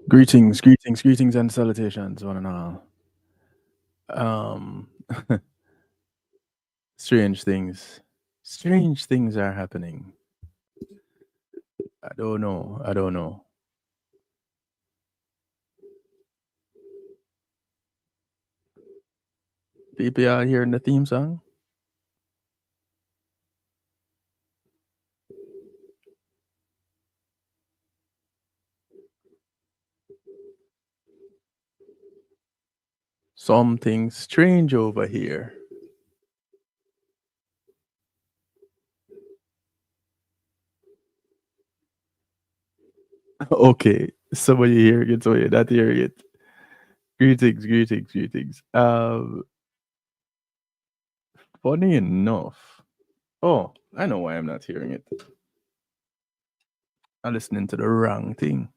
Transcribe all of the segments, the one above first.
Greetings, greetings, greetings, and salutations, one and all. Strange things are happening. I don't know. People are hearing the theme song? Something strange over here. Okay, somebody hearing it, so you're not hearing it. Greetings. Funny enough. Oh, I know why I'm not hearing it. I'm listening to the wrong thing.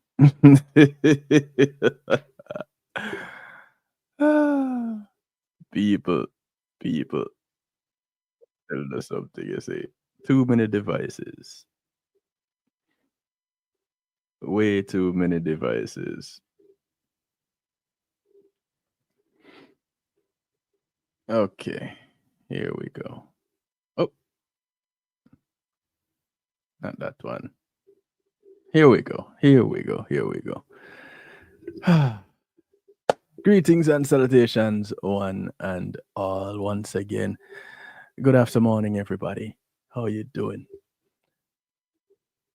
People. Tell us something, you say. Too many devices. Way too many devices. Okay, here we go. Oh, not that one. Here we go. Greetings and salutations, one and all, once again. Good afternoon, everybody. How you doing?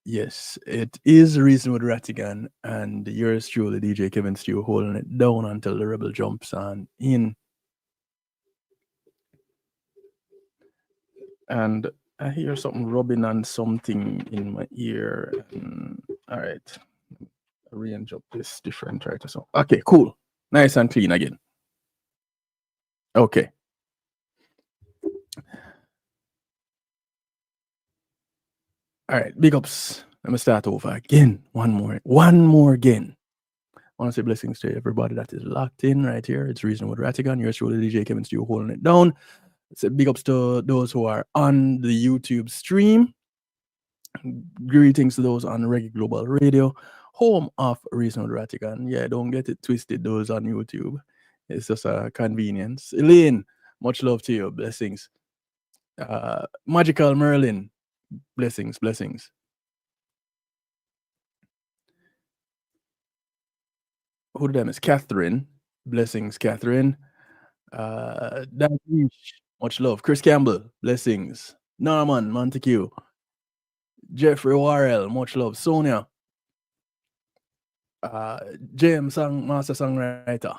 Yes, it is Reason with Rattigan, and yours truly, DJ Kevin Stew, holding it down until the rebel jumps on in. and I hear something rubbing on something in my ear. All right, arrange up this different right or so. Okay, cool, nice and clean again. Okay. All right, big ups. Let me start over again. One more again. I want to say blessings to everybody that is locked in right here. It's Reason with Rattigan. Yours truly, DJ Kevin Stew, holding it down. So big ups to those who are on the YouTube stream. Greetings to those on Reggae Global Radio, home of Reason with Rattigan. Yeah, don't get it twisted, those on YouTube. It's just a convenience. Elaine, much love to you. Blessings. Magical Merlin, blessings. Who them is Catherine? Blessings, Catherine. Dan Leach, much love. Chris Campbell, blessings. Norman Montague. Jeffrey Warrell, much love. Sonia. James Master Songwriter.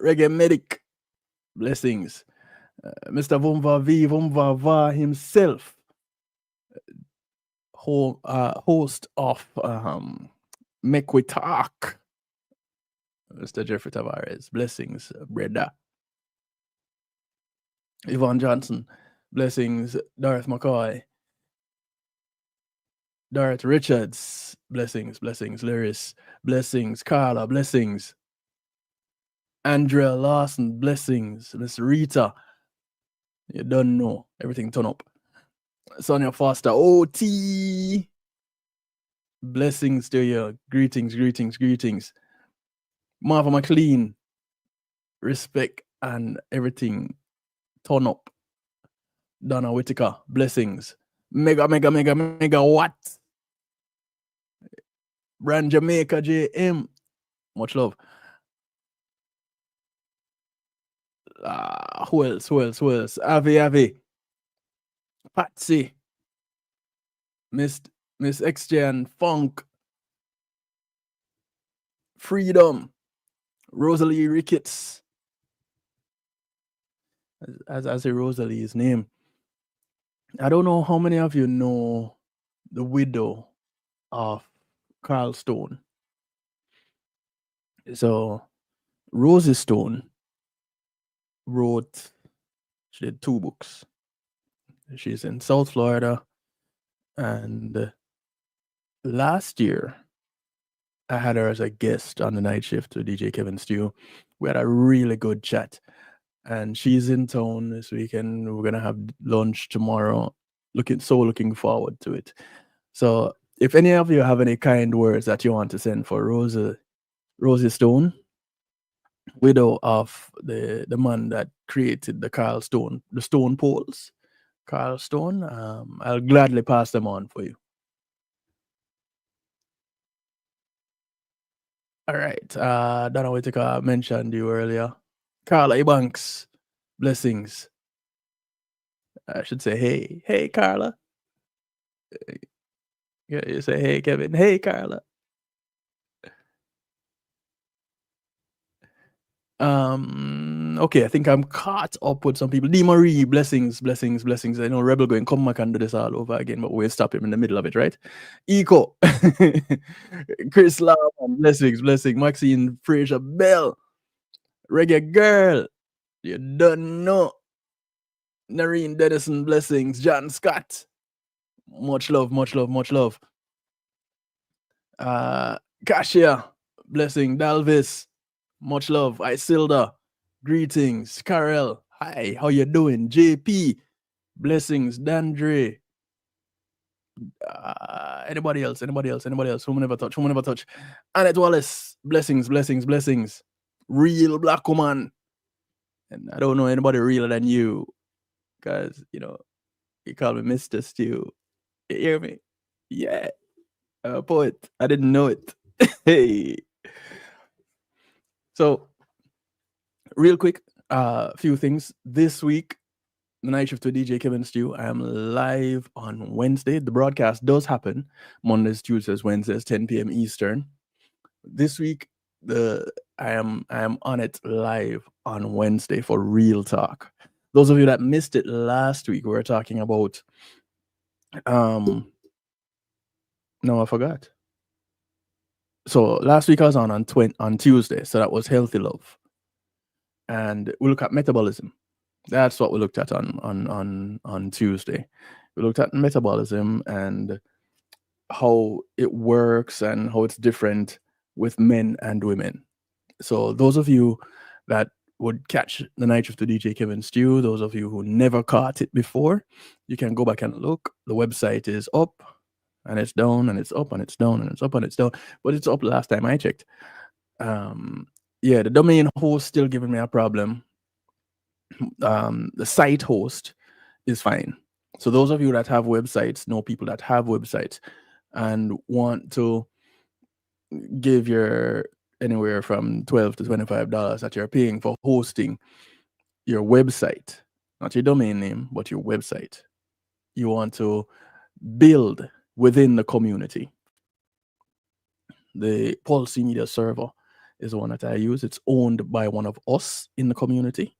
Reggae Medic, blessings. Mr. Vumva Va himself, host of Make We Talk, Mr. Jeffrey Tavares, blessings, brother. Yvonne Johnson, blessings. Darth McCoy, Darth Richards, blessings. Lyris, blessings. Carla, blessings. Andrea Lawson, blessings. Miss Rita, you don't know, everything turn up. Sonia Foster, OT, blessings to you. Greetings. Marva McLean, respect and everything turn up. Donna Whitaker, blessings. Mega what? Brand Jamaica JM, much love. Who else? Avi. Patsy. Miss XJ and Funk. Freedom. Rosalie Ricketts. As I say Rosalie's name. I don't know how many of you know the widow of Carl Stone. So Rosie Stone she did 2 books. She's in South Florida, and last year I had her as a guest on the night shift with DJ Kevin Stew. We had a really good chat, and she's in town this weekend. We're gonna have lunch tomorrow. Looking forward to it. So if any of you have any kind words that you want to send for Rosie Stone, widow of the man that created the Stone Poles, Carl Stone, I'll gladly pass them on for you. All right. Donna Whitaker mentioned you earlier. Carla Banks, blessings. I should say hey. Hey, Carla. Yeah, you say hey, Kevin. Hey, Carla. Okay, I think I'm caught up with some people. D. Marie, blessings. I know Rebel going come back and do this all over again, but we'll stop him in the middle of it, right? Eco. Chris Lam, blessings. Maxine Fraser Bell. Reggae Girl. You don't know. Nareen Dennison, blessings. John Scott. Much love. Kashia, blessing. Dalvis, much love. Isilda, greetings. Carol, hi, how you doing? JP, blessings. Dandre, anybody else? Who never touch? Annette Wallace, blessings. Real black woman. And I don't know anybody realer than you, because you call me Mr. Stew. You hear me? Yeah. Poet. I didn't know it. Hey. So, real quick, few things. This week, the night shift with DJ Kevin Stew, I am live on Wednesday. The broadcast does happen Mondays, Tuesdays, Wednesdays, 10 p.m. Eastern. This week, I am on it live on Wednesday for Real Talk. Those of you that missed it last week, we were talking about no, I forgot. So last week I was on Tuesday, so that was healthy love, and we look at metabolism. That's what we looked at on Tuesday. We looked at metabolism and how it works and how it's different with men and women. So those of you that would catch the night shift to DJ Kevin Stew, those of you who never caught it before, you can go back and look. The website is up and it's down and it's up and it's down and it's up and it's down, but it's up last time I checked. Yeah, the domain host still giving me a problem. The site host is fine. So those of you that have websites, know people that have websites and want to give your anywhere from $12 to $25 that you're paying for hosting your website, not your domain name, but your website. You want to build within the community. The Policy Media server is the one that I use. It's owned by one of us in the community.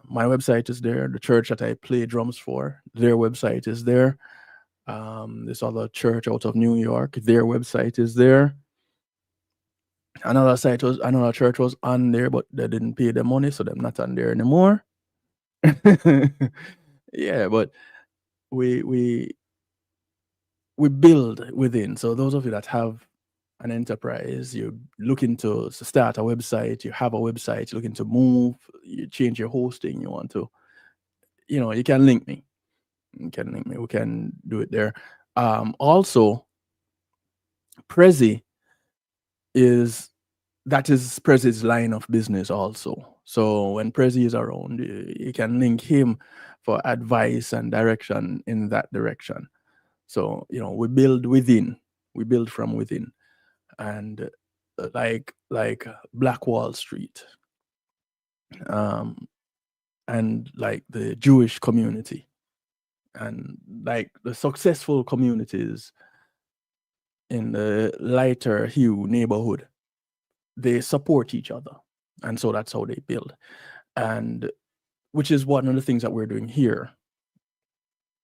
My website is there. The church that I play drums for, their website is there. This other church out of New York, their website is there. Another church was on there, but they didn't pay the money, so they're not on there anymore. Yeah, but we build within. So those of you that have an enterprise, you're looking to start a website, you have a website, you're looking to move, you change your hosting, you want to, you can link me. You can link me. We can do it there. Also, Prezi is Prezi's line of business also. So when Prezi is around, you can link him for advice and direction in that direction. So, we build within, we build from within. And like Black Wall Street, and like the Jewish community, and like the successful communities in the lighter hue neighborhood, they support each other. And so that's how they build. And which is one of the things that we're doing here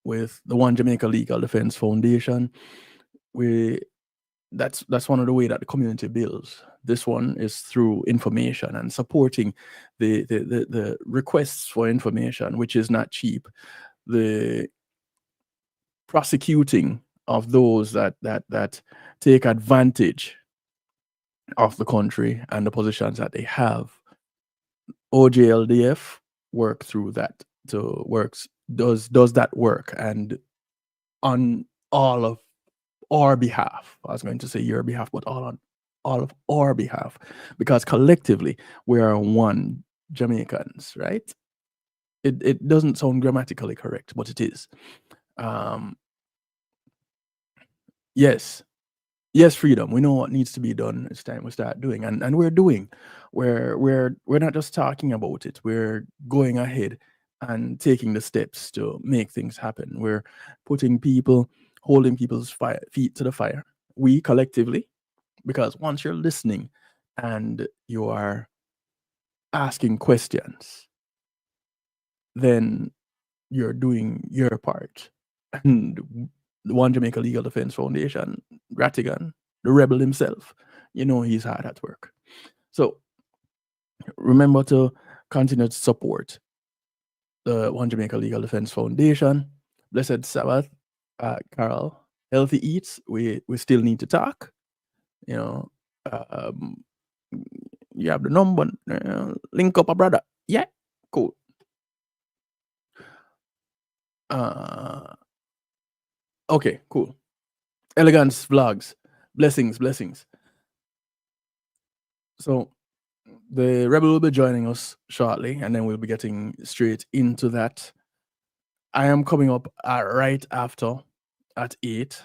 with the One Jamaica Legal Defense Foundation. That's one of the way that the community builds. This one is through information and supporting the requests for information, which is not cheap. The prosecuting of those that take advantage of the country and the positions that they have. OJLDF work through that, does that work, and on all of our behalf. I was going to say your behalf, but all of our behalf, because collectively we are one Jamaicans, right? It doesn't sound grammatically correct, but it is. Yes, freedom. We know what needs to be done. It's time we start doing, and we're doing. We're not just talking about it. We're going ahead and taking the steps to make things happen. We're holding people's feet to the fire. We collectively, because once you're listening and you are asking questions, then you're doing your part. And the One Jamaica Legal Defense Foundation, Rattigan, the rebel himself, he's hard at work. So remember to continue to support the One Jamaica Legal Defense Foundation. Blessed Sabbath, Carol. Healthy Eats, we still need to talk. You have the number, link up a brother. Yeah, cool. Okay, cool. Elegance Vlogs, blessings. So the Rebel will be joining us shortly, and then we'll be getting straight into that. I am coming up right after at 8,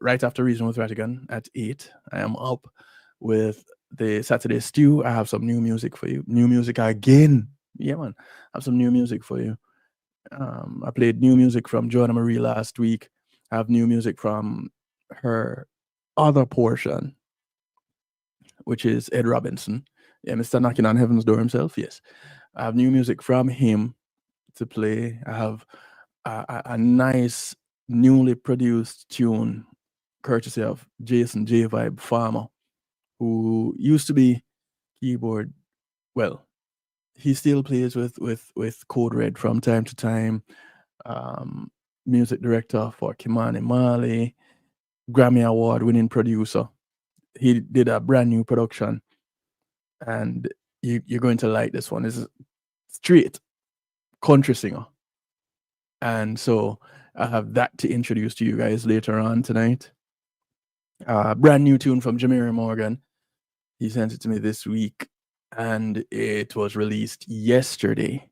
right after Reason with Rattigan at 8. I am up with the Saturday Stew. I have some new music for you. New music again. Yeah, man. I have some new music for you. I played new music from Joanna Marie last week. I have new music from her other portion, which is Ed Robinson. Yeah, Mr. Knocking on Heaven's Door himself. Yes. I have new music from him to play. I have a nice newly produced tune courtesy of Jason J Vibe Farmer, who used to be keyboard. Well, he still plays with Code Red from time to time. Music director for Kimani Marley, Grammy Award winning producer. He did a brand new production, and you're going to like this one. It's straight country singer. And so I have that to introduce to you guys later on tonight. Brand new tune from Jamiri Morgan. He sent it to me this week, and it was released yesterday.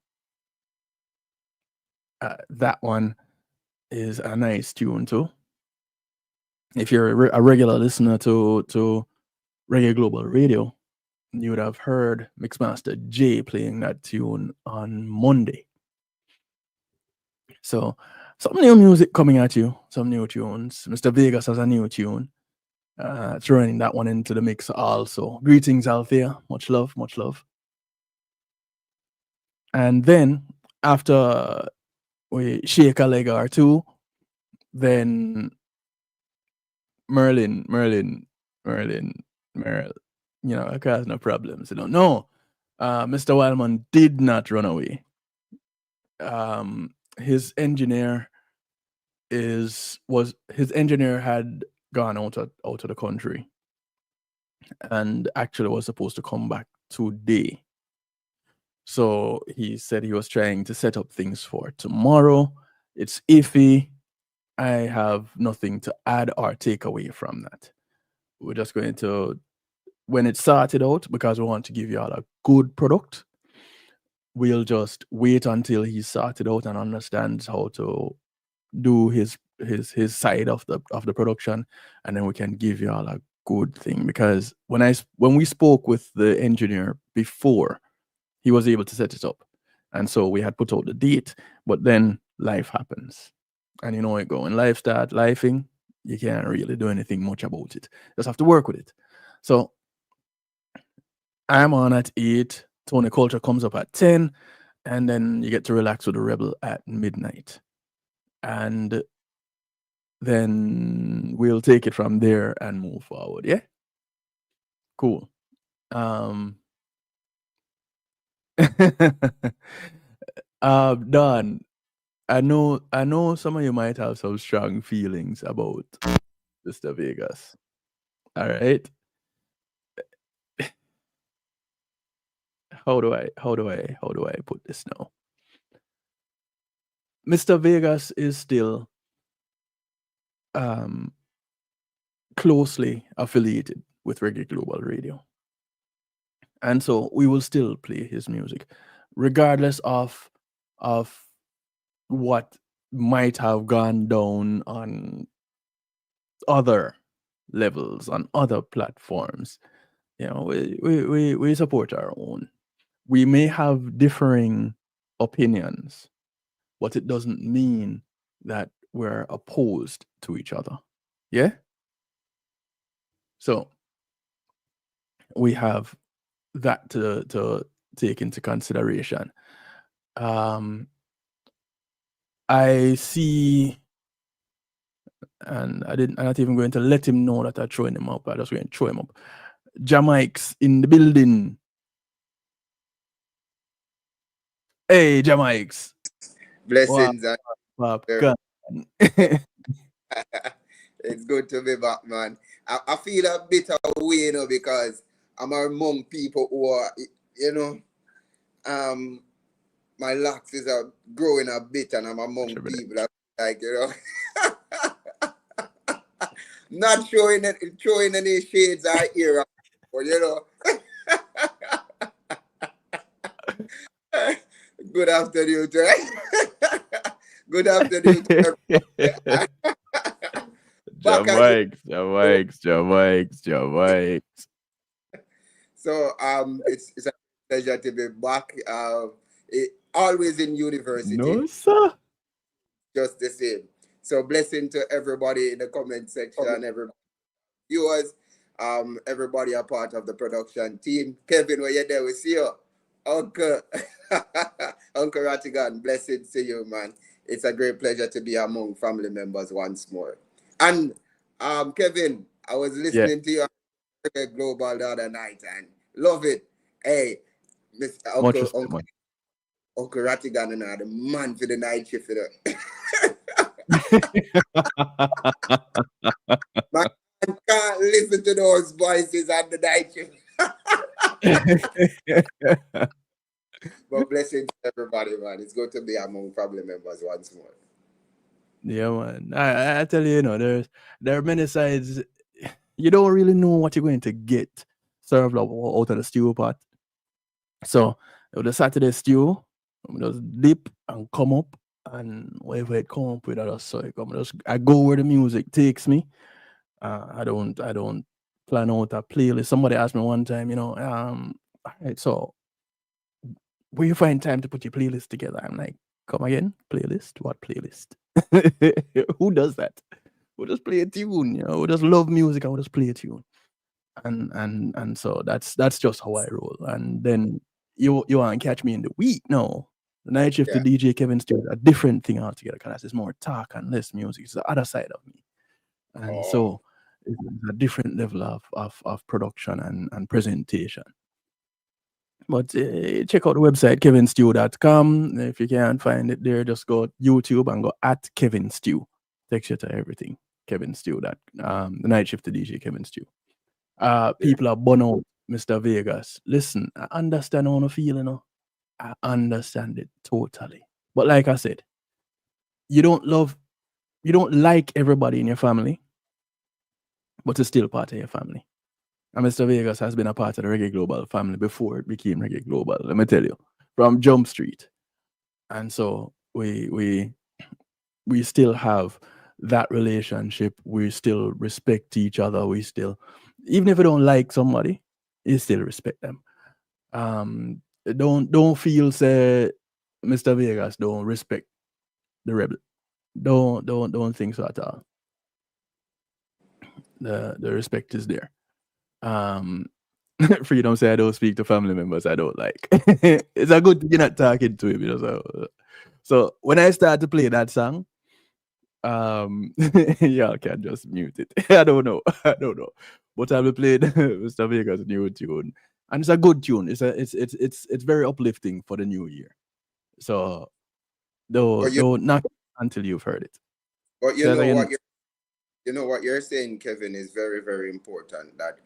That one is a nice tune too. If you're a regular listener to Reggae Global Radio, you would have heard Mixmaster J playing that tune on Monday. So some new music coming at you, some new tunes. Mr. Vegas has a new tune. Throwing that one into the mix also. Greetings, Althea. Much love, much love. And then after we shake a leg or two, then Merle, you know, it caused no problems. You don't know. Mr. Wildman did not run away. His engineer had gone out of the country and actually was supposed to come back today. So he said he was trying to set up things for tomorrow. It's iffy. I have nothing to add or take away from that. We're just going to, when it started out, because we want to give you all a good product, we'll just wait until he sorted out and understands how to do his side of the production, and then we can give you all a good thing. Because when we spoke with the engineer before, he was able to set it up, and so we had put out the date, but then life happens, and you know it go. When life start lifing, you can't really do anything much about it. Just have to work with it. So I'm on at 8. Tony Culture comes up at 10, and then you get to relax with the Rebel at midnight. And then we'll take it from there and move forward. Yeah? Cool. Don, I know some of you might have some strong feelings about Mr. Vegas. All right. How do I put this now? Mr. Vegas is still closely affiliated with Reggae Global Radio. And so we will still play his music, regardless of what might have gone down on other levels, on other platforms. You know, we support our own. We may have differing opinions, but it doesn't mean that we're opposed to each other. Yeah? So we have that to take into consideration. I see, and I'm not even going to let him know that I'm throwing him up. I'm just going to throw him up. Jamaica's in the building. Hey, Jamaica's. Blessings. Wow. It's good to be back, man. I feel a bit of way, you know, because I'm among people who are, you know, my locks is growing a bit, and I'm among people that, like, you know, not showing any shades or ear, but, you know. Good afternoon, good afternoon. Jamaica's. So it's a pleasure to be back. Always in university. No, sir. Just the same. So blessing to everybody in the comment section, everybody viewers, everybody a part of the production team. Kevin, were you there? We see you. Uncle, Uncle Rattigan, blessings to you, man. It's a great pleasure to be among family members once more. And Kevin, I was Yeah, listening to you on Reggae Global the other night and love it. Hey, Mr. much Uncle respect, man. Uncle Rattigan and the man for the night shift. Man can't listen to those voices on the night shift. But blessings to everybody, man. It's good to be among family members once more. Yeah, man. I tell you, there are many sides. You don't really know what you're going to get served out of the stew pot. So with the Saturday stew, I just dip and come up, and whatever it come up with, I go where the music takes me. I don't plan out a playlist. Somebody asked me one time, all right, so where you find time to put your playlist together? I'm like, come again? Playlist? What playlist? Who does that? Who just play a tune? Who just love music and who just play a tune? And so that's just how I roll. And then you want to catch me in the week? No, the night shift to DJ Kevin Stewart, a different thing altogether. Because it's more talk and less music. It's the other side of me, and so it's a different level of production and presentation. But check out the website kevinstew.com. If you can't find it there, just go YouTube and go at Kevin Stew. Takes you to everything. Kevin Stew, the night shift to DJ Kevin Stew. People are burn out, Mr. Vegas. Listen, I understand how you feel, I understand it totally. But like I said, you don't like everybody in your family, but it's still part of your family. And Mr. Vegas has been a part of the Reggae Global family before it became Reggae Global. Let me tell you, from Jump Street. And so we still have that relationship. We still respect each other. We still, even if you don't like somebody, you still respect them. Don't feel say Mr. Vegas don't respect the rebel. Don't think so at all. The respect is there. Freedom say I don't speak to family members I don't like. It's a good thing you're not talking to him, so when I start to play that song, y'all can just mute it. I don't know. But I will play Mr. Vegas' new tune. And it's a good tune. It's very uplifting for the new year. So don't knock it until you've heard it. But you know what you're saying, Kevin, is very, very important. That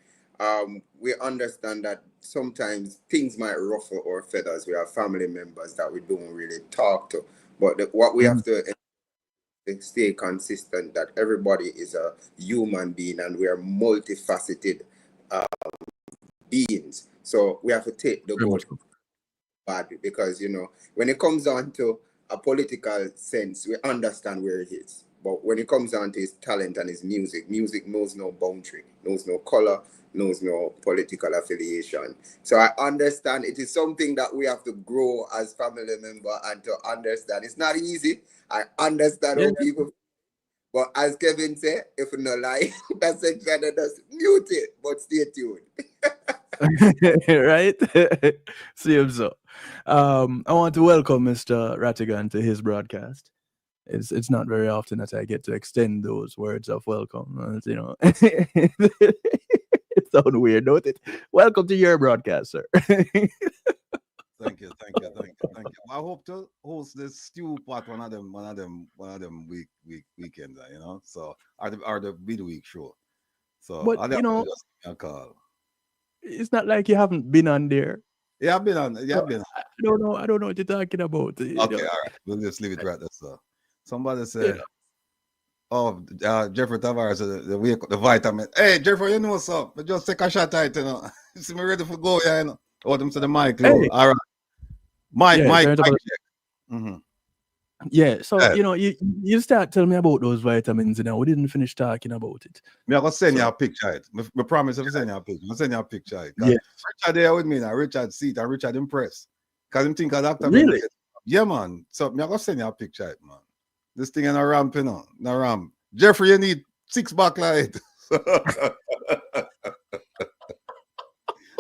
we understand that sometimes things might ruffle our feathers. We have family members that we don't really talk to. But what we have to stay consistent, that everybody is a human being and we are multifaceted beings. So we have to take the good bad, because when it comes down to a political sense, we understand where it is. But when it comes down to his talent and his music knows no boundary, knows no color, knows no political affiliation. So I understand it is something that we have to grow as family member and to understand. It's not easy. I understand how people, but as Kevin said, if you no like that section, just mute it, but stay tuned. Right? Same so. I want to welcome Mr. Rattigan to his broadcast. It's not very often that I get to extend those words of welcome. It sounds weird, don't it? Welcome to your broadcast, sir. Thank you. I hope to host this stew pot one of them weekends, So or the midweek show. So But I'll just give me a call. It's not like you haven't been on there. Yeah, I've been on. Yeah, I've been. I don't know what you're talking about. Okay, all right. We'll just leave it right there, sir. Somebody said, Jeffrey Tavares, the vitamin. Hey, Jeffrey, you know what's up? Just take a shot at it, You see me ready for go, Oh, them to the mic, Hey. all right. Mic check. Mm-hmm. Yeah, so you start telling me about those vitamins, we didn't finish talking about it. Me, I'm gonna send you a picture. I promise I'll send you a picture. I'll send you a picture. Yeah. Richard there with me now. Richard seat and Richard impressed. Because him think of after really? Yeah, man. So me, I'm gonna send you a picture, man. This thing in a ramp, no ramp. Jeffrey, you need 6 backlight.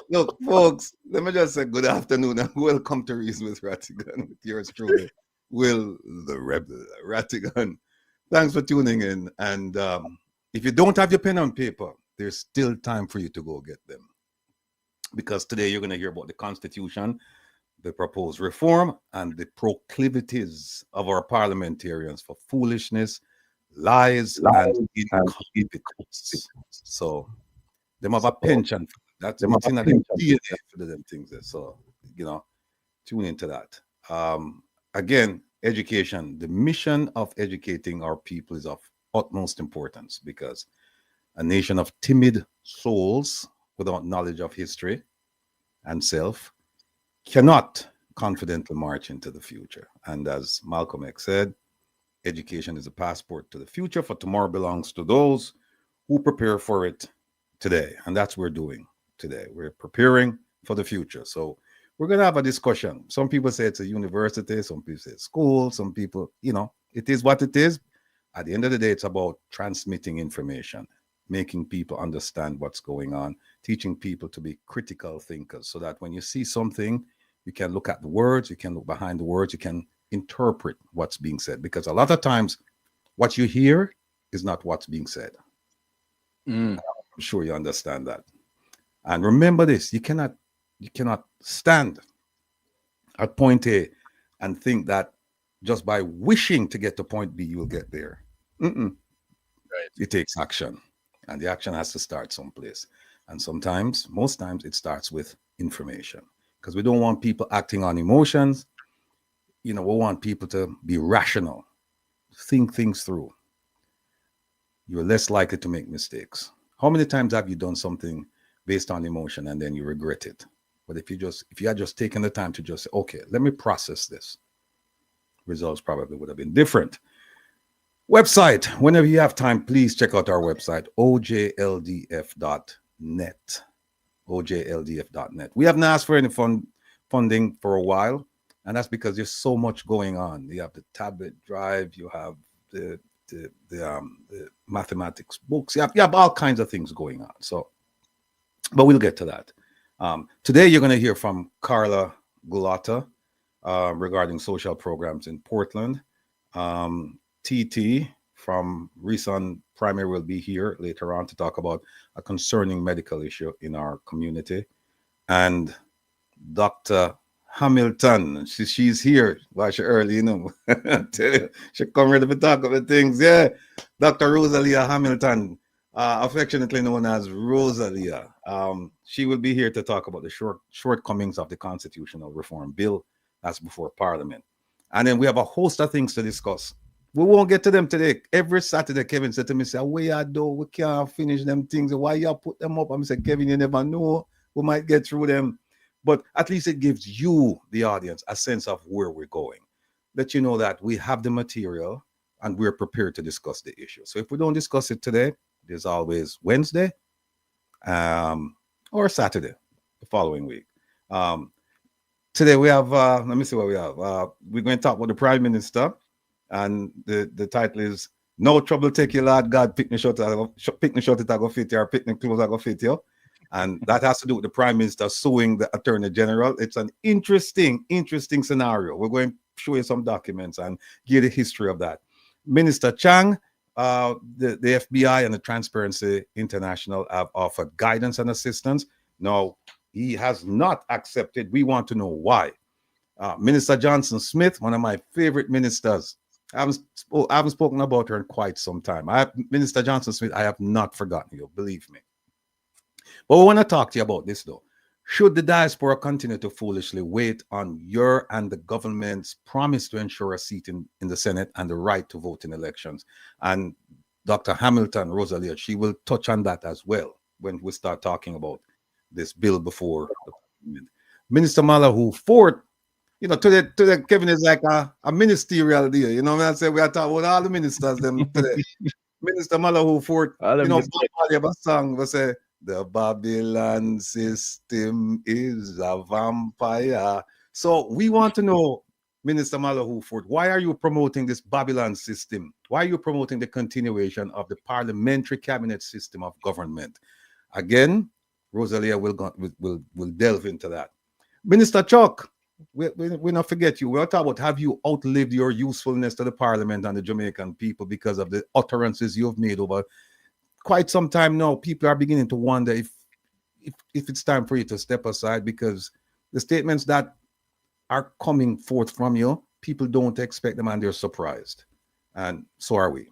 Look, folks, let me just say good afternoon and welcome to Reason with Rattigan with yours truly, Will the Rebel Rattigan. Thanks for tuning in. And if you don't have your pen and paper, there's still time for you to go get them. Because today you're going to hear about the Constitution, the proposed reform, and the proclivities of our parliamentarians for foolishness, lies, and incompetence. So, them have a penchant. That's it's in the DNA for them things there. So, tune into that. Again, education. The mission of educating our people is of utmost importance because a nation of timid souls without knowledge of history and self cannot confidently march into the future. And as Malcolm X said, education is a passport to the future, for tomorrow belongs to those who prepare for it today. And that's what we're doing today. We're preparing for the future. So we're going to have a discussion. Some people say it's a university, some people say school, some people, it is what it is. At the end of the day, it's about transmitting information, making people understand what's going on, teaching people to be critical thinkers so that when you see something, you can look at the words, you can look behind the words, you can interpret what's being said. Because a lot of times what you hear is not what's being said. I'm sure you understand that. And remember this, you cannot stand at point A and think that just by wishing to get to point B, you'll get there. Right. It takes action, and the action has to start someplace. And sometimes, most times, it starts with information because we don't want people acting on emotions. We want people to be rational, think things through. You're less likely to make mistakes. How many times have you done something based on emotion and then you regret it? But if you had just taken the time to just say, okay, let me process this, results probably would have been different. Website, whenever you have time, please check out our website, ojldf.net. ojldf.net. We haven't asked for any funding for a while, and that's because there's so much going on. You have the tablet drive, you have the mathematics books, you have all kinds of things going on. So, but we'll get to that. Today, you're going to hear from Carla Gulata regarding social programs in Portland. TT from Reason Primary will be here later on to talk about a concerning medical issue in our community. And Dr. Hamilton, she's here. Watch her early, she come ready to talk about things. Yeah, Dr. Rosalia Hamilton, affectionately known as Rosalia. She will be here to talk about the shortcomings of the constitutional reform bill that's before Parliament. And then we have a host of things to discuss. We won't get to them today. Every Saturday, Kevin said to me, say, "Where you do? We can't finish them things. Why you put them up?" I said, "Kevin, you never know. We might get through them." But at least it gives you, the audience, a sense of where we're going. Let you know that we have the material and we're prepared to discuss the issue. So if we don't discuss it today, there's always Wednesday or Saturday, the following week. Today we have, let me see what we have. We're going to talk about the Prime Minister. And the title is "No Trouble Take You, Lord God, picnic short it go fit you, or picnic clothes I go fit you." And that has to do with the Prime Minister suing the Attorney General. It's an interesting scenario. We're going to show you some documents and give the history of that. Minister Chang, the FBI and the Transparency International have offered guidance and assistance. Now, he has not accepted. We want to know why. Minister Johnson Smith, one of my favorite ministers. I haven't spoken about her in quite some time. Minister Johnson Smith, I have not forgotten you, believe me. But we want to talk to you about this, though. Should the diaspora continue to foolishly wait on your and the government's promise to ensure a seat in the Senate and the right to vote in elections? And Dr. Hamilton, Rosalia, she will touch on that as well when we start talking about this bill before the Parliament. Minister Malahoo, FORTE, today Kevin is like a ministerial deal. You know what I'm saying? We are talking about all the ministers them today. Minister Malahoo, FORTE, Bob have a song we say, "The Babylon system is a vampire." So we want to know, Minister Malahoo, FORTE, why are you promoting this Babylon system? Why are you promoting the continuation of the parliamentary cabinet system of government? Again, Rosalia will delve into that. Minister Chuck, we not forget you. We'll talk about, have you outlived your usefulness to the Parliament and the Jamaican people because of the utterances you have made over quite some time now? People are beginning to wonder if it's time for you to step aside, because the statements that are coming forth from you, people don't expect them and they're surprised. And so are we.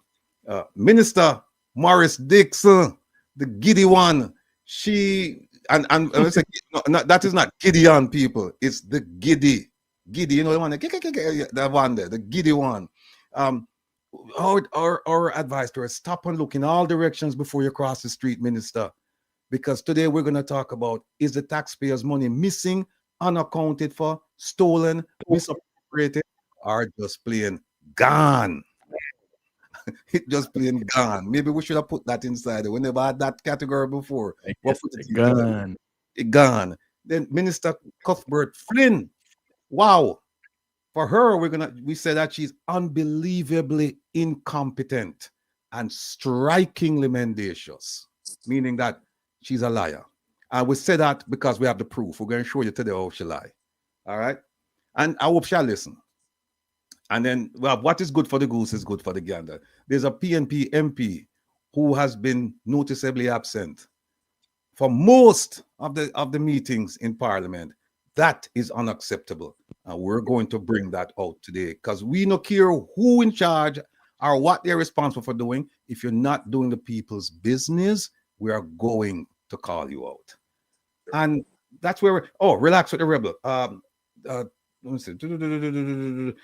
Minister Morris Dixon, the giddy one, she, and let's say, no, that is not Gideon, people. It's the giddy, you know, the one, the one there, the giddy one. Our advice to her, stop and look in all directions before you cross the street, Minister. Because today we're going to talk about, is the taxpayers' money missing, unaccounted for, stolen, misappropriated, or just plain gone? It just plain gone. Maybe we should have put that inside. We never had that category before. We'll put it gone. Gone. Then Minister CUTHBERT-FLYNN. Wow. For her, we said that she's unbelievably incompetent and strikingly mendacious, meaning that she's a liar. And we say that because we have the proof. We're going to show you today how she lied. All right? And I hope she'll listen. And then, well, what is good for the goose is good for the gander. There's a PNP MP who has been noticeably absent for most of the meetings in Parliament. That is unacceptable. And we're going to bring that out today, because we don't care who in charge or what they're responsible for doing. If you're not doing the people's business, we are going to call you out. And that's where relax with the rebel. Let me see.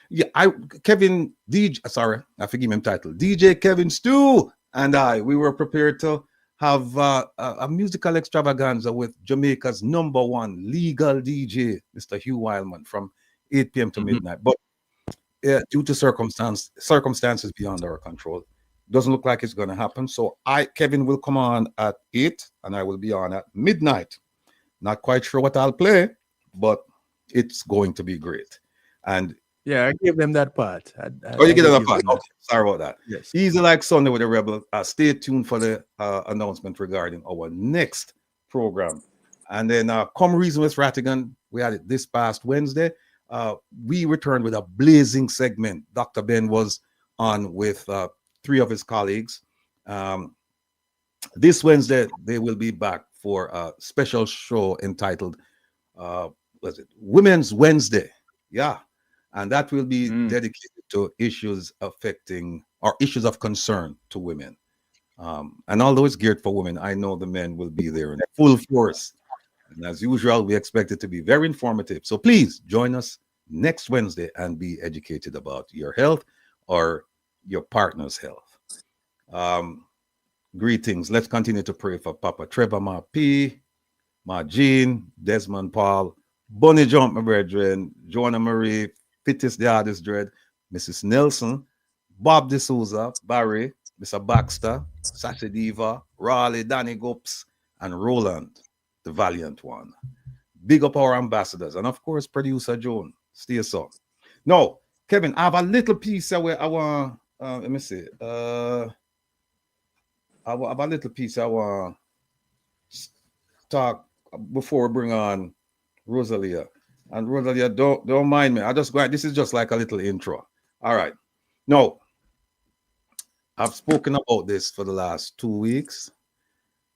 Yeah, Kevin DJ, sorry, I forgive him title. DJ Kevin Stew and we were prepared to have a musical extravaganza with Jamaica's #1 legal DJ, Mr. Hugh Wildman, from 8 p.m. to midnight. But due to circumstances beyond our control, doesn't look like it's going to happen. So Kevin will come on at 8 and I will be on at midnight. Not quite sure what I'll play, but it's going to be great. And yeah, I give them that part. You give them that part. Okay, sorry about that. Yes. Easy like Sunday with the Rebel. Stay tuned for the announcement regarding our next program. And then come reason with Rattigan. We had it this past Wednesday. We returned with a blazing segment. Dr. Ben was on with 3 of his colleagues. This Wednesday, they will be back for a special show entitled Women's Wednesday. Yeah. And that will be dedicated to issues affecting or issues of concern to women. And although it's geared for women, I know the men will be there in full force. And as usual, we expect it to be very informative. So please join us next Wednesday and be educated about your health or your partner's health. Greetings. Let's continue to pray for Papa Trevor, Ma P, Ma Jean, Desmond Paul, Bonnie Jump, my brethren, Joanna Marie, Fittis the Artist Dread, Mrs. Nelson, Bob D'Souza, Barry, Mr. Baxter, Sacha Diva, Raleigh, Danny Gops, and Roland, the valiant one. Big up our ambassadors, and of course, producer Joan. Stay so. Now, Kevin, I have a little piece where I want, let me see. I have a little piece I want to talk before we bring on Rosalia. And Rosalia, don't mind me. I just go. This is just like a little intro. All right. Now, I've spoken about this for the last 2 weeks,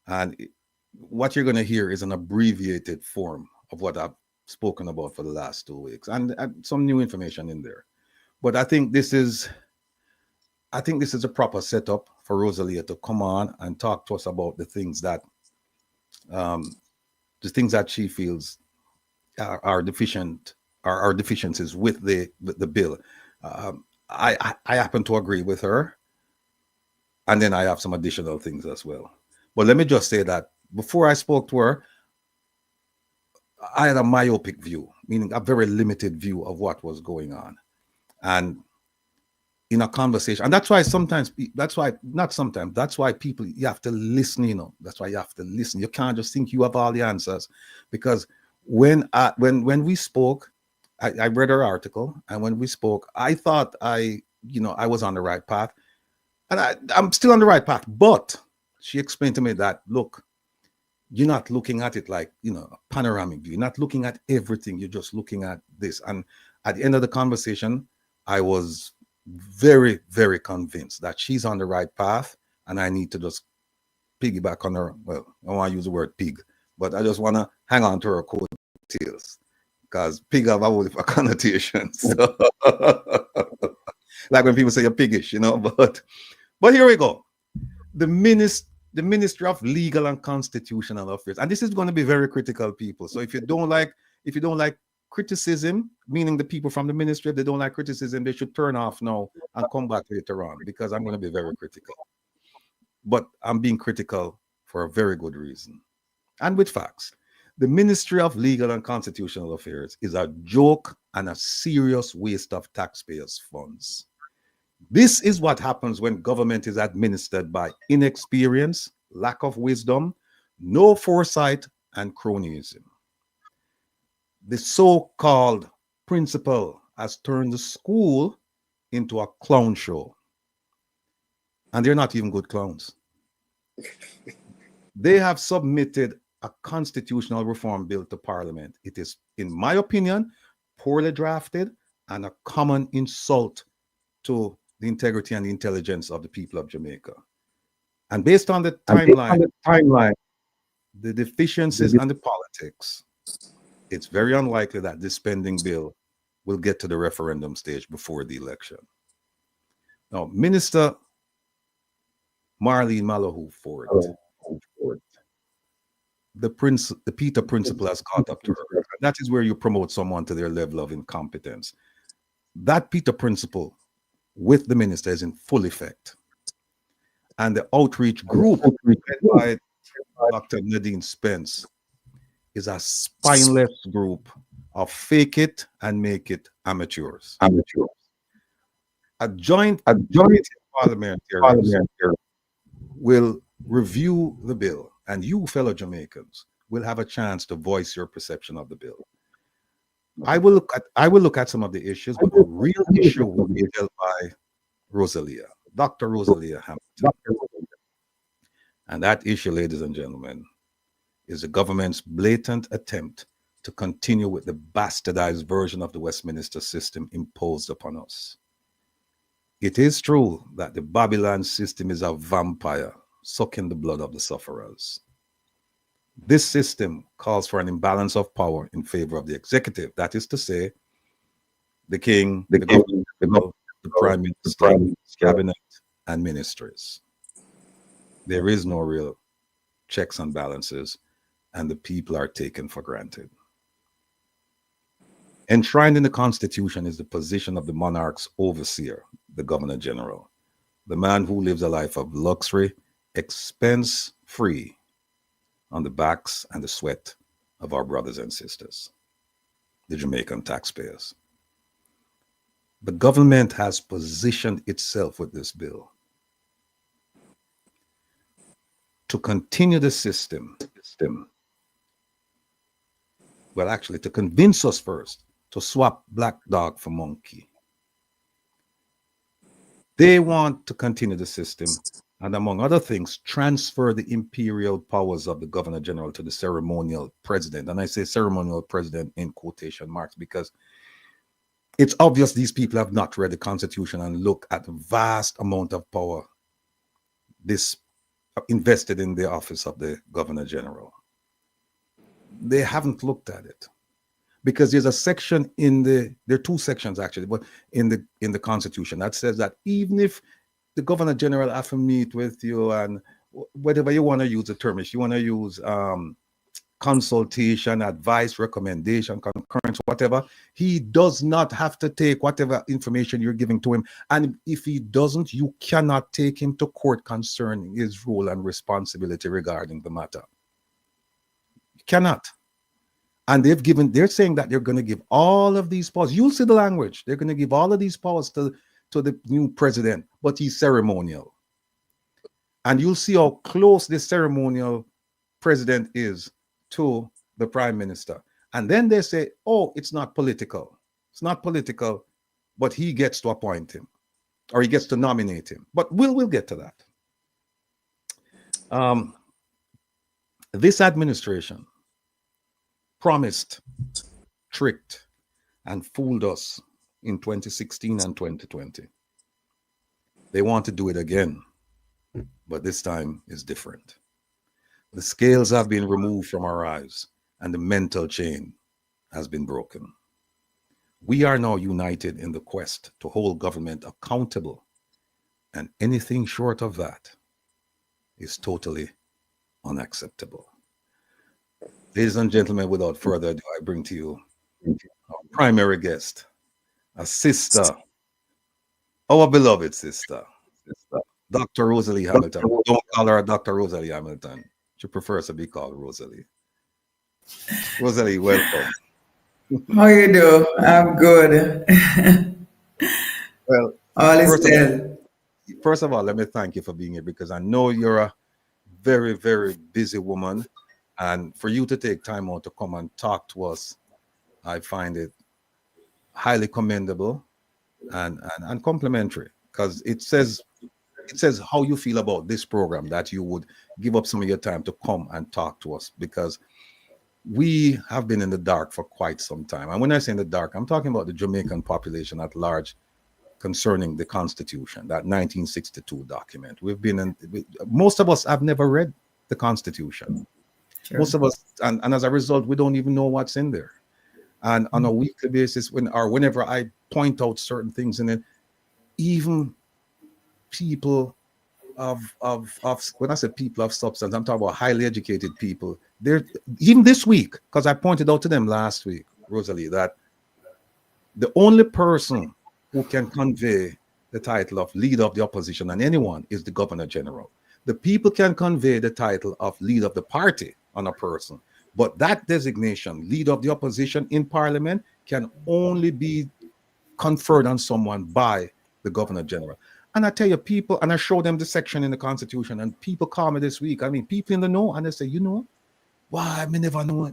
and what you're going to hear is an abbreviated form of what I've spoken about for the last 2 weeks, and some new information in there. But I think this is a proper setup for Rosalia to come on and talk to us about the things that she feels are deficient, are deficiencies with the bill. I happen to agree with her, and then I have some additional things as well. But let me just say that before I spoke to her, I had a myopic view, meaning a very limited view of what was going on. And in a conversation, and that's why people, you have to listen, you know. That's why you have to listen. You can't just think you have all the answers, because when we spoke, I read her article, and when we spoke, I thought I was on the right path, and I'm still on the right path. But she explained to me that, look, you're not looking at it like, you know, a panoramic view. You're not looking at everything. You're just looking at this. And at the end of the conversation, I was very, very convinced that she's on the right path, and I need to just piggyback on her. Well, I don't want to use the word pig, but I just want to hang on to her coattails, because pig have a whole different connotation. So, like when people say you're piggish, you know. But here we go. The Ministry of Legal and Constitutional Affairs, and this is going to be very critical, people. So if you don't like criticism, meaning the people from the ministry, if they don't like criticism, they should turn off now and come back later on, because I'm going to be very critical. But I'm being critical for a very good reason, and with facts. The Ministry of Legal and Constitutional Affairs is a joke and a serious waste of taxpayers' funds. This is what happens when government is administered by inexperience, lack of wisdom, no foresight, and cronyism. The so-called principal has turned the school into a clown show. And they're not even good clowns. They have submitted a constitutional reform bill to Parliament. It is, in my opinion, poorly drafted and a common insult to the integrity and the intelligence of the people of Jamaica. And based on the timeline, the deficiencies and the politics, it's very unlikely that this spending bill will get to the referendum stage before the election. Now, Minister Marlene Malahoo Ford, the Peter principle has caught up to her. That is where you promote someone to their level of incompetence. That Peter principle with the minister is in full effect. And the outreach group led by Dr. Nadine Spence is a spineless group of fake it and make it amateurs. A joint parliamentary will review the bill, and you, fellow Jamaicans, will have a chance to voice your perception of the bill. I will look at some of the issues, but the real issue will be dealt by Rosalia, Dr. Rosalia Hampton. And that issue, ladies and gentlemen, is the government's blatant attempt to continue with the bastardized version of the Westminster system imposed upon us. It is true that the Babylon system is a vampire sucking the blood of the sufferers. This system calls for an imbalance of power in favor of the executive. That is to say, the king, the government, the prime minister, cabinet, and ministries. There is no real checks and balances, and the people are taken for granted. Enshrined in the Constitution is the position of the monarch's overseer, the Governor General, the man who lives a life of luxury, expense-free, on the backs and the sweat of our brothers and sisters, the Jamaican taxpayers. The government has positioned itself with this bill to continue the system. Well, actually, to convince us first to swap black dog for monkey. They want to continue the system and, among other things, transfer the imperial powers of the Governor General to the ceremonial president. And I say ceremonial president in quotation marks because it's obvious these people have not read the Constitution and look at the vast amount of power this invested in the office of the Governor General. They haven't looked at it because there's a section there are two sections actually, but in the Constitution that says that even if the Governor General have to meet with you and whatever you want to use the term, if you want to use consultation, advice, recommendation, concurrence, whatever, he does not have to take whatever information you're giving to him. And if he doesn't, you cannot take him to court concerning his role and responsibility regarding the matter. You cannot. And they're saying that they're going to give all of these powers. You'll see the language. They're going to give all of these powers to the new president, but he's ceremonial. And you'll see how close this ceremonial president is to the prime minister. And then they say, oh, it's not political. It's not political, but he gets to appoint him or he gets to nominate him. But we'll get to that. This administration promised, tricked, and fooled us in 2016 and 2020. They want to do it again, but this time is different. The scales have been removed from our eyes, and the mental chain has been broken. We are now united in the quest to hold government accountable, and anything short of that is totally unacceptable. Ladies and gentlemen, without further ado, I bring to you our primary guest, a sister, our beloved sister, Dr. Rosalie Hamilton. Don't call her Dr. Rosalie Hamilton. She prefers to be called Rosalie. Rosalie, welcome. How you do? I'm good. Well, all is well. First of all, let me thank you for being here, because I know you're a very, very busy woman. And for you to take time out to come and talk to us, I find it highly commendable and complimentary, because it says how you feel about this program, that you would give up some of your time to come and talk to us, because we have been in the dark for quite some time. And when I say in the dark, I'm talking about the Jamaican population at large concerning the Constitution, that 1962 document. Most of us have never read the Constitution. Sure. Most of us, and as a result, we don't even know what's in there. And on a weekly basis, whenever I point out certain things in it, even people of when I say people of substance, I'm talking about highly educated people. They're even this week, because I pointed out to them last week, Rosalie, that the only person who can convey the title of leader of the opposition on anyone is the Governor General. The people can convey the title of leader of the party on a person, but that designation, leader of the opposition in Parliament, can only be conferred on someone by the Governor General. And I tell you, people, and I show them the section in the Constitution, and people call me this week. I mean, people in the know, and they say, why? Me never know, you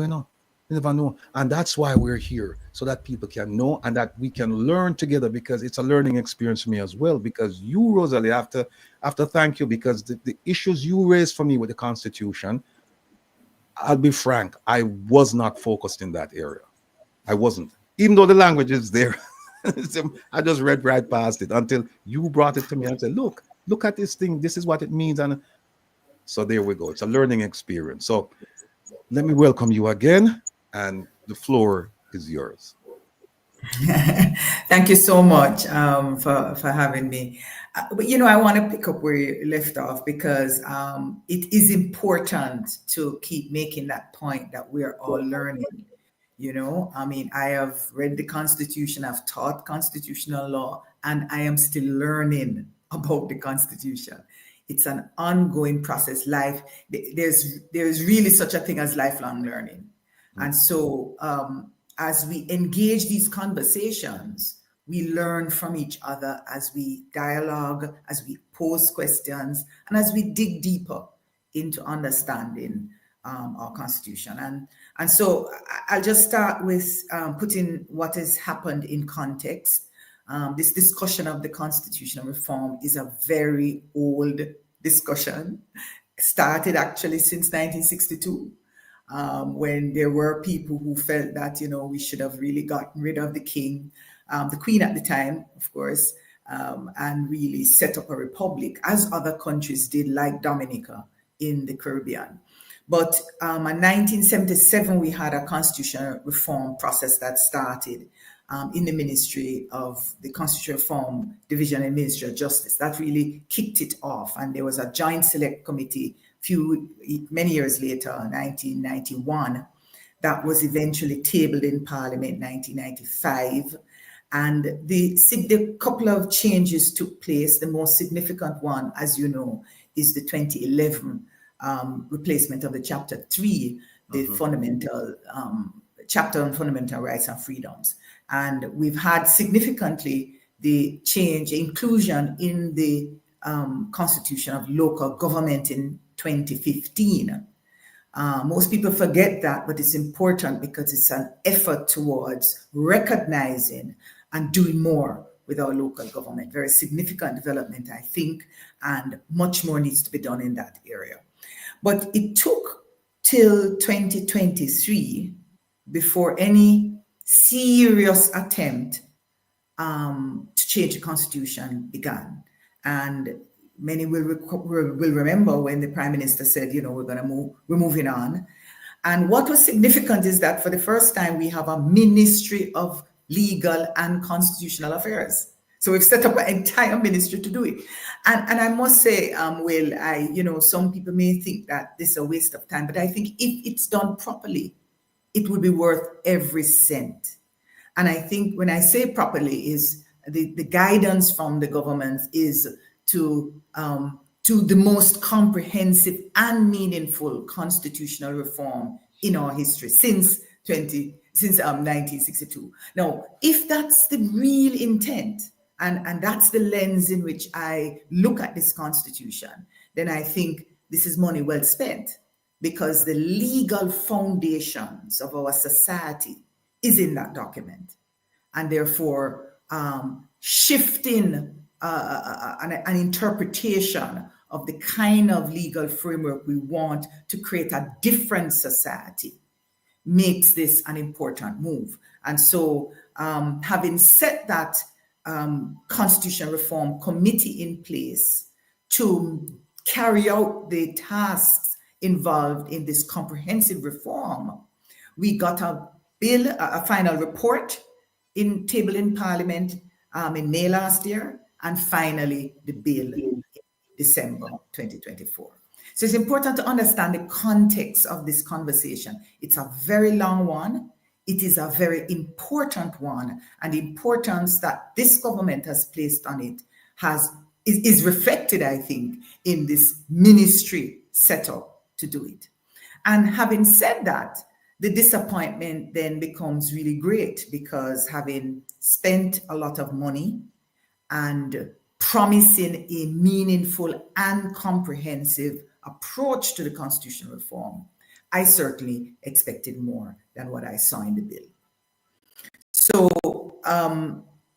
know. Me never know. And that's why we're here, so that people can know and that we can learn together, because it's a learning experience for me as well. Because you, Rosalie, have to thank you, because the issues you raised for me with the Constitution, I'll be frank, I was not focused in that area. I wasn't. Even though the language is there, I just read right past it until you brought it to me and said, look at this thing. This is what it means. And so there we go. It's a learning experience. So let me welcome you again. And the floor is yours. Thank you so much for having me. But, I want to pick up where you left off, because it is important to keep making that point that we're all learning. I mean, I have read the Constitution, I've taught constitutional law, and I am still learning about the Constitution. It's an ongoing process. There's really such a thing as lifelong learning. And so as we engage these conversations, we learn from each other as we dialogue, as we pose questions, and as we dig deeper into understanding our Constitution. And so I'll just start with putting what has happened in context. This discussion of the constitutional reform is a very old discussion. Started actually since 1962, when there were people who felt that, we should have really gotten rid of the king, the queen at the time, of course, and really set up a republic, as other countries did, like Dominica in the Caribbean. But in 1977, we had a constitutional reform process that started in the Ministry of the Constitutional Reform Division and Ministry of Justice. That really kicked it off. And there was a joint select committee many years later, 1991, that was eventually tabled in Parliament 1995. And the couple of changes took place. The most significant one, as you know, is the 2011 replacement of the Chapter 3, the fundamental chapter on fundamental rights and freedoms. And we've had significantly the inclusion in the Constitution of local government in 2015. Most people forget that, but it's important because it's an effort towards recognizing and doing more with our local government. Very significant development, I think, and much more needs to be done in that area. But it took till 2023 before any serious attempt to change the constitution began. And many will remember when the Prime Minister said, you know, we're moving on. And what was significant is that for the first time, we have a Ministry of Legal and Constitutional Affairs. So we've set up an entire ministry to do it. And I must say, Will, some people may think that this is a waste of time, but I think if it's done properly, it will be worth every cent. And I think when I say properly is the guidance from the government is to the most comprehensive and meaningful constitutional reform in our history since 1962. Now, if that's the real intent, and that's the lens in which I look at this constitution, then I think this is money well spent, because the legal foundations of our society is in that document. And therefore, shifting an interpretation of the kind of legal framework we want to create a different society makes this an important move. And so having set that Constitution Reform Committee in place to carry out the tasks involved in this comprehensive reform, we got a bill, a final report tabled in Parliament in May last year, and finally the bill in December 2024. So it's important to understand the context of this conversation. It's a very long one. It is a very important one, and the importance that this government has placed on it is reflected, I think, in this ministry set up to do it. And having said that, the disappointment then becomes really great, because having spent a lot of money and promising a meaningful and comprehensive approach to the constitutional reform, I certainly expected more than what I saw in the bill. So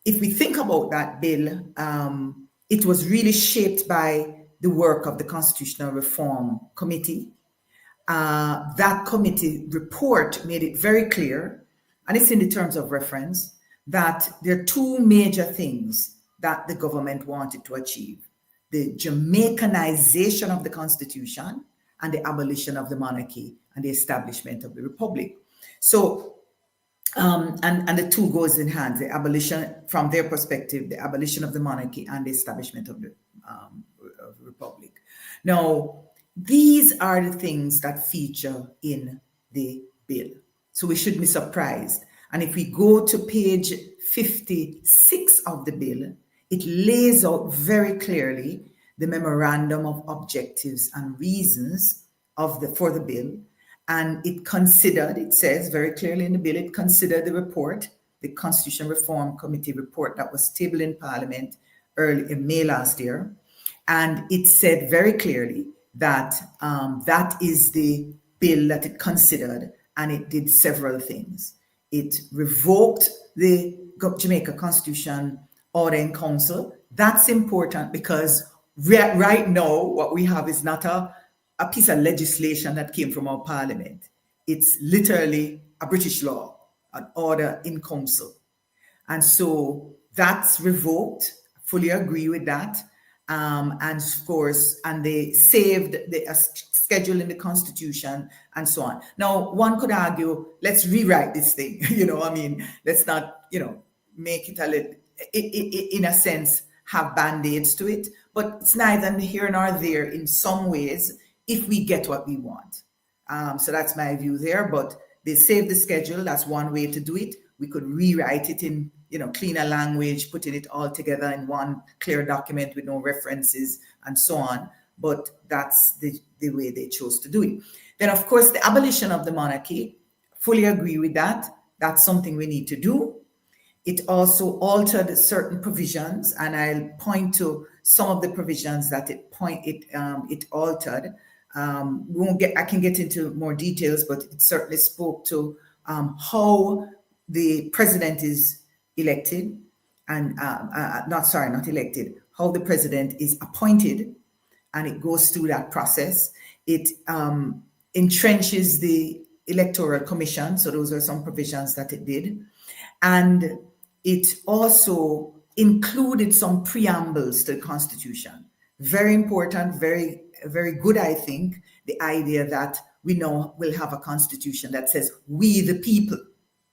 if we think about that bill, it was really shaped by the work of the Constitutional Reform Committee. That committee report made it very clear, and it's in the terms of reference, that there are two major things that the government wanted to achieve: the Jamaicanization of the Constitution and the abolition of the monarchy and the establishment of the republic. So, and the two goes in hand, the abolition, from their perspective, the abolition of the monarchy and the establishment of the republic. Now, these are the things that feature in the bill. So we shouldn't be surprised. And if we go to page 56 of the bill, it lays out very clearly the memorandum of objectives and reasons for the bill. And it says very clearly in the bill, it considered the report, the Constitution Reform Committee report that was tabled in Parliament early in May last year. And it said very clearly that that is the bill that it considered, and it did several things. It revoked the Jamaica Constitution Order in Council. That's important, because right now what we have is not a piece of legislation that came from our Parliament. It's literally a British law, an order in council. And so that's revoked. I fully agree with that. And of course, and they saved the schedule in the Constitution and so on. Now, one could argue, let's rewrite this thing. Let's not, make it a little, in a sense, have band-aids to it. But it's neither here nor there in some ways, if we get what we want. So that's my view there. But they saved the schedule. That's one way to do it. We could rewrite it in cleaner language, putting it all together in one clear document with no references and so on. But that's the way they chose to do it. Then, of course, the abolition of the monarchy, fully agree with that. That's something we need to do. It also altered certain provisions, and I'll point to some of the provisions that it altered. I can get into more details, but it certainly spoke to how the president is elected, and not elected, how the president is appointed, and it goes through that process. It entrenches the Electoral Commission. So those are some provisions that it did. And it also included some preambles to the Constitution. Very important, very, very good, I think, the idea that we know we'll have a Constitution that says, we the people,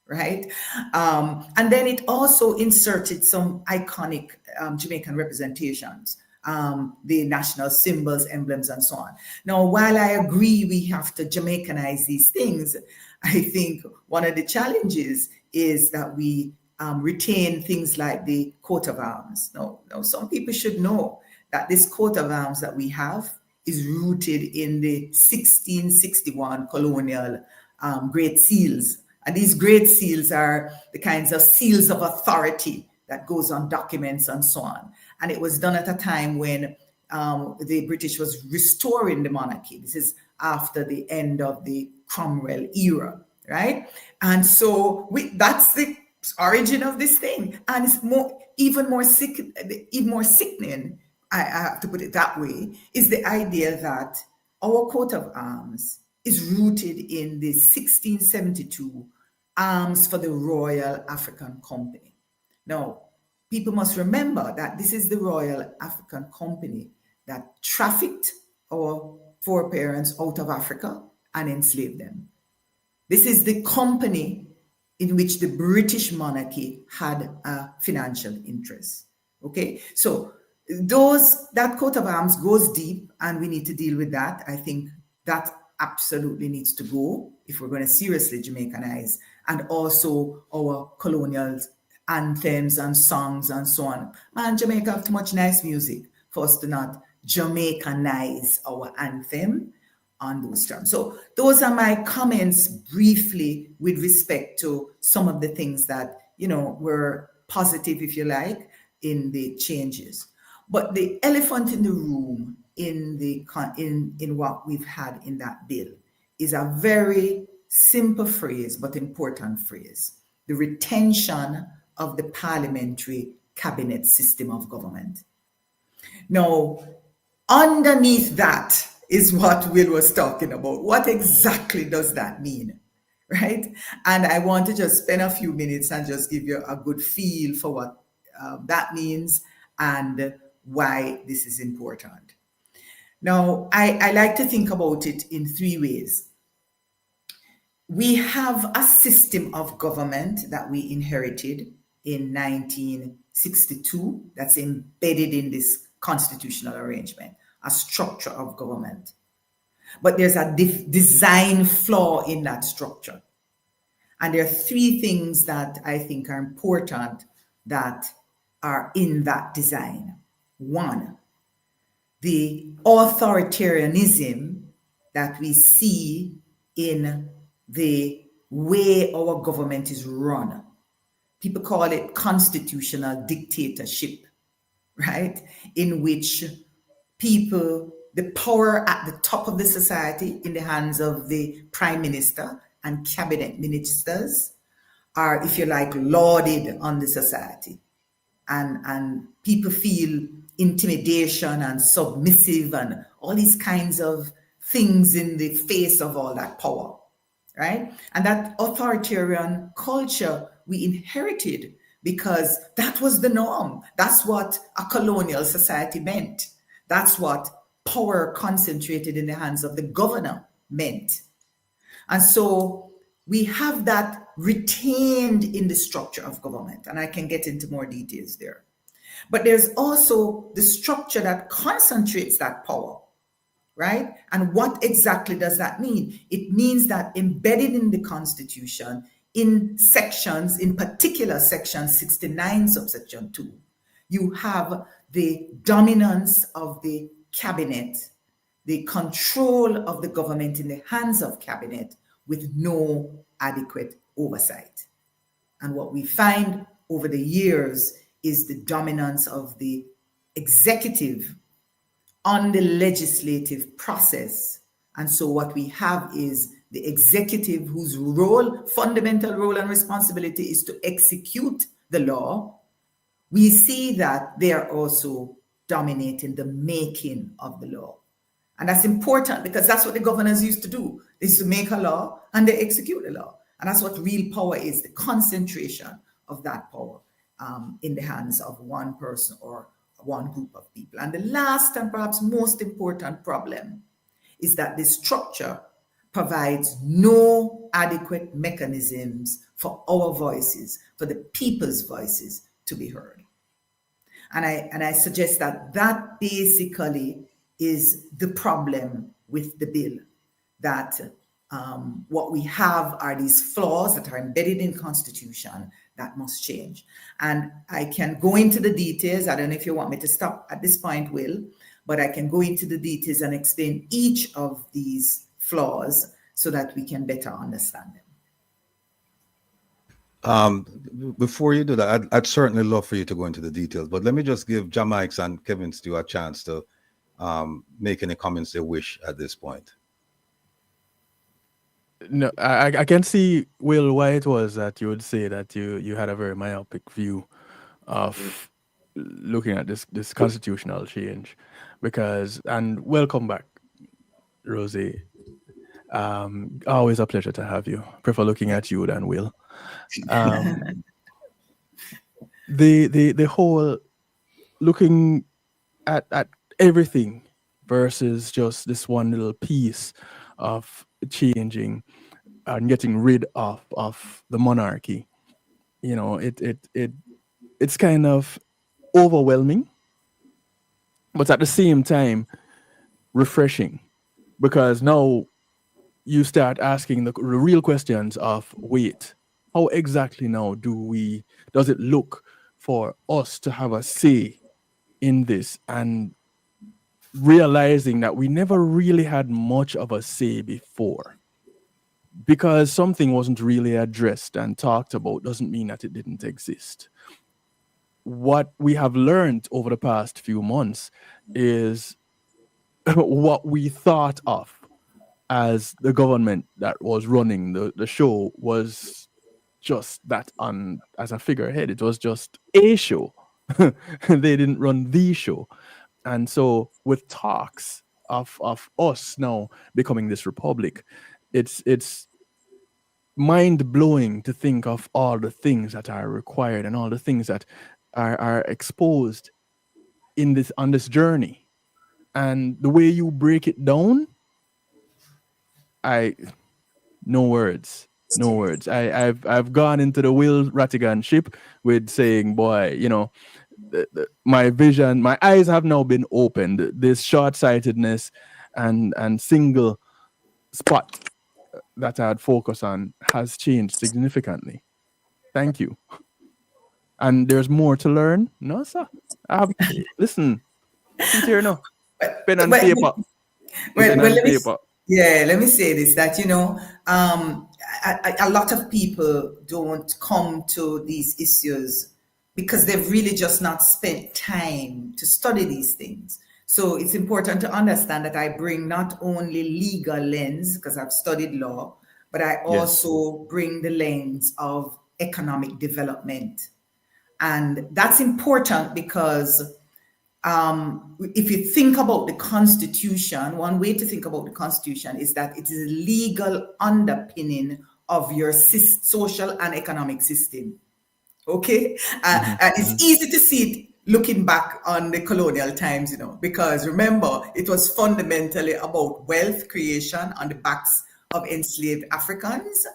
right? And then it also inserted some iconic Jamaican representations, the national symbols, emblems, and so on. Now, while I agree we have to Jamaicanize these things, I think one of the challenges is that we retain things like the coat of arms. Now, some people should know that this coat of arms that we have is rooted in the 1661 colonial Great Seals. And these Great Seals are the kinds of seals of authority that goes on documents and so on. And it was done at a time when the British was restoring the monarchy. This is after the end of the Cromwell era, right? And so that's the origin of this thing. And it's even more sickening, I have to put it that way, is the idea that our coat of arms is rooted in the 1672 Arms for the Royal African Company. Now, people must remember that this is the Royal African Company that trafficked our foreparents out of Africa and enslaved them. This is the company in which the British monarchy had a financial interest. Okay, so that coat of arms goes deep, and we need to deal with that. I think that absolutely needs to go if we're going to seriously Jamaicanize, and also our colonial anthems and songs and so on. Man, Jamaica have too much nice music for us to not Jamaicanize our anthem on those terms. So those are my comments briefly with respect to some of the things that, were positive, if you like, in the changes. But the elephant in the room in what we've had in that bill is a very simple phrase, but important phrase: the retention of the parliamentary cabinet system of government. Now, underneath that is what Will was talking about. What exactly does that mean, right? And I want to just spend a few minutes and just give you a good feel for what that means and why this is important. Now, I like to think about it in three ways. We have a system of government that we inherited in 1962 that's embedded in this constitutional arrangement, a structure of government. But there's a design flaw in that structure. And there are three things that I think are important that are in that design. One, the authoritarianism that we see in the way our government is run. People call it constitutional dictatorship, right? In which people, the power at the top of the society in the hands of the prime minister and cabinet ministers are, if you like, lauded on the society. And people feel intimidation and submissive and all these kinds of things in the face of all that power, right? And that authoritarian culture we inherited because that was the norm. That's what a colonial society meant. That's what power concentrated in the hands of the governor meant. And so we have that retained in the structure of government, and I can get into more details there. But there's also the structure that concentrates that power, right? And what exactly does that mean? It means that embedded in the Constitution, in sections, in particular section 69, subsection 2, you have the dominance of the cabinet, the control of the government in the hands of cabinet with no adequate oversight. And what we find over the years is the dominance of the executive on the legislative process. And so what we have is the executive whose role, fundamental role and responsibility is to execute the law. We see that they are also dominating the making of the law. And that's important because that's what the governors used to do, is to make a law and they execute the law. And that's what real power is, the concentration of that power in the hands of one person or one group of people. And the last and perhaps most important problem is that the structure provides no adequate mechanisms for our voices, for the people's voices to be heard. And I suggest that that basically is the problem with the bill, that what we have are these flaws that are embedded in Constitution that must change. And I can go into the details. I don't know if you want me to stop at this point, Will, but I can go into the details and explain each of these flaws so that we can better understand them. Before you do that, I'd certainly love for you to go into the details, but let me just give Jamaica and Kevin Stew a chance to make any comments they wish at this point. No, I can see, Will, why it was that you would say that you had a very myopic view of looking at this constitutional change, because, and welcome back, Rosie. Always a pleasure to have you. Prefer looking at you than Will. The whole looking at everything versus just this one little piece of changing and getting rid of the monarchy, you know, it's kind of overwhelming, but at the same time refreshing, because now you start asking the real questions of, wait, how exactly now does it look for us to have a say in this, and realizing that we never really had much of a say before. Because something wasn't really addressed and talked about doesn't mean that it didn't exist. What we have learned over the past few months is what we thought of as the government that was running the show was just that as a figurehead. It was just a show. They didn't run the show. And so with talks of us now becoming this republic, it's mind-blowing to think of all the things that are required and all the things that are exposed on this journey. And the way you break it down, no words. I've gone into the Will Rattigan ship with saying, boy, you know, my vision, my eyes have now been opened. This short-sightedness and single spot that I had focused on has changed significantly. Thank you. And there's more to learn. No, sir. Listen, sit here now. Pen and paper. Let me say this, that, you know, a lot of people don't come to these issues because they've really just not spent time to study these things. So it's important to understand that I bring not only legal lens, because I've studied law, but I also bring the lens of economic development. And that's important because if you think about the Constitution, one way to think about the Constitution is that it is a legal underpinning of your social and economic system. Okay? And it's easy to see it looking back on the colonial times, you know, because remember, it was fundamentally about wealth creation on the backs of enslaved Africans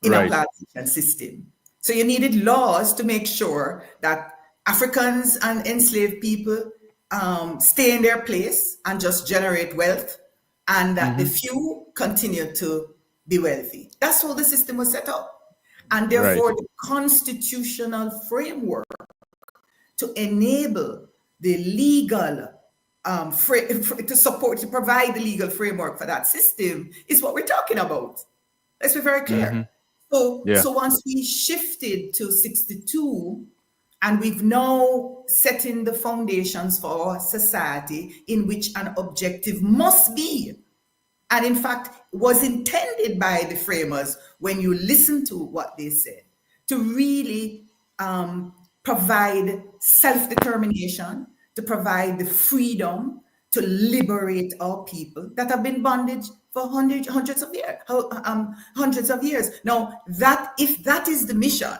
in a plantation system. So you needed laws to make sure that Africans and enslaved people stay in their place and just generate wealth, and that the few continue to be wealthy. That's how the system was set up. And therefore, the constitutional framework to enable the legal to provide the legal framework for that system is what we're talking about. Let's be very clear. So once we shifted to 62, and we've now set in the foundations for society in which an objective must be, and in fact was intended by the framers, when you listen to what they said, to really provide self-determination, to provide the freedom to liberate our people that have been bondage for hundreds of years. Now, if that is the mission,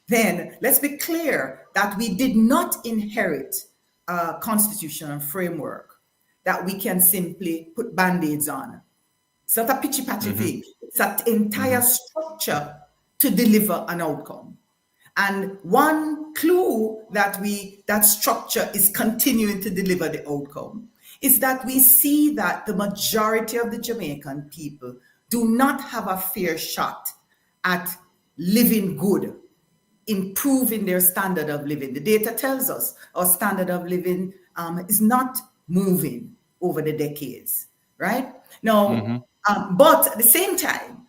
then let's be clear that we did not inherit a constitutional framework that we can simply put band-aids on. It's not a pitchy-patchy thing. It's an entire structure to deliver an outcome. And one clue that that structure is continuing to deliver the outcome is that we see that the majority of the Jamaican people do not have a fair shot at living good, improving their standard of living. The data tells us our standard of living is not moving over the decades, right? Now, but at the same time,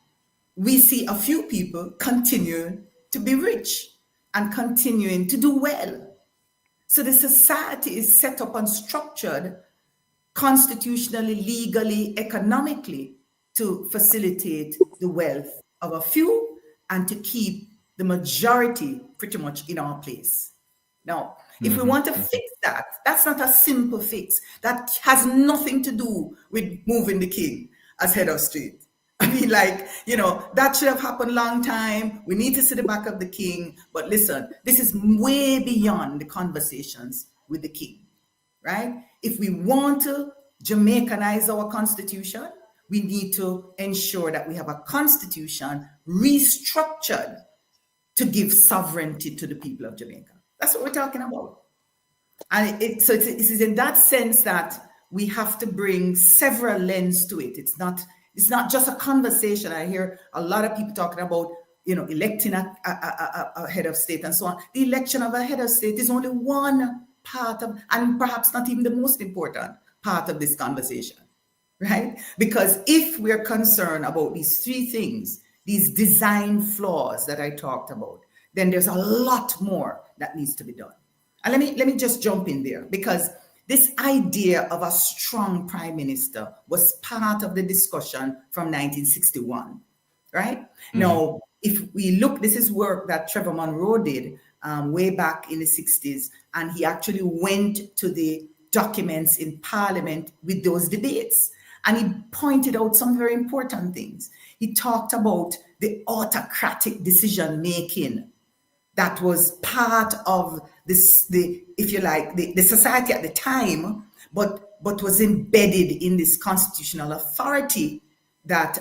we see a few people continuing to be rich and continuing to do well. So the society is set up and structured constitutionally, legally, economically to facilitate the wealth of a few and to keep the majority pretty much in our place. Now, if we want to fix that, that's not a simple fix. That has nothing to do with moving the king as head of state. I mean, like, you know, that should have happened long time. We need to see the back of the king. But listen, this is way beyond the conversations with the king, right? If we want to Jamaicanize our constitution, we need to ensure that we have a constitution restructured to give sovereignty to the people of Jamaica. That's what we're talking about. And it is in that sense that we have to bring several lenses to it. It's not just a conversation. I hear a lot of people talking about, you know, electing a head of state and so on. The election of a head of state is only one part of, and perhaps not even the most important part of this conversation, right? Because if we're concerned about these three things, these design flaws that I talked about, then there's a lot more that needs to be done. And let me just jump in there, because this idea of a strong prime minister was part of the discussion from 1961, right? Now, if we look, this is work that Trevor Monroe did way back in the 60s, and he actually went to the documents in Parliament with those debates, and he pointed out some very important things. He talked about the autocratic decision making that was part of this, if you like, the society at the time, but was embedded in this constitutional authority that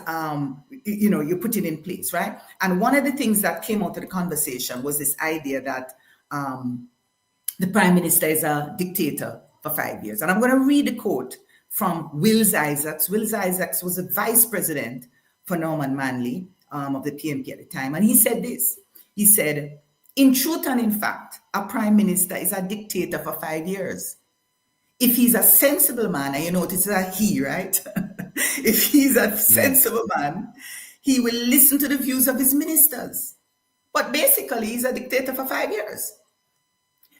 you know, you're putting in place, right? And one of the things that came out of the conversation was this idea that the prime minister is a dictator for 5 years. And I'm going to read a quote from Wills Isaacs. Wills Isaacs was a vice president for Norman Manley of the PMP at the time. And he said this. He said, "In truth and in fact, a prime minister is a dictator for 5 years. If he's a sensible man," and you notice that he, right? If he's a sensible man, he will listen to the views of his ministers. But basically, he's a dictator for 5 years.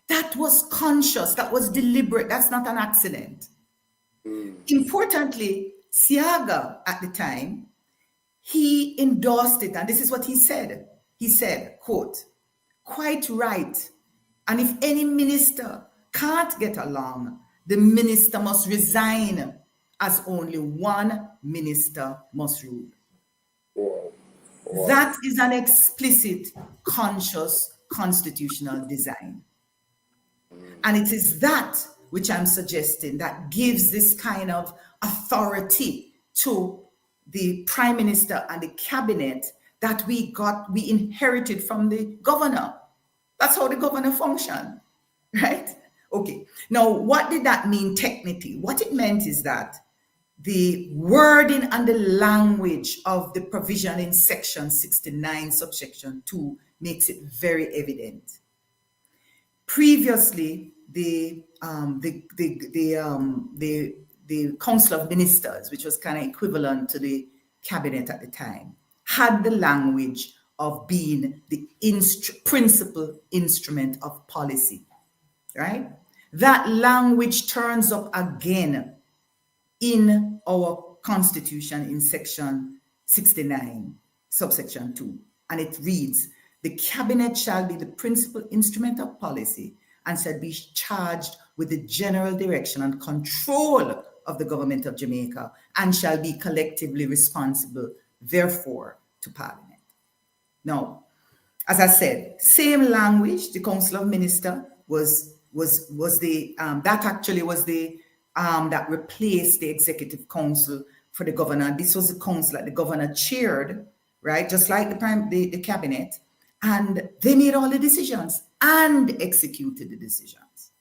That was conscious, that was deliberate, that's not an accident. Importantly, Siaga at the time, he endorsed it, and this is what he said. He said, quote, "Quite right. And if any minister can't get along, the minister must resign, as only one minister must rule." That is an explicit, conscious constitutional design. And it is that which I'm suggesting that gives this kind of authority to the prime minister and the cabinet that we inherited from the governor. That's how the governor functioned, right? Okay. Now, what did that mean technically? What it meant is that the wording and the language of the provision in section 69, subsection 2 makes it very evident. Previously, the Council of Ministers, which was kind of equivalent to the cabinet at the time, had the language of being the principal instrument of policy, right? That language turns up again in our constitution in section 69, subsection 2, and it reads, "The cabinet shall be the principal instrument of policy and shall be charged with the general direction and control of the government of Jamaica and shall be collectively responsible, therefore, to Parliament. Now, as I said, same language, the Council of Ministers that replaced the Executive Council for the governor. This was the council that the governor chaired, right? Just like the cabinet. And they made all the decisions and executed the decisions.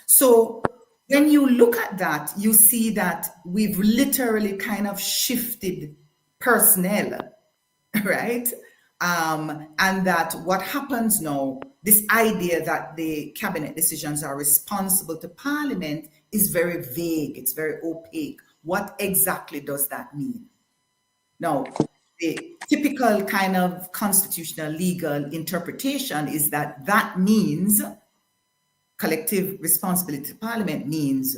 So when you look at that, you see that we've literally kind of shifted personnel, right? And that what happens now, this idea that the cabinet decisions are responsible to Parliament is very vague, it's very opaque. What exactly does that mean? Now, the typical kind of constitutional legal interpretation is that that means collective responsibility to Parliament means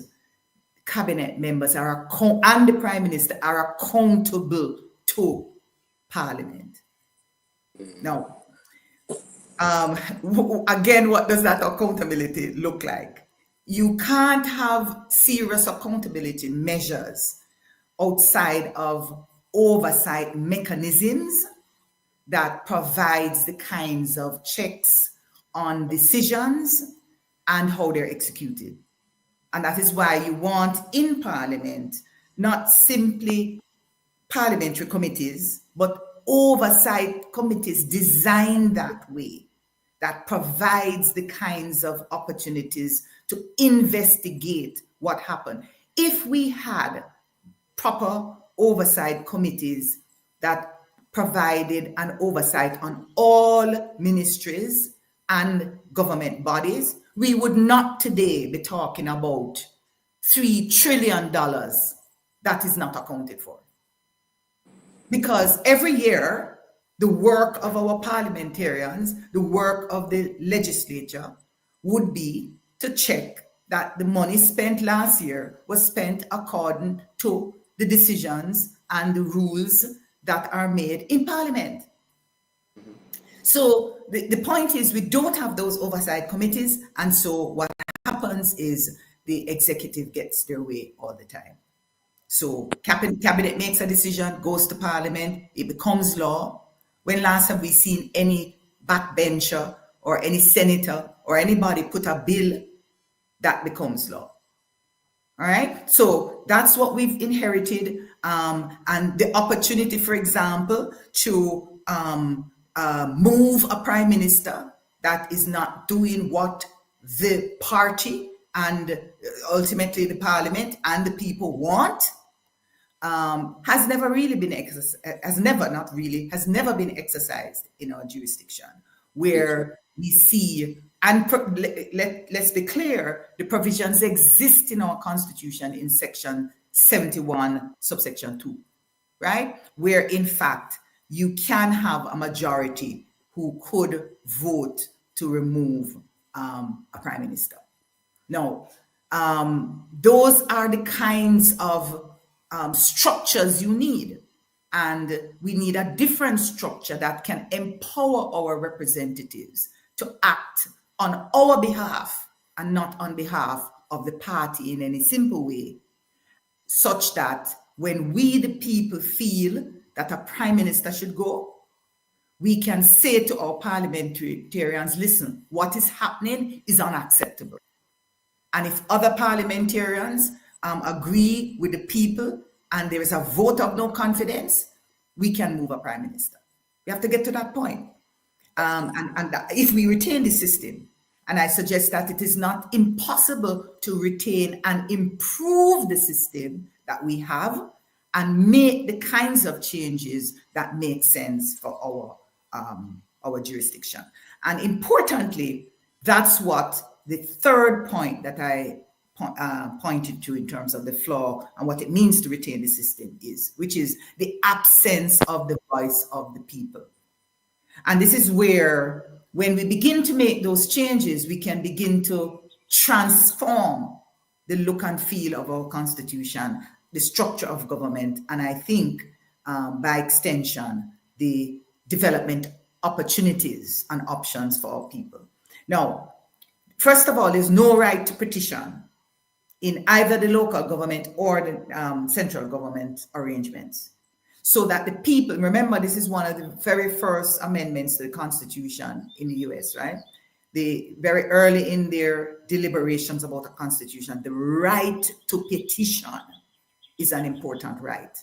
cabinet members are and the Prime Minister are accountable to Parliament. Now, again, what does that accountability look like? You can't have serious accountability measures outside of oversight mechanisms that provides the kinds of checks on decisions and how they're executed. And that is why you want in Parliament not simply parliamentary committees, but oversight committees designed that way, that provides the kinds of opportunities to investigate what happened. If we had proper oversight committees that provided an oversight on all ministries and government bodies, we would not today be talking about $3 trillion that is not accounted for. Because every year, the work of our parliamentarians, the work of the legislature would be to check that the money spent last year was spent according to the decisions and the rules that are made in Parliament. So the point is we don't have those oversight committees, and so what happens is the executive gets their way all the time. So cabinet makes a decision, goes to Parliament, it becomes law. When last have we seen any backbencher or any senator or anybody put a bill that becomes law? All right, so that's what we've inherited, and the opportunity, for example, to move a prime minister that is not doing what the party and ultimately the Parliament and the people want, has never been exercised in our jurisdiction, where we see, and let's be clear, the provisions exist in our Constitution in section 71, subsection 2, right? Where in fact, you can have a majority who could vote to remove a prime minister. Now, those are the kinds of structures you need. And we need a different structure that can empower our representatives to act on our behalf and not on behalf of the party in any simple way, such that when we, the people, feel that a prime minister should go, we can say to our parliamentarians, listen, what is happening is unacceptable. And if other parliamentarians agree with the people and there is a vote of no confidence, we can move a prime minister. We have to get to that point. And if we retain the system, and I suggest that it is not impossible to retain and improve the system that we have and make the kinds of changes that make sense for our jurisdiction. And importantly, that's what the third point that I pointed to in terms of the flaw and what it means to retain the system is, which is the absence of the voice of the people. And this is where, when we begin to make those changes, we can begin to transform the look and feel of our Constitution, the structure of government, and I think by extension, the development opportunities and options for our people. Now, first of all, there's no right to petition in either the local government or the central government arrangements. So that the people, remember, this is one of the very first amendments to the Constitution in the US, right? Very early in their deliberations about the Constitution, the right to petition is an important right.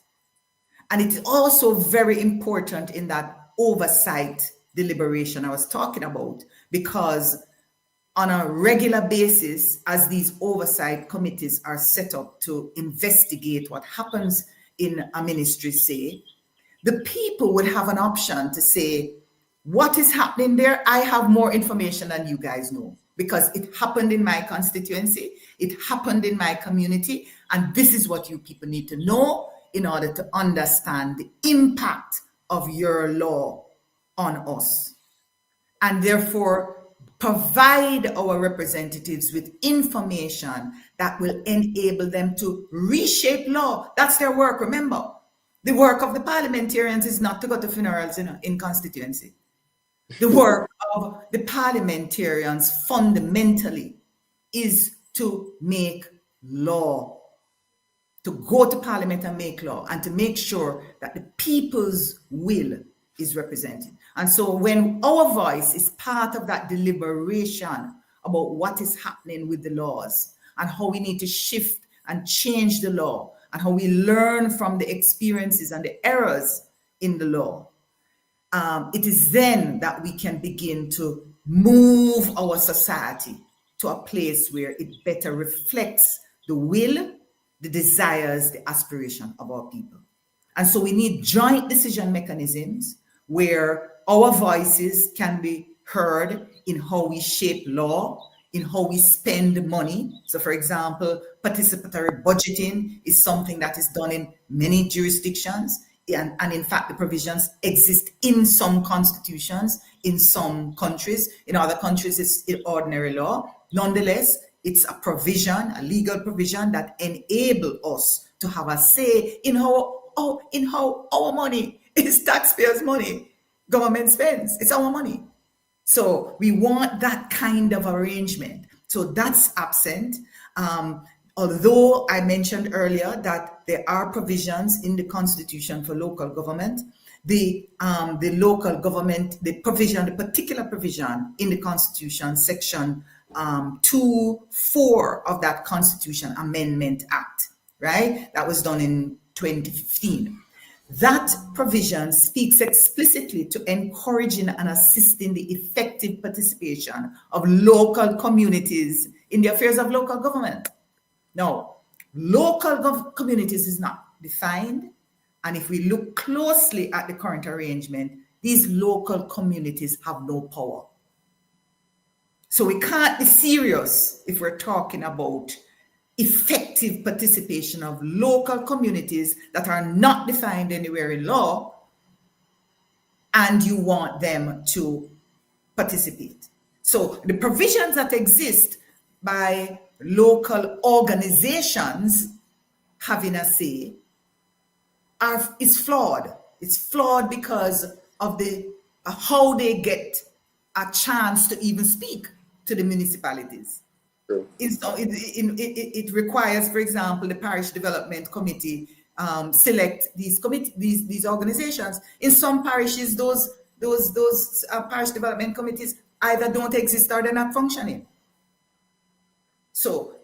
And it's also very important in that oversight deliberation I was talking about, because on a regular basis, as these oversight committees are set up to investigate what happens in a ministry, say, the people would have an option to say, what is happening there? I have more information than you guys know, because it happened in my constituency, it happened in my community, and this is what you people need to know in order to understand the impact of your law on us. And therefore, provide our representatives with information that will enable them to reshape law. That's their work, remember. The work of the parliamentarians is not to go to funerals in constituency. The work of the parliamentarians fundamentally is to make law, to go to parliament and make law, and to make sure that the people's will is represented. And so when our voice is part of that deliberation about what is happening with the laws and how we need to shift and change the law and how we learn from the experiences and the errors in the law, it is then that we can begin to move our society to a place where it better reflects the will, the desires, the aspiration of our people. And so we need joint decision mechanisms where our voices can be heard in how we shape law, in how we spend money. So for example, participatory budgeting is something that is done in many jurisdictions. And in fact, the provisions exist in some constitutions, in some countries. In other countries, it's in ordinary law. Nonetheless, it's a provision, a legal provision that enable us to have a say in how our money is taxpayers' money. Government spends. It's our money. So we want that kind of arrangement. So that's absent. Although I mentioned earlier that there are provisions in the Constitution for local government, the local government, the particular provision in the Constitution, section 2(4) of that Constitution Amendment Act, right? That was done in 2015. That provision speaks explicitly to encouraging and assisting the effective participation of local communities in the affairs of local government. Now, local communities is not defined. And if we look closely at the current arrangement, these local communities have no power. So we can't be serious if we're talking about effective participation of local communities that are not defined anywhere in law, and you want them to participate. So the provisions that exist by local organizations having a say is flawed. It's flawed because of how they get a chance to even speak to the municipalities. True. It requires, for example, the parish development committee select these organizations. In some parishes, those parish development committees either don't exist or they're not functioning. So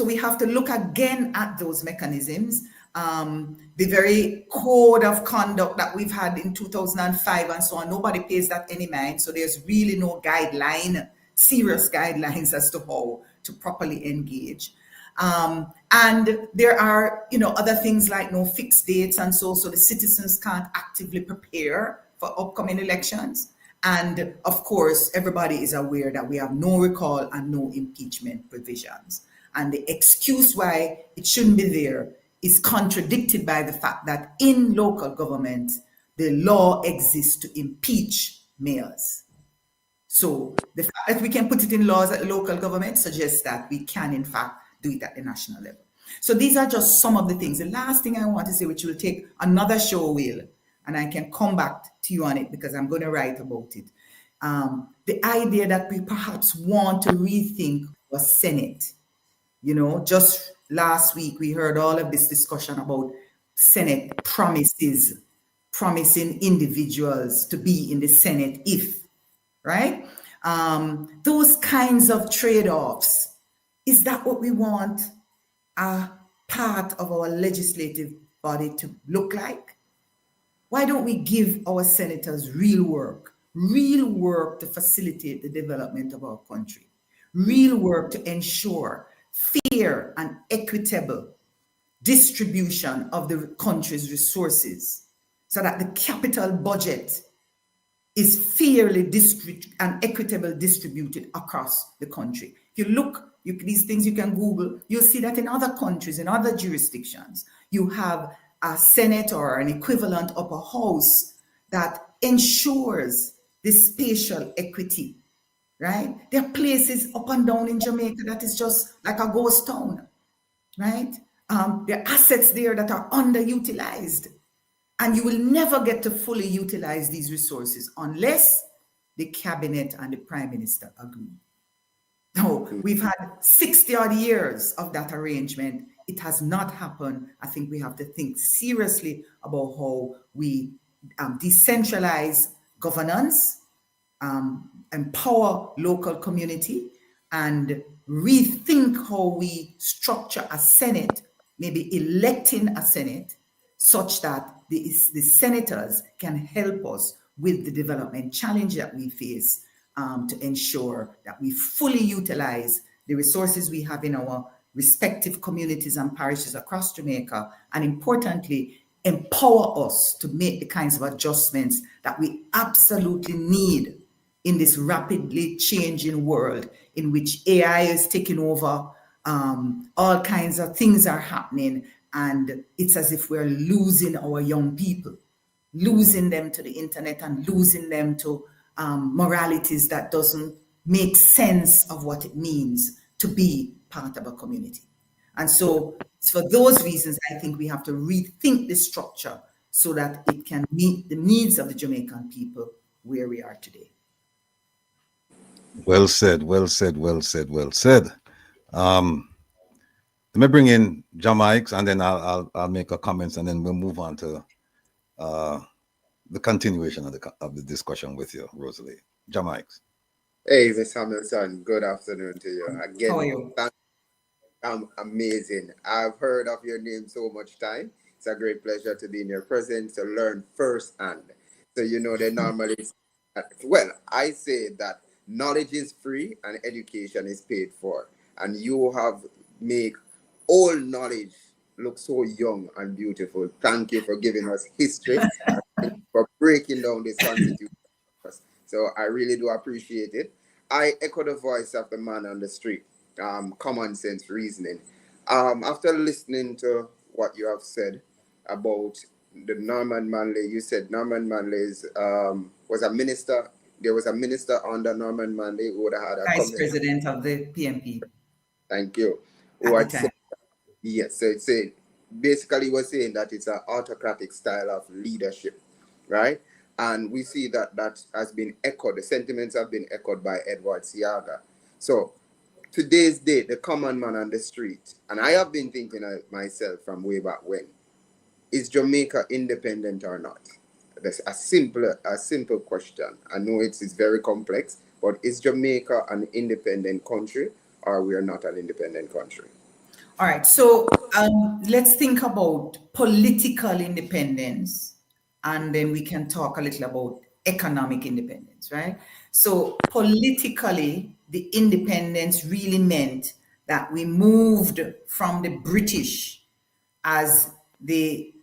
we have to look again at those mechanisms. The very code of conduct that we've had in 2005 and so on, nobody pays that any mind. So there's really no serious guidelines as to how to properly engage. And there are, other things like no fixed dates and so the citizens can't actively prepare for upcoming elections. And of course, everybody is aware that we have no recall and no impeachment provisions. And the excuse why it shouldn't be there is contradicted by the fact that in local government, the law exists to impeach mayors. So the fact that we can put it in laws at the local government suggests that we can, in fact, do it at the national level. So these are just some of the things. The last thing I want to say, which will take another show, Will, and I can come back to you on it because I'm going to write about it. The idea that we perhaps want to rethink our Senate You know, just last week we heard all of this discussion about Senate promising individuals to be in the Senate if, right? Those kinds of trade-offs. Is that what we want a part of our legislative body to look like? Why don't we give our senators real work to facilitate the development of our country, real work to ensure fair and equitable distribution of the country's resources so that the capital budget is fairly and equitable distributed across the country. If you look, these things you can Google, you'll see that in other countries, in other jurisdictions, you have a Senate or an equivalent upper house that ensures this spatial equity, right? There are places up and down in Jamaica that is just like a ghost town, right? There are assets there that are underutilized. And you will never get to fully utilize these resources unless the cabinet and the prime minister agree. Now, we've had 60 odd years of that arrangement. It has not happened. I think we have to think seriously about how we decentralize governance, empower local community, and rethink how we structure a Senate, maybe electing a Senate, such that the senators can help us with the development challenge that we face to ensure that we fully utilize the resources we have in our respective communities and parishes across Jamaica, and importantly, empower us to make the kinds of adjustments that we absolutely need in this rapidly changing world in which AI is taking over, all kinds of things are happening, and it's as if we're losing our young people, losing them to the internet and losing them to moralities that doesn't make sense of what it means to be part of a community. And so for those reasons, I think we have to rethink the structure so that it can meet the needs of the Jamaican people where we are today. Well said, well said, well said, well said. Let me bring in Jamaica, and then I'll make a comments, and then we'll move on to the continuation of the discussion with you, Rosalie. Jamaica. Hey, Ms. Hamilton, good afternoon to you. Again, How are you? Amazing. I've heard of your name so much time. It's a great pleasure to be in your presence to learn firsthand. So, you know, they normally, well, I say that knowledge is free and education is paid for. And you have made all knowledge look so young and beautiful. Thank you for giving us history, for breaking down this constitution. So I really do appreciate it. I echo the voice of the man on the street, common sense reasoning. After listening to what you have said about the Norman Manley, you said Norman Manley was a minister. There was a minister under Norman Manley who would have had a Vice President of the PMP. Thank you. Who had said, yes, so it's basically was saying that it's an autocratic style of leadership, right? And we see that that has been echoed. The sentiments have been echoed by Edward Seaga. So today's date, the common man on the street, and I have been thinking of myself from way back when, is Jamaica independent or not? That's a simple question. I know it's very complex, but is Jamaica an independent country, or we are not an independent country? All right, so let's think about political independence, and then we can talk a little about economic independence, right? So politically, the independence really meant that we moved from the British as the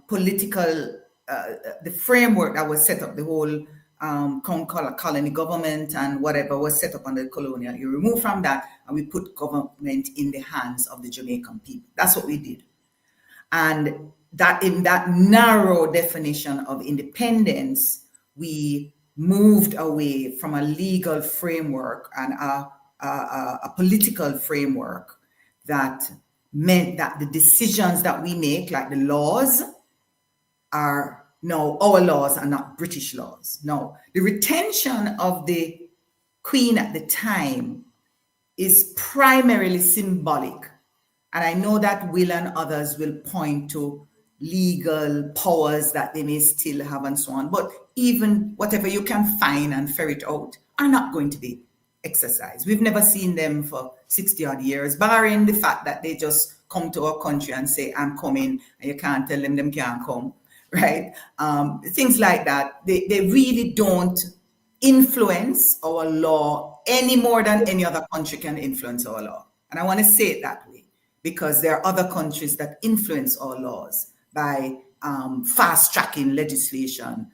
political, the framework that was set up, the whole colony government and whatever was set up under the colonial. You remove from that and we put government in the hands of the Jamaican people. That's what we did. And that in that narrow definition of independence, we moved away from a legal framework and a political framework that meant that the decisions that we make, like the laws, are no, our laws are not British laws. No, the retention of the Queen at the time is primarily symbolic. And I know that Will and others will point to legal powers that they may still have and so on. But even whatever you can find and ferret out are not going to be exercised. We've never seen them for 60 odd years, barring the fact that they just come to our country and say, I'm coming, and you can't tell them can't come, right? Things like that. They really don't influence our law any more than any other country can influence our law. And I want to say it that way, because there are other countries that influence our laws by fast-tracking legislation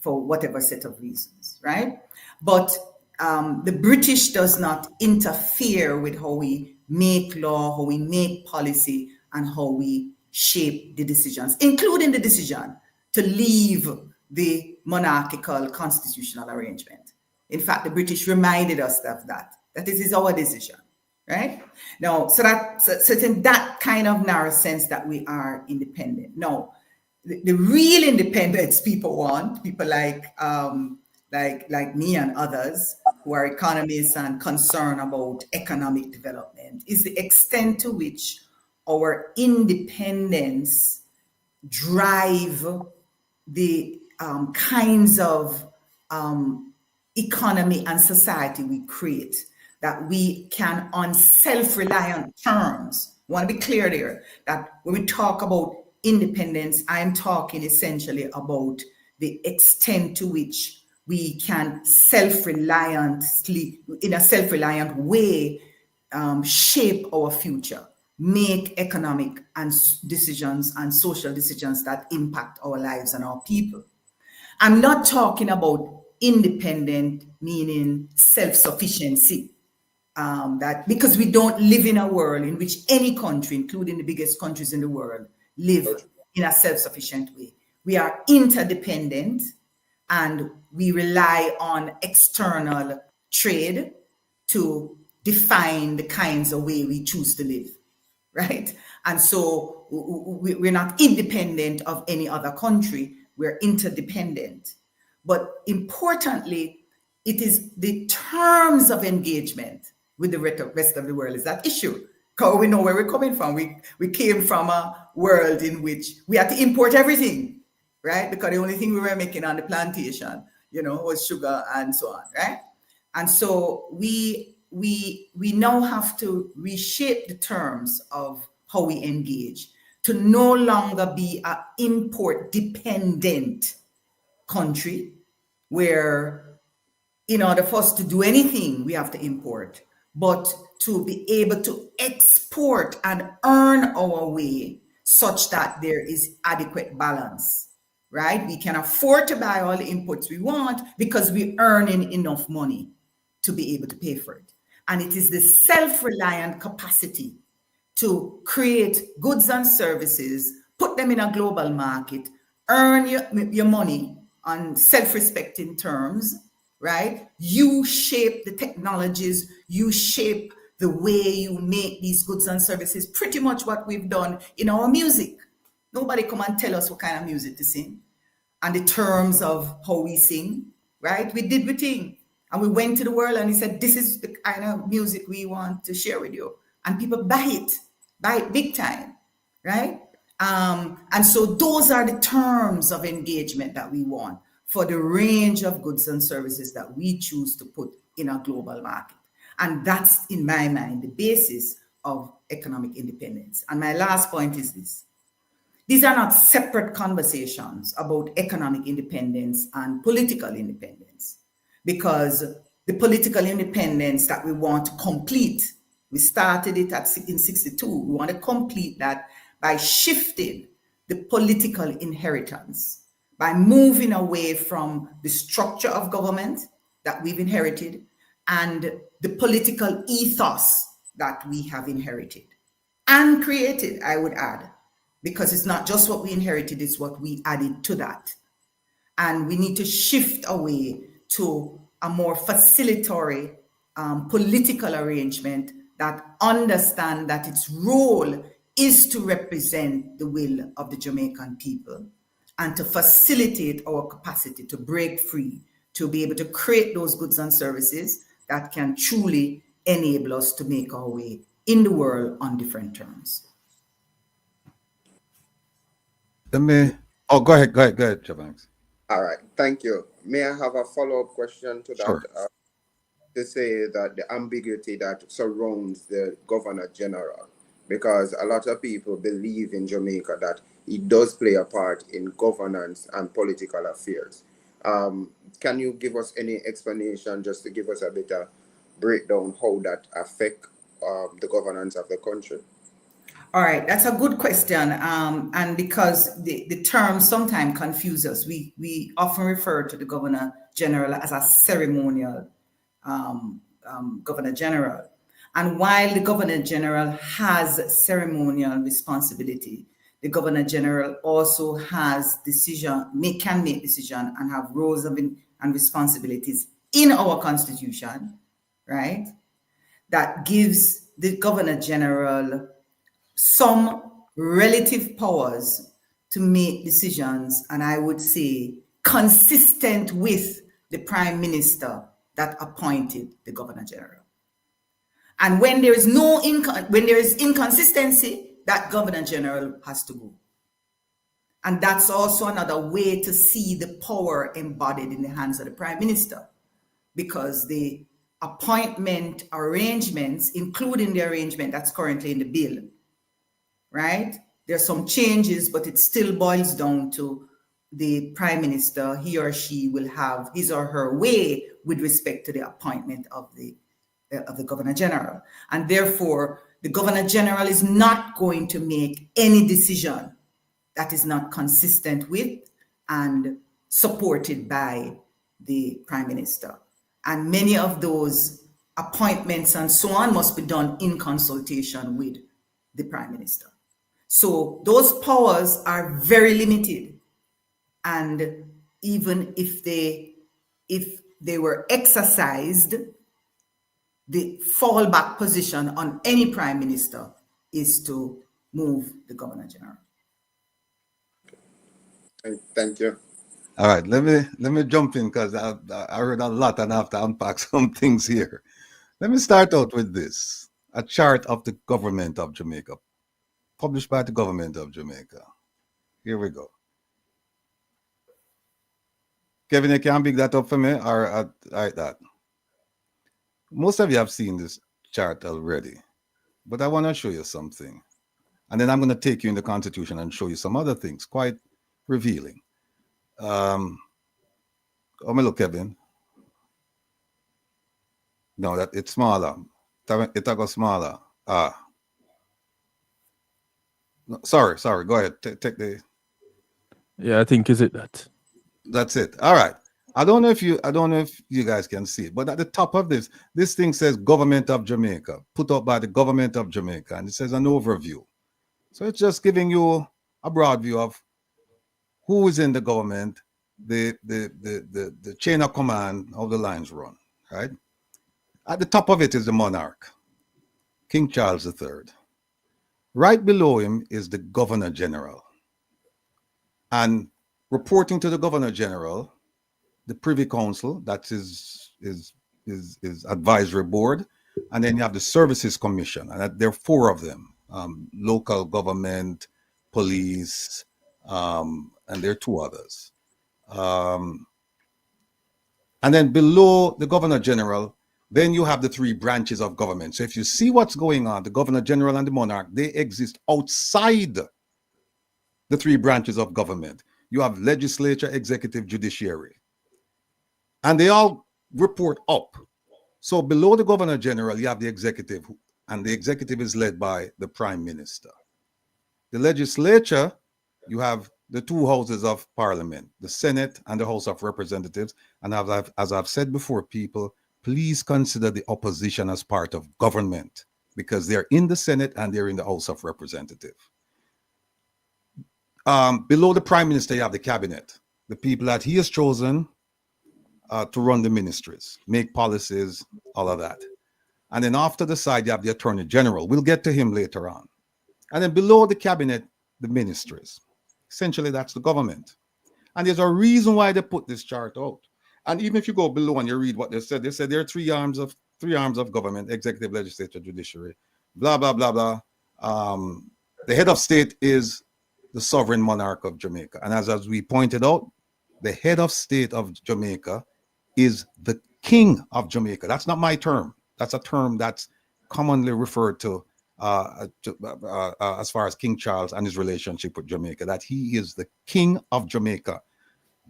for whatever set of reasons, right? But the British does not interfere with how we make law, how we make policy, and how we shape the decisions, including the decision to leave the monarchical constitutional arrangement. In fact, the British reminded us of that this is our decision, right? Now, so it's in that kind of narrow sense that we are independent. Now, the real independence people want, people like me and others who are economists and concerned about economic development, is the extent to which our independence drive the kinds of economy and society we create, that we can on self-reliant terms. I want to be clear there that when we talk about independence, I'm talking essentially about the extent to which we can self-reliantly, in a self-reliant way, shape our future, make economic and decisions and social decisions that impact our lives and our people. I'm not talking about independent meaning self-sufficiency, that because we don't live in a world in which any country, including the biggest countries in the world, live in a self-sufficient way. We are interdependent, and we rely on external trade to define the kinds of way we choose to live, right? And so we're not independent of any other country, we're interdependent. But importantly, it is the terms of engagement with the rest of the world is that issue. Because we know where we're coming from. We came from a world in which we had to import everything, right? Because the only thing we were making on the plantation, was sugar and so on, right? And so we now have to reshape the terms of how we engage to no longer be an import-dependent country where in order for us to do anything, we have to import, but to be able to export and earn our way such that there is adequate balance, right? We can afford to buy all the inputs we want because we're earning enough money to be able to pay for it. And it is the self-reliant capacity to create goods and services, put them in a global market, earn your money on self-respecting terms, right? You shape the technologies, you shape the way you make these goods and services, pretty much what we've done in our music. Nobody come and tell us what kind of music to sing and the terms of how we sing, right? We did the thing. And we went to the world and he said, this is the kind of music we want to share with you. And people buy it big time, right? And so those are the terms of engagement that we want for the range of goods and services that we choose to put in a global market. And that's, in my mind, the basis of economic independence. And my last point is this. These are not separate conversations about economic independence and political independence, because the political independence that we want to complete, we started it in 62. We want to complete that by shifting the political inheritance, by moving away from the structure of government that we've inherited and the political ethos that we have inherited and created, I would add, because it's not just what we inherited, it's what we added to that. And we need to shift away to a more facilitatory political arrangement that understand that its role is to represent the will of the Jamaican people and to facilitate our capacity to break free, to be able to create those goods and services that can truly enable us to make our way in the world on different terms. Let me, oh, go ahead, Chabanks. All right, thank you. May I have a follow-up question to that? Sure. To say that the ambiguity that surrounds the Governor General, because a lot of people believe in Jamaica that he does play a part in governance and political affairs. Can you give us any explanation, just to give us a bit of breakdown how that affect the governance of the country? All right, that's a good question. And because the term sometimes confuse us, we often refer to the Governor General as a ceremonial Governor General. And while the Governor General has ceremonial responsibility, the Governor General also has can make decision and have roles and responsibilities in our Constitution, right? That gives the Governor General some relative powers to make decisions, and I would say consistent with the Prime Minister that appointed the Governor General. And when there is inconsistency, that Governor General has to go. And that's also another way to see the power embodied in the hands of the Prime Minister, because the appointment arrangements, including the arrangement that's currently in the bill, right? There's some changes, but it still boils down to the Prime Minister. He or she will have his or her way with respect to the appointment of the Governor General. And therefore, the Governor General is not going to make any decision that is not consistent with and supported by the Prime Minister. And many of those appointments and so on must be done in consultation with the Prime Minister. So those powers are very limited. And even if they were exercised, the fallback position on any Prime Minister is to move the Governor General. Thank you. All right, let me jump in, because I heard a lot and I have to unpack some things here. Let me start out with this: a chart of the government of Jamaica, published by the government of Jamaica. Here we go. Kevin, you can pick that up for me, or like that. Most of you have seen this chart already, but I want to show you something. And then I'm going to take you in the Constitution and show you some other things, quite revealing. Oh, my look, Kevin. No, that it's smaller. It goes smaller. No, sorry. Go ahead. Take the. Yeah, I think is it that. That's it. All right. I don't know if you guys can see it, but at the top of this thing says Government of Jamaica, put up by the Government of Jamaica, and it says an overview. So it's just giving you a broad view of who is in the government, the chain of command, how the lines run, right? At the top of it is the monarch, King Charles III. Right below him is the Governor General. And reporting to the Governor General, the Privy Council, that is advisory board, and then you have the Services Commission, and there are 4 of them: local government, police, and there are 2 others. And then below the Governor General, then you have the 3 branches of government. So if you see what's going on, the Governor General and the monarch, they exist outside the 3 branches of government. You have legislature, executive, judiciary. And they all report up. So below the Governor General, you have the executive, and the executive is led by the Prime Minister. The legislature, you have the 2 houses of Parliament, the Senate and the House of Representatives. And as I've said before, people, please consider the opposition as part of government, because they're in the Senate and they're in the House of Representatives. Below the Prime Minister, you have the cabinet, the people that he has chosen to run the ministries, make policies, all of that. And then after the side, you have the Attorney General. We'll get to him later on. And then below the cabinet, the ministries. Essentially, that's the government. And there's a reason why they put this chart out. And even if you go below and you read what they said there are 3 three arms of government: executive, legislature, judiciary, blah, blah, blah, blah. The head of state is the sovereign monarch of Jamaica. And as we pointed out, the head of state of Jamaica is the king of Jamaica. That's not my term. That's a term that's commonly referred to as far as King Charles and his relationship with Jamaica, that he is the king of Jamaica.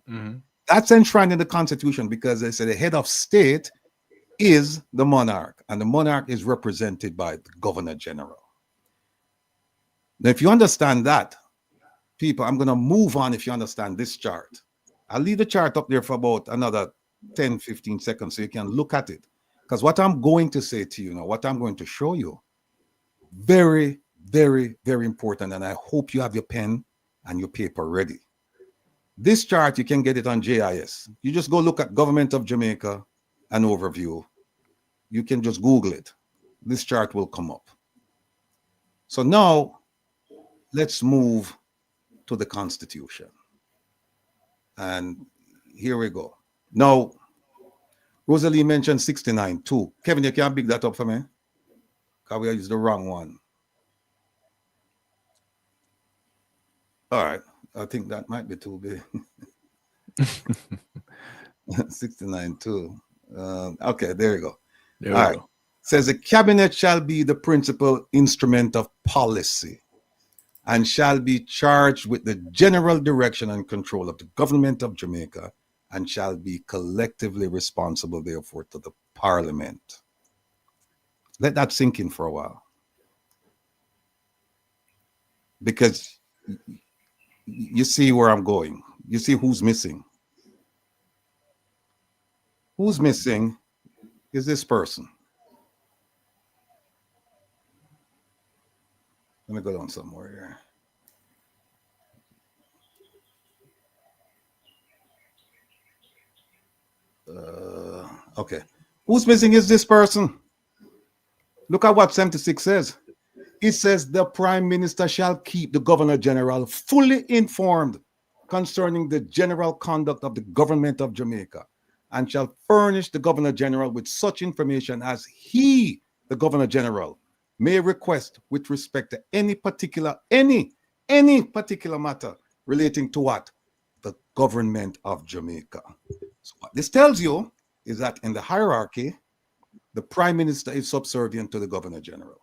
Mm-hmm. That's enshrined in the Constitution because they say the head of state is the monarch, and the monarch is represented by the Governor General. Now, if you understand that, people, I'm going to move on if you understand this chart. I'll leave the chart up there for about another 10, 15 seconds so you can look at it. Because what I'm going to say to you now, what I'm going to show you, very, very, very important. And I hope you have your pen and your paper ready. This chart, you can get it on JIS. You just go look at Government of Jamaica, an overview. You can just Google it. This chart will come up. So now, let's move to the Constitution. And here we go. Now, Rosalie mentioned 69 too. Kevin, you can pick that up for me? Because we used the wrong one. All right. I think that might be too big. 69 too. Okay, there you go. There All we right. go. Says the cabinet shall be the principal instrument of policy and shall be charged with the general direction and control of the government of Jamaica and shall be collectively responsible, therefore, to the Parliament. Let that sink in for a while. Because you see where I'm going. You see who's missing. Who's missing is this person. Let me go down somewhere here. Okay. Who's missing is this person. Look at what 76 says. It says the Prime Minister shall keep the Governor General fully informed concerning the general conduct of the government of Jamaica and shall furnish the Governor General with such information as he, the Governor General, may request with respect to any particular matter relating to what? The government of Jamaica. So what this tells you is that in the hierarchy, the Prime Minister is subservient to the Governor General.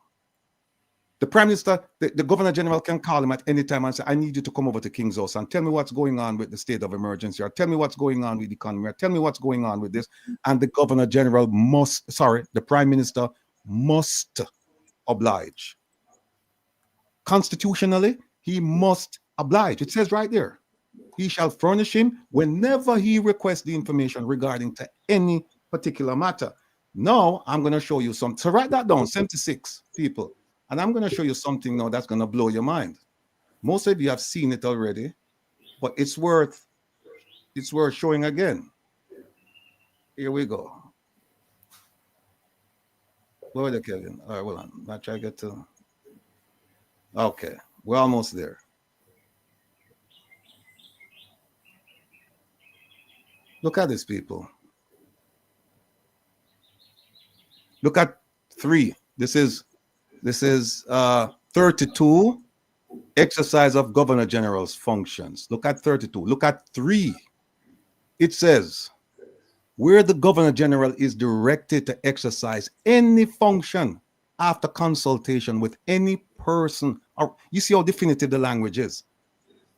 The Prime Minister, the Governor General can call him at any time and say, I need you to come over to King's House and tell me what's going on with the state of emergency, or tell me what's going on with the economy, or tell me what's going on with this. And the Governor General the Prime Minister must oblige. Constitutionally, he must oblige. It says right there, he shall furnish him whenever he requests the information regarding to any particular matter. Now, I'm going to show you some. So write that down, 76 people. And I'm going to show you something now that's going to blow your mind. Most of you have seen it already, but it's worth showing again. Here we go. Where the Kevin? All right, hold on. I'll try to get to. Okay, we're almost there. Look at this, people. Look at 3. This is 32, exercise of Governor General's functions. Look at 32. Look at 3. It says, where the Governor General is directed to exercise any function after consultation with any person. Or you see how definitive the language is.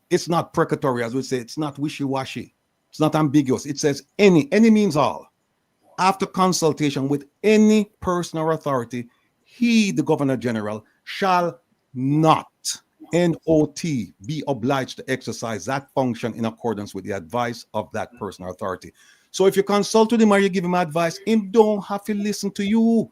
It's not precatory, as we say. It's not wishy-washy. It's not ambiguous. It says any. Any means all. After consultation with any person or authority, he, the Governor General, shall not, N-O-T, be obliged to exercise that function in accordance with the advice of that person or authority. So if you consult with him or you give him advice, him don't have to listen to you.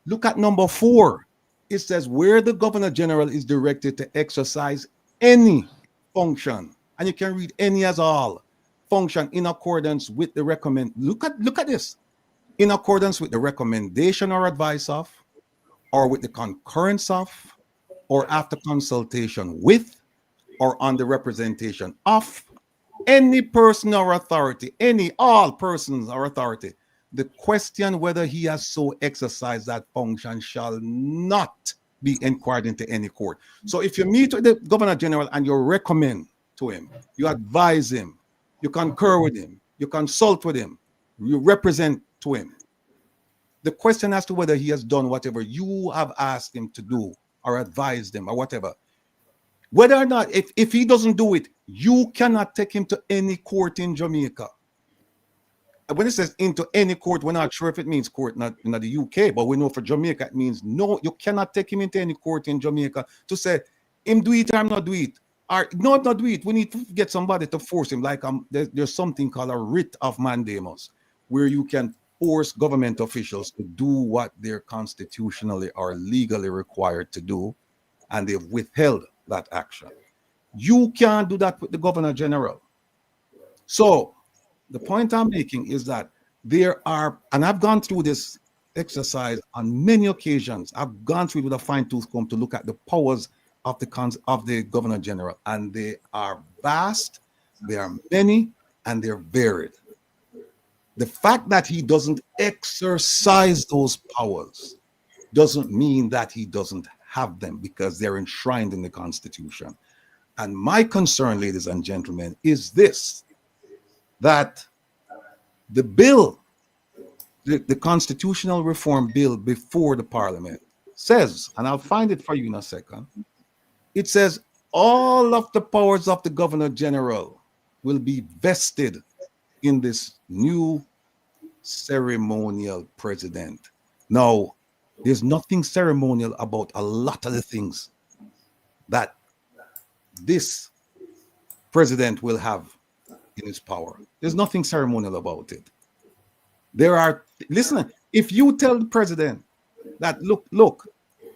Look at number 4. It says where the Governor General is directed to exercise any function, and you can read any as all, function in accordance with the look at this, in accordance with the recommendation or advice of, or with the concurrence of, or after consultation with, or on the representation of any person or authority, all persons or authority the question whether he has so exercised that function shall not be inquired into any court. So if you meet with the Governor General and you recommend to him, you advise him, you concur with him, you consult with him, you represent to him, the question as to whether he has done whatever you have asked him to do or advised him or whatever, whether or not, if he doesn't do it, you cannot take him to any court in Jamaica. And when it says into any court, we're not sure if it means court not in the UK, but we know for Jamaica it means no, you cannot take him into any court in Jamaica to say, him do it or I'm not do it. Or no, not do it. We need to get somebody to force him. Like there's something called a writ of mandamus, where you can force government officials to do what they're constitutionally or legally required to do, and they've withheld that action. You can't do that with the Governor General. So the point I'm making is that there are, and I've gone through this exercise on many occasions. I've gone through it with a fine-tooth comb to look at the powers of the Governor General, and they are vast, they are many, and they're varied. The fact that he doesn't exercise those powers doesn't mean that he doesn't have them, because they're enshrined in the Constitution. And my concern, ladies and gentlemen, is this, that the bill, the constitutional reform bill before the Parliament says, and I'll find it for you in a second, it says all of the powers of the Governor General will be vested in this new ceremonial president. Now, there's nothing ceremonial about a lot of the things that this president will have in his power. There's nothing ceremonial about it. There are, listen, if you tell the president that, look,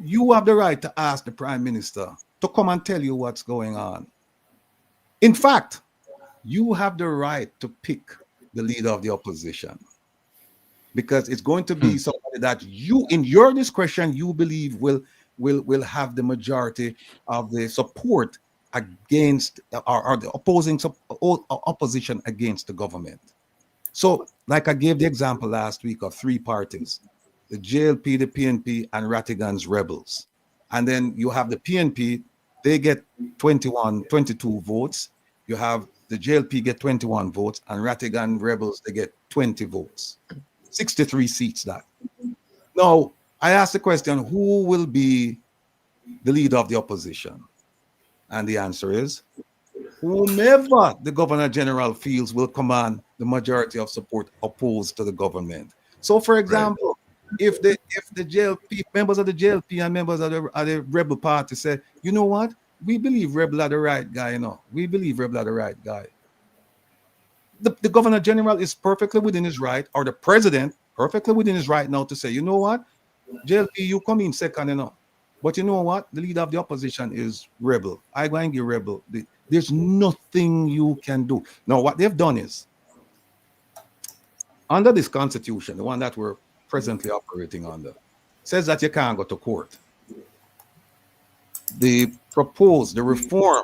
you have the right to ask the prime minister to come and tell you what's going on. In fact, you have the right to pick the leader of the opposition, because it's going to be somebody that you, in your discretion, you believe will have the majority of the support against or the opposition against the government. So, like I gave the example last week of three parties: the JLP, the PNP, and Rattigan's rebels. And then you have the PNP, they get 22 votes. You have the JLP get 21 votes, and Rattigan rebels, they get 20 votes. 63 seats that. Now, I asked the question, who will be the leader of the opposition? And the answer is, whomever the Governor General feels will command the majority of support opposed to the government. So, for example, if the JLP, members of the JLP and members of the Rebel Party say, you know what, we believe Rebel are the right guy, you know, we believe Rebel are the right guy. The Governor General is perfectly within his right, or the president perfectly within his right now to say, you know what, JLP, you come in second, you know. But you know what? The leader of the opposition is Rebel. I go and give Rebel. There's nothing you can do. Now, what they've done is, under this constitution, the one that we're presently operating under, says that you can't go to court. The reform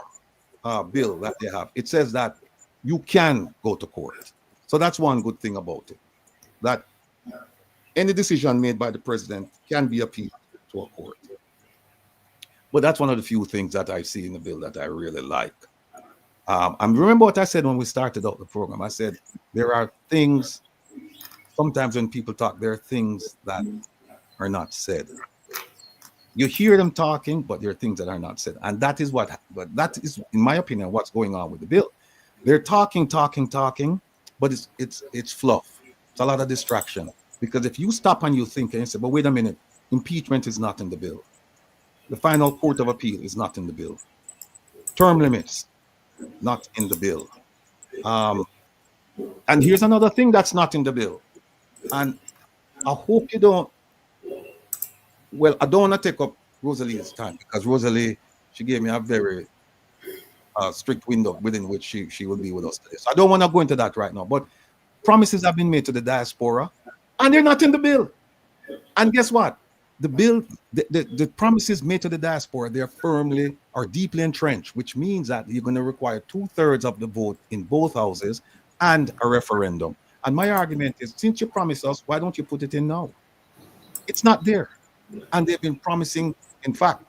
bill that they have, it says that you can go to court. So that's one good thing about it, that any decision made by the president can be appealed to a court. But that's one of the few things that I see in the bill that I really like. I remember what I said when we started out the program. I said there are things, sometimes when people talk, there are things that are not said. You hear them talking, but there are things that are not said. And that is but that is, in my opinion, what's going on with the bill. They're talking, but it's fluff. It's a lot of distraction. Because if you stop and you think and you say, but wait a minute, impeachment is not in the bill. The final court of appeal is not in the bill. Term limits, not in the bill. And here's another thing that's not in the bill. And I hope you don't, well, I don't want to take up Rosalie's time, because Rosalie, she gave me a very strict window within which she will be with us today. So I don't want to go into that right now. But promises have been made to the diaspora, and they're not in the bill. And guess what? The bill, the promises made to the diaspora, they're firmly or deeply entrenched, which means that you're going to require 2/3 of the vote in both houses and a referendum. And my argument is, since you promised us, why don't you put it in now? It's not there. And they've been promising. In fact,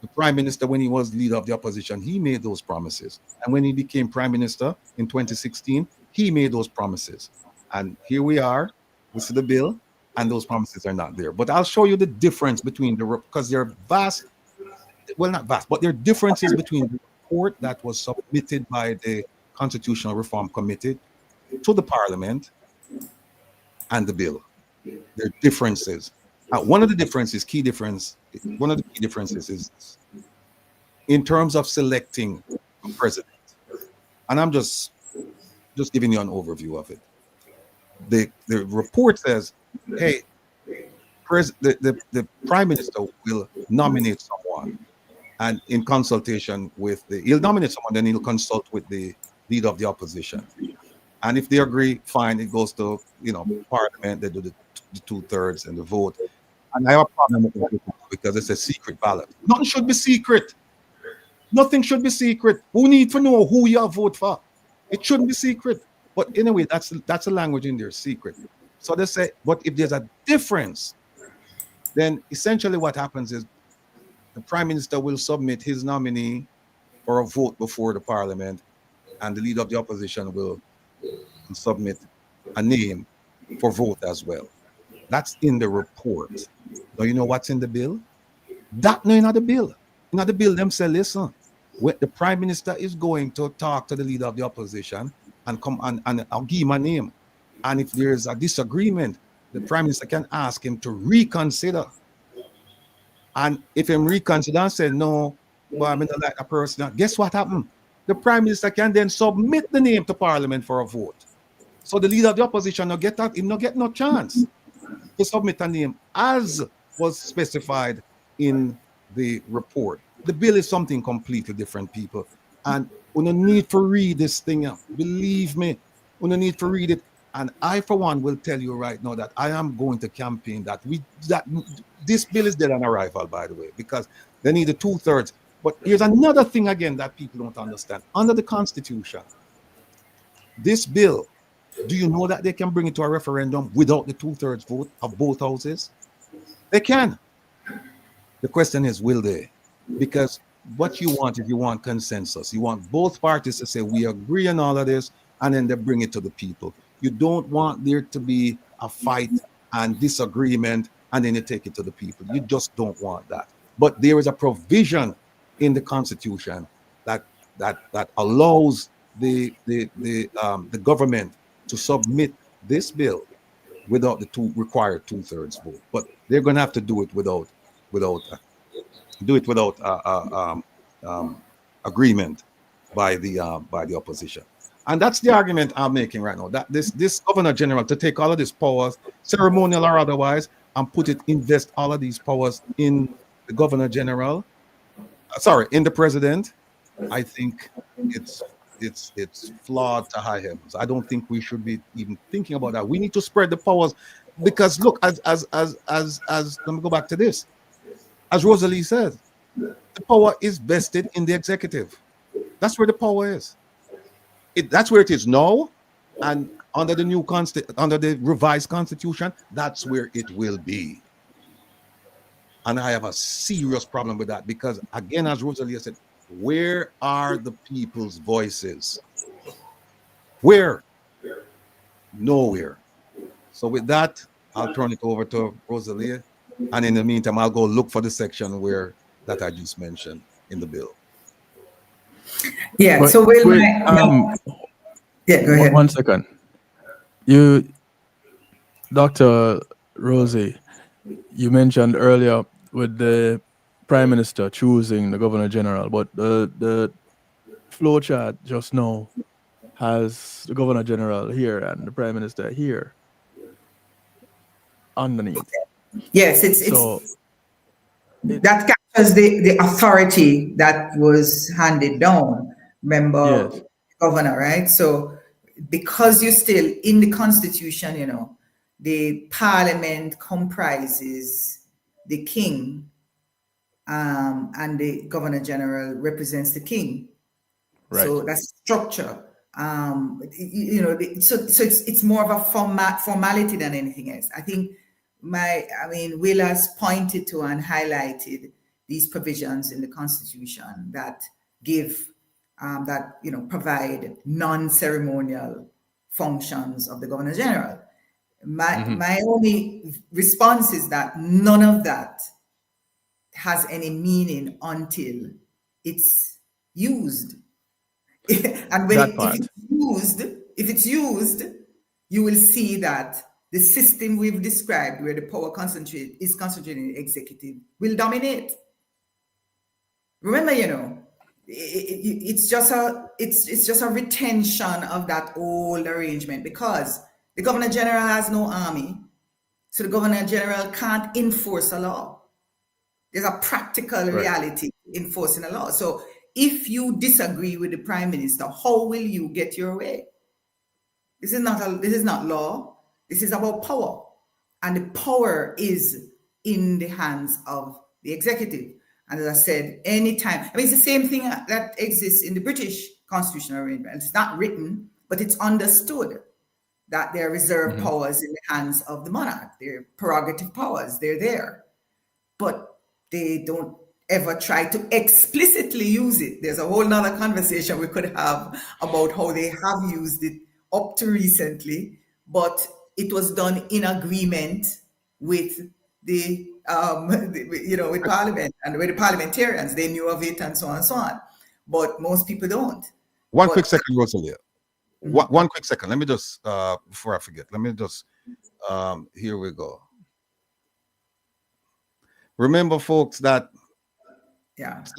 the prime minister, when he was leader of the opposition, he made those promises. And when he became prime minister in 2016, he made those promises. And here we are, we see the bill, and those promises are not there. But I'll show you the difference between because they're vast, well, not vast, but there are differences between the report that was submitted by the Constitutional Reform Committee to the Parliament and the bill. There are differences. One of the differences is in terms of selecting a president. And I'm just giving you an overview of it. The report says, hey, the prime minister will nominate someone, and in consultation with he'll nominate someone, then he'll consult with the leader of the opposition. And if they agree, fine, it goes to Parliament, they do the 2/3 and the vote. And I have a problem with it because it's a secret ballot. Nothing should be secret. Nothing should be secret. Who needs to know who you vote for? It shouldn't be secret. But anyway, that's a language in there, secret. So they say, but if there's a difference, then essentially what happens is the prime minister will submit his nominee for a vote before the Parliament, and the leader of the opposition will submit a name for vote as well. That's in the report. Now, you know what's in the bill? That no, not the bill. Not the bill. Them say, listen, when the prime minister is going to talk to the leader of the opposition and come and I'll give him a name. And if there's a disagreement, the prime minister can ask him to reconsider. And if him reconsider and say, no, well, I mean, I like a person, guess what happened? The prime minister can then submit the name to Parliament for a vote. So the leader of the opposition no get no chance to submit a name as was specified in the report. The bill is something completely different, people. And we don't need to read this thing. Believe me, we don't need to read it. And I, for one, will tell you right now that I am going to campaign that this bill is dead on arrival, by the way, because they need the 2/3. But here's another thing again that people don't understand. Under the Constitution, this bill, do you know that they can bring it to a referendum without the 2/3 vote of both houses? They can. The question is, will they? Because what you want is you want consensus. You want both parties to say, we agree on all of this, and then they bring it to the people. You don't want there to be a fight and disagreement, and then you take it to the people. You just don't want that. But there is a provision in the Constitution that allows the government to submit this bill without the required 2/3 vote. But they're going to have to do it without agreement by the opposition. And that's the argument I'm making right now, that this Governor General to take all of these powers, ceremonial or otherwise, and invest all of these powers in the Governor General, in the President, I think it's flawed to high heavens. I don't think we should be even thinking about that. We need to spread the powers, because look, as let me go back to this. As Rosalie says, the power is vested in the executive. That's where the power is. That's where it is now, and under the revised Constitution, that's where it will be. And I have a serious problem with that, because again, as Rosalie said, where are the people's voices? Where? Nowhere. So with that, I'll turn it over to Rosalie, and in the meantime, I'll go look for the section that I just mentioned in the bill. Yeah. But so wait, yeah, go ahead. 1 second. Dr. Rosie, you mentioned earlier with the Prime Minister choosing the Governor General, but the flow chart just now has the Governor General here and the Prime Minister here underneath. Yes, that captures the authority that was handed down. Remember, Yes. Governor, right? So because you're still in the Constitution, the Parliament comprises the King, and the Governor General represents the King. Right. So that's structure. You know, so it's more of a formality than anything else. I think Will has pointed to and highlighted these provisions in the Constitution that give provide non-ceremonial functions of the Governor General. My only response is that none of that has any meaning until it's used. And if it's used, you will see that the system we've described, where the power is concentrated in the executive, will dominate. Remember, you know, it's just a retention of that old arrangement, because the Governor General has no army, so the Governor General can't enforce a law. There's a practical reality enforcing a law. So if you disagree with the Prime Minister, how will you get your way? This is not law. This is about power, and the power is in the hands of the executive. And as I said, anytime, it's the same thing that exists in the British constitutional arrangement. It's not written, but it's understood that there are reserved powers in the hands of the monarch. They're prerogative powers. They're there, but they don't ever try to explicitly use it. There's a whole nother conversation we could have about how they have used it up to recently, but it was done in agreement with with Parliament and with the parliamentarians. They knew of it and so on and so on, but most people don't. Quick second, Rosalia. One quick second. Let me just, before I forget, here we go. Remember, folks, that yes.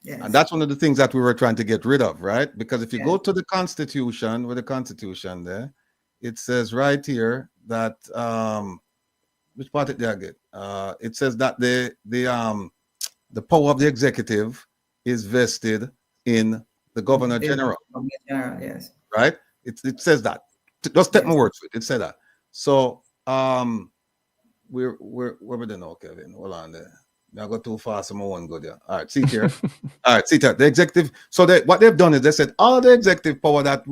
And that's one of the things that we were trying to get rid of, right? Because if you go to the Constitution, with the Constitution there, it says right here that which part did I get? It says that the power of the executive is vested in the Governor General. Yes. Right? It says that. Just take my word for it. It said that. So where we don't know, Kevin? Hold on there. I go too fast, I won't go there. All right, see here. All right, see here. The executive. So what they've done is they said all the executive power that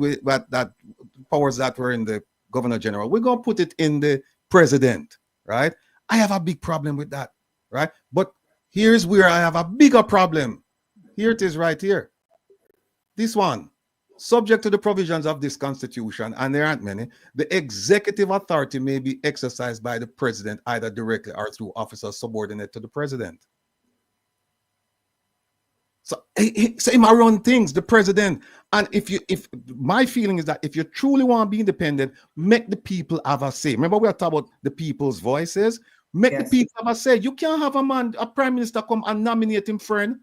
powers that were in the Governor General, we're gonna put it in the President, right? I have a big problem with that, right? But here's where I have a bigger problem. Here it is, right here. This one. Subject to the provisions of this Constitution, and there aren't many, the executive authority may be exercised by the President either directly or through officers subordinate to the President. So he might run things, the President. And if my feeling is that if you truly want to be independent, make the people have a say. Remember, we are talking about the people's voices. Make the people have a say. You can't have a Prime Minister come and nominate him, friend.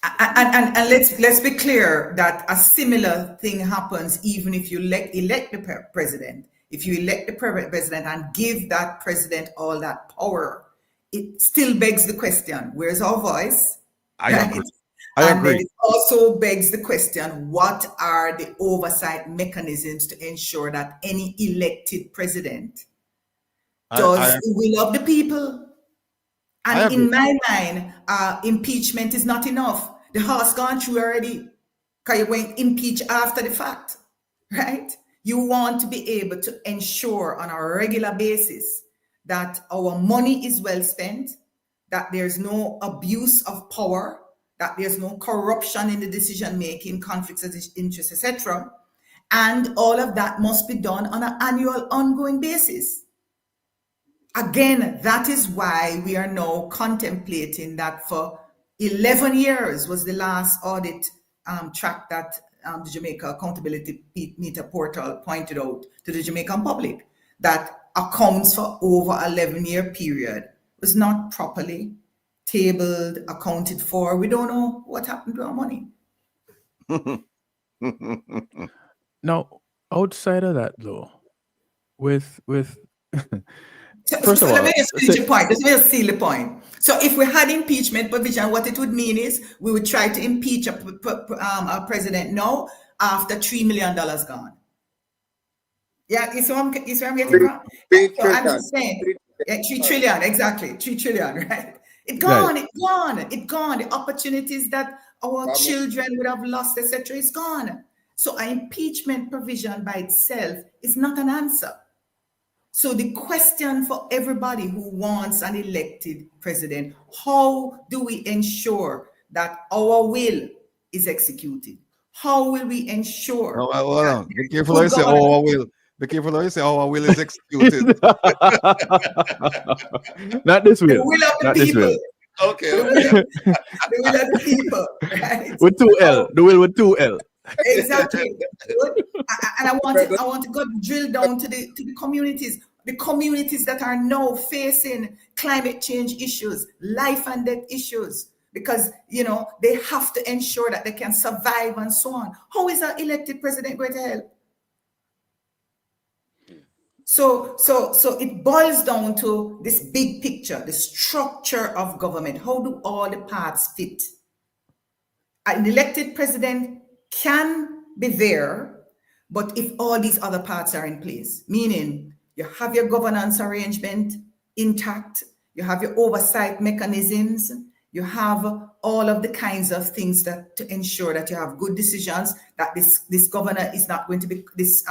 And let's be clear that a similar thing happens even if you elect the president. If you elect the president and give that president all that power, it still begs the question: where's our voice? I agree. And then it also begs the question: what are the oversight mechanisms to ensure that any elected president does the will of the people? And in my mind, impeachment is not enough. The horse gone through already, because you went impeach after the fact, right? You want to be able to ensure on a regular basis that our money is well spent, that there's no abuse of power, that there's no corruption in the decision-making, conflicts of interest, etc. And all of that must be done on an annual, ongoing basis. Again, that is why we are now contemplating that for 11 years was the last audit track that the Jamaica Accountability Meter Portal pointed out to the Jamaican public, that accounts for over 11-year period was not properly tabled, accounted for. We don't know what happened to our money. Now, outside of that, though, with first of all, let me just finish your point. Let me just seal the point. So if we had impeachment provision, what it would mean is we would try to impeach a president now after $3 million gone. Yeah, you see where I'm getting from? So I'm just saying, 3 trillion, exactly, 3 trillion, right? It's gone, it's gone. The opportunities that our children would have lost, etc., is gone. So an impeachment provision by itself is not an answer. So the question for everybody who wants an elected president, how do we ensure that our will is executed? How will we ensure? No, hold on. Be careful how you say, "Oh, I will." Be careful how you say, "Oh, I will" is executed. Not this The will. will of the Not this people. will. Okay. The will of the people, right? With 2L. The will with 2L. Exactly. And I want to go drill down to the communities that are now facing climate change issues, life and death issues, because they have to ensure that they can survive and so on. How is an elected president going to help? So it boils down to this big picture, the structure of government. How do all the parts fit? An elected president can be there, but if all these other parts are in place, meaning you have your governance arrangement intact, you have your oversight mechanisms, you have all of the kinds of things that to ensure that you have good decisions, that this governor is not going to be, this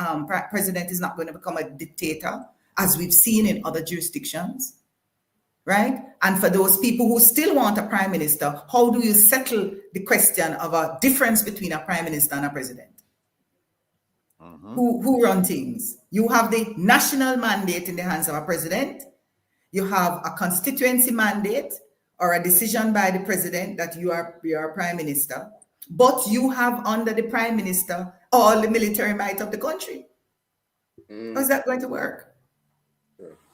president is not going to become a dictator, as we've seen in other jurisdictions, right? And for those people who still want a prime minister, how do you settle the question of a difference between a prime minister and a president? Who run things? You have the national mandate in the hands of a president. You have a constituency mandate or a decision by the president that you are a prime minister, but you have under the prime minister all the military might of the country. How's that going to work?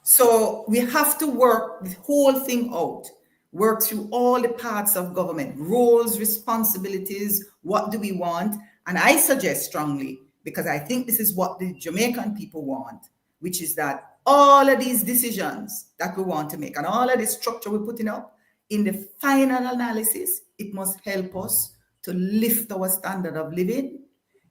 So we have to work the whole thing out, work through all the parts of government, roles, responsibilities, what do we want? And I suggest strongly, because I think this is what the Jamaican people want, which is that all of these decisions that we want to make and all of the structure we're putting up, in the final analysis, it must help us to lift our standard of living,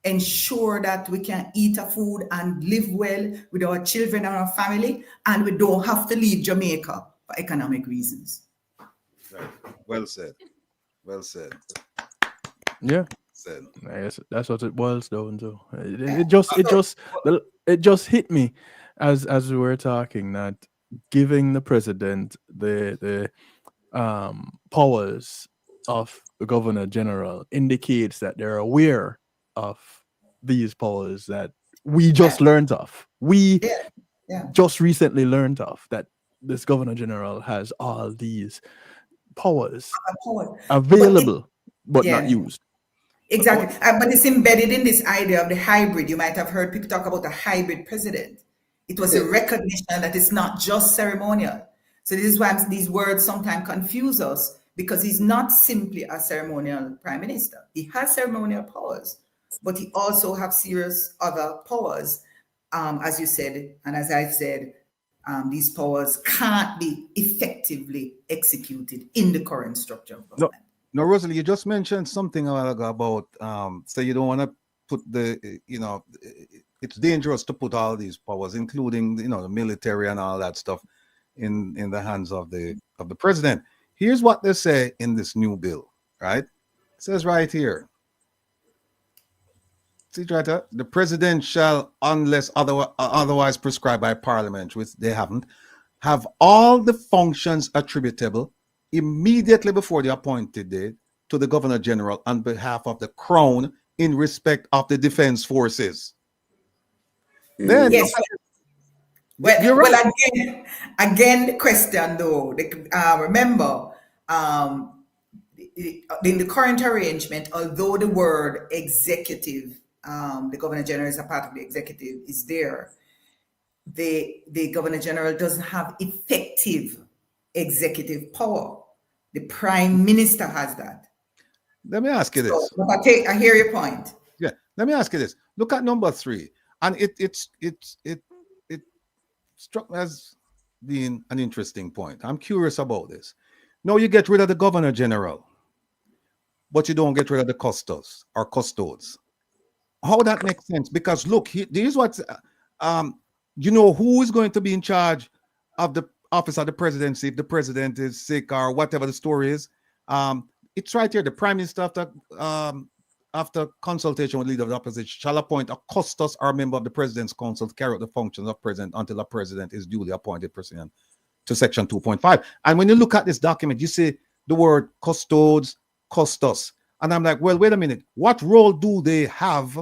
ensure that we can eat our food and live well with our children and our family, and we don't have to leave Jamaica for economic reasons. Right. Well said. Well said. Yeah. Said. I guess that's what it boils down to. It just hit me as we were talking that giving the president the powers of the governor general indicates that they're aware of these powers that we just learned of. We just recently learned of that this governor general has all these powers available but not used. Exactly. But it's embedded in this idea of the hybrid. You might have heard people talk about a hybrid president. It was a recognition that it's not just ceremonial. So this is why these words sometimes confuse us, because he's not simply a ceremonial prime minister. He has ceremonial powers, but he also has serious other powers. As you said, and as I've said, these powers can't be effectively executed in the current structure of government. No, Rosalie, you just mentioned something a while ago about, so you don't want to put it's dangerous to put all these powers, including, the military and all that stuff in the hands of the president. Here's what they say in this new bill, right? It says right here. See right there? The president shall, unless otherwise prescribed by Parliament, which they haven't, have all the functions attributable immediately before the appointed date to the Governor General on behalf of the Crown in respect of the Defense Forces. Then, yes. Well, again, the question though, remember, in the current arrangement, although the word executive, the Governor General is a part of the executive, is there, the Governor General doesn't have effective executive power. The Prime Minister has that. Let me ask you this. So, I hear your point. Yeah, let me ask you this. Look at number 3, and it struck me as being an interesting point. I'm curious about this. No, you get rid of the Governor General, but you don't get rid of the custos or custodes. How that makes sense? Because look, here's what who is going to be in charge of the office of the presidency if the president is sick or whatever the story is. It's right here. The prime minister of the after consultation with leader of the opposition, shall appoint a custos or a member of the president's council to carry out the functions of president until a president is duly appointed pursuant to section 2.5. And when you look at this document, you see the word custodes, custos. And I'm like, well, wait a minute. What role do they have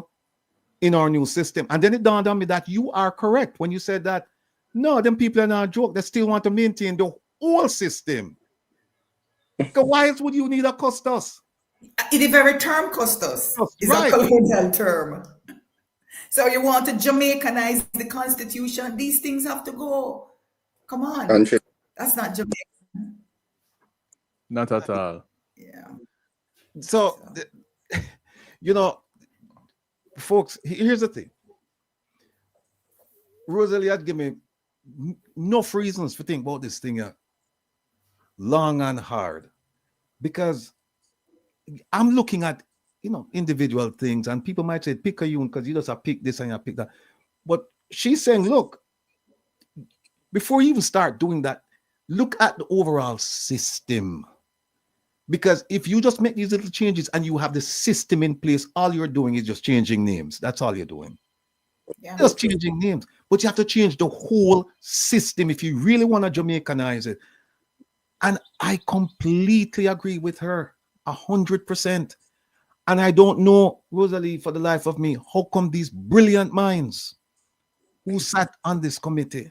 in our new system? And then it dawned on me that you are correct when you said that, no, them people are not a joke. They still want to maintain the whole system. So why else would you need a custos? The very term custos is right. a colonial term. So you want to Jamaicanize the constitution? These things have to go. Come on. Country. That's not Jamaican. Not at all. Yeah. So, you know, folks, here's the thing. Rosalie had given me enough reasons to think about this thing long and hard, because I'm looking at, you know, individual things, and people might say, pick a union because you just have pick this and you have pick that. But she's saying, look, before you even start doing that, look at the overall system. Because if you just make these little changes and you have the system in place, all you're doing is just changing names. That's all you're doing. Yeah. Just changing names. But you have to change the whole system if you really want to Jamaicanize it. And I completely agree with her, 100%. And I don't know, Rosalie, for the life of me, how come these brilliant minds who sat on this committee,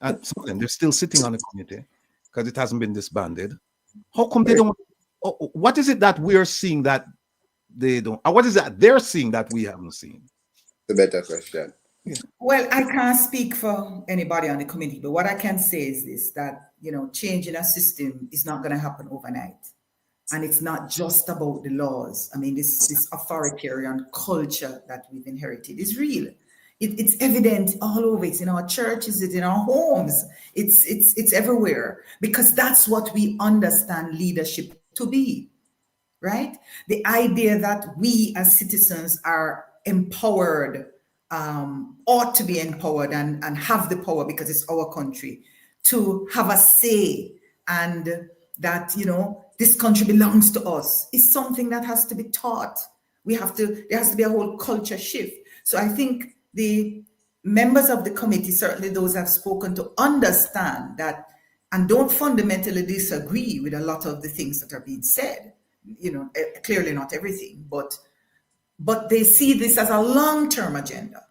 and some of them, they're still sitting on the committee because it hasn't been disbanded. How come they don't? What is it that we're seeing that they don't? Or what is that they're seeing that we haven't seen? The better question. Yeah. Well, I can't speak for anybody on the committee, but what I can say is this, that, you know, changing a system is not going to happen overnight. And it's not just about the laws. I mean, this authoritarian culture that we've inherited is real. It's evident all over. It's in our churches, it's in our homes. It's everywhere, because that's what we understand leadership to be, right? The idea that we as citizens are empowered, ought to be empowered and have the power because it's our country to have a say, and that, you know, this country belongs to us, is something that has to be taught. There has to be a whole culture shift. So I think the members of the committee, certainly those have spoken, to understand that and don't fundamentally disagree with a lot of the things that are being said. You know, clearly not everything, but they see this as a long-term agenda.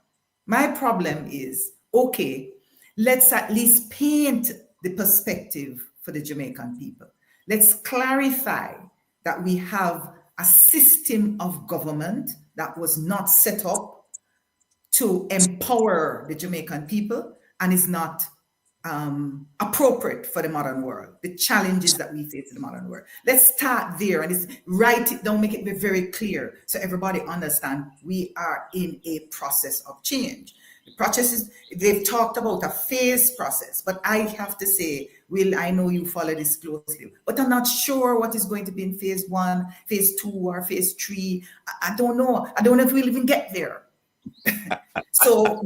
My problem is, okay, let's at least paint the perspective for the Jamaican people. Let's clarify that we have a system of government that was not set up to empower the Jamaican people and is not appropriate for the modern world, the challenges that we face in the modern world. Let's start there and write it down, make it very clear so everybody understands we are in a process of change. The process is, they've talked about a phase process, but I have to say, Will, I know you follow this closely, but I'm not sure what is going to be in phase 1, phase 2, or phase 3. I don't know. I don't know if we'll even get there. So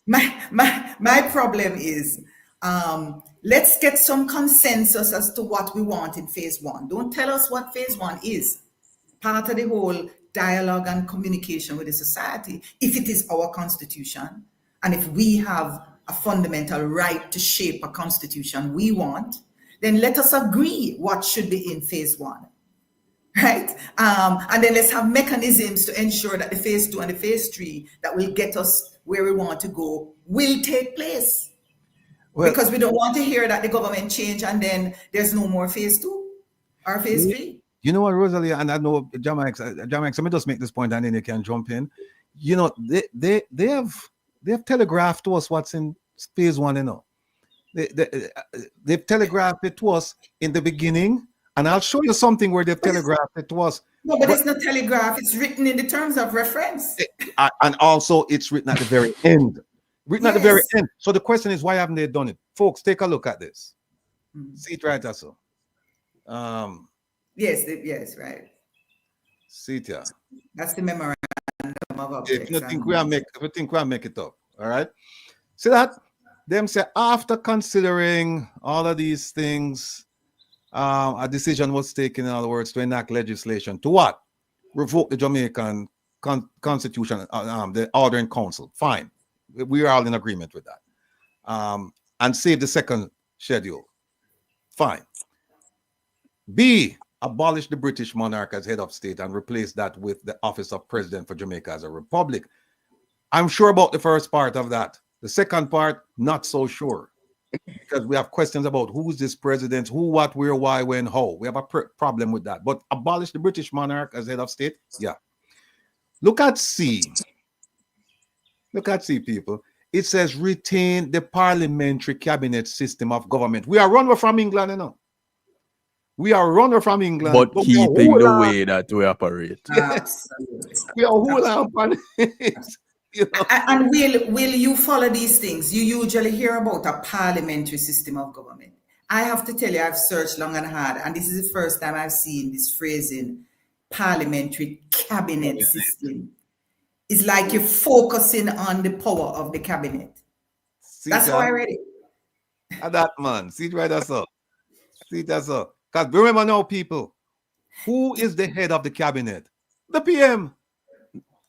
my problem is, let's get some consensus as to what we want in phase 1. Don't tell us what phase 1 is. Part of the whole dialogue and communication with the society, if it is our constitution, and if we have a fundamental right to shape a constitution we want, then let us agree what should be in phase 1. Right? And then let's have mechanisms to ensure that the phase 2 and the phase 3 that will get us where we want to go will take place. Well, because we don't want to hear that the government change and then there's no more phase 2 or phase 3. You know what, Rosalie, and I know Jamaica, let me just make this point and then you can jump in. You know, they have telegraphed to us what's in phase 1, you know. They've telegraphed it to us in the beginning. And I'll show you something where they've telegraphed it to us. No, but it's not telegraph. It's written in the terms of reference. And also it's written at the very end. At the very end. So the question is, why haven't they done it? Folks, take a look at this. See it right also. Yes, right. See it here. That's the memorandum of objects. If you think we'll make it up, all right? See that? Them say, after considering all of these things, a decision was taken, in other words, to enact legislation to what? revoke the Jamaican constitution, the order in council. Fine. We are all in agreement with that. And save the second schedule. Fine. B, abolish the British monarch as head of state and replace that with the office of president for Jamaica as a republic. I'm sure about the first part of that. The second part, not so sure. Because we have questions about who's this president, who, what, where, why, when, how. We have a problem with that. But abolish the British monarch as head of state? Yeah. Look at C. Look at C, people. It says retain the parliamentary cabinet system of government. We are running from England, you know. We are running from England. But keeping the way that we operate. Absolutely. We are whole on it. You know? And will you follow these things? You usually hear about a parliamentary system of government. I have to tell you, I've searched long and hard, and this is the first time I've seen this phrasing, parliamentary cabinet system. It's like you're focusing on the power of the cabinet. See That's that? how I read it. That man. See it right that's up. See that's up. Because remember now, people, who is the head of the cabinet? The PM.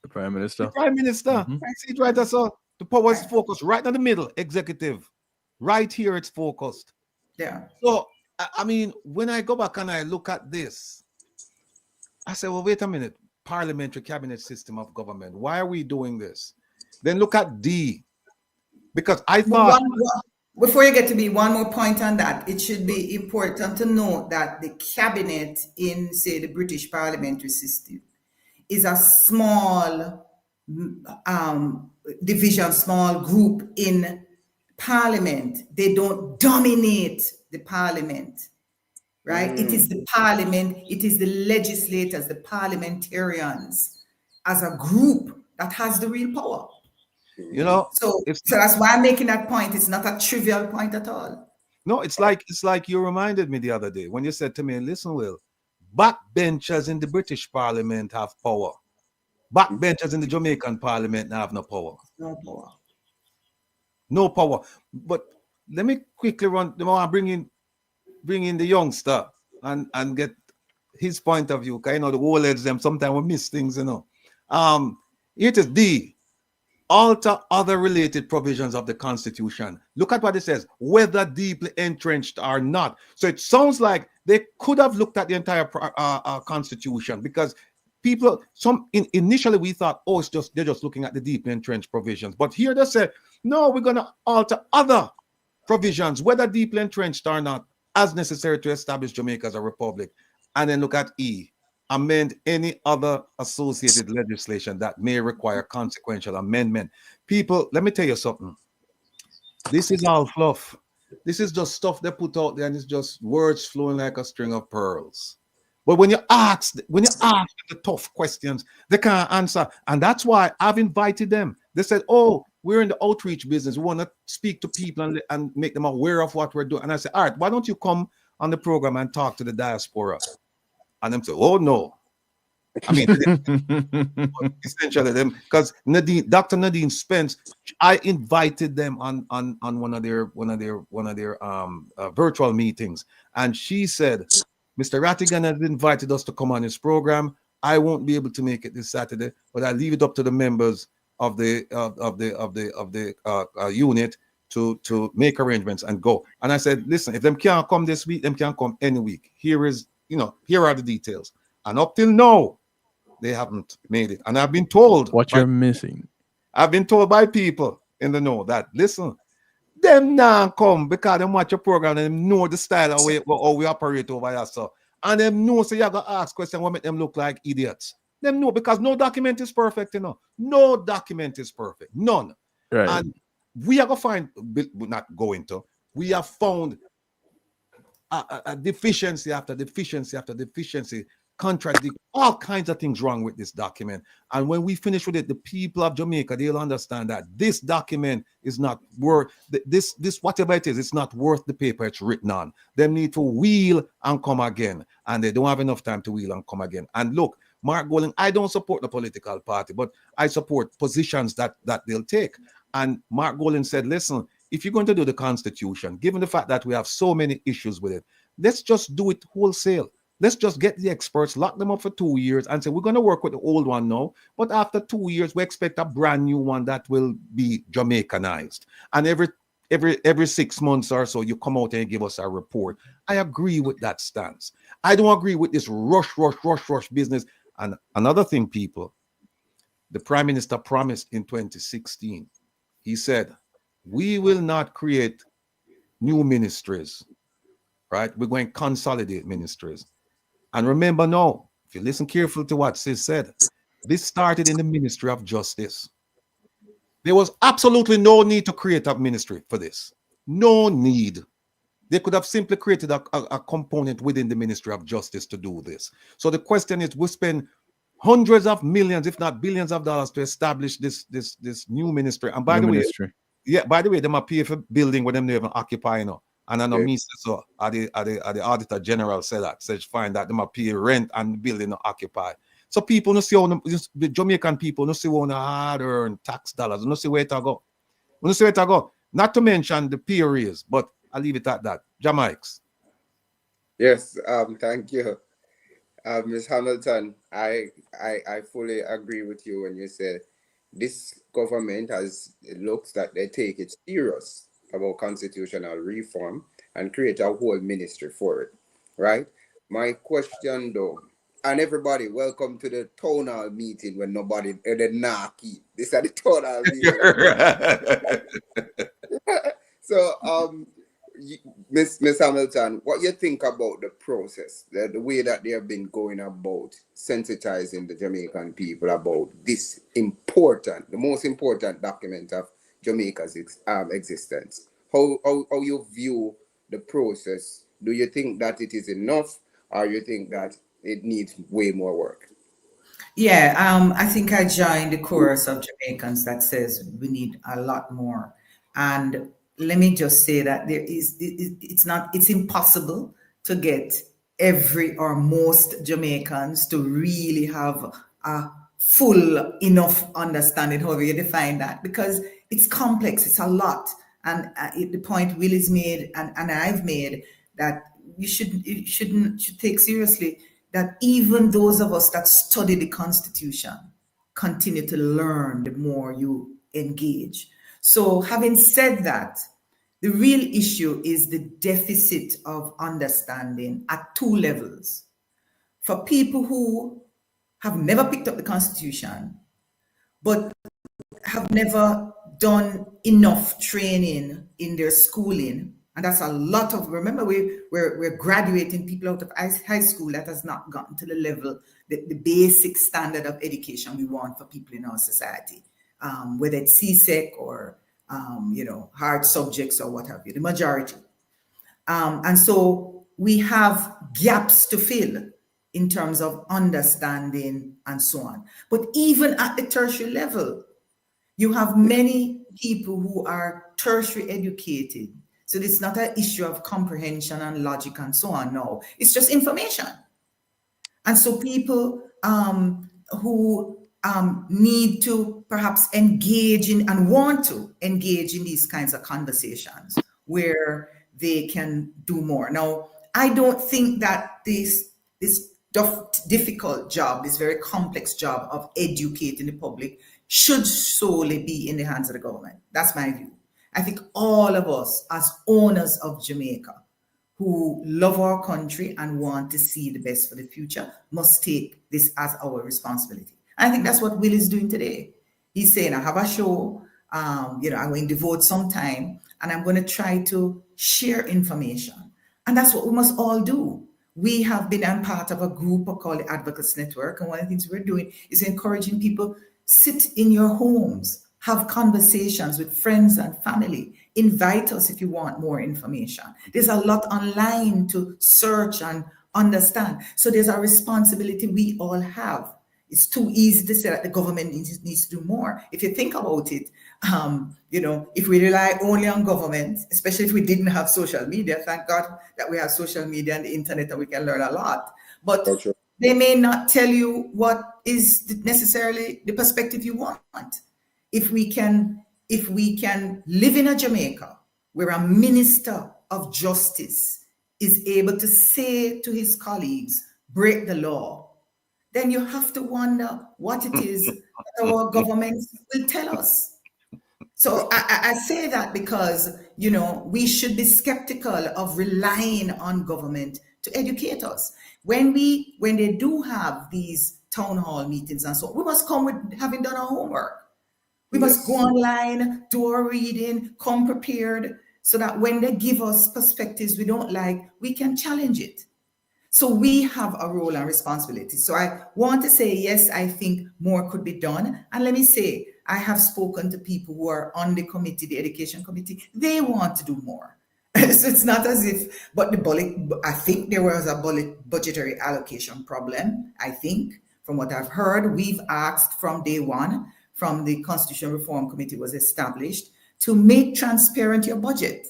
The Prime Minister. The Prime Minister. Mm-hmm. See it right that's up. The power is focused right in the middle, executive. Right here it's focused. Yeah. So, I mean, when I go back and I look at this, I say, well, wait a minute. Parliamentary cabinet system of government. Why are we doing this? Then look at D. Because I thought... Before you get to B, one more point on that. It should be important to note that the cabinet in, say, the British parliamentary system is a small division, small group in parliament. They don't dominate the parliament, right? It is the parliament, it is the legislators, the parliamentarians as a group that has the real power. You know, so that's why I'm making that point. It's not a trivial point at all. No, it's like you reminded me the other day when you said to me, listen, Will, backbenchers in the British Parliament have power. Backbenchers in the Jamaican Parliament have no power. No power. No power. But let me quickly bring in the youngster and get his point of view. Because you know the old heads them sometimes we miss things, you know. It is D. Alter other related provisions of the Constitution. Look at what it says, whether deeply entrenched or not. So it sounds like they could have looked at the entire Constitution, because people, initially we thought, oh, they're just looking at the deeply entrenched provisions. But here they said, no, we're going to alter other provisions, whether deeply entrenched or not, as necessary to establish Jamaica as a republic. And then look at E. Amend any other associated legislation that may require consequential amendment. People, let me tell you something. This is all fluff. This is just stuff they put out there, and it's just words flowing like a string of pearls. But when you ask the tough questions, they can't answer. And that's why I've invited them. They said, oh, we're in the outreach business. We want to speak to people and make them aware of what we're doing. And I said, all right, why don't you come on the program and talk to the diaspora? And them say, oh no. I mean, essentially them, because Dr. Nadine Spence, I invited them on one of their virtual meetings, and she said, Mr. Rattigan has invited us to come on his program. I won't be able to make it this Saturday, but I leave it up to the members of the unit to make arrangements and go. And I said, listen, if them can't come this week, them can't come any week. Here are the details. And up till now, they haven't made it. And I've been told what you're missing. I've been told by people in the know that, listen, them now come because they watch your program and them know the style of how we operate over here. So, and them know, so you have to ask questions what make them look like idiots. Them know, because no document is perfect, you know. No document is perfect. None. Right. And we are going to find, not going to, we have found a deficiency after deficiency after deficiency, contradict, all kinds of things wrong with this document. And when we finish with it, the people of Jamaica, they'll understand that this document is not worth, this whatever it is, it's not worth the paper it's written on. They need to wheel and come again. And they don't have enough time to wheel and come again. And look, Mark Golding, I don't support the political party, but I support positions that they'll take. And Mark Golding said, listen, if you're going to do the Constitution, given the fact that we have so many issues with it, let's just do it wholesale. Let's just get the experts, lock them up for 2 years and say, we're going to work with the old one now. But after 2 years, we expect a brand new one that will be Jamaicanized. And every 6 months or so, you come out and give us a report. I agree with that stance. I don't agree with this rush business. And another thing, people, the Prime Minister promised in 2016, he said, we will not create new ministries, right? We're going to consolidate ministries. And remember now, if you listen carefully to what Sis said, this started in the Ministry of Justice. There was absolutely no need to create a ministry for this. No need. They could have simply created a component within the Ministry of Justice to do this. So the question is, we spend hundreds of millions, if not billions of dollars to establish this new ministry. And by the way, they might pay for building where them never even occupy now. And I know me so the Auditor General said that, says fine that they might pay rent and the building not occupy. So people no see on the Jamaican people no see on hard earned tax dollars, no see where to go. No see where to go. Not to mention the pay raise, but I'll leave it at that. Jamaics. Yes, thank you. Ms. Hamilton, I fully agree with you when you said this government it looks that they take it serious about constitutional reform and create a whole ministry for it, right? My question though, and everybody, welcome to the town hall meeting when nobody, the Naki. This is the town hall meeting. So, Miss Hamilton, what you think about the process, the way that they have been going about sensitizing the Jamaican people about this important, the most important document of Jamaica's existence? How you view the process? Do you think that it is enough, or you think that it needs way more work? Yeah, I think I joined the chorus of Jamaicans that says we need a lot more. And let me just say that it's impossible to get every or most Jamaicans to really have a full enough understanding, however you define that, because it's complex, it's a lot. And the point Will has made and I've made that you should take seriously that even those of us that study the Constitution continue to learn the more you engage. So having said that, the real issue is the deficit of understanding at two levels. For people who have never picked up the Constitution, but have never done enough training in their schooling, and that's a lot of, remember we're graduating people out of high school that has not gotten to the level, the basic standard of education we want for people in our society, whether it's CSEC or hard subjects or what have you, the majority. And so we have gaps to fill in terms of understanding and so on. But even at the tertiary level, you have many people who are tertiary educated. So it's not an issue of comprehension and logic and so on. No, it's just information. And so people who need to perhaps engage in and want to engage in these kinds of conversations where they can do more. Now, I don't think that this difficult job, this very complex job of educating the public should solely be in the hands of the government. That's my view. I think all of us as owners of Jamaica who love our country and want to see the best for the future must take this as our responsibility. I think that's what Will is doing today. He's saying, I have a show, I'm going to devote some time and I'm going to try to share information. And that's what we must all do. We have been a part of a group called the Advocates Network. And one of the things we're doing is encouraging people, sit in your homes, have conversations with friends and family. Invite us if you want more information. There's a lot online to search and understand. So there's a responsibility we all have. It's too easy to say that the government needs to do more. If you think about it, if we rely only on government, especially if we didn't have social media, thank God that we have social media and the internet and we can learn a lot. But they may not tell you what is necessarily the perspective you want. If we can live in a Jamaica where a minister of justice is able to say to his colleagues, break the law, then you have to wonder what it is that our government will tell us. So I say that because, you know, we should be skeptical of relying on government to educate us. When they do have these town hall meetings and so on, we must come with having done our homework. We must go online, do our reading, come prepared, so that when they give us perspectives we don't like, we can challenge it. So we have a role and responsibility. So I want to say, yes, I think more could be done. And let me say, I have spoken to people who are on the committee, the education committee. They want to do more. So it's not as if, but I think there was a budgetary allocation problem. I think, from what I've heard, we've asked from day one, from the Constitutional Reform Committee was established, to make transparent your budget.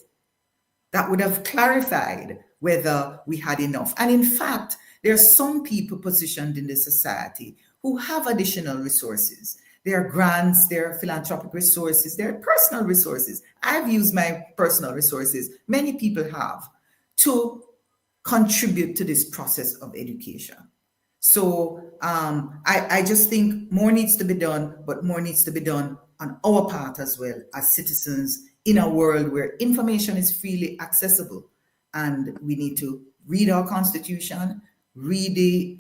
That would have clarified whether we had enough. And in fact, there are some people positioned in the society who have additional resources. There are grants, there are philanthropic resources, there are personal resources. I've used my personal resources, many people have, to contribute to this process of education. So I just think more needs to be done, but more needs to be done on our part as well as citizens in a world where information is freely accessible. And we need to read our Constitution, read the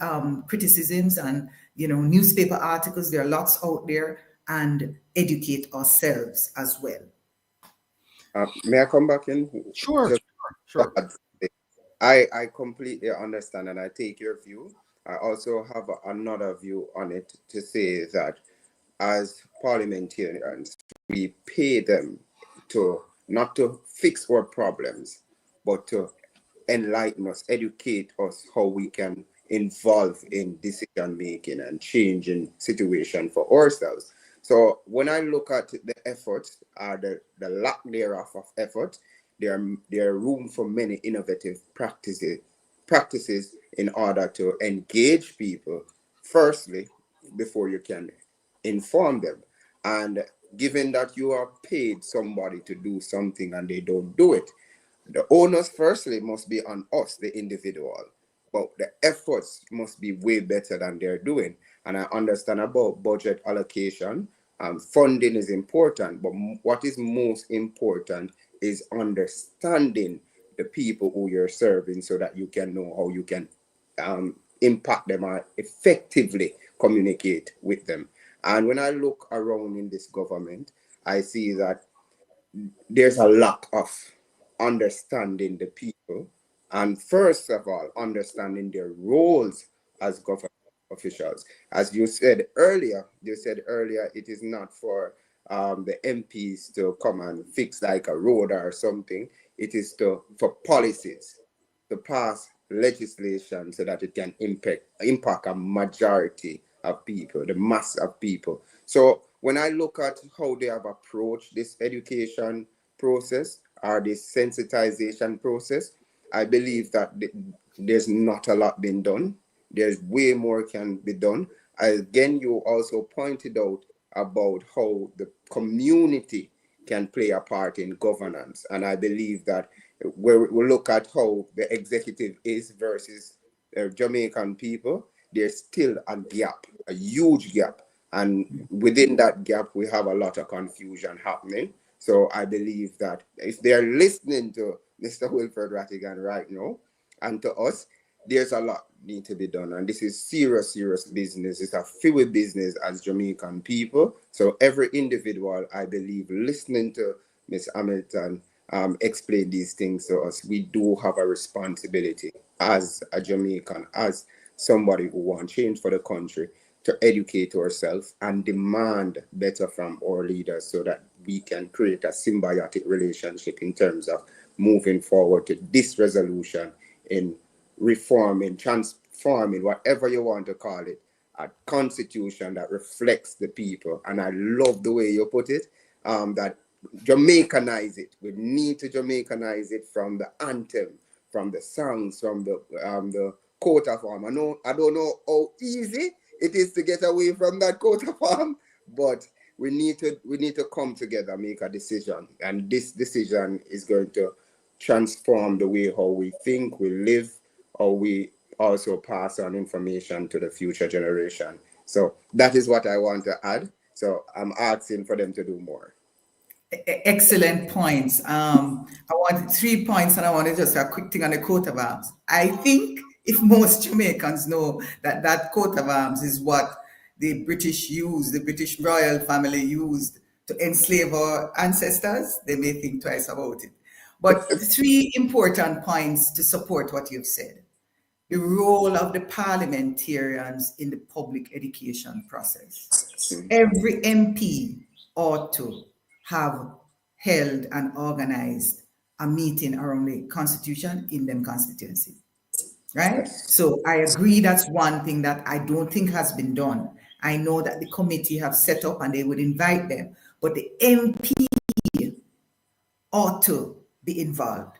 criticisms and, you know, newspaper articles. There are lots out there, and educate ourselves as well. May I come back in? Sure. I completely understand, and I take your view. I also have another view on it, to say that as parliamentarians, we pay them to not to fix our problems, but to enlighten us, educate us how we can involve in decision making and changing situation for ourselves. So when I look at the efforts, the lack thereof of effort, there are room for many innovative practices in order to engage people, firstly, before you can inform them. And given that you are paid somebody to do something and they don't do it, the onus firstly must be on us, the individual, but the efforts must be way better than they're doing. And I understand about budget allocation. Funding is important, but what is most important is understanding the people who you're serving, so that you can know how you can impact them or effectively communicate with them. And when I look around in this government, I see that there's a lack of understanding the people, and first of all, understanding their roles as government officials. As you said earlier, it is not for the MPs to come and fix like a road or something. It is for policies to pass legislation so that it can impact a majority of people, the mass of people. So when I look at how they have approached this education process or this sensitization process, I believe that there's not a lot been done. There's way more can be done. Again, you also pointed out about how the community can play a part in governance. And I believe that where we look at how the executive is versus Jamaican people, there's still a gap, a huge gap. And within that gap, we have a lot of confusion happening. So I believe that if they're listening to Mr. Wilfred Rattigan right now and to us, there's a lot need to be done. And this is serious business. It's a field business as Jamaican people. So every individual, I believe, listening to Ms. Hamilton explain these things to us, we do have a responsibility as a Jamaican, as somebody who wants change for the country, to educate ourselves and demand better from our leaders so that we can create a symbiotic relationship in terms of moving forward to this resolution in reforming, transforming, whatever you want to call it, a constitution that reflects the people. And I love the way you put it, that Jamaicanize it. We need to Jamaicanize it from the anthem, from the songs, from the coat of arms. I don't know how easy it is to get away from that coat of arms, but we need to come together, make a decision, and this decision is going to transform the way how we think, we live, how we also pass on information to the future generation. So that is what I want to add. So I'm asking for them to do more. Excellent points. I wanted 3 points, and I wanted just a quick thing on the coat of arms. I think if most Jamaicans know that that coat of arms is what the British used, the British royal family used to enslave our ancestors, they may think twice about it. But 3 important points to support what you've said. The role of the parliamentarians in the public education process. Every MP ought to have held and organized a meeting around the constitution in them constituency, right? So I agree that's one thing that I don't think has been done. I know that the committee have set up and they would invite them, but the MP ought to be involved.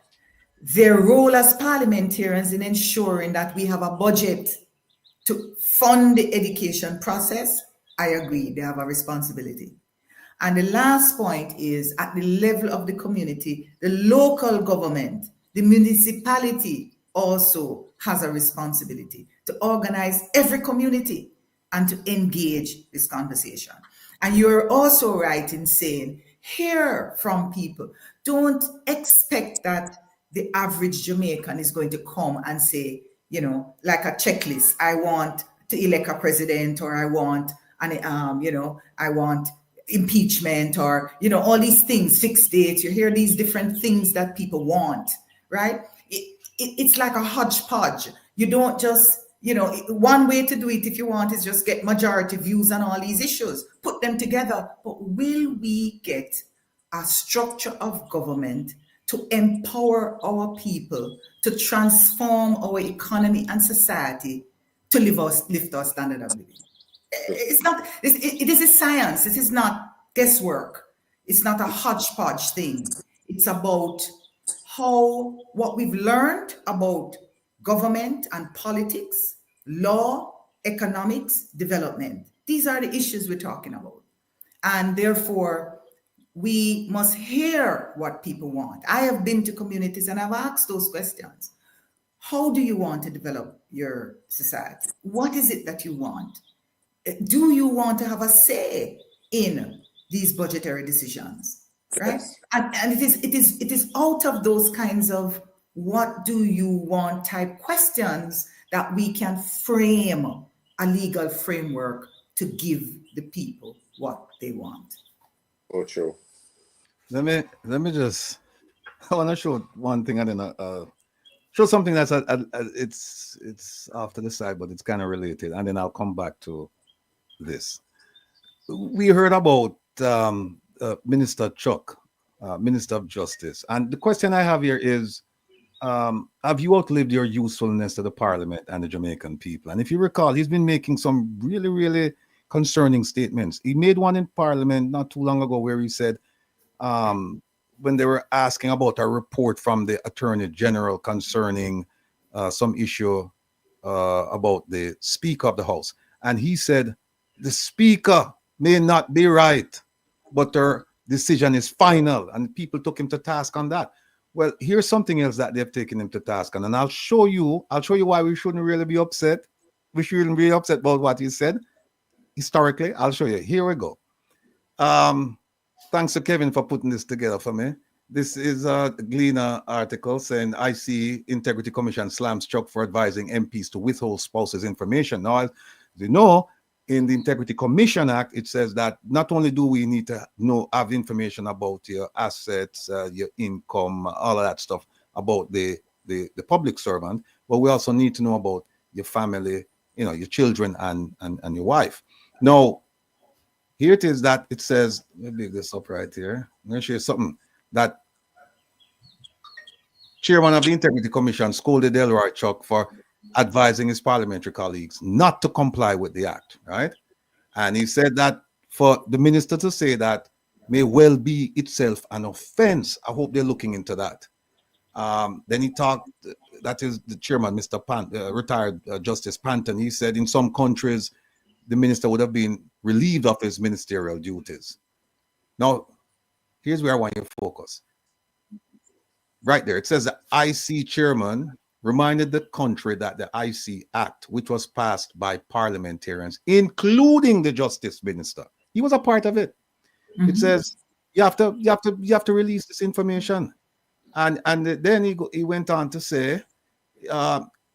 Their role as parliamentarians in ensuring that we have a budget to fund the education process, I agree, they have a responsibility. And the last point is at the level of the community, the local government, the municipality also has a responsibility to organize every community and to engage this conversation. And you're also right in saying, hear from people. Don't expect that the average Jamaican is going to come and say, you know, like a checklist, I want to elect a president, or I want, I want impeachment, or, you know, all these things, fixed dates. You hear these different things that people want, right? It's like a hodgepodge. You don't just, you know, one way to do it, if you want, is just get majority views on all these issues, put them together. But will we get a structure of government to empower our people, to transform our economy and society, to lift our standard of living? It's not, it is a science. It is not guesswork. It's not a hodgepodge thing. It's about what we've learned about government and politics, law, economics, development. These are the issues we're talking about. And therefore, we must hear what people want. I have been to communities and I've asked those questions. How do you want to develop your society? What is it that you want? Do you want to have a say in these budgetary decisions, right? And it is out of those kinds of what do you want type questions that we can frame a legal framework to give the people what they want. Oh, true. Let me just, I want to show one thing, and then show something that's it's off to the side, but it's kind of related, and then I'll come back to this. We heard about Minister Chuck, Minister of Justice, and the question I have here is, have you outlived your usefulness to the Parliament and the Jamaican people? And if you recall, he's been making some really, really concerning statements. He made one in Parliament not too long ago where he said, when they were asking about a report from the Attorney General concerning some issue about the Speaker of the House. And he said, the Speaker may not be right, but their decision is final. And people took him to task on that. Well, here's something else that they've taken him to task on. And I'll show you why we shouldn't really be upset. We shouldn't be upset about what he said. Historically, I'll show you. Here we go. Thanks to Kevin for putting this together for me. This is a Gleaner article saying IC Integrity Commission slams Chuck for advising MPs to withhold spouses' information. Now, as you know, in the Integrity Commission Act, it says that not only do we need to have information about your assets, your income, all of that stuff about the public servant, but we also need to know about your family, you know, your children and your wife. Now, here it is that it says, let me big this up right here. I'm going to show you something that Chairman of the Integrity Commission scolded Delroy Chuck for advising his parliamentary colleagues not to comply with the act, right? And he said that for the minister to say that may well be itself an offense. I hope they're looking into that. Then he talked, that is the chairman, Mr. retired Justice Panton. He said in some countries, the minister would have been relieved of his ministerial duties. Now, here's where I want you to focus. Right there, it says the IC chairman reminded the country that the IC Act, which was passed by parliamentarians, including the Justice Minister, he was a part of it. It says you have to release this information, and then he went on to say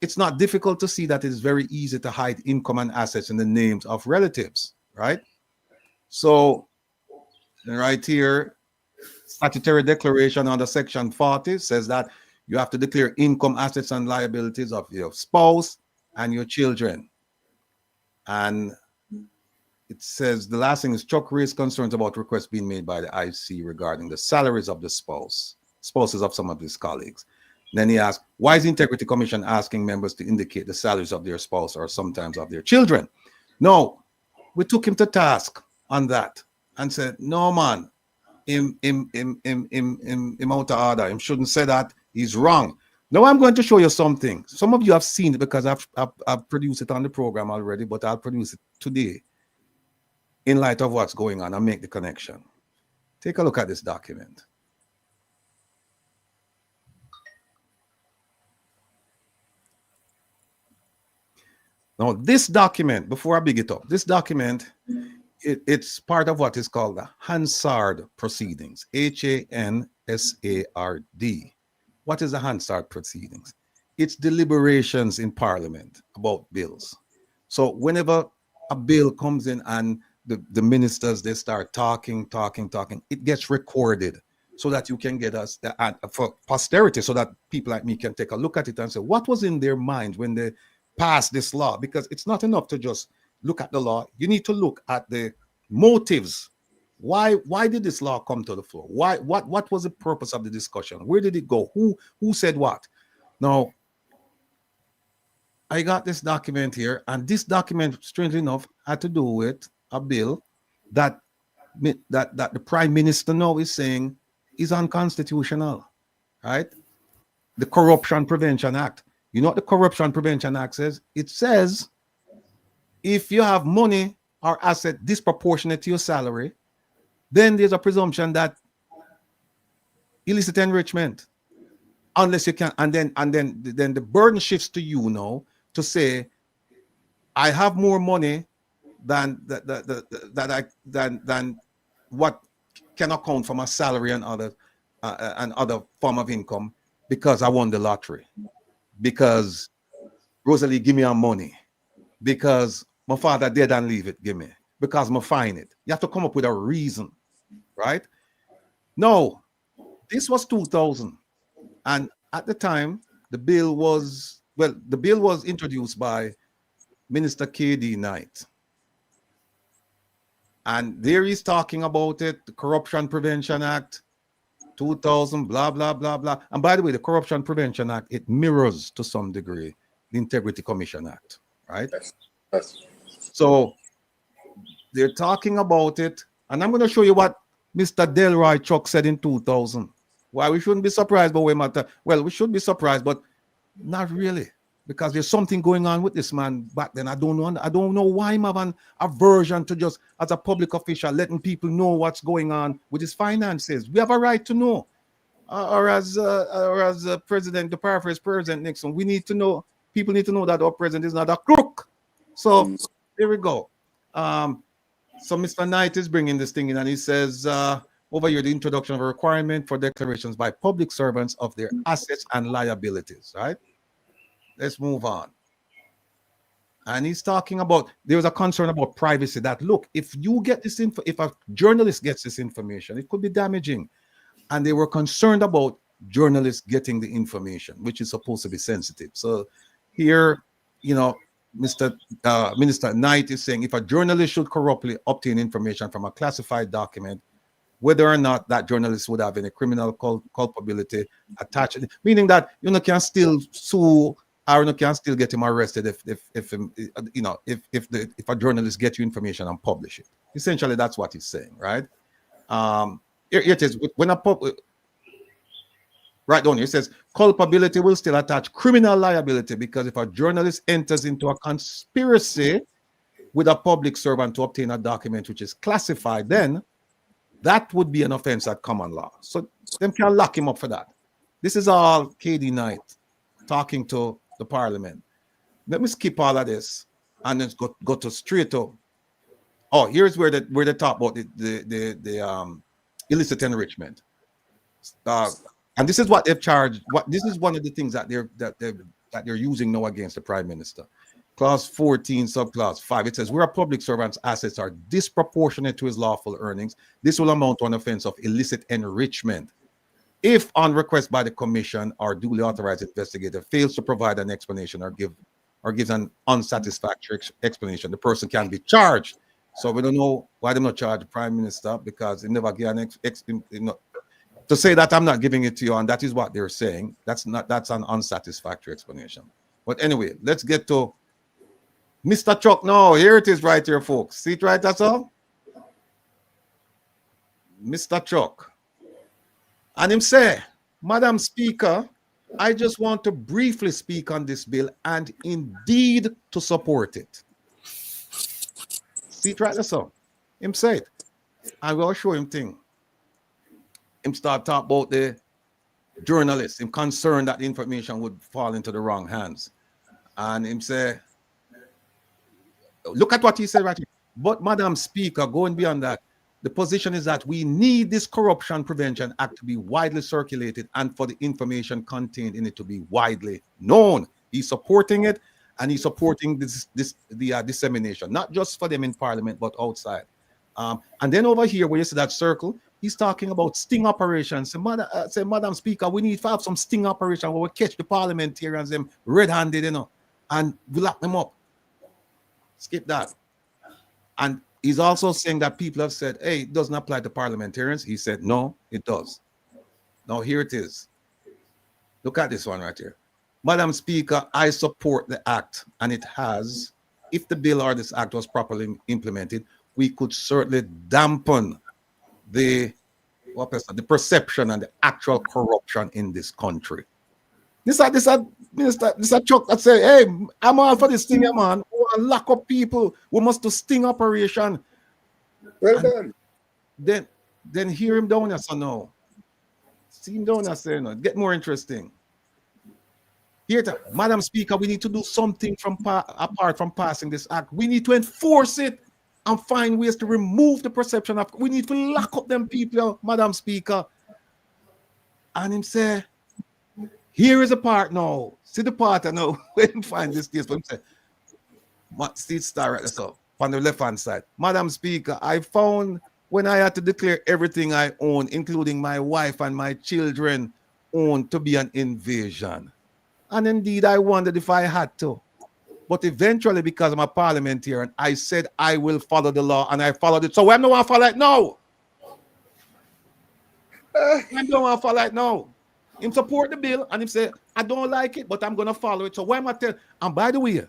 it's not difficult to see that it's very easy to hide income and assets in the names of relatives, right? So right here, statutory declaration under section 40 says that you have to declare income, assets, and liabilities of your spouse and your children. And it says the last thing is Chuck raised concerns about requests being made by the IC regarding the salaries of the spouses of some of his colleagues. And then he asked, why is the Integrity Commission asking members to indicate the salaries of their spouse or sometimes of their children? No, we took him to task on that and said, no, man, him out of order. Him shouldn't say that. He's wrong. Now I'm going to show you something. Some of you have seen it because I've produced it on the program already, but I'll produce it today in light of what's going on and make the connection. Take a look at this document. Now, this document, before I big it up, this document, it's part of what is called the Hansard proceedings, Hansard. What is the Hansard proceedings? It's deliberations in Parliament about bills. So whenever a bill comes in and the ministers, they start talking, it gets recorded so that you can get us for posterity, so that people like me can take a look at it and say, what was in their mind when they passed this law? Because it's not enough to just look at the law. You need to look at the motives. Why did this law come to the floor? What was the purpose of the discussion? Where did it go? Who said what? Now, I got this document here, and this document, strangely enough, had to do with a bill that the Prime Minister now is saying is unconstitutional, right? The Corruption Prevention Act. You know what the Corruption Prevention Act says? It says if you have money or asset disproportionate to your salary, then there's a presumption that illicit enrichment, unless you can, and then the burden shifts to you now to say, I have more money than what can account for my salary and other form of income because I won the lottery, because Rosalie give me her money, because my father dead and leave it, give me, because I'm fine it. You have to come up with a reason, right? No, this was 2000, and at the time the bill was introduced by Minister K.D. Knight, and there he's talking about it, the Corruption Prevention Act 2000, blah blah blah blah. And by the way, the Corruption Prevention Act, it mirrors to some degree the Integrity Commission Act, right? Yes. So they're talking about it, and I'm going to show you what Mr. Delroy Chuck said in 2000. Why we shouldn't be surprised, but we should be surprised, but not really, because there's something going on with this man back then. I don't know why I'm having aversion to just as a public official letting people know what's going on with his finances. We have a right to know, or as President, the paraphrase President Nixon, we need to know. People need to know that our president is not a crook. So here we go. So Mr. Knight is bringing this thing in, and he says over here the introduction of a requirement for declarations by public servants of their assets and liabilities. Right. Let's move on. And he's talking about there was a concern about privacy. That look, if you get this info, if a journalist gets this information, it could be damaging, and they were concerned about journalists getting the information, which is supposed to be sensitive. So here, Minister Knight is saying if a journalist should corruptly obtain information from a classified document, whether or not that journalist would have any criminal culpability attached, meaning that can still sue or can still get him arrested if a journalist gets you information and publish it. Essentially, that's what he's saying, right? Here it is. When right down here, it says culpability will still attach criminal liability, because if a journalist enters into a conspiracy with a public servant to obtain a document which is classified, then that would be an offense at common law. So them can lock him up for that. This is all KD Knight talking to the parliament. Let me skip all of this and then go to straight to. Oh, here's where they talk about the illicit enrichment. And this is what they've charged. This is one of the things that they're using now against the prime minister. Clause 14, subclause 5. It says, where a public servant's assets are disproportionate to his lawful earnings, this will amount to an offense of illicit enrichment. If on request by the commission or duly authorized investigator fails to provide an explanation or gives an unsatisfactory explanation, the person can be charged. So we don't know why they're not charged the prime minister, because they never give an to say that I'm not giving it to you, and that is what they're saying. That's an unsatisfactory explanation. But anyway, let's get to Mr. Chuck. No, here it is right here, folks. See it right, that's all? Mr. Chuck. And him say, Madam Speaker, I just want to briefly speak on this bill and indeed to support it. See it right, that's all. Him say it. I will show him thing. Him start talk about the journalists. Him concerned that the information would fall into the wrong hands. And him say, look at what he said right here. But Madam Speaker, going beyond that, the position is that we need this Corruption Prevention Act to be widely circulated and for the information contained in it to be widely known. He's supporting it, and he's supporting the dissemination, not just for them in Parliament, but outside. And then over here, where you see that circle, he's talking about sting operations. Say, Madam Speaker, we need to have some sting operation where we catch the parliamentarians them red-handed, you know, and we lock them up. Skip that. And he's also saying that people have said, hey, it doesn't apply to parliamentarians. He said, no, it does. Now, here it is. Look at this one right here. Madam Speaker, I support the act, and it has, if the bill or this act was properly implemented, we could certainly dampen the perception and the actual corruption in this country. This Chuck that say, hey, I'm all for this thing, man. We want to lock up people. We must do sting operation. Well done. Then hear him down there, so no. See him down there, say no. Get more interesting. Here, Madam Speaker, we need to do something apart from passing this act. We need to enforce it and find ways to remove the perception of. We need to lock up them people, Madam Speaker. And him say, here is a part now. See the part I know. Where him find this case? But him say, see it start right there, on the left-hand side. Madam Speaker, I found when I had to declare everything I own, including my wife and my children, own to be an invasion. And indeed, I wondered if I had to. But eventually, because I'm a parliamentarian, I said I will follow the law, and I followed it. So when do I follow it now? When do I follow it now? Him support the bill, and him say, I don't like it, but I'm going to follow it. So why am I tell? And by the way,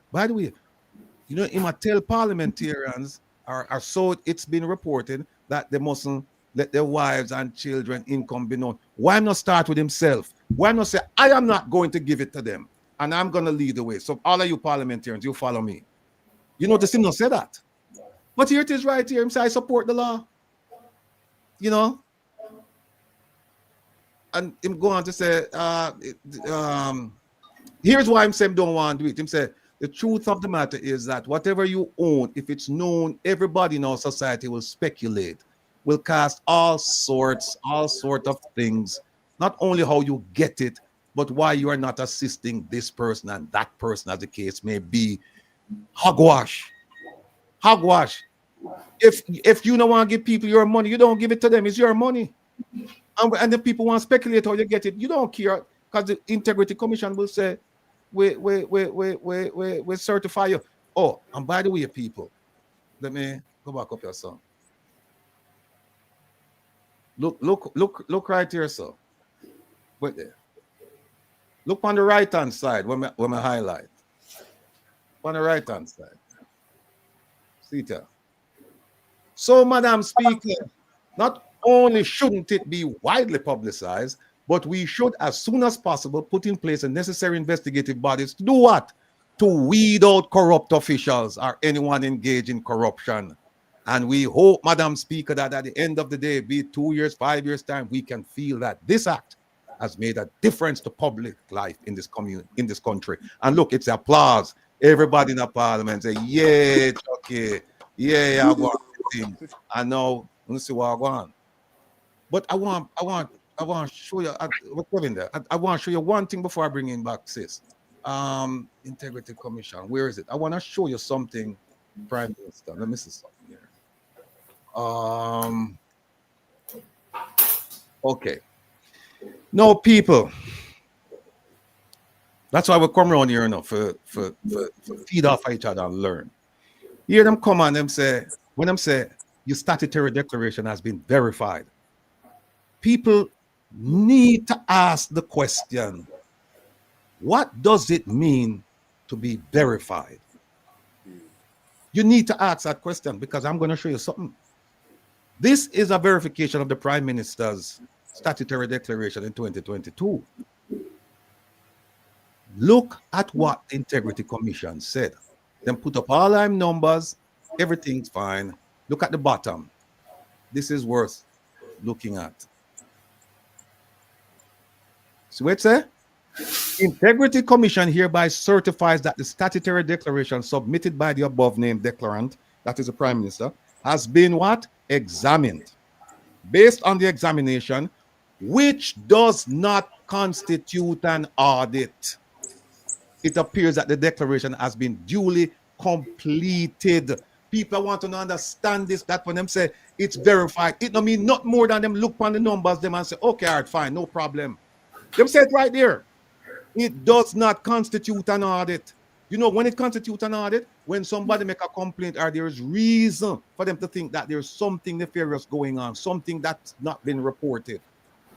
you know, him I tell parliamentarians, are so it's been reported that they mustn't let their wives and children income be known. Why not start with himself? Why not say, I am not going to give it to them, and I'm going to lead the way. So all of you parliamentarians, you follow me. You notice him not say that. But here it is right here. Him say, I support the law. You know? And him go on to say, here's why him say him don't want to do it. Him say, the truth of the matter is that whatever you own, if it's known, everybody in our society will speculate, will cast all sorts of things. Not only how you get it, but why you are not assisting this person and that person, as the case may be. Hogwash. If you don't want to give people your money, you don't give it to them. It's your money. And the people want to speculate how you get it. You don't care, because the Integrity Commission will say, we certify you. Oh, and by the way, people, let me go back up here, son. Look right here, sir. Wait there. Look on the right-hand side when I highlight. On the right-hand side. See it here. So, Madam Speaker, not only shouldn't it be widely publicized, but we should, as soon as possible, put in place the necessary investigative bodies to do what? To weed out corrupt officials or anyone engaged in corruption. And we hope, Madam Speaker, that at the end of the day, be it 2 years, 5 years' time, we can feel that this act has made a difference to public life in this in this country. And look, it's applause. Everybody in the parliament say, yeah, Chucky, yeah, I want thing. I know, let's see what I want. But I want to show you what's Kevin there. I want to show you one thing before I bring in back, sis. Integrity Commission. Where is it? I want to show you something, Prime Minister. Let me see something here. Okay. No, people. That's why we come around here enough for feed off each other and learn. Hear them come on them say, when them say your statutory declaration has been verified, people need to ask the question, what does it mean to be verified? You need to ask that question because I'm going to show you something. This is a verification of the Prime Minister's statutory declaration in 2022. Look at what the Integrity Commission said. Then put up all them numbers, everything's fine. Look at the bottom. This is worth looking at. So what's that? Integrity Commission hereby certifies that the statutory declaration submitted by the above named declarant, that is the Prime Minister, has been what? Examined. Based on the examination, which does not constitute an audit. It appears that the declaration has been duly completed. People want to understand this, that when them say it's verified, it don't mean not more than them look on the numbers them and say, okay, all right, fine, no problem. Them say it right there. It does not constitute an audit. You know, when it constitutes an audit, when somebody make a complaint or there's reason for them to think that there's something nefarious going on, something that's not been reported.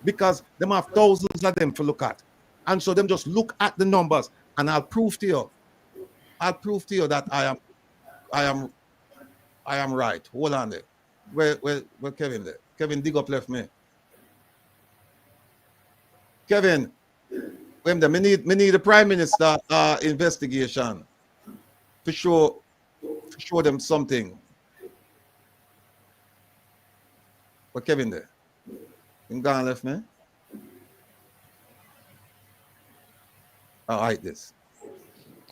Because them have thousands of them to look at. And so them just look at the numbers. And I'll prove to you that I am right. Hold on there. Where Kevin there? Kevin, dig up left me. Kevin, we need the Prime Minister investigation to show them something. But Kevin there. You gone left me? I like this.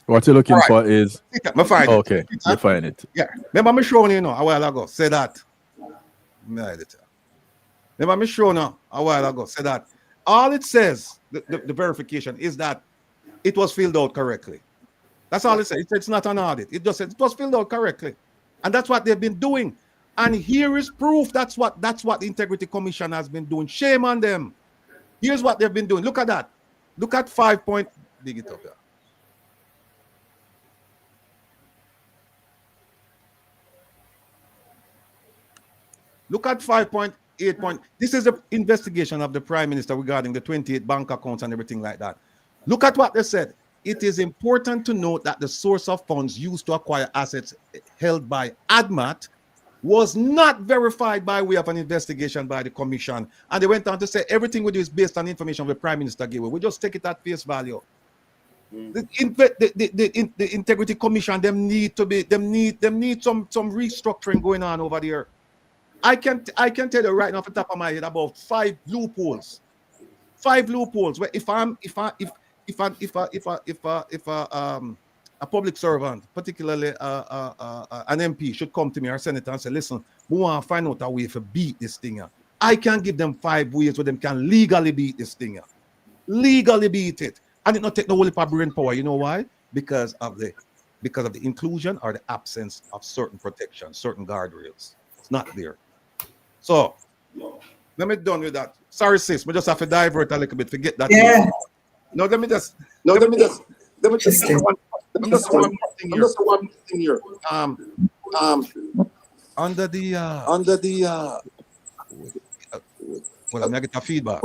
What you're looking for is... Okay, you find it. Yeah. Remember me showing you a while ago, say that. Remember me showing you a while ago, say that. All it says, the verification, is that it was filled out correctly. That's all it says. It's not an audit. It just says it was filled out correctly. And that's what they've been doing. And here is proof that's what the Integrity Commission has been doing. Shame on them. Here's what they've been doing. Look at that. Look at 5 point. Dig it up there. Look at 5.8 point. This is the investigation of the Prime Minister regarding the 28 bank accounts and everything like that. Look at what they said. It is important to note that the source of funds used to acquire assets held by ADMAT was not verified by way of an investigation by the Commission. And they went on to say everything we do is based on information the Prime Minister gave. We just take it at face value. The Integrity Commission, them need some restructuring going on over there. I can tell you right now off the top of my head about 5 loopholes. 5 loopholes where if a public servant, particularly an MP, should come to me or a senator and say, listen, we want to find out a way to beat this thing. I can give them 5 ways where them can legally beat this thing. Legally beat it. And it not take no whole heap of brain power. You know why? Because of the inclusion or the absence of certain protections, certain guardrails. It's not there. So let me done with that. Sorry, sis, we just have to divert a little bit. Forget that. Yeah. No, let me just one thing here. Under the well, I'm gonna get a feedback.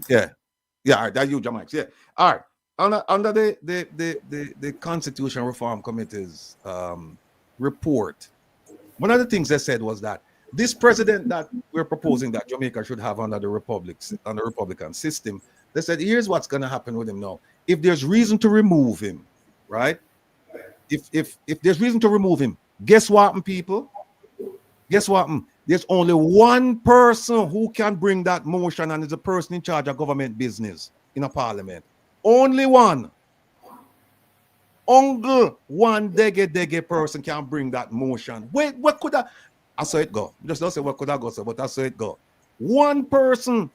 Yeah, all right, that you, Jamaica. Yeah, all right. Under the Constitution Reform Committee's report, one of the things they said was that this president that we're proposing that Jamaica should have under the Republican system, they said here's what's going to happen with him now. If there's reason to remove him, right? If there's reason to remove him, guess what, people? Guess what? There's only one person who can bring that motion, and is the person in charge of government business in a parliament. Only one. Only one dege person can bring that motion. Wait, what could I saw it go. Just don't say what could I go, but I saw it go. One person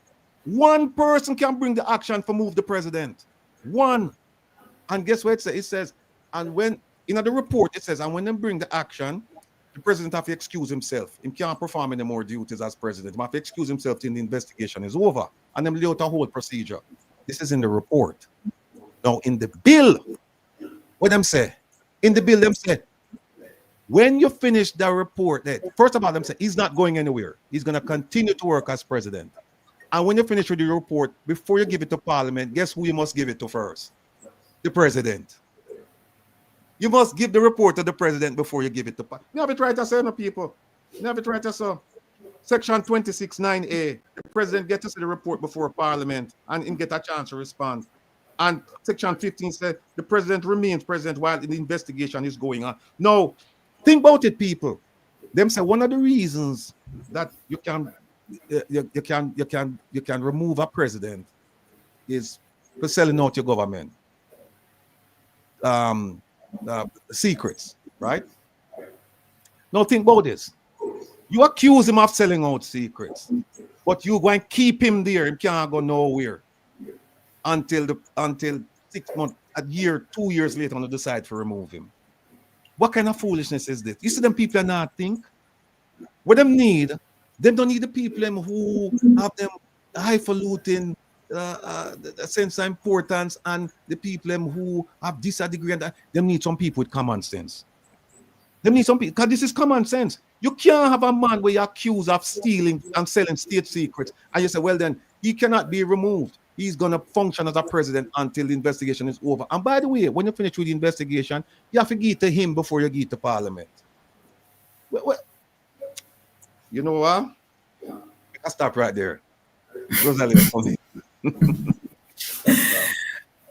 can bring the action for move the president. One. And guess what it says? It says, and when in the report it says, and when they bring the action, the president have to excuse himself. He can't perform any more duties as president. He have to excuse himself till the investigation is over. And then lay out a whole procedure. This is in the report. Now, in the bill, what them say? In the bill, them say, when you finish the report, first of all, them say he's not going anywhere. He's going to continue to work as president. And when you finish with the report, before you give it to Parliament, guess who you must give it to first? The president. You must give the report to the president before you give it to Parliament. You have it right to say, no, people. You have it right to say. Section 26(9)(a). The president gets to see the report before Parliament and get a chance to respond. And Section 15 says the president remains president while the investigation is going on. Now, think about it, people. Them say one of the reasons that you can remove a president is for selling out your government secrets, right? Now think about this. You accuse him of selling out secrets, but you going to keep him there. He can't go nowhere until 6 months, a year, 2 years later, on the decide to remove him. What kind of foolishness is this? You see them people are not think. What them need, them don't need the people who have them highfalutin a sense of importance, and the people who have this degree, and that. Them need some people with common sense. Them need some people, because this is common sense. You can't have a man where you're accused of stealing and selling state secrets, and you say, well, then he cannot be removed. He's going to function as a president until the investigation is over. And by the way, when you finish with the investigation, you have to give to him before you give to Parliament. Well, you know what? I'll stop right there.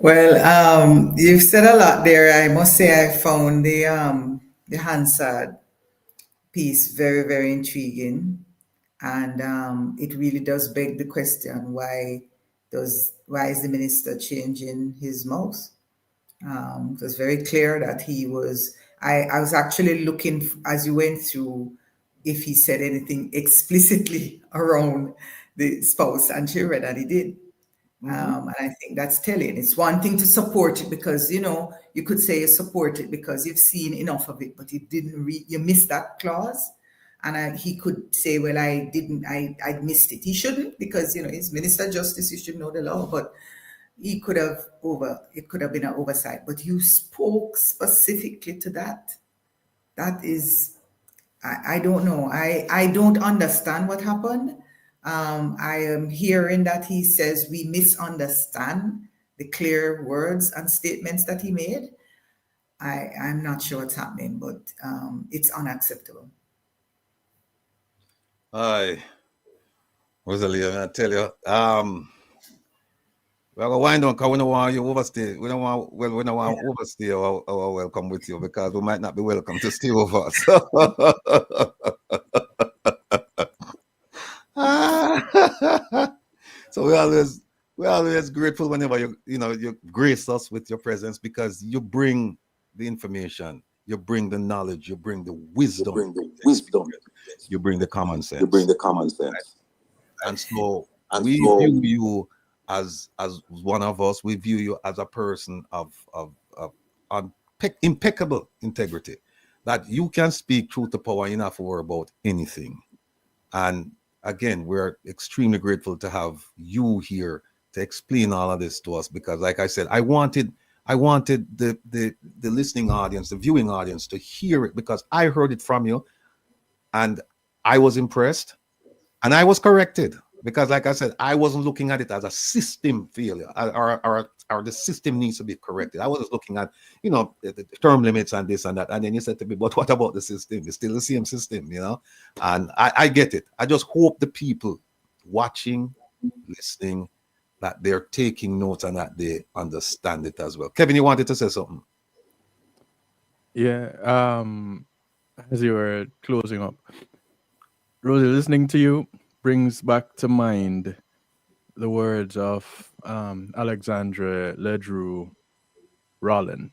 Well, you've said a lot there. I must say I found the Hansard piece very, very intriguing. And it really does beg the question, why is the minister changing his mouth? It was very clear that he was, I was actually looking as you went through if he said anything explicitly around the spouse and children, and he did. And I think that's telling. It's one thing to support it because, you could say you support it because you've seen enough of it, but you didn't you missed that clause. And he could say, well, I missed it. He shouldn't, because, he's Minister of Justice, he should know the law, but it could have been an oversight. But you spoke specifically to that. That is, I don't know. I don't understand what happened. I am hearing that he says we misunderstand the clear words and statements that he made. I'm not sure what's happening, but it's unacceptable. Hi, Rosalie, I tell you, well, why don't? Because we don't want you overstay. We don't want overstay our welcome with you, because we might not be welcome to stay with us. So we're always grateful whenever you grace us with your presence, because you bring the information, you bring the knowledge, you bring the wisdom, you bring the common sense. And so we view you as one of us. We view you as a person of impeccable integrity, that you can speak truth to power. You don't have to worry about anything. And again, we're extremely grateful to have you here to explain all of this to us, because, like I said, I wanted the listening audience, the viewing audience, to hear it, because I heard it from you and I was impressed and I was corrected, because, like I said, I wasn't looking at it as a system failure or the system needs to be corrected. I was just looking at, the term limits and this and that. And then you said to me, but what about the system? It's still the same system, And I get it. I just hope the people watching, listening, that they're taking notes and that they understand it as well. Kevin, you wanted to say something? Yeah. As you were closing up, Rosie, listening to you brings back to mind the words of Alexandre Ledru Rollin.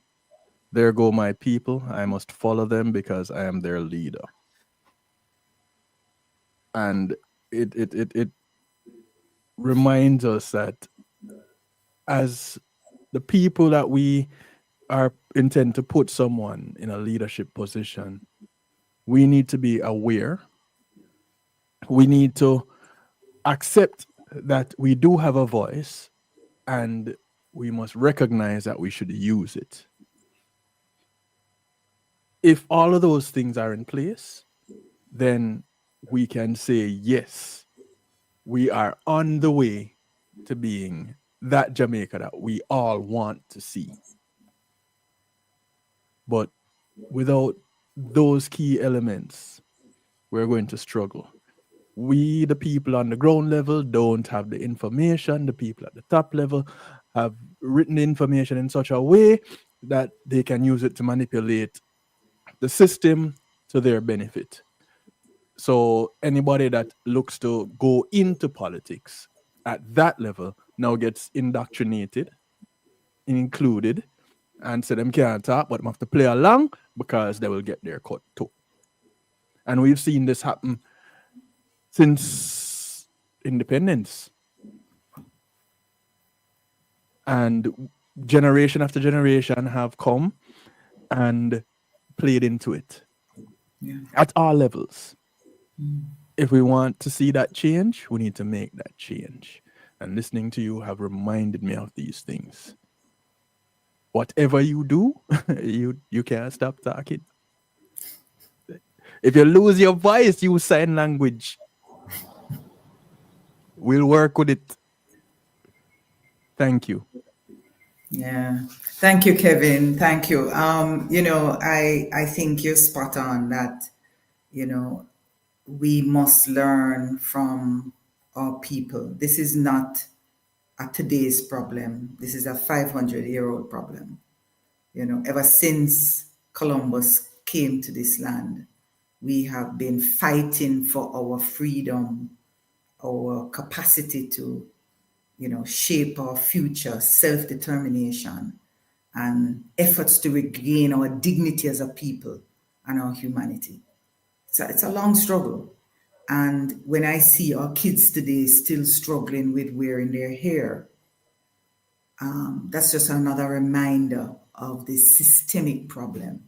There go my people. I must follow them because I am their leader. And it reminds us that as the people that we are intend to put someone in a leadership position, we need to be aware. We need to accept that we do have a voice, and we must recognize that we should use it. If all of those things are in place, then we can say, yes, we are on the way to being that Jamaica that we all want to see. But without those key elements, we're going to struggle. We, the people on the ground level, don't have the information. The people at the top level have written the information in such a way that they can use it to manipulate the system to their benefit. So anybody that looks to go into politics at that level now gets indoctrinated, included, and so them can't talk, but them have to play along because they will get their cut too. And we've seen this happen since independence. And generation after generation have come and played into it at all levels. If we want to see that change, we need to make that change. And listening to you have reminded me of these things. Whatever you do, you can't stop talking. If you lose your voice, use sign language. We'll work with it. Thank you. Yeah. Thank you, Kevin. Thank you. I think you're spot on that, we must learn from our people. This is not a today's problem. This is a 500-year-old problem. Ever since Columbus came to this land, we have been fighting for our freedom, our capacity to, shape our future, self-determination, and efforts to regain our dignity as a people and our humanity. It's a long struggle. And when I see our kids today still struggling with wearing their hair, that's just another reminder of this systemic problem.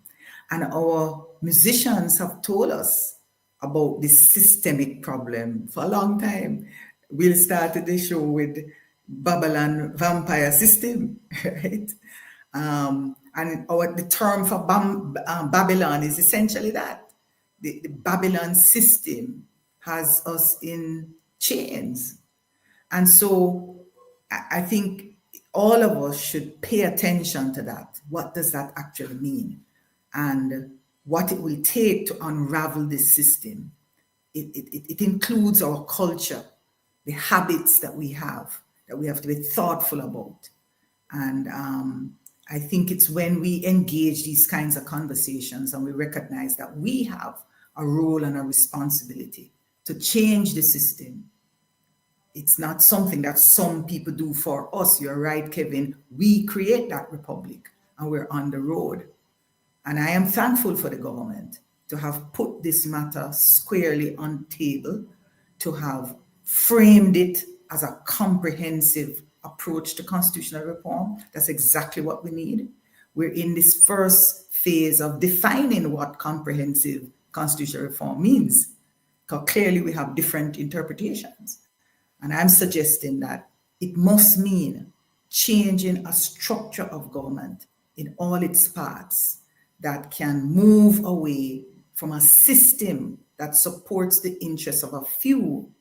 And our musicians have told us about this systemic problem for a long time. We'll start the show with Babylon vampire system, right? And the term for Babylon is essentially that. The Babylon system has us in chains. And so I think all of us should pay attention to that. What does that actually mean? And what it will take to unravel this system. It includes our culture, the habits that we have to be thoughtful about. And I think it's when we engage these kinds of conversations and we recognize that we have a role and a responsibility to change the system. It's not something that some people do for us. You're right, Kevin. We create that republic and we're on the road. And I am thankful for the government to have put this matter squarely on the table, to have framed it as a comprehensive approach to constitutional reform. That's exactly what we need. We're in this first phase of defining what comprehensive constitutional reform means, because clearly we have different interpretations. And I'm suggesting that it must mean changing a structure of government in all its parts that can move away from a system that supports the interests of a few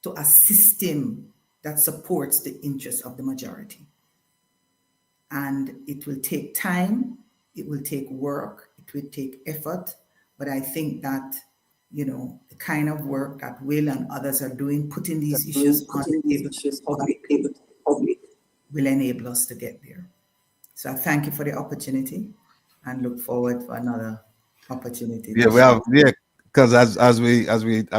to a system that supports the interests of the majority. And it will take time, it will take work, it will take effort, but I think that, the kind of work that Will and others are doing, putting these issues on the table public, will enable us to get there. So I thank you for the opportunity and look forward for another opportunity. Yeah, because as we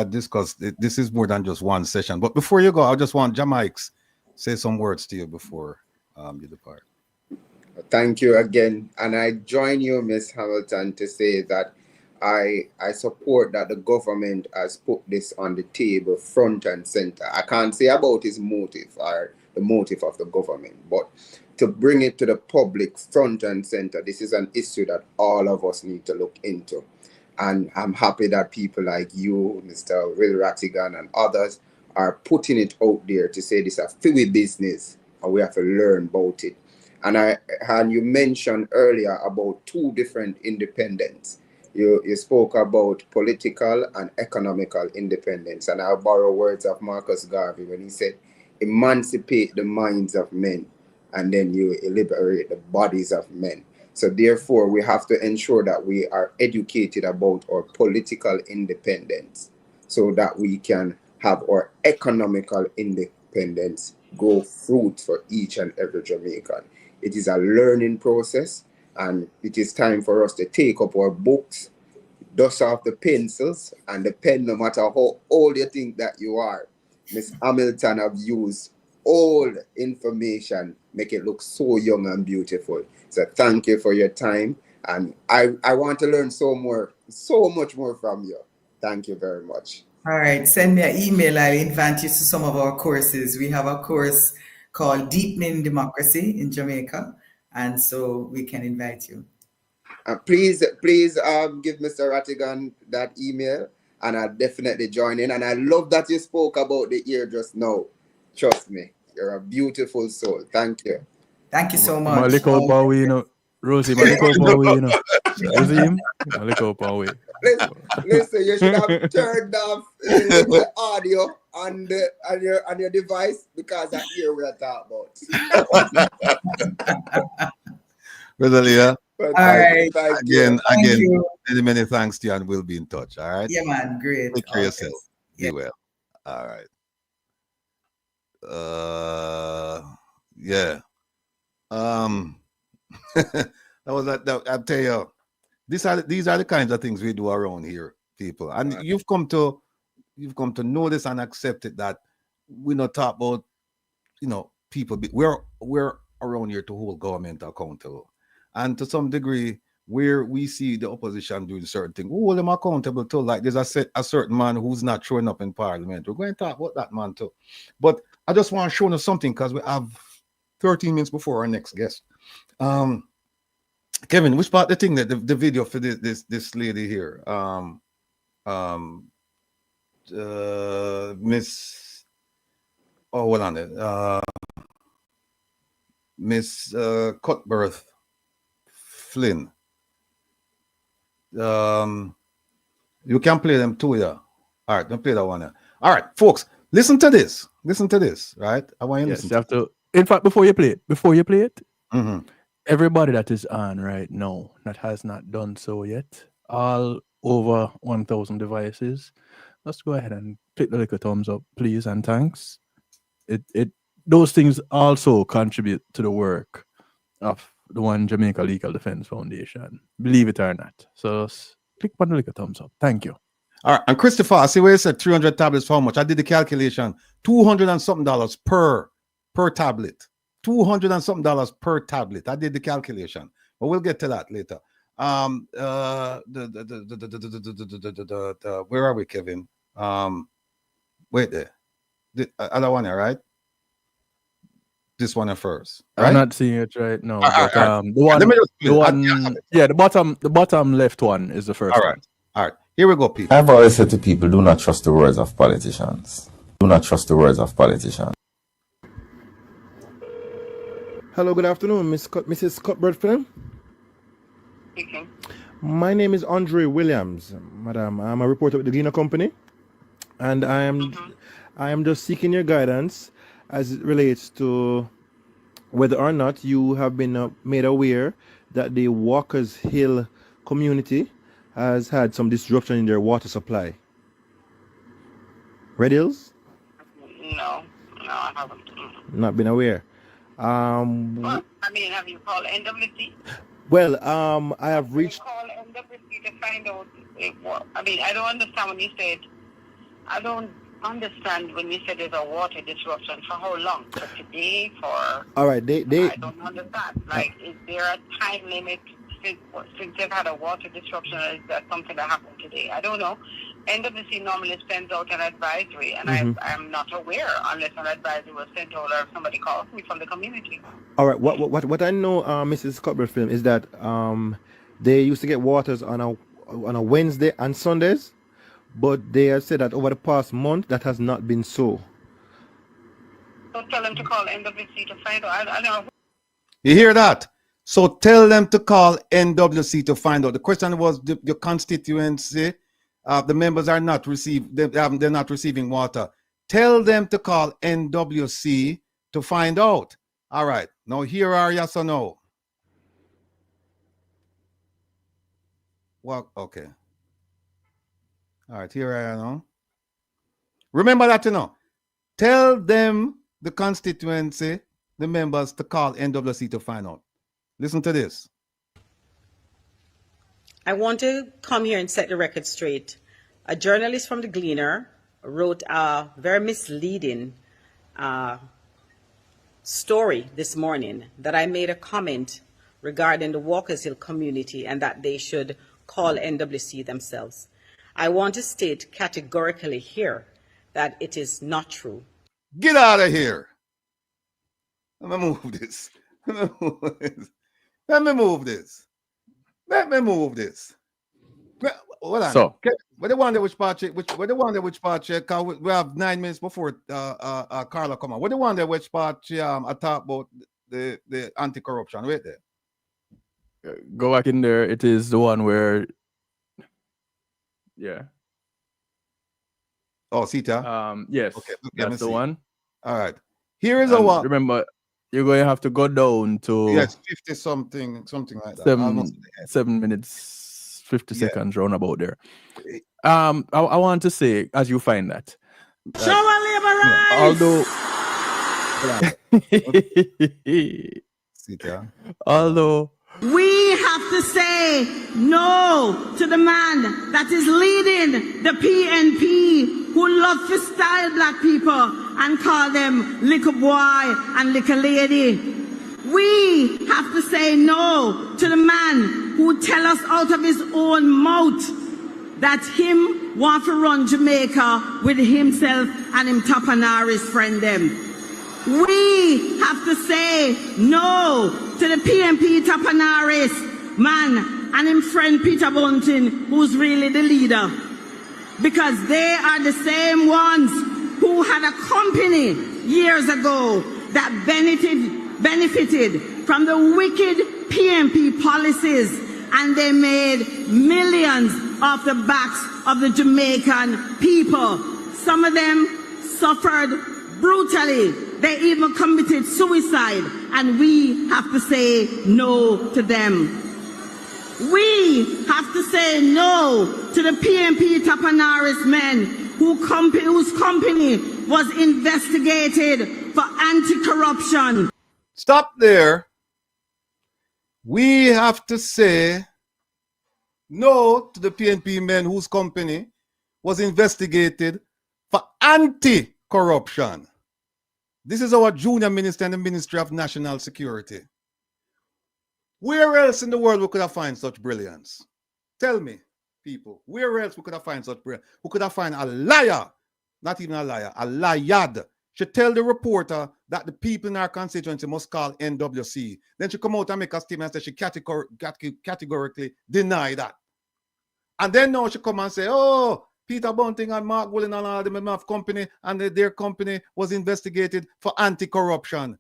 discussed, this is more than just one session. But before you go, I just want Jamaics say some words to you before you depart. Thank you again, and I join you, Miss Hamilton, to say that I support that the government has put this on the table front and center. I can't say about his motive or the motive of the government, but to bring it to the public front and center, this is an issue that all of us need to look into. And I'm happy that people like you, Mr. Will Rattigan, and others are putting it out there to say this is a free business and we have to learn about it. And you mentioned earlier about two different independence. You spoke about political and economical independence. And I'll borrow words of Marcus Garvey when he said, emancipate the minds of men, and then you liberate the bodies of men. So therefore, we have to ensure that we are educated about our political independence so that we can have our economical independence grow fruit for each and every Jamaican. It is a learning process, and it is time for us to take up our books, dust off the pencils and the pen, no matter how old you think that you are. Miss Hamilton have used old information, make it look so young and beautiful. So thank you for your time, and I want to learn so much more from you. Thank you very much. All right, send me an email. I'll invite you to some of our courses. We have a course called Deepening Democracy in Jamaica, and so we can invite you. Please give Mr. Rattigan that email, and I'll definitely join in. And I love that you spoke about the ear just now. Trust me, you're a beautiful soul. Thank you. Thank you so much. Rosie, Rosie, Listen, you should have turned off the audio on your device, because I hear what I talk about. Brother Leah, all right. Again, many thanks to you, and we'll be in touch. All right. Yeah, man. Great. Take care of yourself. Be well. All right. Yeah. That was that. I'll tell you, these are the kinds of things we do around here, people. And you've come to know this and accept it, that we not talk about, people. We're around here to hold government accountable, and to some degree, where we see the opposition doing certain things, we hold them accountable too. Like there's a certain man who's not showing up in Parliament. We're going to talk about that man too. But I just want to show you something, because we have 13 minutes before our next guest. Kevin, which part the thing that the video for this lady here, Miss, hold on it, Miss CUTHBERT-FLYNN. You can play them too, yeah. All right, don't play that one. Yeah. All right, folks, listen to this. Listen to this, right? I want you to listen. You have to. In fact, before you play it, everybody that is on right now that has not done so yet, all over 1,000 devices, let's go ahead and click the little thumbs up, please, and thanks. Those things also contribute to the work of the One Jamaica Legal Defense Foundation, believe it or not. So click on the little thumbs up. Thank you. All right, and Christopher, I see where you said 300 tablets for how much? I did the calculation, $200 and something per tablet. $200 and something per tablet. I did the calculation, but we'll get to that later. Where are we, Kevin? Wait there. The other one here, right? This one first. Right? I'm not seeing it right now. But, the bottom left one is the first one. All right. Here we go, people. I've always said to people, do not trust the words of politicians. Do not trust the words of politicians. Hello, good afternoon, Mrs. Cuthbert-FLYNN. Speaking. My name is Andre Williams, madam. I'm a reporter with the Gleaner Company, and I am just seeking your guidance as it relates to whether or not you have been made aware that the Walkers Hill community has had some disruption in their water supply. Red Hills? No, I haven't. Not been aware. Well, have you called NWC? Well, I have reached. Call NWC to find out I mean, I don't understand when you said, I don't understand when you said there's a water disruption. For how long? For today? For... All right, I don't understand. Like, is there a time limit since they've had a water disruption, or is that something that happened today? I don't know. NWC normally sends out an advisory, and I'm not aware unless an advisory was sent out or somebody calls me from the community. All right, what I know, Mrs. Cuthbert-FLYNN, is that they used to get waters on a Wednesday and Sundays, but they have said that over the past month that has not been so. So tell them to call NWC to find out. I know. You hear that? So tell them to call NWC to find out. The question was your constituency. The members are not they're not receiving water. Tell them to call NWC to find out. All right. Now here are yes or no. Well, okay. All right, here I am now. Remember that, you know. Tell them, the constituency, the members, to call NWC to find out. Listen to this. I want to come here and set the record straight. A journalist from the Gleaner wrote a very misleading story this morning that I made a comment regarding the Walkers Hill community and that they should call NWC themselves. I want to state categorically here that it is not true. Get out of here. Let me move this. Let me move this. Hold on. So, We're the one that which part check. We're the one that which part check. We have 9 minutes before Carla come on. We're the one that which part I talk about the anti-corruption. Wait there. go back in there. It is the one where, yeah. Oh, Sita. Yes, Okay, let me that's the see. one. All right. Here is And our remember, you're going to have to go down to yes, 50 something like that. 7 minutes, 50 Yeah. seconds, round about there. I want to say, as you find that, Show a although Sita. although we have to say no to the man that is leading the PNP who love to style black people and call them little boy and little lady. We have to say no to the man who tell us out of his own mouth that him want to run Jamaica with himself and him Tapanaris friend them. We have to say no to the PNP Tapanaris man and him friend Peter Bunting, who's really the leader. Because they are the same ones who had a company years ago that benefited from the wicked PNP policies, and they made millions off the backs of the Jamaican people. Some of them suffered brutally. They even committed suicide, and we have to say no to them. We have to say no to the PNP Tapanaris men whose company was investigated for anti-corruption. Stop there. We have to say no to the PNP men whose company was investigated for anti-corruption. This is our junior minister in the Ministry of National Security. Where else in the world we could have found such brilliance? Tell me, people, where else we could have found such brilliance? We could have found a liar, not even a liar, a liar. She tell the reporter that the people in our constituency must call NWC. Then she come out and make a statement and say she categorically deny that. And then now she come and say, oh, Peter Bunting and Mark Woolen and all them have company, and their company was investigated for anti-corruption.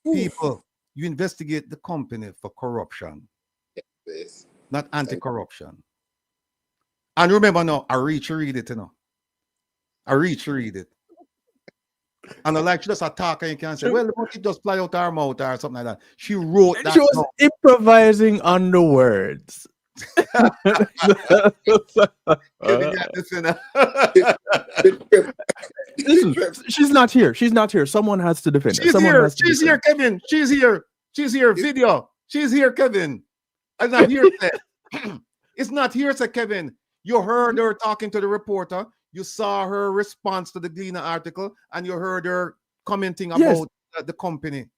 People, you investigate the company for corruption, Yes. not anti-corruption. And remember now, I read it, you know. I read it. And I like she just attack and you can say, well, look, it just fly out her mouth or something like that. She wrote that. she was improvising on the words. Listen, she's not here. She's not here. Someone has to defend her. She's Someone here. has to She's defend here, her. Kevin. She's here. She's here. Video. She's here, Kevin. It's not here. It's not here, sir, Kevin. You heard her talking to the reporter. You saw her response to the Gleaner article, and you heard her commenting about the company.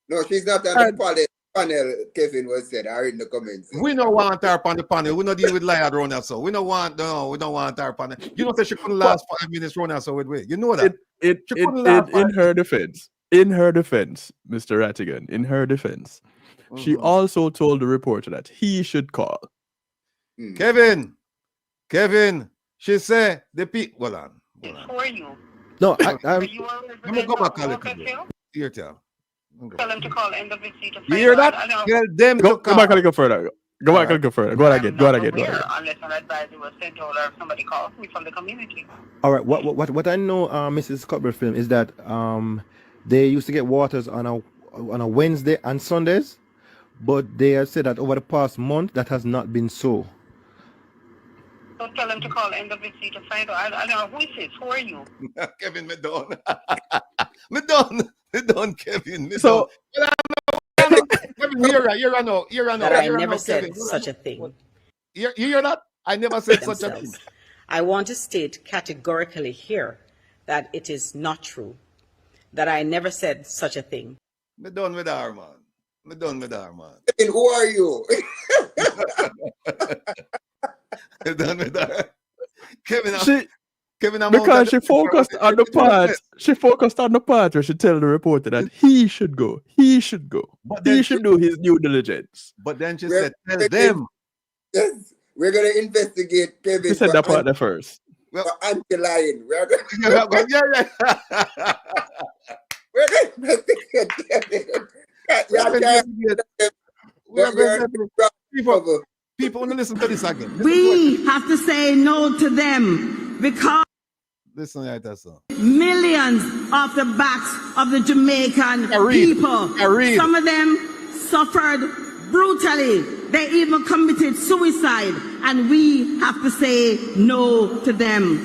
No, she's not on the panel, Kevin was said. I read in the comments. We don't want her on the panel. We don't deal with liar runner, so we don't want her panel. You know that she couldn't last 5 minutes runner, so with you know that. In her defense, Mr. Rattigan, in her defense, she also told the reporter that he should call. Kevin, she said the people. Hold on. For you. No, I'm gonna go back a little bit. Here, tell them to call NWC to you hear that? Tell them Go to call. back a little further. Go back a little further. Go again. Unless an advisor was sent or somebody calls me from the community. All right. What I know, Mrs. CUTHBERT-FLYNN, is that they used to get waters on a Wednesday and Sundays, but they have said that over the past month that has not been so. So tell them to call NWC to find out. I don't know who is this. Who are you? Kevin, me done. Me done, Kevin. So. I never said such a thing. You hear that? I never said such a thing. I want to state categorically here that it is not true. That I never said such a thing. Me done with her, man. Kevin, who are you? Me done with her. Kevin, because she focused on the part. She focused on the part where she tell the reporter that he should go. He should do his due diligence. But then she said, tell them. Yes, we're gonna investigate Kevin. She said that part there first. For anti-lying. We're gonna investigate Kevin. People want to listen to this again. We have to say no to them because listen to that song. Millions off the backs of the Jamaican people. Some of them suffered brutally. They even committed suicide, and we have to say no to them.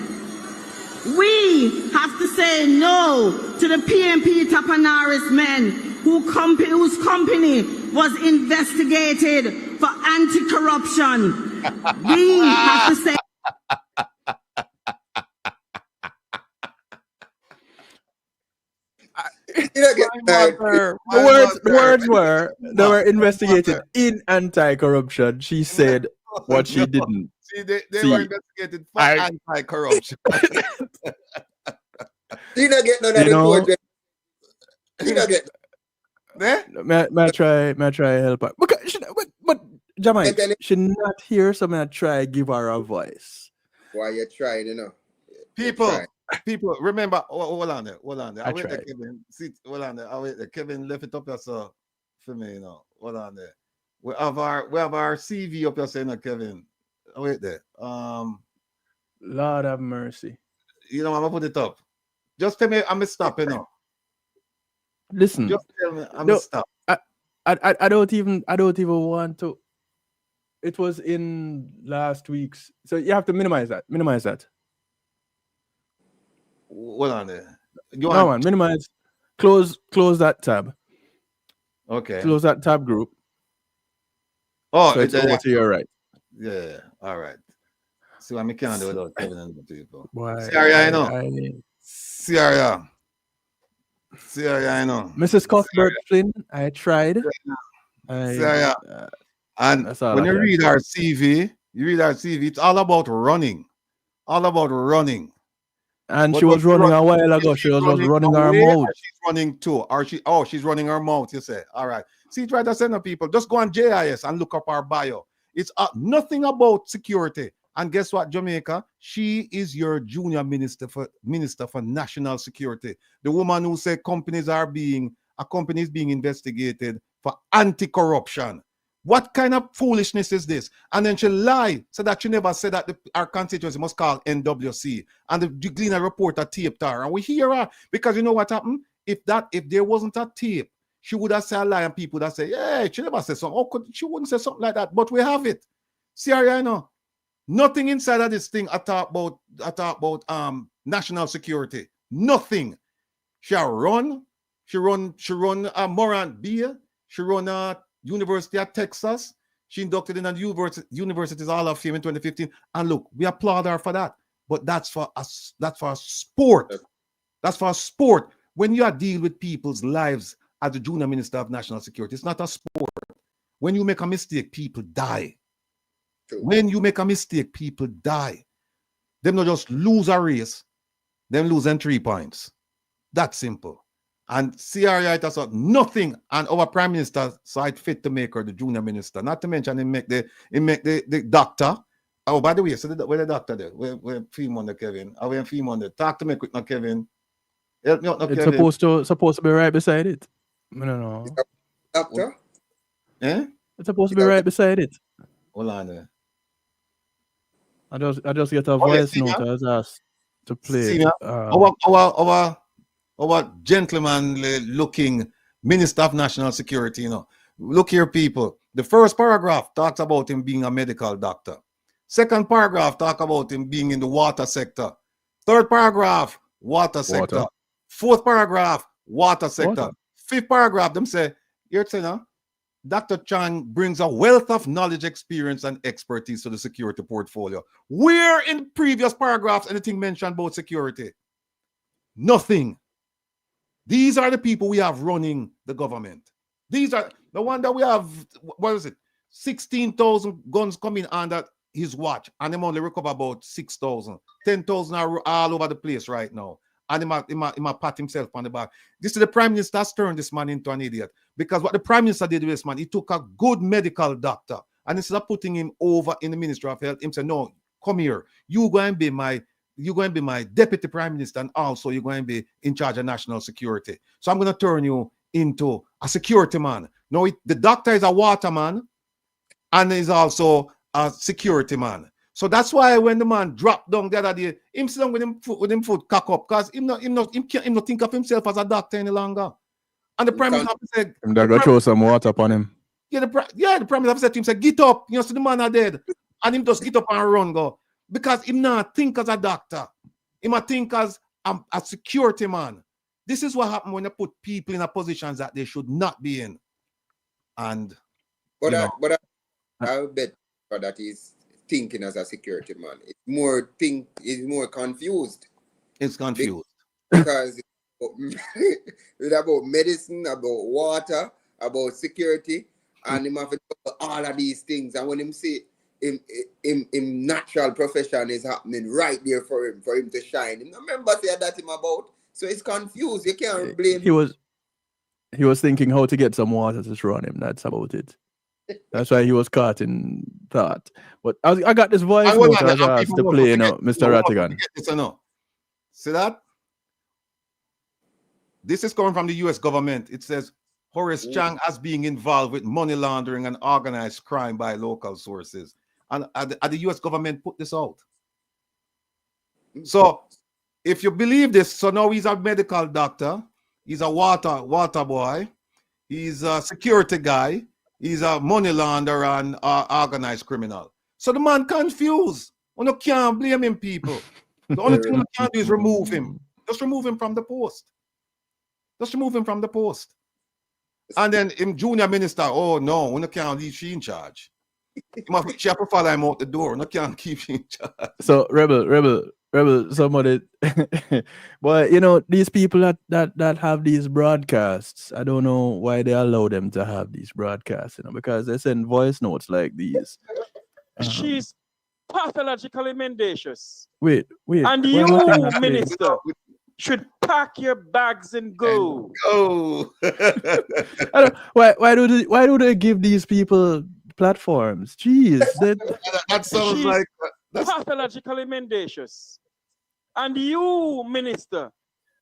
We have to say no to the PNP Tapanaris men whose company was investigated for anti-corruption. We have to say the words were they were investigated in anti-corruption. She said what she didn't. See, they were investigated for anti-corruption. She not get none of the report. She not get. May I try help her? But Jamaica, she not here, so I try give her a voice. Why you trying, you know? People, remember, hold on there. I wait there, Kevin. See, hold on there. I wait there. Kevin left it up there, so for me, you know. Hold on there. We have our CV up there, saying, Kevin. I wait there. Lord have mercy. You know, I'm gonna put it up. Just tell me I'm gonna stop, you know. Listen. Just tell me I'm gonna stop. I don't even want to. It was in last week's, so you have to minimize that. Hold on there. Minimize. Close that tab. Okay. Close that tab group. Oh, so it's over to your right. Yeah. All right. See what I can't do without Kevin and the people. Why? Syria, I know. Syria, I know. Mrs. Cuthbert-FLYNN, I tried. Syria. And when you read our CV, it's all about running. And she was running a while ago. She was running her mouth. She's running too. She's running her mouth, you say. All right. See, try to send the people. Just go on JIS and look up our bio. It's nothing about security. And guess what, Jamaica? She is your junior minister for national security. The woman who said companies being investigated for anti-corruption. What kind of foolishness is this? And then she lied, so that she never said that our constituency must call NWC. And the Gleaner reporter taped her. And we hear her because you know what happened? If there wasn't a tape, she would have said a lie, and people that say, yeah, she never said something. She wouldn't say something like that. But we have it. See, I know. Nothing inside of this thing I talk about national security. Nothing. She run Morant Beer. She run University of Texas. She inducted in a university's Hall of Fame in 2015. And look, we applaud her for that. But that's for us. That's for a sport. That's for a sport. When you are dealing with people's lives as the Junior Minister of National Security, it's not a sport. When you make a mistake, people die. True. When you make a mistake, people die. Them not just lose a race, them lose them 3 points. That's simple. And CRI has got nothing, and our Prime Minister side fit to make her the Junior Minister. Not to mention, he make the doctor. Oh, by the way, so where the doctor there? Where film on the Kevin? Are we in film on the? Talk to me quick now, Kevin. Help me out now, It's Kevin. supposed to be right beside it. I don't know. Doctor? Eh? It's supposed to be right beside it. Hold on there. I just get a Oh, voice see, note. yeah? I was asked to play. See, yeah? Our gentlemanly looking Minister of National Security, you know. Look here, people. The first paragraph talks about him being a medical doctor. Second paragraph talks about him being in the water sector. Third paragraph, water sector. Water. Fourth paragraph, water sector. Water. Fifth paragraph, them say, you're saying, huh? Dr. Chang brings a wealth of knowledge, experience, and expertise to the security portfolio. Where in previous paragraphs anything mentioned about security? Nothing. These are the people we have running the government. These are the one that we have, what is it? 16,000 guns coming under his watch, and him only recover about 6,000. 10,000 are all over the place right now. And he might pat himself on the back. This is the Prime Minister that's turned this man into an idiot. Because what the Prime Minister did with this man, he took a good medical doctor, and instead of putting him over in the Ministry of Health, he said, no, come here. You're going to be my deputy prime minister, and also you're going to be in charge of national security. So I'm going to turn you into a security man. No, the doctor is a waterman, and he's also a security man. So that's why when the man dropped down the other day, him sit down with him foot cock up, because him not think of himself as a doctor any longer. And the prime minister said, They're going to throw some water upon him. Yeah, the prime minister said to him, say, get up. You know, so the man are dead. And him just get up and run, go. Because him not think as a doctor. He might think as a security man. This is what happens when you put people in a positions that they should not be in. And I bet that he's thinking as a security man. It's more confused. It's confused. Because it's about medicine, about water, about security, and him have to do all of these things. And when him see him natural profession is happening right there for him to shine. Him remember say that him about. So it's confused. You can't blame him. He was thinking how to get some water to throw on him. That's about it. That's why he was caught in thought. But I got this voice note I was asked to play, you know, Mr. Rattigan. See that? This is coming from the U.S. government. It says Horace Chang as being involved with money laundering and organized crime by local sources. And the U.S. government put this out. So if you believe this, so now he's a medical doctor, he's a water boy, he's a security guy, he's a money launderer and organized criminal. So the man confused. You can't blame him, people. The only thing you can do is remove him. Just remove him from the post. Just remove him from the post. And then him junior minister, oh no, you can't leave she in charge. She have to follow him out the door. You can't keep she in charge. So rebel, somebody but you know, these people that have these broadcasts, I don't know why they allow them to have these broadcasts, you know, because they send voice notes like these. She's pathologically mendacious. Wait. And you, minister, should pack your bags and go. Why do they give these people platforms? Jeez, that sounds She's like pathologically mendacious. And you, minister,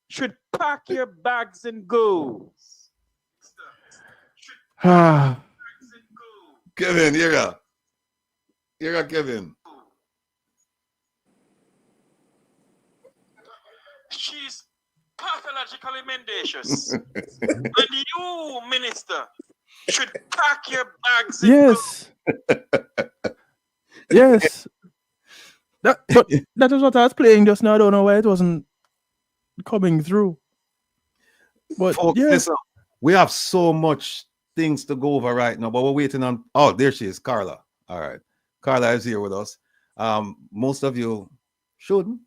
should pack your bags and go. Kevin, here Kevin. She's pathologically mendacious. And you, minister, should pack your bags and yes. Yes. But that is what I was playing just now. I don't know why it wasn't coming through. But folks, yeah. listen, we have so much things to go over right now, but we're waiting on. Oh, there she is, Carla. All right, Carla is here with us. Most of you should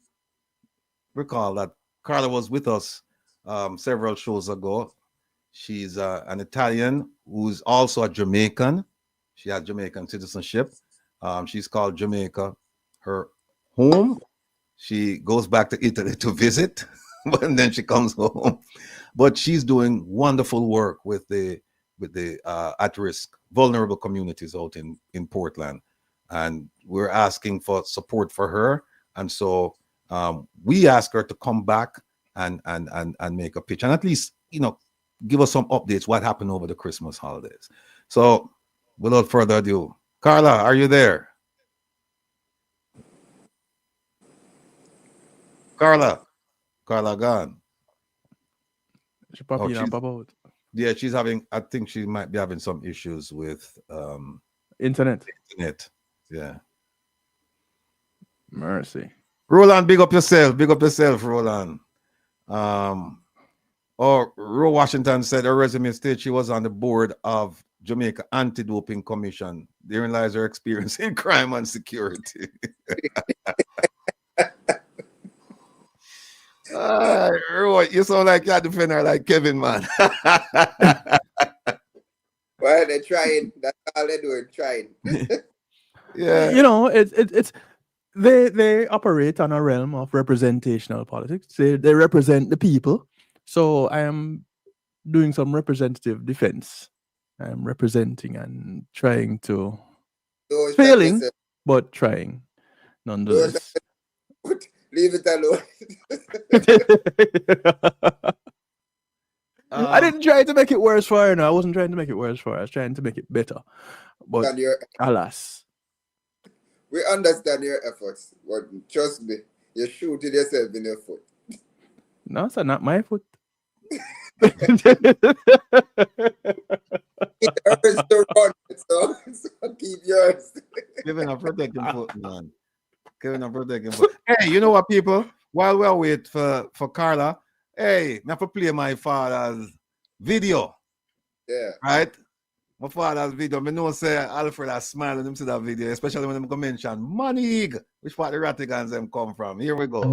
recall that Carla was with us several shows ago. She's an Italian who's also a Jamaican. She has Jamaican citizenship. She's called Jamaica her home. She goes back to Italy to visit, and then she comes home. But she's doing wonderful work with the at-risk, vulnerable communities out in Portland, and we're asking for support for her. And so we ask her to come back and make a pitch, and at least give us some updates what happened over the Christmas holidays. So without further ado, Carla, are you there? Carla gone. She pop in and pop out. Yeah, she's having, I think she might be having some issues with internet. Yeah. Mercy. Roland, big up yourself, Roland. Ro Washington said her resume states she was on the board of Jamaica Anti-Doping Commission. Therein lies her experience in crime and security. Ro, you sound like you're a defender like Kevin, man. Well, they're trying. That's all they're doing, trying. Yeah. It's they operate on a realm of representational politics. They represent the people. So I am doing some representative defense. I am representing and trying to failing, but trying nonetheless. Leave it alone. I didn't try to make it worse for her. No, I wasn't trying to make it worse for her. I was trying to make it better. But alas. We understand your efforts, but trust me, you're shooting yourself in your foot. No, sir, not my foot. It hurts to run, so keep yours. Kevin, I'm protecting foot, man. Kevin, I'm protecting foot. Hey, you know what, people? While we're waiting for Carla, hey, now for play my father's video. Yeah. Right? My father's video. I know say Alfred has smiled when him see that video, especially when I'm going to mention money, which part the Rattigans them come from. Here we go.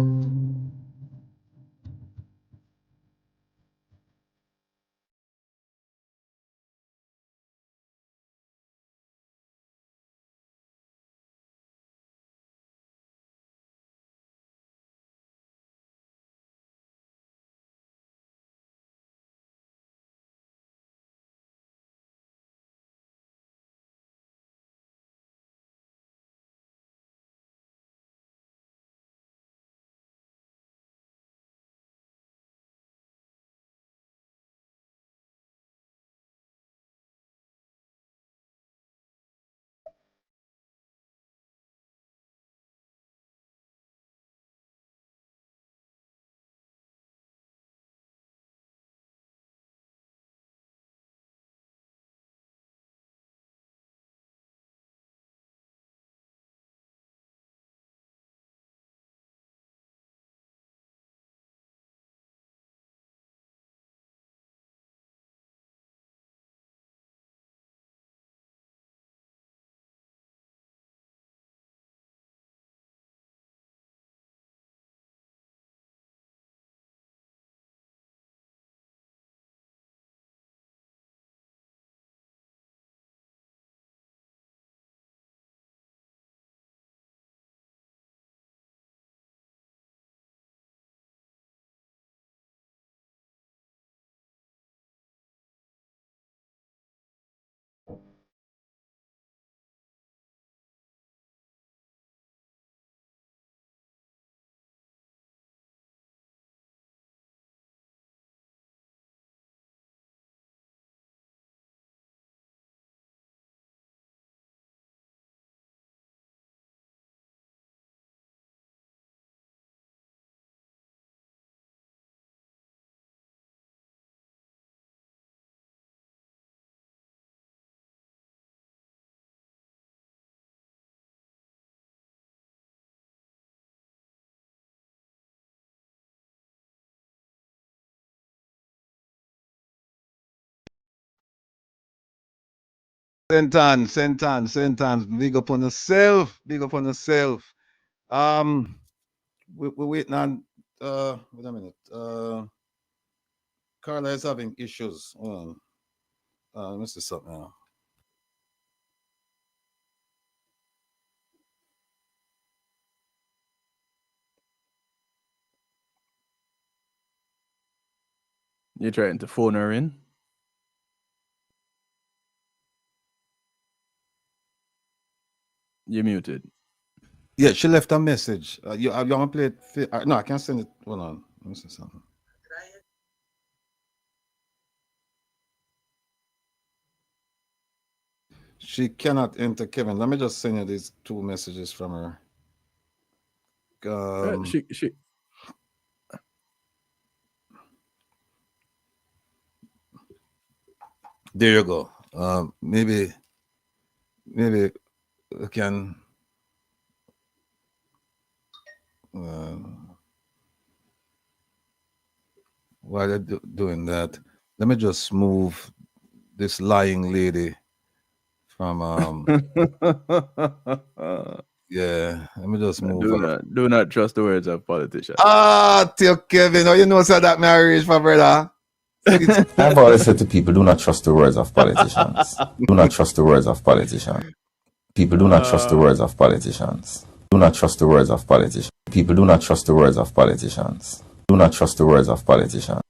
Sentence. Big up on yourself. Big up on yourself. We're waiting on. Wait a minute. Carla is having issues. Hold on. Let me see something now. You're trying to phone her in? You're muted. Yeah, she left a message. You want to play it? No, I can't send it. Hold on. Let me see something. She cannot enter Kevin. Let me just send you these two messages from her. There you go. Maybe we can. While they're doing that, let me just move this lying lady from yeah, let me just move her. Do not trust the words of politicians. Tell Kevin, you know so that marriage for brother. I've always said to people, do not trust the words of politicians. Do not trust the words of politicians. People do not trust the words of politicians. Do not trust the words of politicians. People do not trust the words of politicians. Do not trust the words of politicians.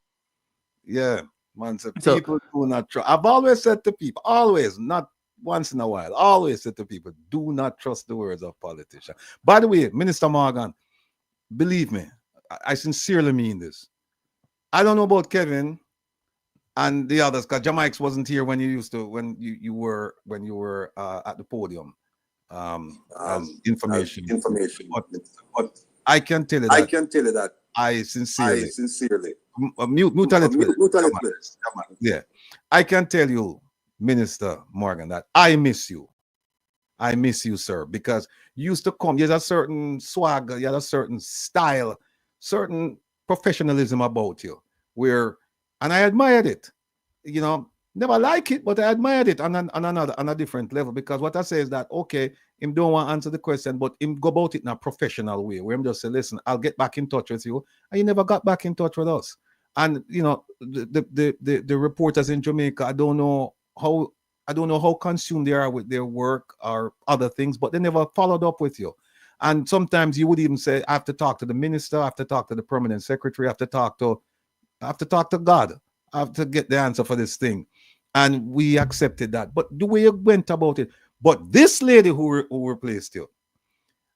Yeah, man, so people do not trust. I've always said to people, always, not once in a while, always said to people, do not trust the words of politicians. By the way, Minister Morgan, believe me, I sincerely mean this. I don't know about Kevin and the others, because Jamaica wasn't here when you were at the podium. As information. But I can tell you that. I sincerely. Yeah, I can tell you, Minister Morgan, that I miss you. I miss you, sir, because you used to come. You had a certain swag, you had a certain style, certain professionalism about you, and I admired it. You know, never like it, but I admired it on a different level, because what I say is that, okay, him don't want to answer the question, but him go about it in a professional way, where him just say, listen, I'll get back in touch with you. And you never got back in touch with us. And, you know, the reporters in Jamaica, I don't know how consumed they are with their work or other things, but they never followed up with you. And sometimes you would even say, I have to talk to the minister, I have to talk to the permanent secretary, I have to talk to God. I have to get the answer for this thing. And we accepted that. But the way you went about it, but this lady who replaced you,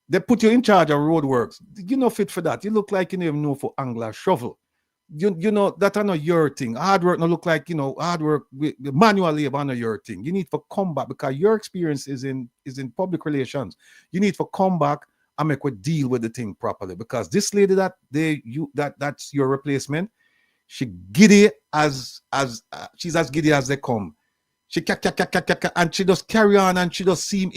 they put you in charge of roadworks. You're not fit for that. You look like you don't even know for angler shovel. You know, that are not your thing. Hard work not look like, you know, hard work, manual labor not your thing. You need to come back, because your experience is in public relations. You need to come back and make a deal with the thing properly, because this lady that's your replacement, she giddy as she's as giddy as they come. She and she just carry on, and she just seem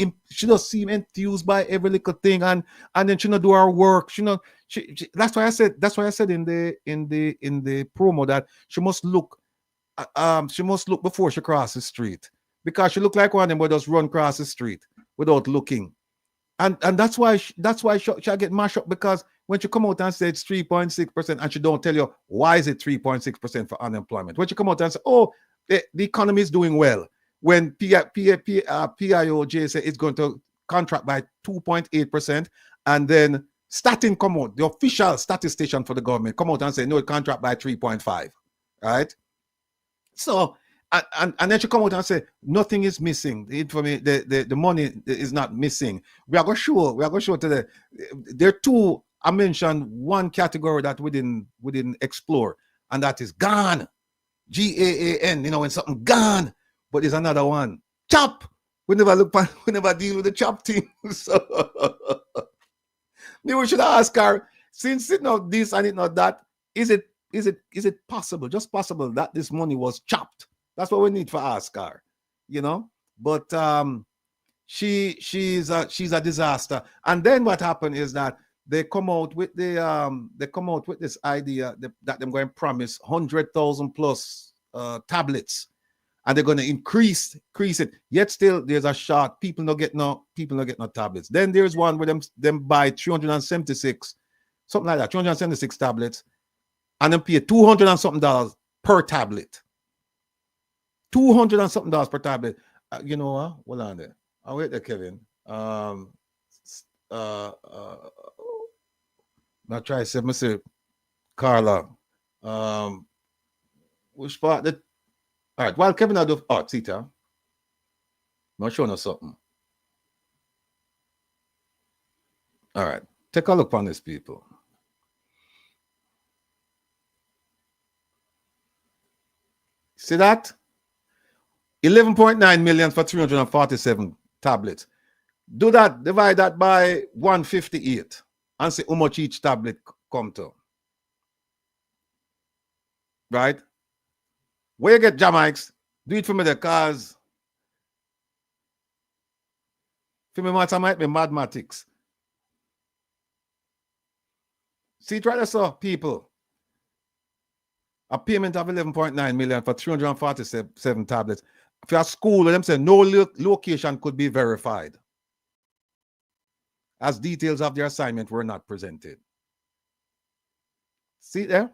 enthused by every little thing, and then she not do her work. That's why I said in the promo that she must look before she crosses the street, because she look like one of them who just run across the street without looking. And that's why she get mashed up, because when she come out and say it's 3.6%, and she don't tell you why is it 3.6% for unemployment. When she come out and say, oh, the economy is doing well, when PIOJ say it's going to contract by 2.8%, and then Statin come out, the official statistician for the government come out and say no, it contract by 3.5, right? So and then she come out and say nothing is missing. The money is not missing. We are going to show today. There are two. I mentioned one category that we didn't explore, and that is GAAN, GAAN. You know, when something gone, but there's another one, chop. We never deal with the chop thing. So maybe we should ask her, since it not this and it not that, is it possible, just possible, that this money was chopped? That's what we need to ask her, you know. But she's a disaster. And then what happened is that they come out with this idea that they're going to promise 100,000 plus tablets, and they're going to increase it. Yet still, there's a short. People not get no tablets. Then there's one where them buy 376, something like that, 376 tablets, and then pay $200 and something per tablet. $200 and something per tablet. You know what? Hold on there. I'll wait there, Kevin. Not try to say, Mr. Carla. Which part that? All right. While Kevin, I do. Oh, Tita. I'm showing us something. All right. Take a look on this, people. See that? 11.9 million for 347 tablets. Do that, divide that by 158 and see how much each tablet come to. Right? Where you get Jamaics, do it for me, because for me, matter might be mathematics. See, try to saw people. A payment of 11.9 million for 347 tablets. For a school, them say no location could be verified, as details of their assignment were not presented. See there?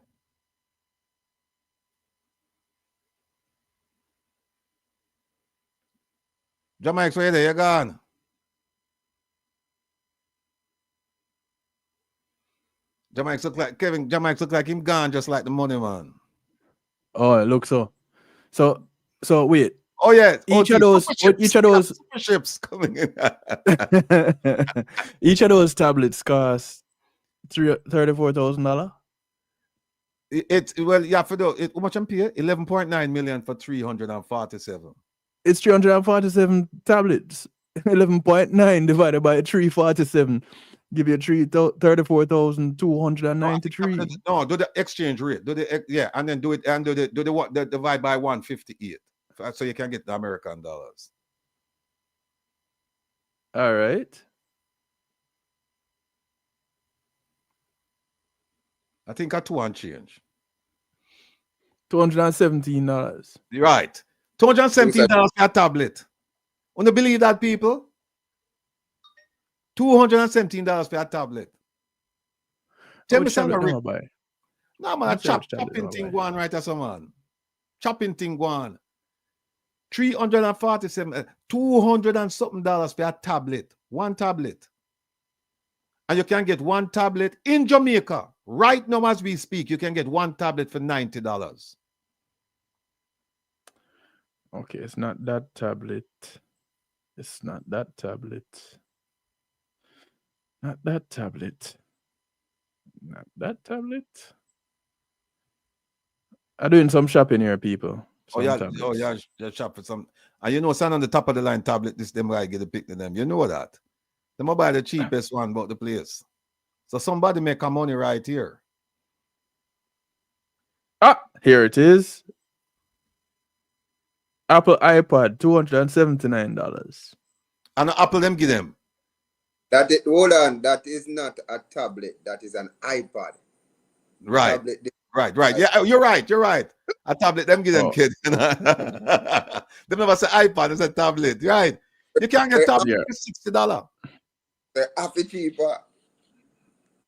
Jamaics, where you there? You're gone. Jamaics look like Kevin. Jamaics look like him gone, just like the money man. Oh, it looks so. So wait. Oh yeah. Each of those ships coming in. Each of those tablets cost $34,000. Well, yeah, for the how much I'm paying? 11.9 million for 347. It's 347 tablets. 11.9 divided by 347 give you 34,293. No, do the exchange rate. And then do the divide by 158. So you can get the American dollars. All right. I think I 2 and change. $217. Right. $217 for a tablet. Want to believe that, people? $217 for a tablet. Tell me something. No, man, chopping thing going right as a man. Chopping thing going. 347, $200 and something for a tablet. One tablet. And you can get one tablet in Jamaica. Right now as we speak, you can get one tablet for $90. Okay, it's not that tablet. It's not that tablet. Not that tablet. Not that tablet. I'm doing some shopping here, people. You're shopping some. And you know, stand on the top of the line tablet, this them guy get a pick to them. You know that. They might buy the cheapest one about the place. So somebody make a money right here. Ah, here it is. Apple iPad, $279. And Apple them give them. Hold on, that is not a tablet. That is an iPad. Right. Tablet, right. Yeah, you're right. A tablet, them give them kids. They never say iPad, it's a tablet. Right. You can't get tablet for $60. They're half cheaper.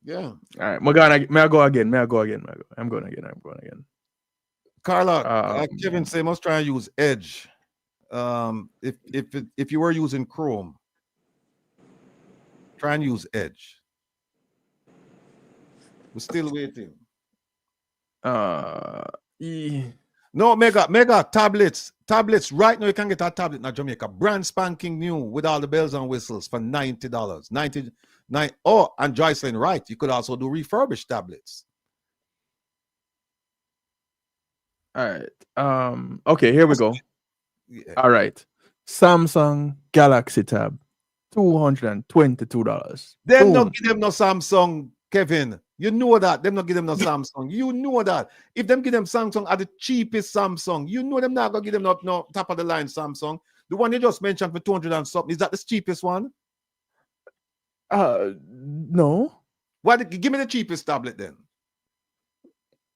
Yeah. All right. May I go again? I'm going again. Carla, Kevin say must try and use Edge. If you were using Chrome, try and use Edge. We're still waiting. No, mega tablets right now. You can get a tablet in Jamaica, brand spanking new with all the bells and whistles for $90. 99. Oh, and Joycelyn, right? You could also do refurbished tablets. All right. Okay, here we go. Yeah. All right. Samsung Galaxy Tab, $222. Them not give them no Samsung, Kevin. You know that. Them not give them no Samsung. You know that. If them give them Samsung at the cheapest Samsung, you know them not gonna give them no top of the line Samsung. The one you just mentioned for 200 and something, is that the cheapest one? No. Why? Give me the cheapest tablet then.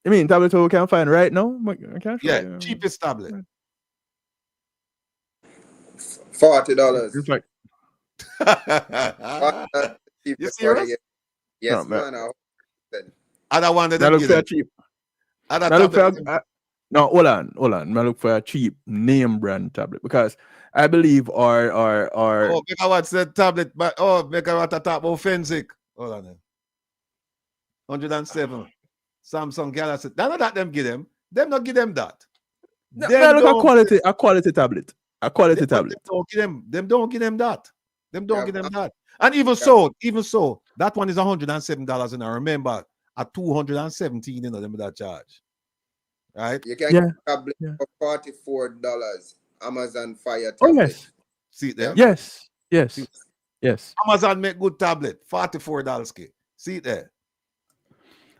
I mean, tablet we can find right now? Cheapest tablet. $40. It's like, You serious? Yes, No, man. And I wanted that them look for a get cheap. and That look for no, hold on. I look for a cheap name brand tablet because I believe our Oh, make I want said tablet, but make I want to talk about Fensic. Hold on then. 107. Samsung Galaxy. None of that them give them. Them not give them that. no, Them look don't- a quality tablet. A quality tablet. Them don't give them that. Them don't give them that. And even so, that one is $107 and I remember at 217, you know, them that charge. Right? You can get a tablet for $44. Amazon Fire tablet. Oh yes. See it there? Yes. Amazon make good tablet, $44. See it there.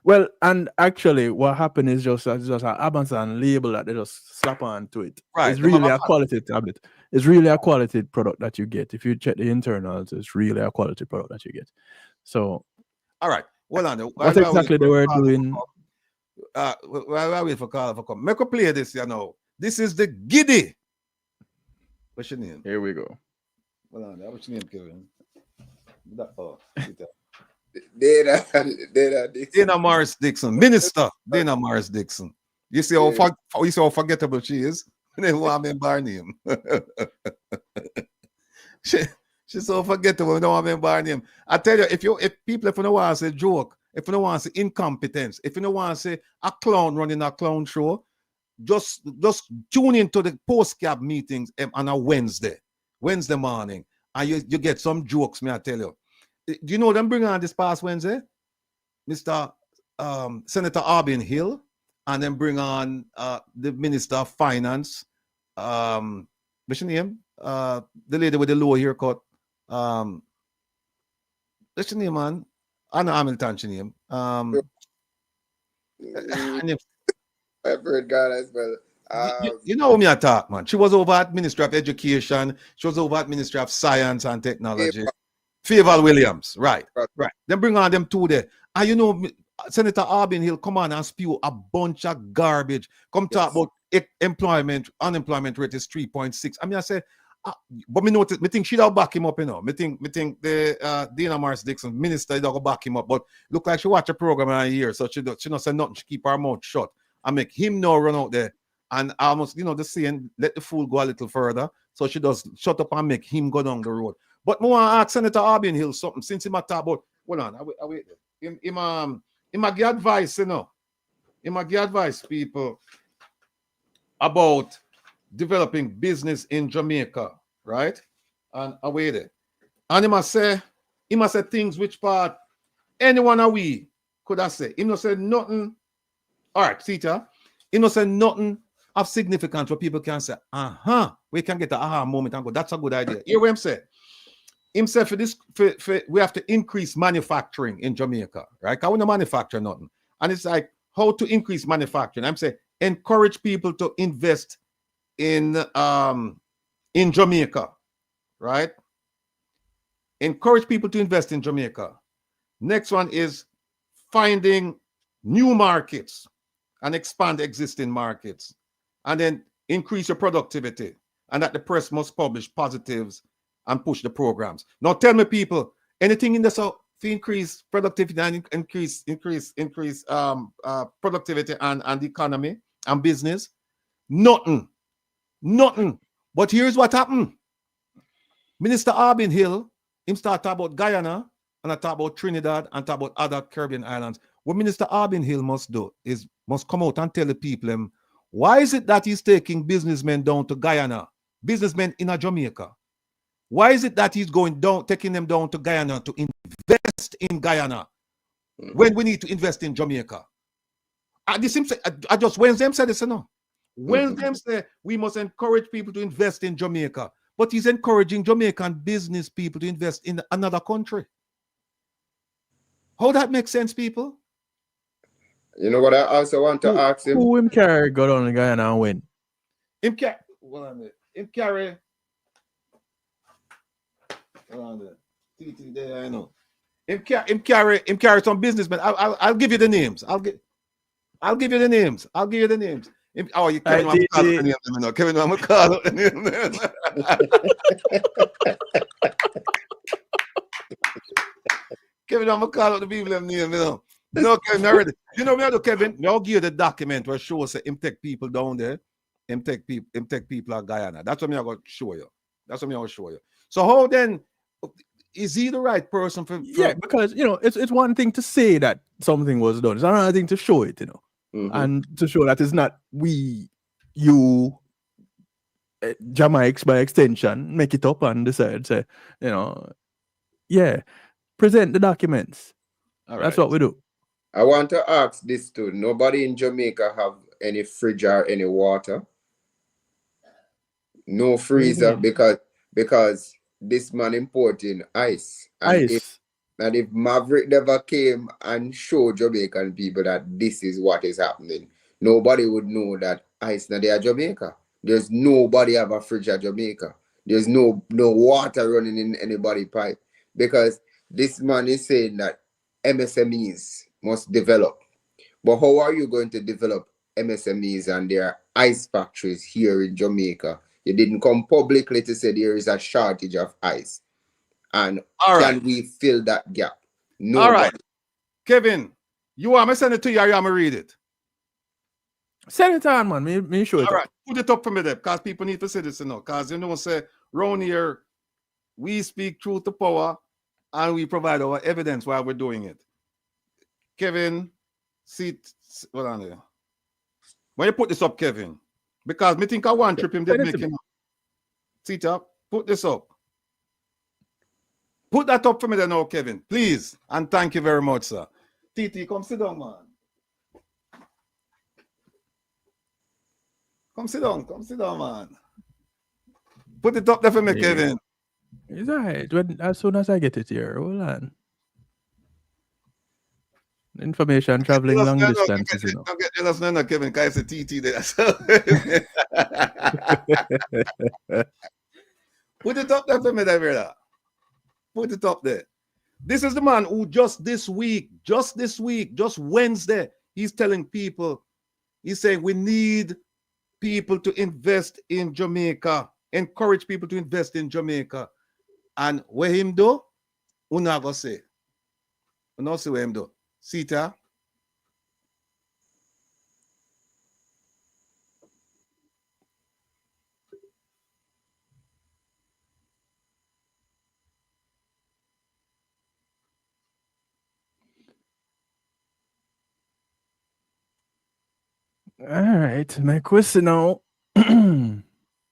Well, and actually, what happened is just an Amazon label that they just slap on to it. Right. It's really a quality tablet. It's really a quality product that you get. If you check the internals, it's really a quality product that you get. So, all right. Well, on what exactly they were doing? While I wait for Carl to come, make a play this. You know, this is the Giddy. What's your name? Here we go. Well, on what's your name, Kevin? Dana Morris Dixon, Minister Dana Morris Dixon. You see how forgettable she is. They want me bar name. She's so forgettable. Don't want me bar name. I tell you, if you don't want to say joke, if you don't want to say incompetence, if you don't want to say a clown running a clown show, just tune into the post-cab meetings on a Wednesday morning, and you get some jokes. Me I tell you. Do you know them bring on this past Wednesday? Mr. Senator Arbin Hill, and then bring on the Minister of Finance. What's your name? The lady with the low haircut. What's your name, man? Anna Hamilton, your name. I've heard God as well. You know me I talk, man. She was over at Ministry of Education. She was over at Ministry of Science and Technology. Favor Williams, right. Then bring on them two there. And you know, Senator Arbin Hill come on and spew a bunch of garbage. Come talk about unemployment rate is 3.6. I mean, I say, but me notice, me think she'd back him up, you know. Me think the Dana Morris Dixon minister don't back him up. But look like she watch a program in a year, so she not say nothing. She keep her mouth shut and make him now run out there. And almost, you know, the saying, let the fool go a little further. So she does shut up and make him go down the road. But I want to ask Senator Arbin Hill something since he might talk about, hold on, I wait. He might give advice, you know. He might give advice, people, about developing business in Jamaica, right? And I wait it. And he must say things which part anyone of we could have said. He not say nothing. All right, Sita. He not say nothing of significance where people can say, we can get the aha moment and go, that's a good idea. Hear what I'm saying? Himself we have to increase manufacturing in Jamaica, right? I want to manufacture nothing. And it's like how to increase manufacturing. I'm saying encourage people to invest in Jamaica, right? Encourage people to invest in Jamaica. Next one is finding new markets and expand existing markets. And then increase your productivity. And that the press must publish positives and push the programs. Now tell me, people, anything in the South to increase productivity and increase productivity and the economy and business? Nothing. But here's what happened. Minister Arbin Hill, him start talk about Guyana and I talk about Trinidad and talk about other Caribbean islands. What Minister Arbin Hill must do is must come out and tell the people why is it that he's taking businessmen down to Guyana, businessmen in Jamaica? Why is it that he's taking them down to Guyana to invest in Guyana when we need to invest in Jamaica? I just Wednesday said this, no. Wednesday said we must encourage people to invest in Jamaica, but he's encouraging Jamaican business people to invest in another country. How that makes sense, people? You know what I also want to ask him? Who him carry go down to Guyana and win? Him carry. There, I know. Him carry some businessmen. I'll give you the names. I'll give you the names. Oh, you Kevin, I'm call out the name, no. Kevin, I'm call out the name. Kevin, I'm call out the people name, you know. No, Kevin, already. You know, me Kevin, now give you the document where shows him take people down there, him take people at Guyana. That's what I'm going to show you. That's what I'm going to show you. So how then is he the right person for Yeah, because you know, it's one thing to say that something was done. It's another thing to show it, you know. And to show that it's not we, you, Jamaics by extension, make it up and decide, say, you know, yeah, present the documents. That's what we do. I want to ask this too. Nobody in Jamaica have any fridge or any water? No freezer because this man importing ice. And if Maverick never came and showed Jamaican people that this is what is happening, nobody would know that ice not there Jamaica. There's nobody have a fridge at Jamaica. There's no water running in anybody's pipe. Because this man is saying that MSMEs must develop. But how are you going to develop MSMEs and their ice factories here in Jamaica? You didn't come publicly to say there is a shortage of ice. And can we fill that gap? No. All right. Kevin, you want me to send it to you or you want me to read it? Send it on, man. Me show it. All right. Put it up for me there because people need to see this, you know. Because you know, say, round here, we speak truth to power and we provide our evidence while we're doing it. Kevin, hold on there. When you put this up, Kevin, because me think I want trip him, they make him. See it up. Put this up. Put that up for me there now, Kevin, please. And thank you very much, sir. TT, come sit down, man. Come sit down, man. Put it up there for me, Kevin. It's all right. As soon as I get it here, hold on. Information traveling long distances, you know. Don't get jealous now, Kevin, because it's a TT there. Put it up there for me, there, brother. Put it up there. This is the man who just Wednesday, he's telling people, he's saying we need people to invest in Jamaica, encourage people to invest in Jamaica. And what him do? We not gonna say. We not see what him do. Sita. All right, my question now. And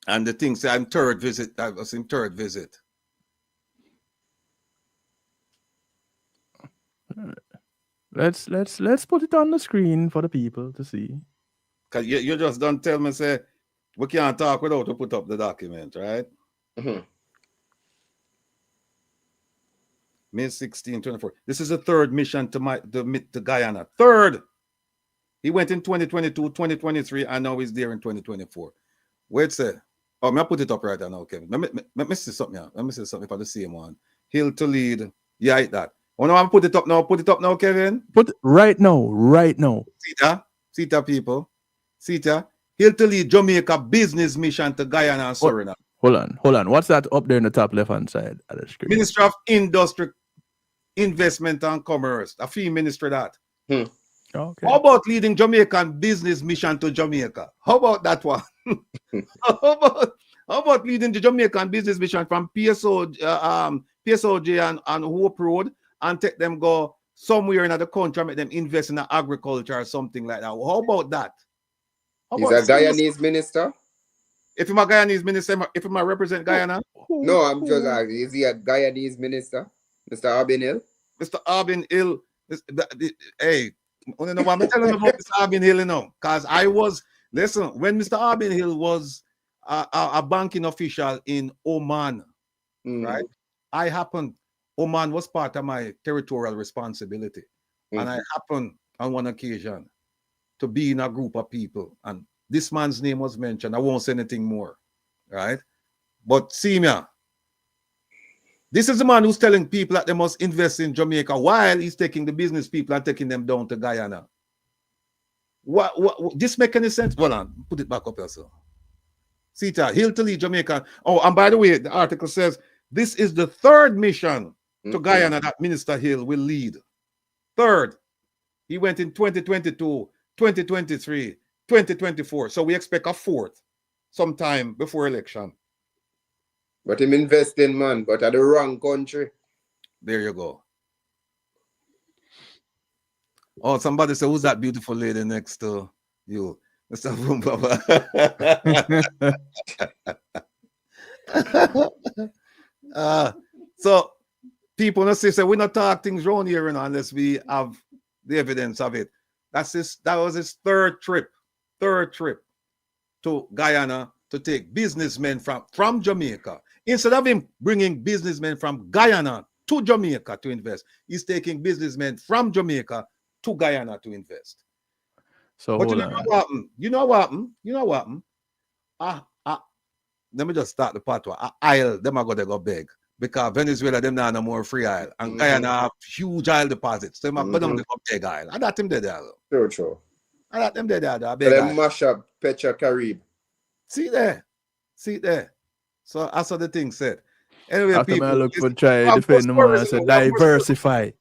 the thing say I'm third visit. I was in third visit. Let's put it on the screen for the people to see. Cause you just don't tell me say we can't talk without to put up the document, right? May 16, 24. This is the third mission to Guyana. Third. He went in 2022, 2023, and now he's there in 2024. Wait, say. Oh, I put it up right now, Kevin. Let me see something here. Let me see something for the same one. Hill to lead. Yeah, like that. Oh, no, I'm put it up now. Put it up now, Kevin. Put it right now. Sita, people. Sita. Hill to lead Jamaica business mission to Guyana and Suriname. Hold on. What's that up there in the top left-hand side of the screen? Ministry of Industry, Investment and Commerce. A fee ministry that. Okay. How about leading Jamaican business mission to Jamaica? How about that one? How about leading the Jamaican business mission from PSOJ and Hope Road and take them go somewhere in the country and make them invest in agriculture or something like that? How about that? Is a Guyanese minister? If I'm a Guyanese minister, if I'm a represent Guyana? No, I'm just asking. Is he a Guyanese minister? Mr. Arbin Hill? Mr. Arbin Hill. Hey, I don't know what I'm telling you about Mr. Arbin Hill, you know, because listen, when Mr. Arbin Hill was a banking official in Oman, right? Oman was part of my territorial responsibility. And I happened on one occasion to be in a group of people. And this man's name was mentioned. I won't say anything more, right? But see me, this is the man who's telling people that they must invest in Jamaica while he's taking the business people and taking them down to Guyana. What this make any sense? Hold on, put it back up yourself. See that Hill to lead Jamaica. Oh, and by the way, the article says this is the third mission to Guyana that Minister Hill will lead. Third. He went in 2022, 2023, 2024. So we expect a fourth sometime before election. But him investing, man, but at the wrong country. There you go. Oh, somebody said, who's that beautiful lady next to you? Mr. Vumbaba. So people not say we not talk things around here, you know, unless we have the evidence of it. That was his third trip to Guyana to take businessmen from Jamaica. Instead of him bringing businessmen from Guyana to Jamaica to invest, he's taking businessmen from Jamaica to Guyana to invest. So but you know what happened? Let me just start the part where I'll them are gonna go beg. Because Venezuela, them now no more free oil. And Guyana have huge oil deposits. So them go beg oil. I got them there. True. I got them there. Them mash up Petra Carib. See there. So that's what the thing said. Anyway, after people, I look for try defend the man, I said diversify.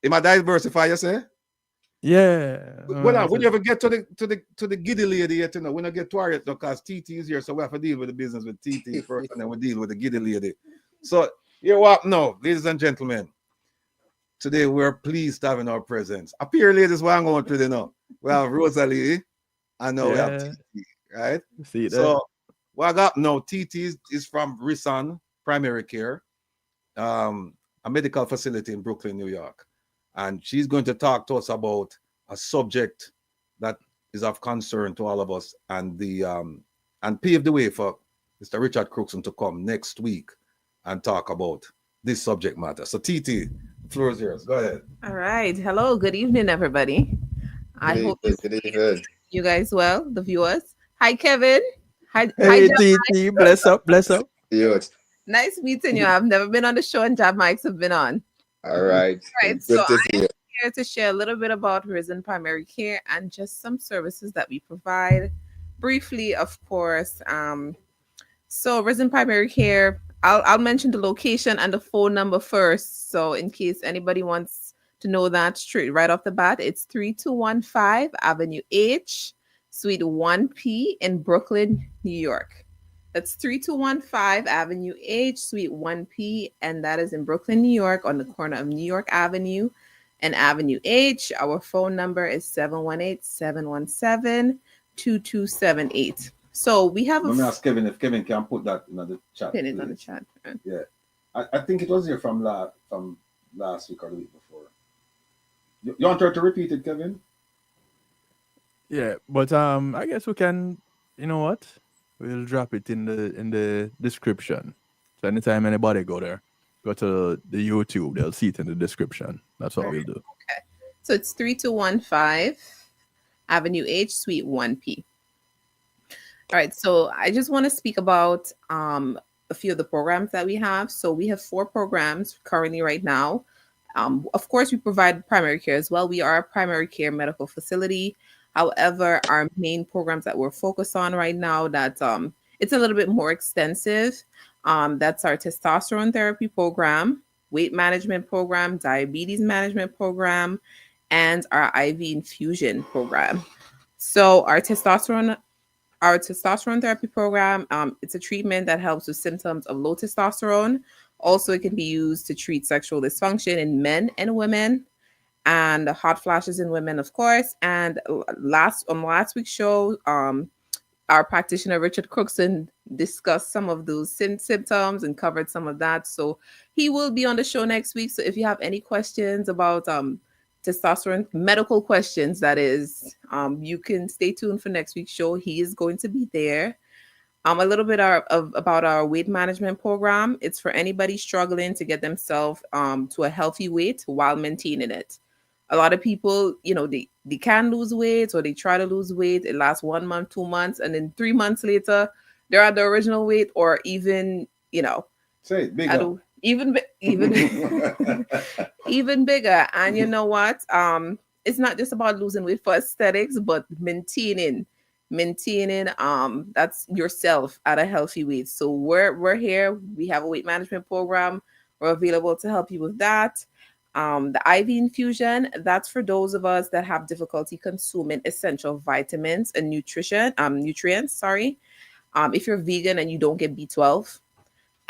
Am I diversify, you say? Yeah. Well, when you ever get to the giddy lady yet, you know, when I get to her yet, because TT is here, so we have to deal with the business with TT first, and then we deal with the giddy lady. So you what now, ladies and gentlemen? Today we're pleased to have in our presence. Up here, ladies, what I'm going through, you know. We have Rosalie, and now we have TT, right? See that? So what I got now, TT is from Rison Primary Care, a medical facility in Brooklyn, New York. And she's going to talk to us about a subject that is of concern to all of us, and pave the way for Mr. Richard Crookson to come next week and talk about this subject matter. So TT, the floor is yours. Go ahead. All right. Hello. Good evening, everybody. I hope you guys well, the viewers. Hi, Kevin. Hi, TT. Bless up. Yes. Nice meeting you. I've never been on the show, and Jab Mics have been on. All right. So I'm here to share a little bit about Risen Primary Care and just some services that we provide. Briefly, of course. So Risen Primary Care, I'll mention the location and the phone number first. So in case anybody wants to know that straight right off the bat, it's 3215 Avenue H, Suite 1P in Brooklyn, New York. That's 3215 Avenue H, Suite 1P, and that is in Brooklyn, New York, on the corner of New York Avenue and Avenue H. Our phone number is 718-717-2278. So we have Let me ask Kevin if Kevin can put that in the chat. Put it on the chat. Yeah. I think it was here from last week or the week before. You want her to repeat it, Kevin? Yeah, but I guess we can, you know what? We'll drop it in the description. So anytime anybody go there, go to the YouTube, they'll see it in the description. That's what we'll do. Okay. So it's 3215 Avenue H, Suite 1P. All right. So I just want to speak about a few of the programs that we have. So we have 4 programs currently right now. Of course, we provide primary care as well. We are a primary care medical facility. However, our main programs that we're focused on right now, that it's a little bit more extensive. That's our testosterone therapy program, weight management program, diabetes management program, and our IV infusion program. So our testosterone therapy program, it's a treatment that helps with symptoms of low testosterone. Also, it can be used to treat sexual dysfunction in men and women, and hot flashes in women, of course. And last week's show, our practitioner Richard Crookson discussed some of those symptoms and covered some of that. So he will be on the show next week. So if you have any questions about testosterone, medical questions, that is, you can stay tuned for next week's show. He is going to be there. A little bit about our weight management program. It's for anybody struggling to get themselves to a healthy weight while maintaining it. A lot of people, you know, they can lose weight, or they try to lose weight. It lasts 1 month, 2 months, and then 3 months later, they're at the original weight, or even, you know, even bigger. And you know what? it's not just about losing weight for aesthetics, but maintaining that's yourself at a healthy weight. So we're here. We have a weight management program. We're available to help you with that. The IV infusion, that's for those of us that have difficulty consuming essential vitamins and nutrients. Sorry. If you're vegan and you don't get B12,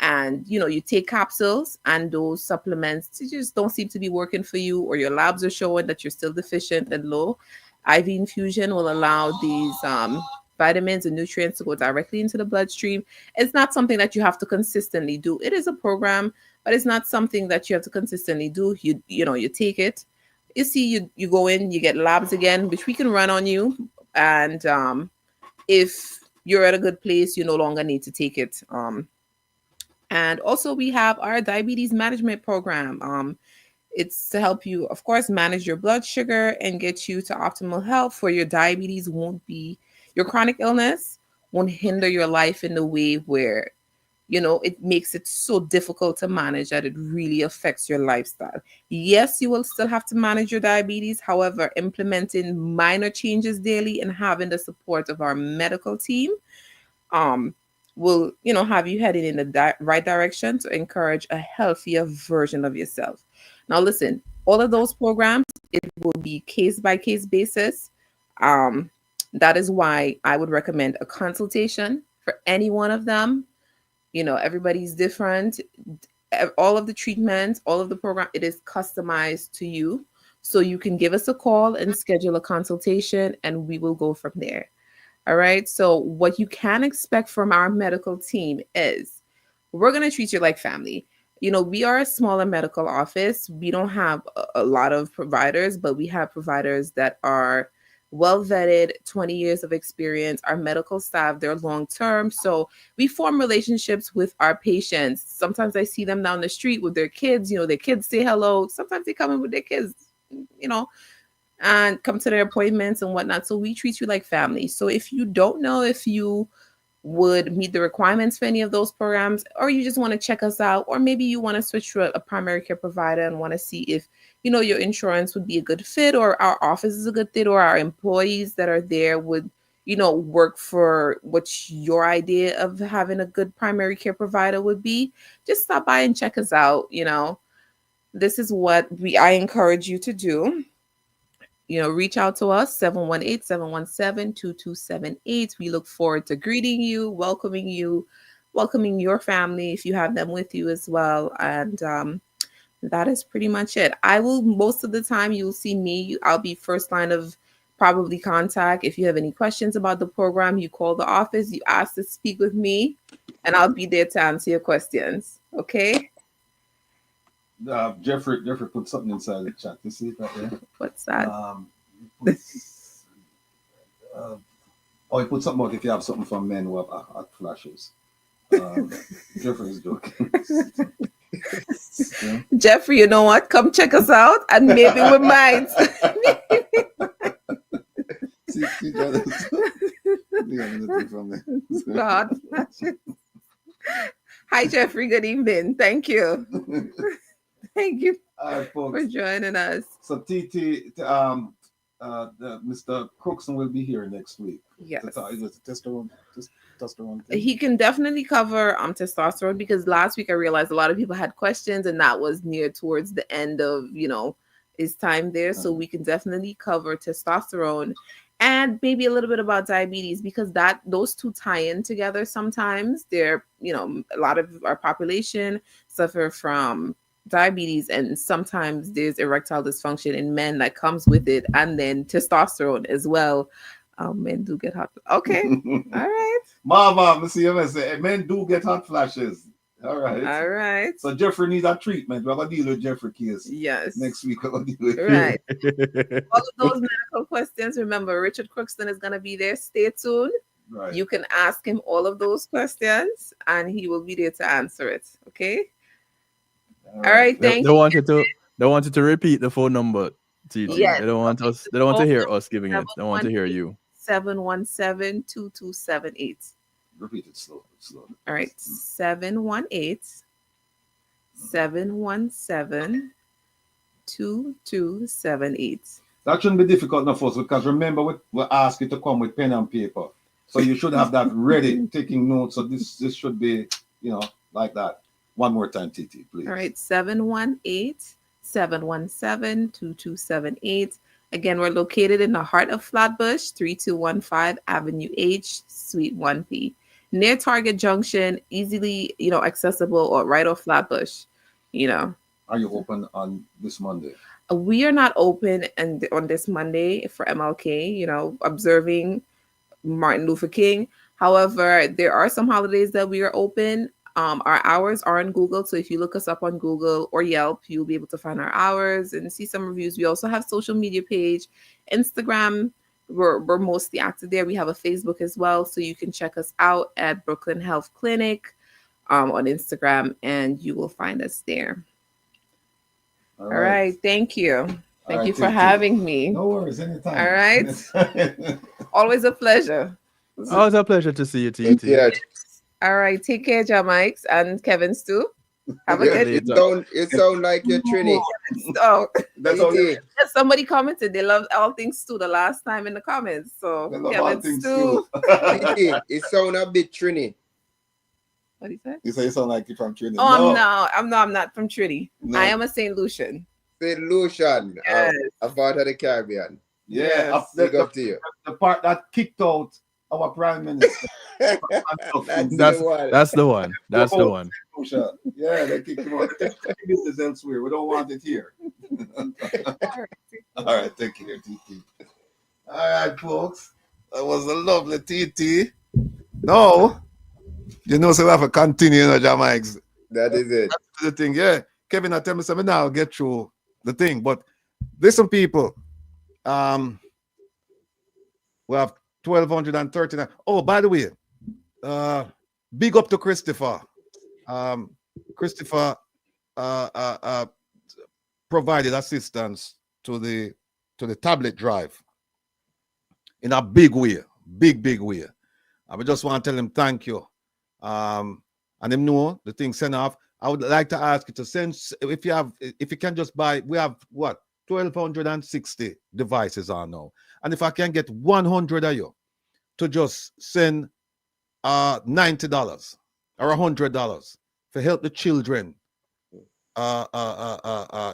and you take capsules and those supplements just don't seem to be working for you, or your labs are showing that you're still deficient and low, IV infusion will allow these vitamins and nutrients to go directly into the bloodstream. It's not something that you have to consistently do. It is a program, but it's not something that you have to consistently do. You take it, you see, you go in, you get labs again, which we can run on you, and if you're at a good place, you no longer need to take it. And also we have our diabetes management program. It's to help you, of course, manage your blood sugar and get you to optimal health, where your diabetes your chronic illness won't hinder your life in the way where, it makes it so difficult to manage that it really affects your lifestyle. Yes, you will still have to manage your diabetes. However, implementing minor changes daily and having the support of our medical team, will have you heading in the right direction to encourage a healthier version of yourself. Now listen, all of those programs, it will be case by case basis. That is why I would recommend a consultation for any one of them. Everybody's different. All of the treatments, all of the program, it is customized to you, so you can give us a call and schedule a consultation and we will go from there. All right. So what you can expect from our medical team is we're going to treat you like family. We are a smaller medical office. We don't have a lot of providers, but we have providers that are well vetted, 20 years of experience. Our medical staff, they're long term. So we form relationships with our patients. Sometimes I see them down the street with their kids. Their kids say hello. Sometimes they come in with their kids, and come to their appointments and whatnot. So we treat you like family. So if you don't know if you would meet the requirements for any of those programs, or you just want to check us out, or maybe you want to switch to a primary care provider and want to see if, your insurance would be a good fit, or our office is a good fit, or our employees that are there would, work for what your idea of having a good primary care provider would be, just stop by and check us out. This is what I encourage you to do. Reach out to us, 718-717-2278. We look forward to greeting you, welcoming your family if you have them with you as well. And that is pretty much it. Most of the time, you'll see me. I'll be first line of probably contact. If you have any questions about the program, you call the office, you ask to speak with me, and I'll be there to answer your questions. Okay? Jeffrey put something inside the chat. You see it right there? What's that? He put something about if you have something for men who have hot flashes. Jeffrey's joking. Yeah. Jeffrey, you know what? Come check us out, and maybe we might. See, God. Hi, Jeffrey. Good evening. Thank you. Thank you for joining us. So, Mr. Cookson will be here next week. Yes. Testosterone. He can definitely cover testosterone, because last week I realized a lot of people had questions, and that was near towards the end of his time there. So we can definitely cover testosterone and maybe a little bit about diabetes, because those two tie in together sometimes. A lot of our population suffer from diabetes, and sometimes there's erectile dysfunction in men that comes with it, and then testosterone as well. Men do get hot. Okay. All right. Mama, see you say men do get hot flashes. All right. All right. So Jeffrey needs a treatment. We're gonna deal with Jeffrey case. Yes. Next week we're gonna deal with right. All of those medical questions. Remember, Richard Crookston is gonna be there. Stay tuned. Right. You can ask him all of those questions, and he will be there to answer it. Okay. All right. Thank you. They wanted to repeat the phone number. Yes. They don't want to hear us giving it. They want to hear you. 717-2278. Repeat it slow. All right. 718-717-2278. That shouldn't be difficult enough for us, because remember, we ask you to come with pen and paper. So you should have that ready, taking notes. So this should be, like that. One more time, TT, please. All right, 718-717-2278. Again, we're located in the heart of Flatbush, 3215 Avenue H, Suite 1P. Near Target Junction, easily, accessible, or right off Flatbush, Are you open on this Monday? We are not open on this Monday for MLK, observing Martin Luther King. However, there are some holidays that we are open. Our hours are on Google, so if you look us up on Google or Yelp, you'll be able to find our hours and see some reviews. We also have social media page, Instagram. We're mostly active there. We have a Facebook as well, so you can check us out at Brooklyn Health Clinic on Instagram, and you will find us there. All right. Thank you. Thank you for having me. No worries, anytime. All right. Always a pleasure. Always a pleasure to see you, TT. All right. Take care, Jamaics, and Kevin's too. Have a good It sound like you're Trini. So, That's all. Somebody commented they loved all things stew the last time in the comments. So Kevin's stew. It sound a bit Trini. What did he say? You say you sound like you're from Trinity. Oh, I'm not from Trinity. No. I am a St. Lucian. St. Lucian, yes. A part of the Caribbean. Yeah, big up to you. The part that kicked out our Prime Minister. That's the one. That's the one. Yeah, they kicked him out. Business elsewhere. We don't want it here. All right, thank you, TT. All right, folks. That was a lovely TT. No. So we have to continue, Jamaics. That is it. That's the thing, yeah. Kevin, I tell me something now, I'll get through the thing. But listen, people. We have 1,239. Oh, by the way, big up to Christopher. Christopher provided assistance to the tablet drive in a big way, big way. I just want to tell him thank you. And him know the thing sent off. I would like to ask you to send, if you can just buy, we have what, 1,260 devices on now. And if I can get 100 of you to just send $90 or $100 to help the children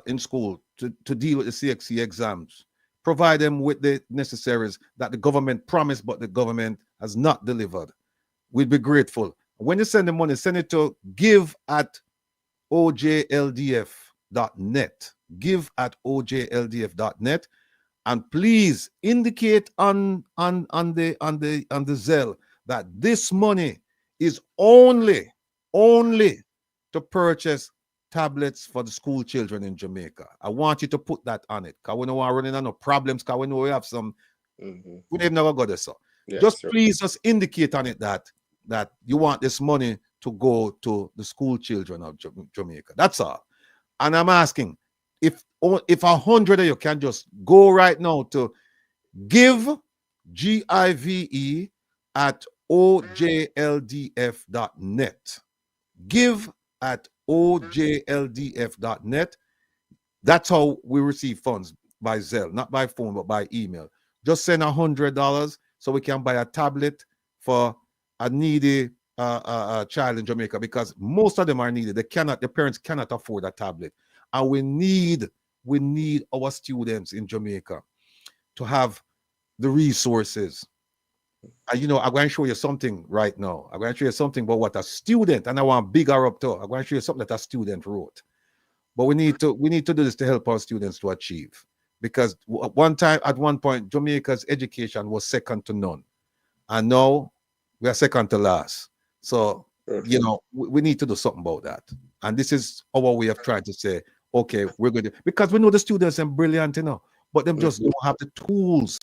in school to deal with the CXC exams, provide them with the necessaries that the government promised, but the government has not delivered. We'd be grateful. When you send the money, send it to give@ojldf.net. Give@ojldf.net, and please indicate on the Zelle that this money is only to purchase tablets for the school children in Jamaica. I want you to put that on it, because we know we're running into problems, because we know we have some. We never got this. So please just indicate on it that you want this money to go to the school children of Jamaica. That's all. And I'm asking, if 100 of you can just go right now to give, GIVE, at ojldf.net. Give@ojldf.net. That's how we receive funds, by Zelle, not by phone, but by email. Just send $100 so we can buy a tablet for a needy child in Jamaica, because most of them are needy. The parents cannot afford a tablet. And we need our students in Jamaica to have the resources. And I'm going to show you something right now. I'm going to show you something about what a student, and I want bigger up too. I'm going to show you something that a student wrote. But we need to do this to help our students to achieve. Because at one point, Jamaica's education was second to none. And now we are second to last. So, we need to do something about that. And this is our way of trying to say, okay, we're going to, because we know the students are brilliant, but them just don't have the tools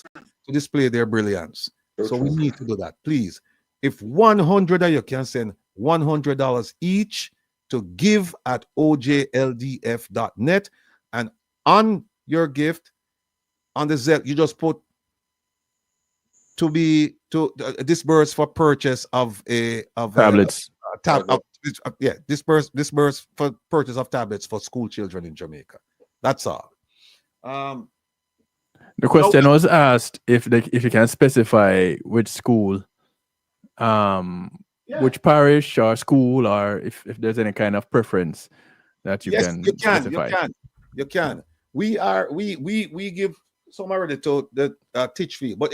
to display their brilliance. So we need to do that. Please, if 100 of you can send $100 each to give@ojldf.net, and on your gift, on the Zelle, you just put to disburse for purchase of tablets. Disburse for purchase of tablets for school children in Jamaica. That's all. The question was asked if you can specify which school, which parish or school, or if there's any kind of preference that you can specify. You can. We give some already to the Titchfield, but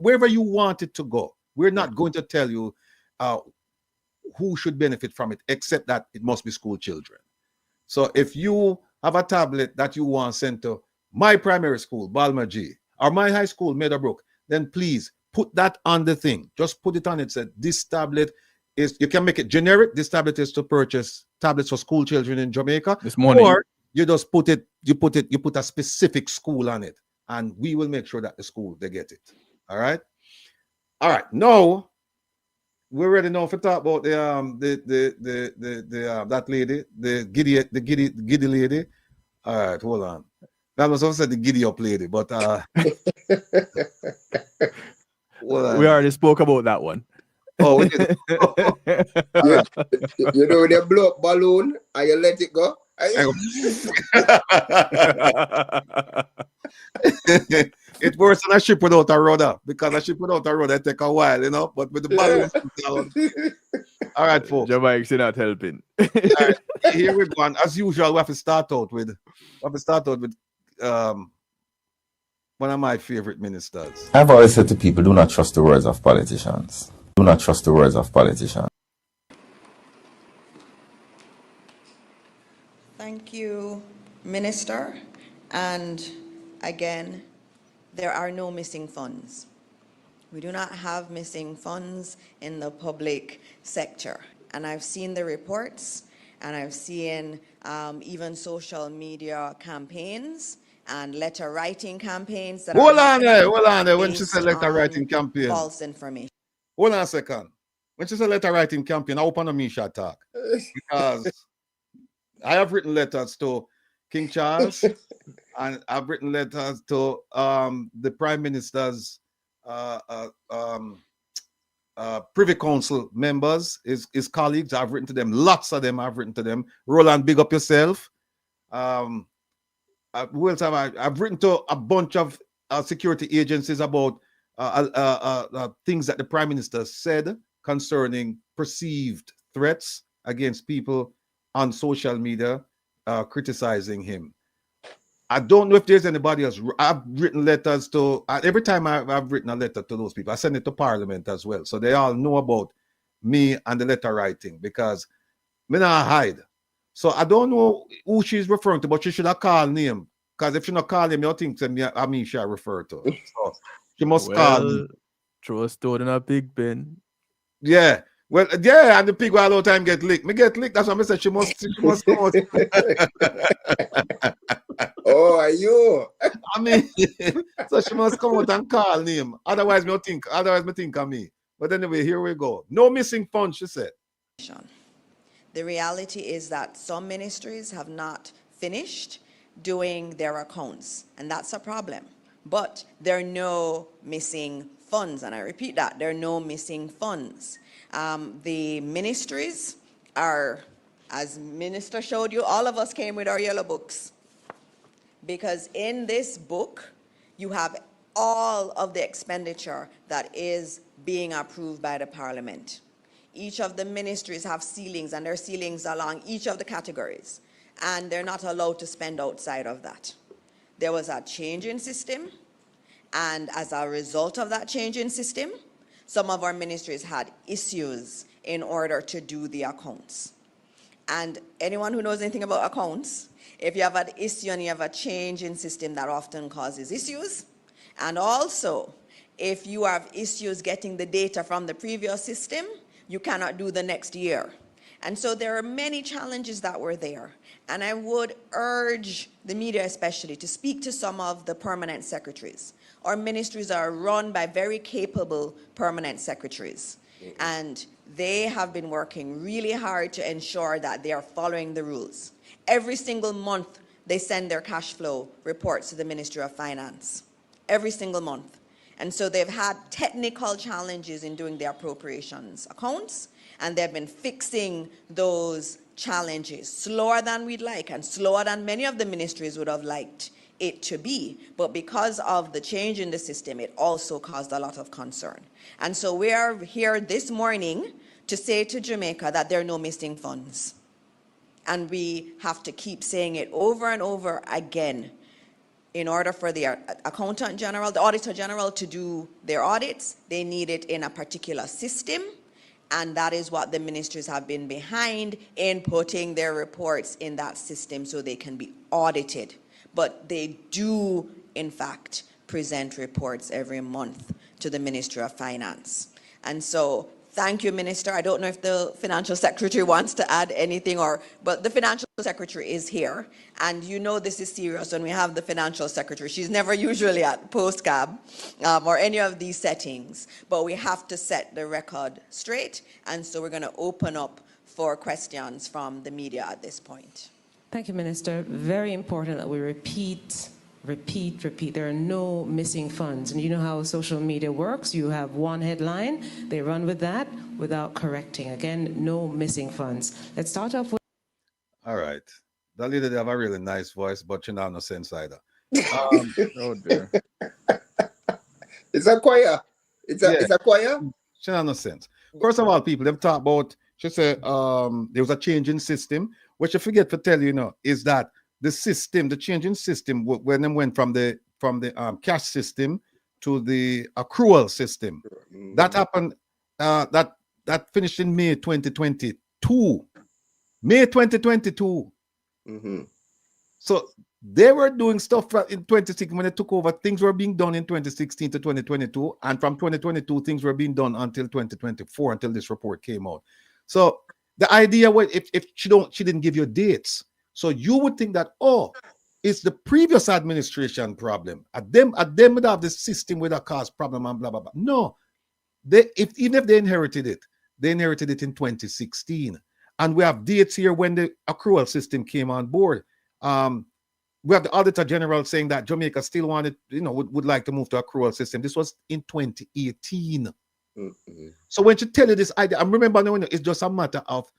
wherever you want it to go, we're not going to tell you who should benefit from it, except that it must be school children. So if you have a tablet that you want sent to my primary school, Balma G, or my high school, Meadowbrook, then please put that on the thing. Just put it on it. Say this tablet is, you can make it generic. This tablet is to purchase tablets for school children in Jamaica. This morning. Or you just put a specific school on it, and we will make sure that the school, they get it. All right. Now we're ready now for talk about that lady, the giddy lady. All right, hold on. That was also the giddy up lady, but we already spoke about that one. Oh, we did. You know, when you blow up balloon and you let it go. It's worse than a ship without a rudder, because a ship without a rudder it take a while, you know. But with the balloon down. All right, folks. Jamaica's not helping. All right, here we go. And as usual, we have to start out with one of my favorite ministers. I've always said to people, do not trust the words of politicians. Do not trust the words of politicians. Thank you, Minister. And again, there are no missing funds. We do not have missing funds in the public sector. And I've seen the reports, and I've seen even social media campaigns and letter writing campaigns that hold on there. When she said letter writing campaign, false information. Hold on a second. When she said letter writing campaign, I open a Misha talk, because I have written letters to King Charles, and I've written letters to the Prime Minister's Privy Council members, his colleagues. I've written to them, lots of them. I've written to them. Roland, big up yourself. Who else have I've written to a bunch of security agencies about things that the Prime Minister said concerning perceived threats against people on social media criticizing him. I don't know if there's anybody else. I've written letters to, every time I've written a letter to those people, I send it to Parliament as well. So they all know about me and the letter writing, because me not hide. So I don't know who she's referring to, but she should have called name. Because if she not call him, you think I mean she refer to. So she must call. Throw a stone in a pig pen. Yeah. Well, yeah, and the pig all the time get licked. Me get licked. That's why I said she must come out. Oh, are you? I mean, so she must come out and call him. Otherwise, me think of me. But anyway, here we go. No missing funds, she said. The reality is that some ministries have not finished doing their accounts, and that's a problem. But there are no missing funds, and I repeat that, there are no missing funds. The ministries are, as Minister showed you, all of us came with our yellow books. Because in this book, you have all of the expenditure that is being approved by the Parliament. Each of the ministries have ceilings, and there are ceilings along each of the categories, and they're not allowed to spend outside of that. There was a change in system, and as a result of that change in system, some of our ministries had issues in order to do the accounts. And anyone who knows anything about accounts, if you have an issue and you have a change in system, that often causes issues. And also, if you have issues getting the data from the previous system, you cannot do the next year. And so there are many challenges that were there. And I would urge the media especially to speak to some of the permanent secretaries. Our ministries are run by very capable permanent secretaries. And they have been working really hard to ensure that they are following the rules. Every single month, they send their cash flow reports to the Ministry of Finance. Every single month. And so they've had technical challenges in doing their appropriations accounts, and they've been fixing those challenges slower than we'd like, and slower than many of the ministries would have liked it to be. But because of the change in the system, it also caused a lot of concern. And so we are here this morning to say to Jamaica that there are no missing funds. And we have to keep saying it over and over again. In order for the accountant general, the auditor general to do their audits, they need it in a particular system. And that is what the ministries have been behind in putting their reports in that system so they can be audited. But they do, in fact, present reports every month to the Ministry of Finance. And so, thank you, Minister. I don't know if the Financial Secretary wants to add anything, but the Financial Secretary is here. And you know this is serious when we have the Financial Secretary. She's never usually at PostCab or any of these settings. But we have to set the record straight. And so we're going to open up for questions from the media at this point. Thank you, Minister. Very important that we repeat. There are no missing funds. And you know how social media works. You have one headline, they run with that without correcting. Again, no missing funds. Let's start off with... All right. That lady, they have a really nice voice, but she not no sense either. Oh dear. It's a choir. It's a choir. She not no sense. First of all, people, they've talked about, she said there was a change in system. What you forget to tell you, is that the system, the changing system, when they went from the cash system to the accrual system, that happened. That finished in May 2022. May 2022. So they were doing stuff in 2016 when they took over. Things were being done in 2016 to 2022, and from 2022, things were being done until 2024, until this report came out. So the idea was, if she didn't give you dates. So you would think that, it's the previous administration problem. At them would have the system with a cause problem and blah, blah, blah. No, even if they inherited it in 2016. And we have dates here when the accrual system came on board. We have the Auditor General saying that Jamaica still wanted, would like to move to accrual system. This was in 2018. So when you tell you this idea, I remember it's just a matter of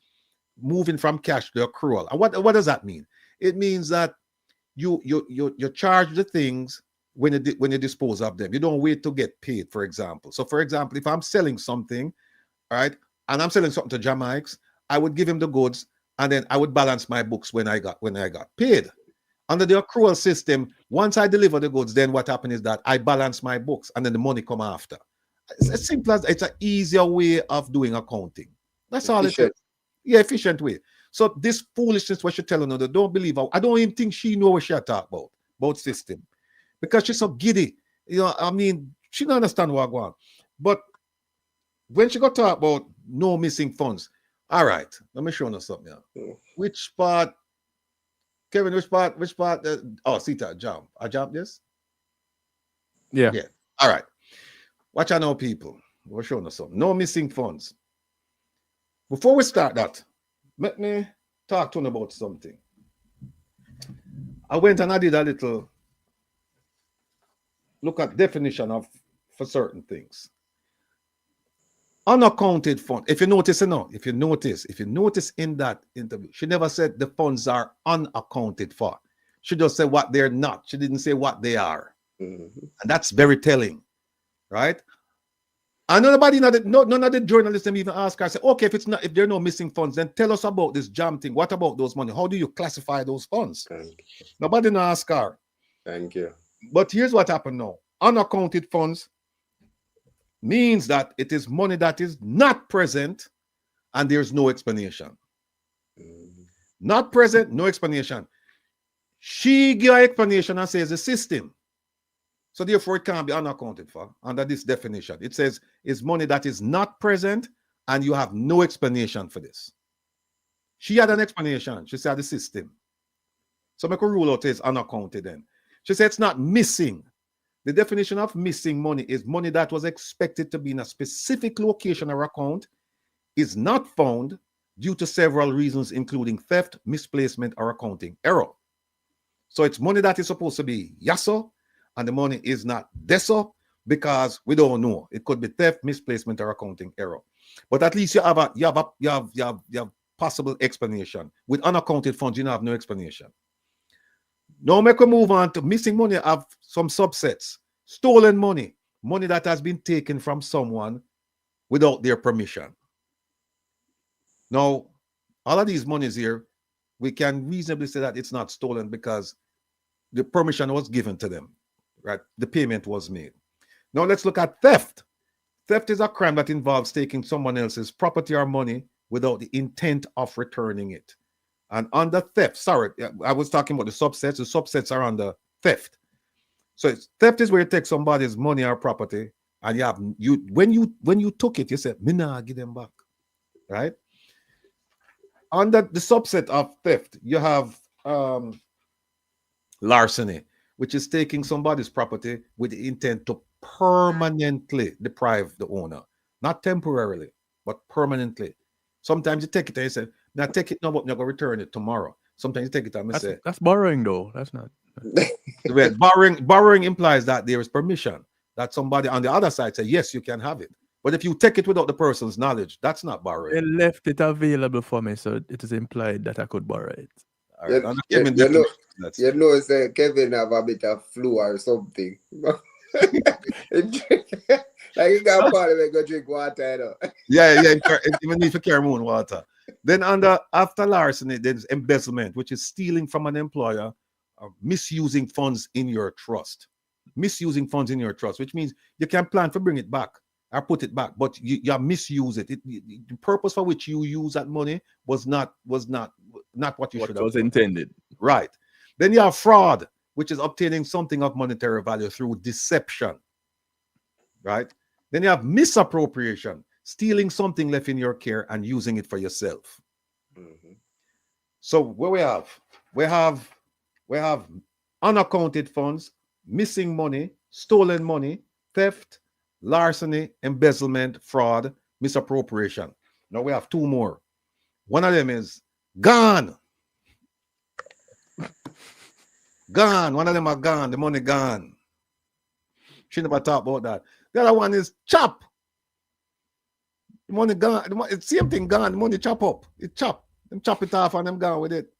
moving from cash to accrual. And what does that mean? It means that you charge the things when you dispose of them. You don't wait to get paid, for example. So for example, if I'm selling something, right, and I'm selling something to Jamaics, I would give him the goods and then I would balance my books when I got paid. Under the accrual system, once I deliver the goods, then what happens is that I balance my books and then the money come after. It's as simple as it's an easier way of doing accounting. That's all it is. Yeah, efficient way. So this foolishness what she's telling her, don't believe her. I don't even think she knows what she talk about system. Because she's so giddy. She don't understand what I want. But when she got to talk about no missing funds, all right, let me show you something here. Which part, Kevin, which part? Sita, jump. I jump this? Yeah. All right. Watch out now, people. We're showing us something. No missing funds. Before we start that, let me talk to you about something. I went and I did a little look at definition for certain things. Unaccounted fund. If you notice in that interview, she never said the funds are unaccounted for. She just said what they're not. She didn't say what they are. And that's very telling, right? And none of the journalists even ask her, say, okay, if there are no missing funds, then tell us about this jam thing. What about those money? How do you classify those funds? Nobody not ask her. Thank you. But here's what happened now. Unaccounted funds means that it is money that is not present and there's no explanation. Not present, no explanation. She give an explanation and says the system. So therefore, it can't be unaccounted for under this definition. It says it's money that is not present and you have no explanation for this. She had an explanation. She said the system. So make a rule out is unaccounted then. She said it's not missing. The definition of missing money is money that was expected to be in a specific location or account is not found due to several reasons, including theft, misplacement, or accounting error. So it's money that is supposed to be yasso, and the money is not deso because we don't know. It could be theft, misplacement, or accounting error. But at least you have possible explanation. With unaccounted funds, you don't have no explanation. Now make we move on to missing money of some subsets. Stolen money. Money that has been taken from someone without their permission. Now, all of these monies here, we can reasonably say that it's not stolen because the permission was given to them, right? The payment was made. Now let's look at theft. Theft is a crime that involves taking someone else's property or money without the intent of returning it. And under theft, sorry, I was talking about the subsets. The subsets are under theft. So theft is where you take somebody's money or property, and when you took it, you said, "Me nah give them back," right? Under the subset of theft, you have larceny, which is taking somebody's property with the intent to permanently deprive the owner, not temporarily, but permanently. Sometimes you take it and you say, "Now take it now, but you're gonna return it tomorrow." Sometimes you take it and say, that's borrowing, though. That's not. Borrowing implies that there is permission, that somebody on the other side say, "Yes, you can have it." But if you take it without the person's knowledge, that's not borrowing. They left it available for me, so it is implied that I could borrow it. Right. You know, say Kevin have a bit of flu or something. Like you got Parliament go drink water, you know. Yeah, even need to carry moon water. Then after larceny, there's embezzlement, which is stealing from an employer, misusing funds in your trust. Misusing funds in your trust, which means you can plan to bring it back or put it back, but you misuse it. The purpose for which you use that money was not what you should have. Was intended. Right. Then you have fraud, which is obtaining something of monetary value through deception. Right. Then you have misappropriation, stealing something left in your care and using it for yourself. Mm-hmm. So what we have unaccounted funds, missing money, stolen money, theft, larceny, embezzlement, fraud, misappropriation. Now we have two more. One of them is gone. Gone. One of them are gone. The money gone. She never talk about that. The other one is chop. The money gone. It's same thing gone. The money chop up. It chop. Them chop it off and them gone with it.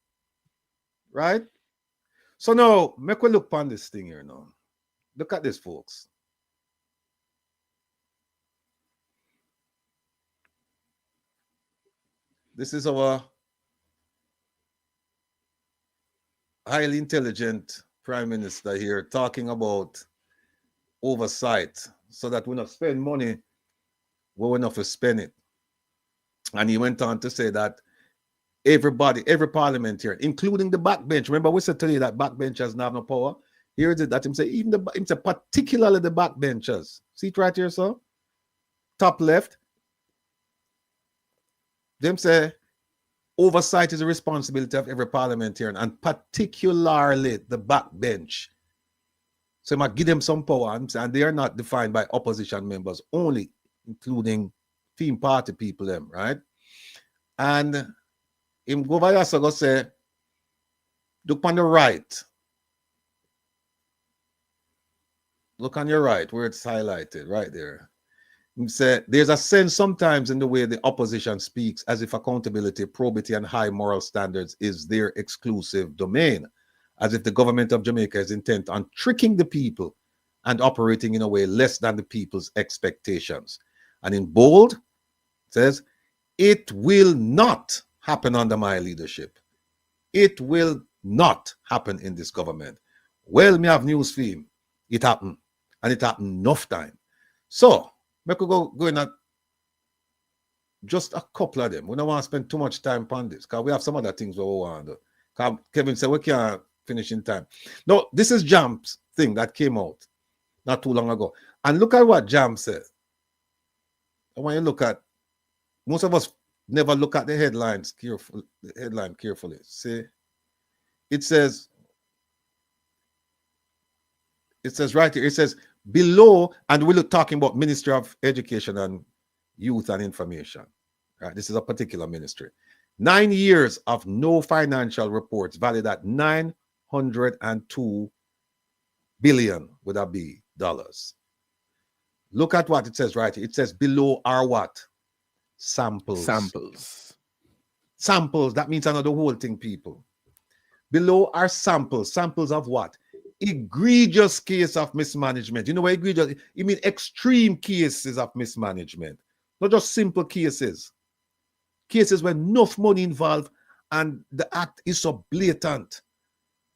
Right? So now, make we look upon this thing here now. Look at this, folks. This is our highly intelligent Prime Minister here talking about oversight so that we not spend money where we're not to spend it. And he went on to say that every parliamentarian, including the backbench, remember we said today that backbenchers don't have no power. Here it is that him say even particularly the backbenchers. See it right here, sir? Top left. Them say oversight is a responsibility of every parliamentarian and particularly the backbench. So I might give them some power, and they are not defined by opposition members only, including Team Party people, them, right? And him go by us go say, look on the right. Look on your right where it's highlighted, right there. He said, there's a sense sometimes in the way the opposition speaks as if accountability, probity, and high moral standards is their exclusive domain, as if the government of Jamaica is intent on tricking the people and operating in a way less than the people's expectations. And in bold, it says, it will not happen under my leadership. It will not happen in this government. Well, me have news for him. It happened. And it happened enough time. So, we could go in at just a couple of them. We don't want to spend too much time on this because we have some other things we want to do. Kevin said we can't finish in time. No, this is Jam's thing that came out not too long ago. And look at what Jam said. I want you to look at, most of us never look at the headlines carefully. See, it says right here, it says below, and we're talking about Ministry of Education and Youth and Information. Right, this is a particular ministry. 9 years of no financial reports valued at $902 billion with a B dollars. Look at what it says right here. It says below are what? Samples. Samples. Samples. That means another whole thing, people. Below are samples. Samples of what? Egregious case of mismanagement. You know what egregious? You mean extreme cases of mismanagement. Not just simple cases. Cases where enough money involved and the act is so blatant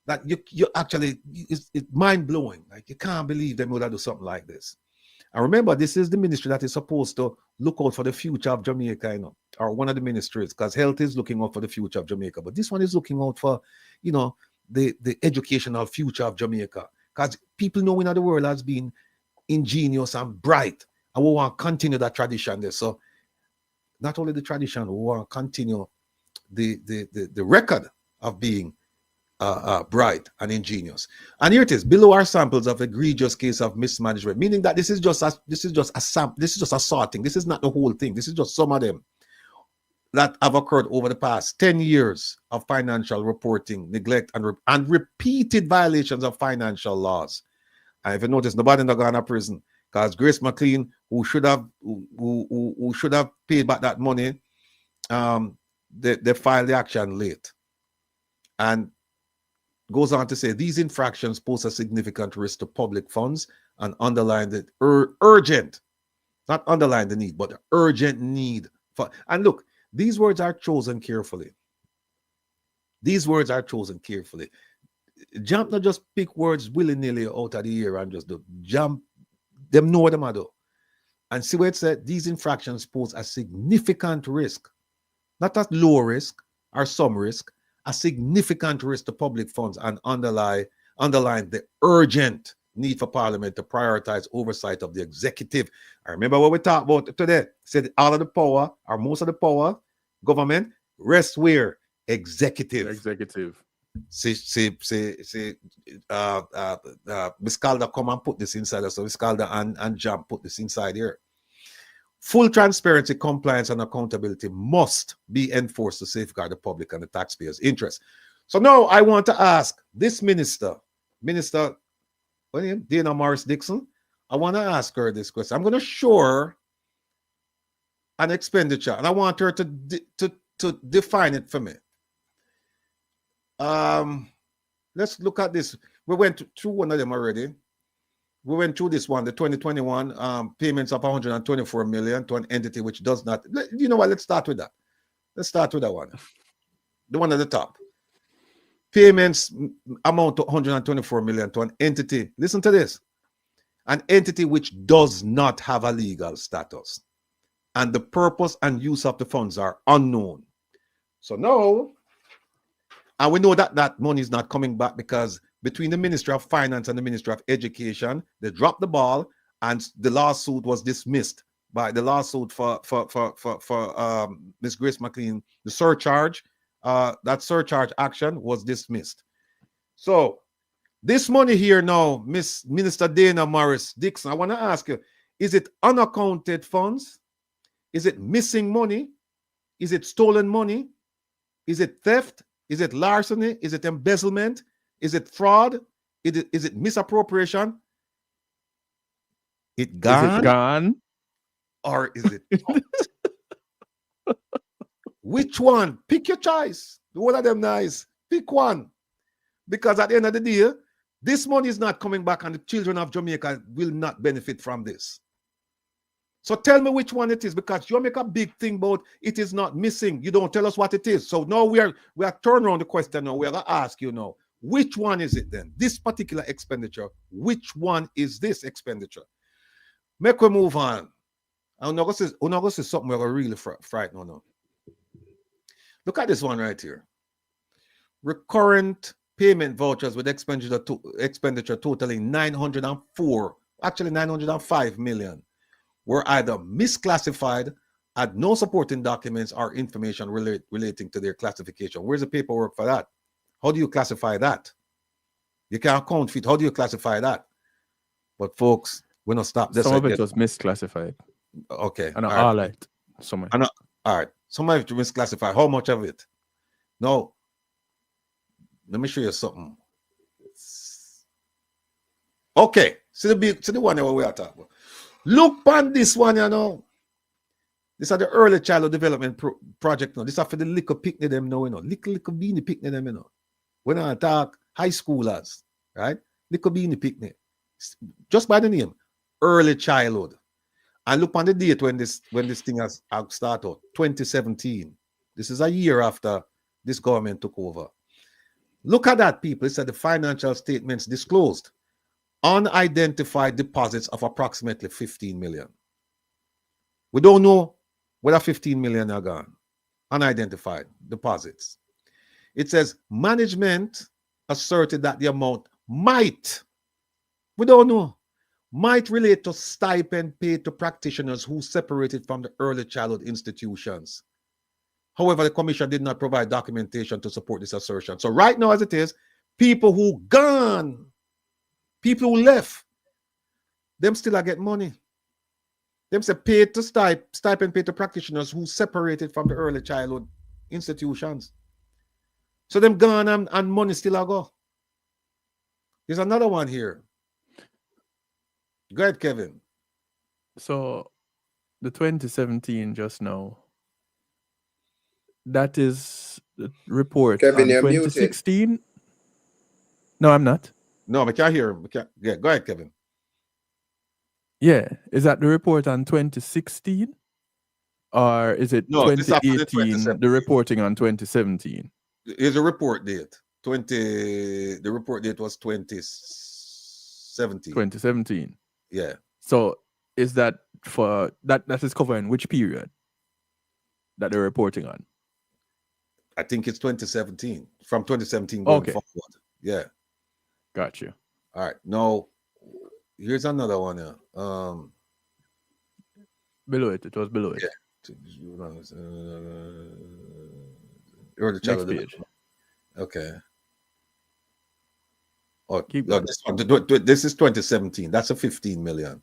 that you actually, it's mind-blowing. Like, you can't believe they would do something like this. And remember, this is the ministry that is supposed to look out for the future of Jamaica, you know, or one of the ministries, because health is looking out for the future of Jamaica. But this one is looking out for, you know, the educational future of Jamaica. Because people knowing that the world has been ingenious and bright, and we want to continue that tradition there. So not only the tradition, we want to continue the record of being bright and ingenious. And here it is. Below are samples of egregious case of mismanagement, meaning that this is just a sorting. This is not the whole thing. This is just some of them that have occurred over the past 10 years of financial reporting, neglect, and repeated violations of financial laws. And if you notice, nobody in the Ghana prison, because Grace McLean, who should have paid back that money, they filed the action late. And goes on to say these infractions pose a significant risk to public funds and underline the urgent, not underline the need, but the urgent need for. And look, these words are chosen carefully. These words are chosen carefully. Jump not just pick words willy-nilly out of the air and just do. Jump, them know what them are do. And see where it said these infractions pose a significant risk, not a low risk or some risk, a significant risk to public funds, and underline the urgent need for Parliament to prioritize oversight of the executive. I remember what we talked about today. Said all of the power, or most of the power, government, rests where? Executive. Miss Calder come and put this inside. So Miss Calder and Jam put this inside here. Full transparency, compliance, and accountability must be enforced to safeguard the public and the taxpayers' interest. So now I want to ask this Minister Dana Morris Dixon, I want to ask her this question. I'm going to show her an expenditure, and I want her to define it for me. Let's look at this. We went through one of them already. We went through this one, the 2021 payments of 124 million to an entity which does not. You know what? Let's start with that. Let's start with that one. The one at the top. Payments amount to 124 million to an entity. Listen to this. An entity which does not have a legal status. And the purpose and use of the funds are unknown. So now, and we know that that money is not coming back because between the Ministry of Finance and the Ministry of Education, they dropped the ball, and the lawsuit was dismissed by the lawsuit for Ms. Grace McLean. The surcharge, that surcharge action was dismissed. So this money here now, Minister Dana Morris Dixon, I want to ask you, is it unaccounted funds? Is it missing money? Is it stolen money? Is it theft? Is it larceny? Is it embezzlement? Is it fraud? Is it misappropriation? Is it GAAN? Or is it Which one? Pick your choice. One of them nice. Pick one. Because at the end of the day, this money is not coming back and the children of Jamaica will not benefit from this. So tell me which one it is, because you make a big thing about it is not missing. You don't tell us what it is. So now we are turning around the question now. We are going to ask you now, which one is it then? This particular expenditure, which one is this expenditure? Make we move on. I'm not going to say something we're really frightened now. Look at this one right here. Recurrent payment vouchers with expenditure totaling 905 million were either misclassified, had no supporting documents or information relating to their classification. Where's the paperwork for that? How do you classify that? You can't count feet. How do you classify that? But folks, we're not stop this. Some of it was misclassified. Okay. And all right. Some all right. Some of it misclassified. How much of it? No. Let me show you something. Okay. See the one that we are talking about. Look on this one, you know. These are the early childhood development project now. These are for the little PICKNEY them now, you know. Little beanie PICKNEY them, you know. When I talk high schoolers, right? They could be in the picnic. Just by the name, early childhood. And look on the date when this thing has started, 2017. This is a year after this government took over. Look at that, people. It said the financial statements disclosed unidentified deposits of approximately 15 million. We don't know whether 15 million are gone. Unidentified deposits. It says management asserted that the amount might, we don't know, might relate to stipend paid to practitioners who separated from the early childhood institutions. However, the commission did not provide documentation to support this assertion. So right now, as it is, people who gone, people who left, them still are get money. Them say paid to stipend paid to practitioners who separated from the early childhood institutions. So them gone and money still a go. There's another one here. Go ahead, Kevin. So the 2017 just now, that is the report Kevin, on you're 2016. Muted. No, I'm not. No, we can't hear him. Yeah, go ahead, Kevin. Yeah, is that the report on 2016? Or is it 2018, the reporting on 2017? Here's a report date. The report date was 2017. 2017. Yeah. So is that for that is covering which period that they're reporting on? I think it's 2017. From 2017 going forward. Yeah. Got you. All right. Now, here's another one here. Below it. It was below it. Yeah. Next page. Okay. Oh, this is 2017. That's a 15 million.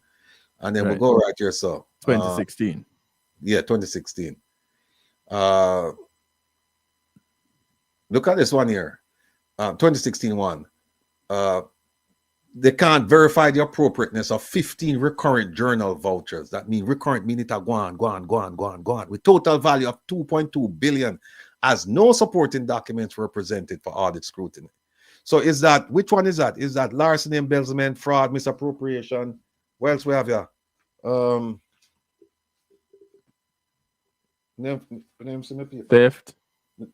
And then we'll go right here. So 2016. Yeah, 2016. Look at this one here. 2016 one. They can't verify the appropriateness of 15 recurrent journal vouchers. That means recurrent mean it a go on, with total value of 2.2 billion as no supporting documents were presented for audit scrutiny. So is that, which one is that? Is that larceny, embezzlement, fraud, misappropriation? What else we have here? Theft.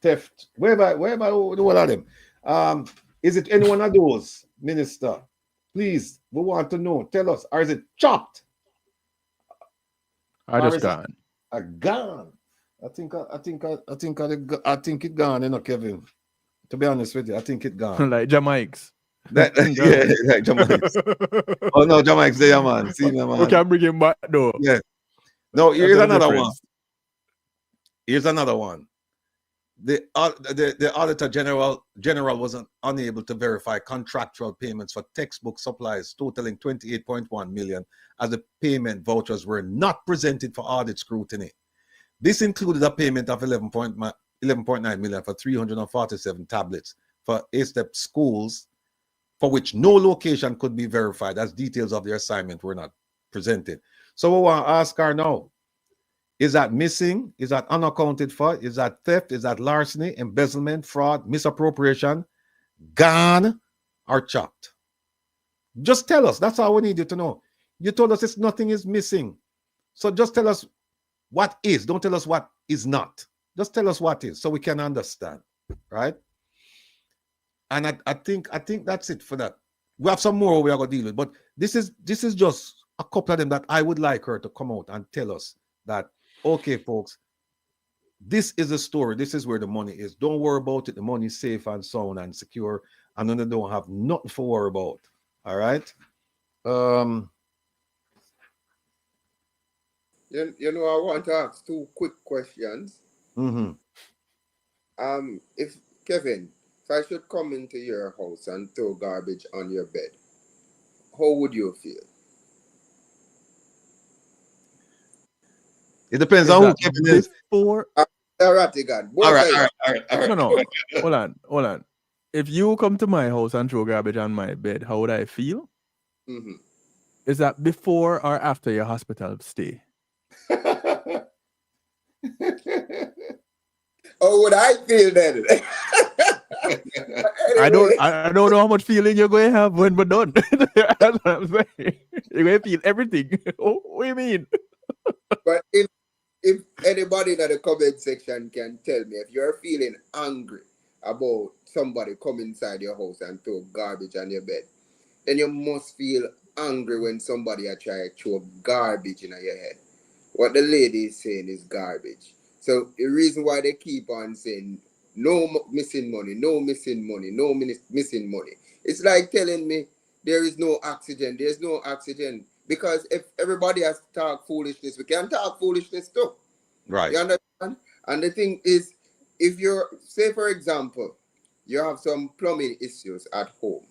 Theft. Where about all of them? Is it any one of those, Minister? Please, we want to know. Tell us, or is it chopped? I just gone. A gone. I think it gone, you know, Kevin. To be honest with you, I think it gone. Like Jamaics. Yeah, like Jamaics. Oh no, Jamaics there, man. See me, man. We can bring him back though. Yeah. No, here's another one. Here's another one. The Auditor General was unable to verify contractual payments for textbook supplies totaling 28.1 million as the payment vouchers were not presented for audit scrutiny. This included a payment of 11.9 million for 347 tablets for A-step schools for which no location could be verified as details of their assignment were not presented. So we want to ask her now, is that missing? Is that unaccounted for? Is that theft? Is that larceny, embezzlement, fraud, misappropriation, gone or chopped? Just tell us. That's all we need you to know. You told us nothing is missing. So just tell us what is. Don't tell us what is not. Just tell us what is so we can understand, right? And I think that's it for that. We have some more we are going to deal with, but this is just a couple of them that I would like her to come out and tell us that, okay, folks, this is a story. This is where the money is. Don't worry about it. The money is safe and sound and secure, and then they don't have nothing to worry about. All right. You know, I want to ask two quick questions. Mm-hmm. If Kevin, if I should come into your house and throw garbage on your bed, how would you feel? It depends on who Kevin is. Rattigan. All right. No. Hold on. If you come to my house and throw garbage on my bed, how would I feel? Mm-hmm. Is that before or after your hospital stay? How would I feel then? Anyway. I don't know how much feeling you're going to have when we're done. That's what I'm saying. You're going to feel everything. What do you mean? But if anybody in the comment section can tell me if you're feeling angry about somebody come inside your house and throw garbage on your bed, then you must feel angry when somebody try to throw garbage in your head. What the lady is saying is garbage. So the reason why they keep on saying no missing money, no missing money, no missing money, it's like telling me there is no oxygen. There's no oxygen. Because if everybody has to talk foolishness, we can talk foolishness too. Right. You understand? And the thing is, if you're, say for example, you have some plumbing issues at home,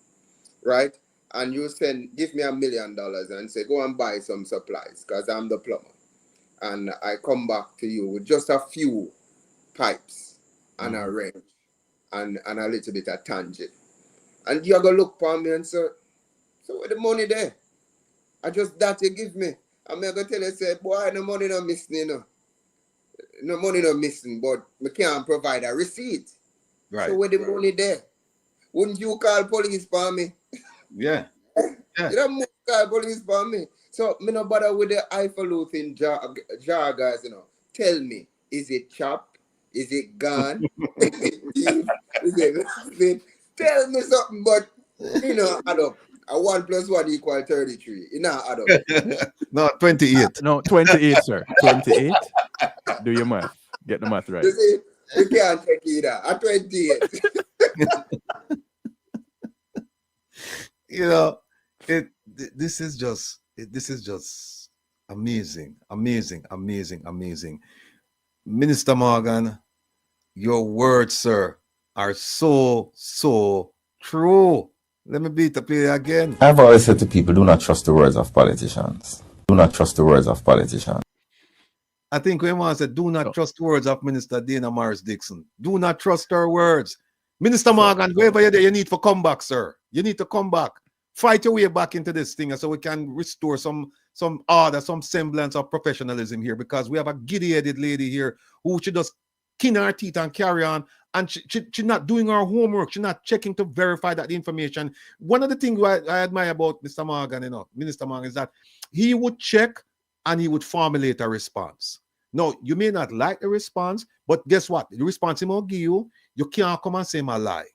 right? And you give me $1 million and say, go and buy some supplies because I'm the plumber. And I come back to you with just a few pipes and a wrench and a little bit of tangent. And you're going to look for me and say, so where the money there? I just that you give me. I'm going to tell you, say, boy, no money not missing, you know. No money not missing, but we can't provide a receipt. Right. So where the money there? Wouldn't you call police for me? Yeah. You don't call police for me. So me no bother with the highfalutin jargons, you know. Tell me, is it chop? Is it gone? Is it beef? Is it tell me something, but you know, add up. A 1 + 1 = 33. You know, add up. No, 28. No, 28, sir. 28. Do your math. Get the math right. You see, we can't take either. At 28. You know, this is just amazing. Minister Morgan, your words, sir, are so true. Let me beat the play again. I've always said to people, do not trust the words of politicians. Do not trust the words of politicians. I think we want to say, do not trust the words of Minister Dana Morris Dixon. Do not trust her words. Minister Morgan, wherever you're there, you need to come back, sir. You need to come back. Fight your way back into this thing so we can restore some order, some semblance of professionalism here, because we have a giddy-headed lady here who should just kin her teeth and carry on, and she's not doing her homework. She's not checking to verify that the information. One of the things I admire about Mr. Morgan, you know, Minister Morgan, is that he would check and he would formulate a response. No, you may not like the response, but guess what? The response he will give you, you can't come and say my lie.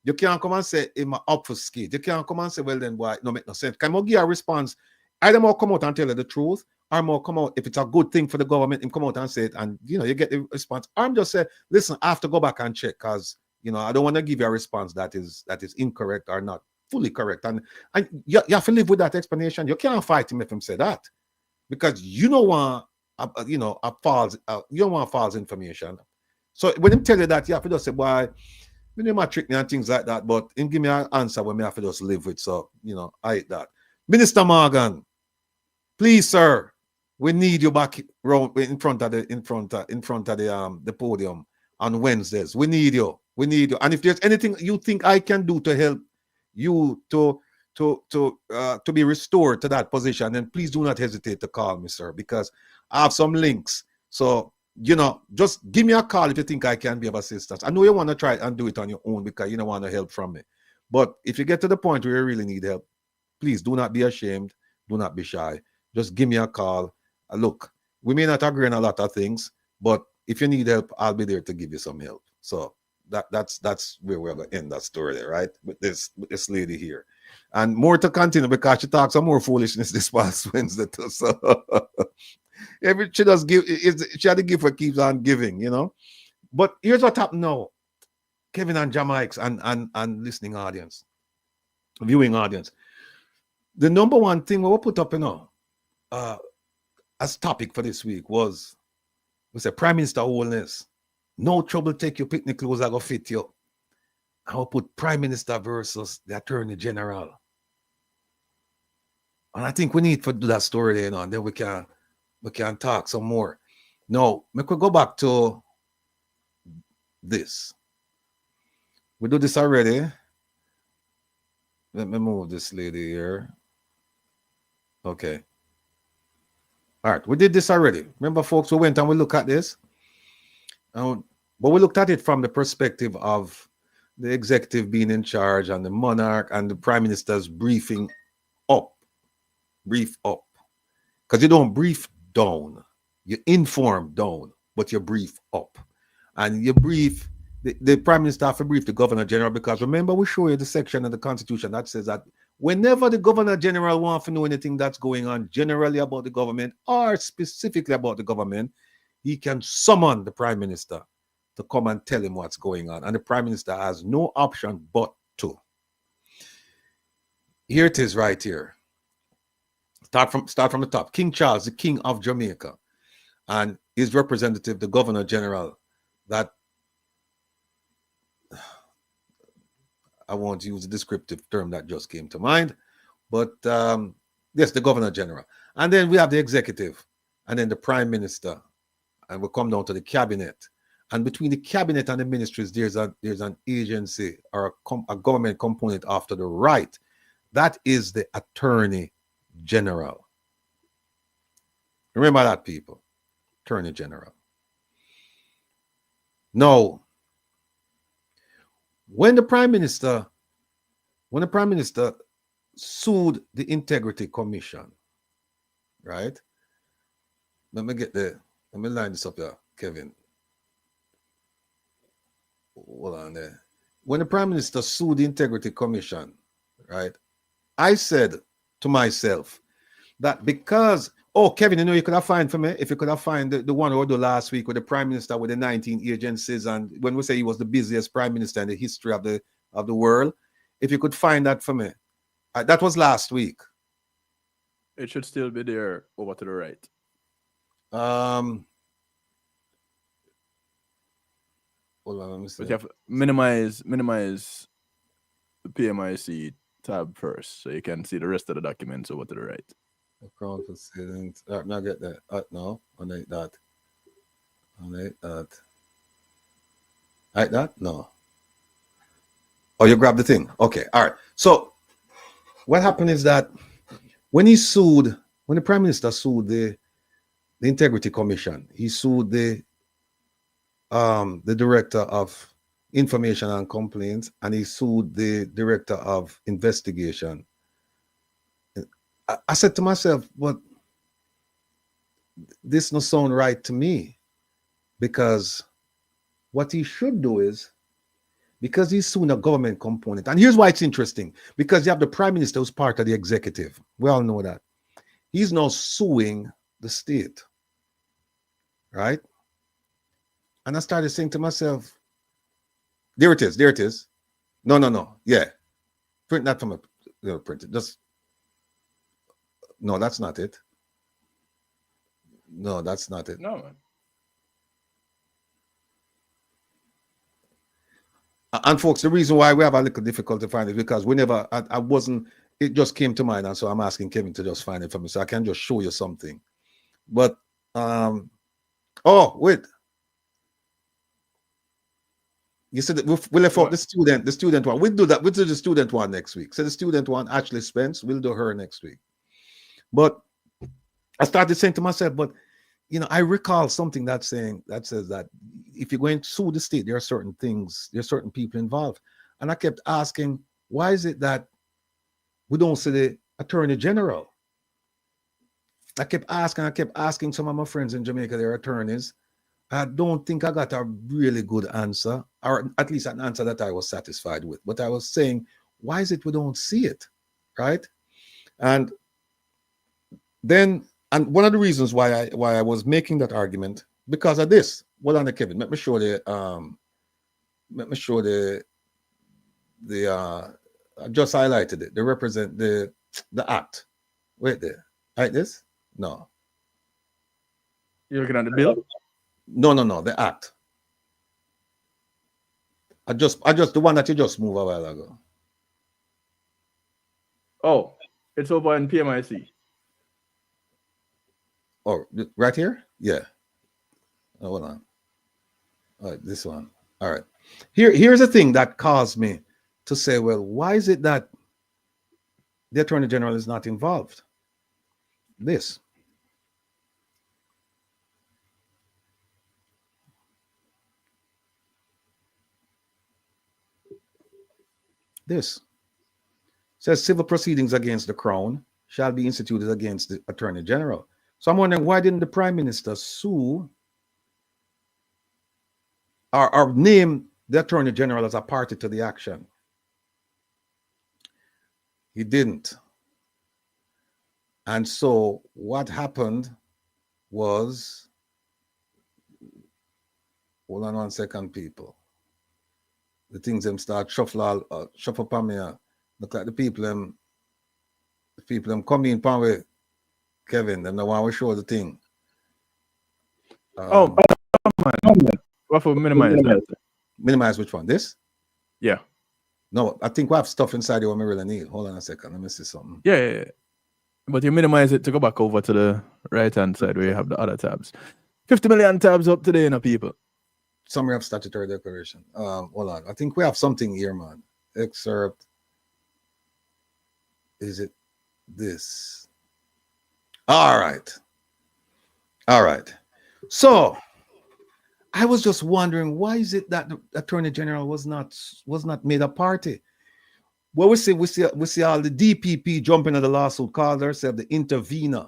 You can't come and say I'm obfuscate. You can't come and say, well then, boy, no make no sense. Can you give a response? Either more come out and tell you the truth, or more come out, if it's a good thing for the government, him come out and say it, and you know, you get the response. Or I'm just say, listen, I have to go back and check, because you know, I don't want to give you a response that is incorrect or not fully correct. And you have to live with that explanation. You can't fight him if him say that, because you don't want you don't want false information. So when him tell you that, you have to just say, boy, you know, my trick me and things like that, but him give me an answer when me have to just live with. So, you know, I hate that. Minister Morgan, please, sir, we need you back in front of the podium on Wednesdays. We need you. We need you. And if there's anything you think I can do to help you to be restored to that position, then please do not hesitate to call me, sir, because I have some links. So, you know, just give me a call if you think I can be of assistance. I know you want to try and do it on your own because you don't want to help from me. But if you get to the point where you really need help, please do not be ashamed. Do not be shy. Just give me a call. Look, we may not agree on a lot of things, but if you need help, I'll be there to give you some help. So that's where we're going to end that story there, right? With this lady here. And more to continue because she talks some more foolishness this past Wednesday too. So she does give. She had to give what keeps on giving, you know. But here's what happened now, Kevin and Jamaics and listening audience, viewing audience. The number one thing we put up, you know, as topic for this week was a Prime Minister Wholeness. No trouble, take your picnic clothes, I go fit you. I will put Prime Minister versus the Attorney General. And I think we need to do that story there, you know, and then we can talk some more. Now, we could go back to this. We do this already. Let me move this lady here. Okay. All right, we did this already. Remember, folks, we went and we looked at this. But we looked at it from the perspective of the executive being in charge and the monarch and the prime minister's briefing up. Brief up. Because you don't brief down. You inform down, but you brief up. And you brief, the prime minister have to brief the governor general, because remember we show you the section of the constitution that says that whenever the governor general wants to know anything that's going on generally about the government or specifically about the government, he can summon the prime minister to come and tell him what's going on. And the prime minister has no option but to. Here it is right here. Start from the top. King Charles, the King of Jamaica, and his representative, the Governor General, that I won't use a descriptive term that just came to mind, but yes, the Governor General. And then we have the executive, and then the Prime Minister, and we'll come down to the cabinet. And between the cabinet and the ministries, there's an agency or a government component after the right. That is the Attorney General. Remember that, people. Attorney General. Now, when the Prime Minister sued the Integrity Commission, right? Let me line this up here, Kevin. Hold on there. When the Prime Minister sued the Integrity Commission, right? I said to myself that because, oh, Kevin, you know, you could have found for me, if you could have found the one or the last week with the Prime Minister with the 19 agencies, and when we say he was the busiest Prime Minister in the history of the world, if you could find that for me. That was last week. It should still be there over to the right. Hold on, let me see. But you have to minimize the PMIC tab first, so you can see the rest of the documents over to the right. Crown proceedings. Now get that. No, on like that. On like that. Like that? No. Oh, you grab the thing. Okay. All right. So what happened is that when the Prime Minister sued the Integrity Commission, he sued the Director of Information and Complaints, and he sued the Director of Investigation. I said to myself, but this no sound right to me, because what he should do is, because he's suing a government component, and here's why it's interesting, because you have the Prime Minister who's part of the executive. We all know that. He's now suing the state, right? And I started saying to myself, there it is. No. Yeah. Print that from a print it. Just no, that's not it. No, that's not it. No, man. And folks, the reason why we have a little difficulty finding it is because it just came to mind, and so I'm asking Kevin to just find it for me so I can just show you something. But oh, wait. You said that we left out the student one. We'll do that. We'll do the student one next week. So the student one, Ashley Spence, we'll do her next week. But I started saying to myself, but you know, I recall something that says that if you're going to sue the state, there are certain things, there are certain people involved. And I kept asking, why is it that we don't see the Attorney General? I kept asking some of my friends in Jamaica, their attorneys. I don't think I got a really good answer, or at least an answer that I was satisfied with. But I was saying, why is it we don't see it, right? And then, and one of the reasons why I was making that argument, because of this. Well, on Kevin, let me show the I just highlighted it. They represent the act. Wait there, like this? No. You're looking at the bill? No, the act. I just the one that you just moved a while ago. Oh, it's over in PMIC. Oh, right here? Yeah. Oh, hold on. All right, this one. All right. Here's the thing that caused me to say, well, why is it that the Attorney General is not involved? This. This says civil proceedings against the Crown shall be instituted against the Attorney General. So I'm wondering, why didn't the Prime Minister sue or name the Attorney General as a party to the action? He didn't. And so what happened was, hold on 1 second, people. The things them start shuffle upon me. Look like the people them come in pan with Kevin. Them the one we show the thing. Man. What for minimize that? Minimize which one? This? Yeah. No, I think we have stuff inside here we really need. Hold on a second. Let me see something. Yeah. But you minimize it to go back over to the right-hand side where you have the other tabs. 50 million tabs up today, people. Summary of statutory declaration. Hold on. I think we have something here, man. Excerpt. Is it this? All right. So I was just wondering, why is it that the Attorney General was not made a party? Well, we see all the DPP jumping at the lawsuit, called herself the intervener,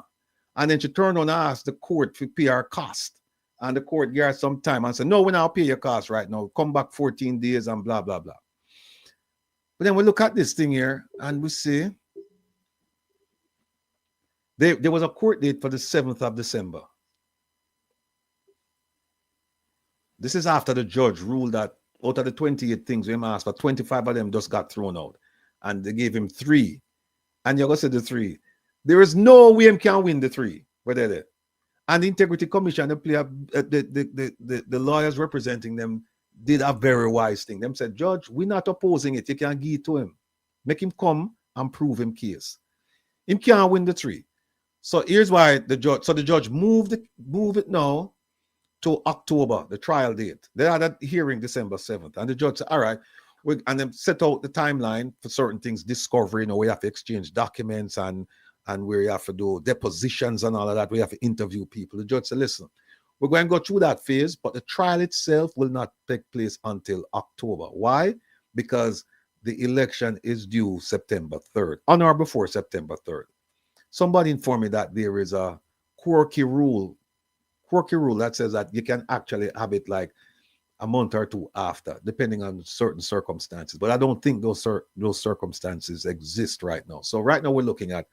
and then she turned on and asked the court to pay her cost. And the court gave her some time and said, no, we're not pay your cost right now. Come back 14 days and blah, blah, blah. But then we look at this thing here and we see there was a court date for the 7th of December. This is after the judge ruled that out of the 28 things we asked for, 25 of them just got thrown out. And they gave him 3. And you're going to say the 3. There is no way he can win the 3. Where they're there. And the Integrity Commission, the lawyers representing them did a very wise thing. Them said, Judge, we're not opposing it. You can give it to him. Make him come and prove him case. Him can't win the 3. So here's why the judge moved it now to October, the trial date. They had a hearing December 7th. And the judge said, all right, and then set out the timeline for certain things, discovery, we have to exchange documents and where you have to do depositions and all of that. We have to interview people. The judge said, listen, we're going to go through that phase, but the trial itself will not take place until October. Why? Because the election is due September 3rd, on or before September 3rd. Somebody informed me that there is a quirky rule that says that you can actually have it like a month or 2 after, depending on certain circumstances. But I don't think those circumstances exist right now. So right now we're looking at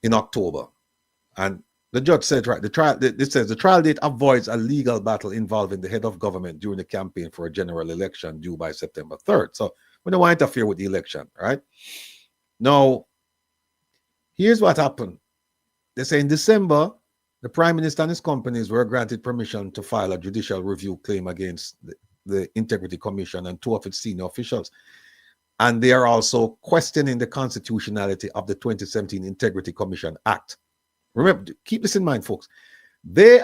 in October, and the judge said, right, it says the trial date avoids a legal battle involving the head of government during the campaign for a general election due by September 3rd. So we don't want to interfere with the election, right? Now, here's what happened. They say in December, the Prime Minister and his companies were granted permission to file a judicial review claim against the Integrity Commission and 2 of its senior officials. And they are also questioning the constitutionality of the 2017 Integrity Commission Act. Remember, keep this in mind, folks. They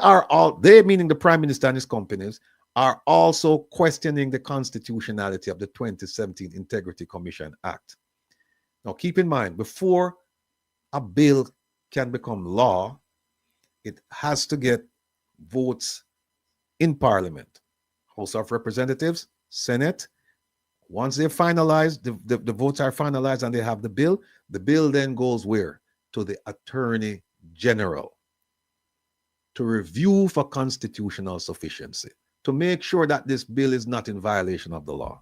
meaning the Prime Minister and his companies, are also questioning the constitutionality of the 2017 Integrity Commission Act. Now, keep in mind, before a bill can become law, it has to get votes in Parliament, House of Representatives, Senate. Once they're finalized, the votes are finalized and they have the bill then goes where? To the Attorney General to review for constitutional sufficiency, to make sure that this bill is not in violation of the law,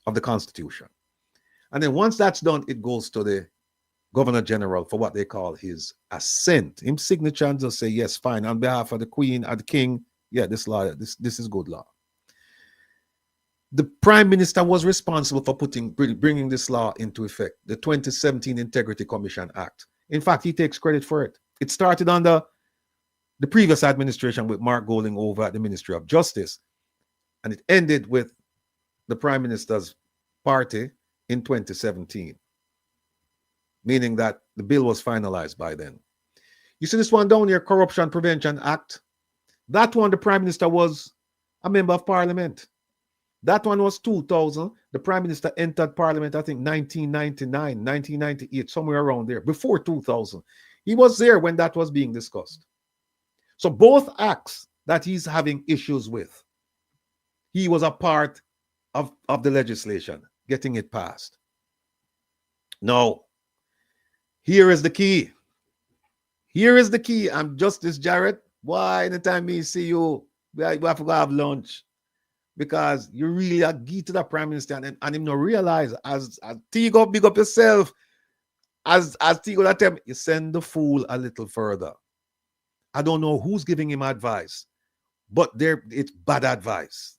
of the Constitution. And then once that's done, it goes to the Governor General for what they call his assent. His signature and just say, yes, fine, on behalf of the Queen and the King, yeah, this law, this is good law. The Prime Minister was responsible for bringing this law into effect, the 2017 Integrity Commission Act. In fact, he takes credit for it. It started under the previous administration with Mark Golding over at the Ministry of Justice, and it ended with the Prime Minister's party in 2017, meaning that the bill was finalized by then. You see this one down here, Corruption Prevention Act? That one, the Prime Minister was a member of Parliament. That one was 2000. The Prime Minister entered Parliament, I think, 1999, 1998, somewhere around there, before 2000. He was there when that was being discussed. So both acts that he's having issues with, he was a part of the legislation. getting it passed. No. Here is the key. Here is the key. I'm Justice Jarrett. Why, anytime me see you, we have to go have lunch. Because you really are key to the Prime Minister, and him not realize, as Tigo, big up yourself, as Tigo that time, you send the fool a little further. I don't know who's giving him advice, but it's bad advice.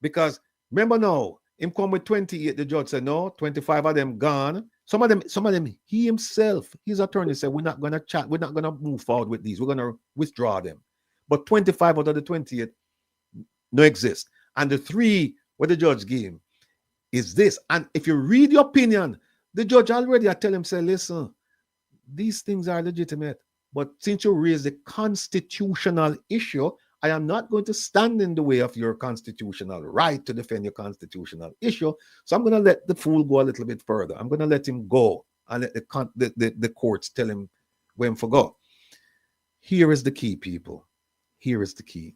Because remember now, him come with 28, the judge said, no, 25 of them gone. Some of them, he himself, his attorney said, we're not going to chat, we're not going to move forward with these, we're going to withdraw them. But 25 out of the 28 no exist. And the 3 what the judge gave him is this. And if you read the opinion, the judge already I tell him, say, listen, these things are legitimate. But since you raised the constitutional issue, I am not going to stand in the way of your constitutional right to defend your constitutional issue. So I'm going to let the fool go a little bit further. I'm going to let him go and let the courts tell him when to go. Here is the key, people. Here is the key.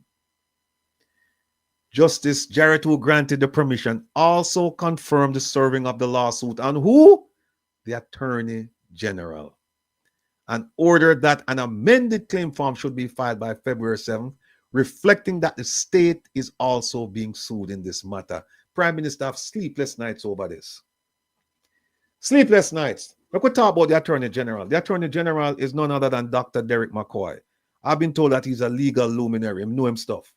Justice Jarrett, who granted the permission, also confirmed the serving of the lawsuit on who? The Attorney General. And ordered that an amended claim form should be filed by February 7th, reflecting that the state is also being sued in this matter. Prime Minister have sleepless nights over this. Sleepless nights. We could talk about the Attorney General. The Attorney General is none other than Dr. Derek McCoy. I've been told that he's a legal luminary. I know him stuff.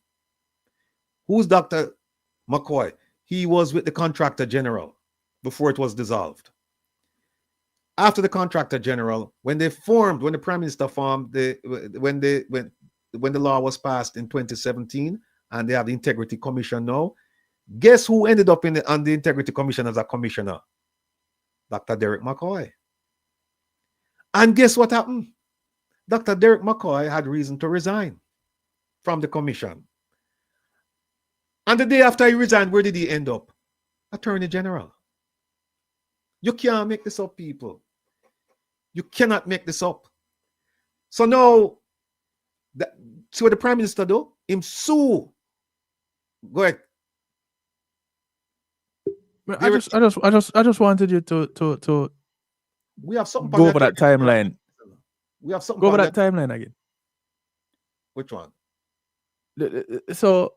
Who's Dr. McCoy? He was with the Contractor General before it was dissolved. After the Contractor General, when the Prime Minister formed, when the law was passed in 2017, and they have the Integrity Commission now, guess who ended up on the Integrity Commission as a commissioner? Dr. Derek McCoy. And guess what happened? Dr. Derek McCoy had reason to resign from the commission. And the day after he resigned, where did he end up? Attorney General. You can't make this up, people. You cannot make this up. So now, see what the Prime Minister do? Him sue. Go ahead. I just wanted you to we have something go over that timeline. We have something. Go over that timeline again. Which one? So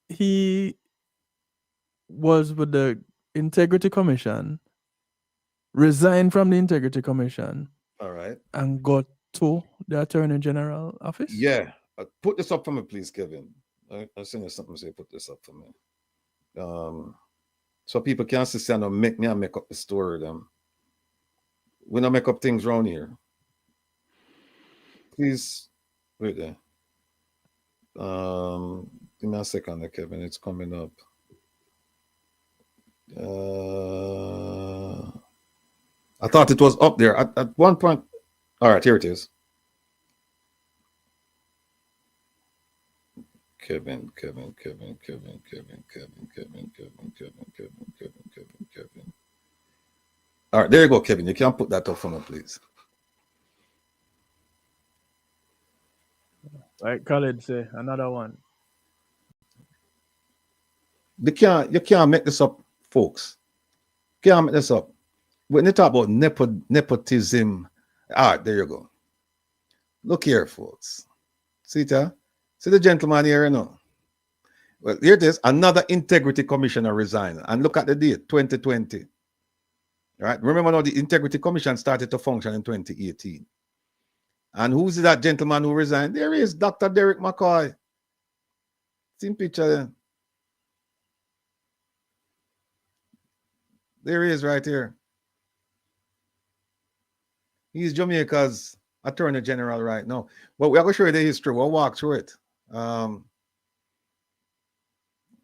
he was with the Integrity Commission, resigned from the Integrity Commission. All right. And got to the Attorney General office? Yeah. Put this up for me, please, Kevin. I'll send you something to say, put this up for me. So people can't sit down and make up the story. We don't make up things around here. Please, wait there. Give me a second there, Kevin. It's coming up. I thought it was up there at one point. All right, here it is. Kevin. All right, there you go, Kevin. You can put that up for me, please. Like Khaled say, another one. You can't make this up, folks. Can't make this up. When they talk about nepotism, all right, there you go. Look here, folks. See that? See the gentleman here, you know. Well, here it is. Another Integrity Commissioner resigned. And look at the date, 2020. All right. Remember now, the Integrity Commission started to function in 2018. And who's that gentleman who resigned? There is Dr. Derek McCoy. See him picture there. There he is right here. He's Jamaica's Attorney General right now. Well, we're going to show you the history. We'll walk through it.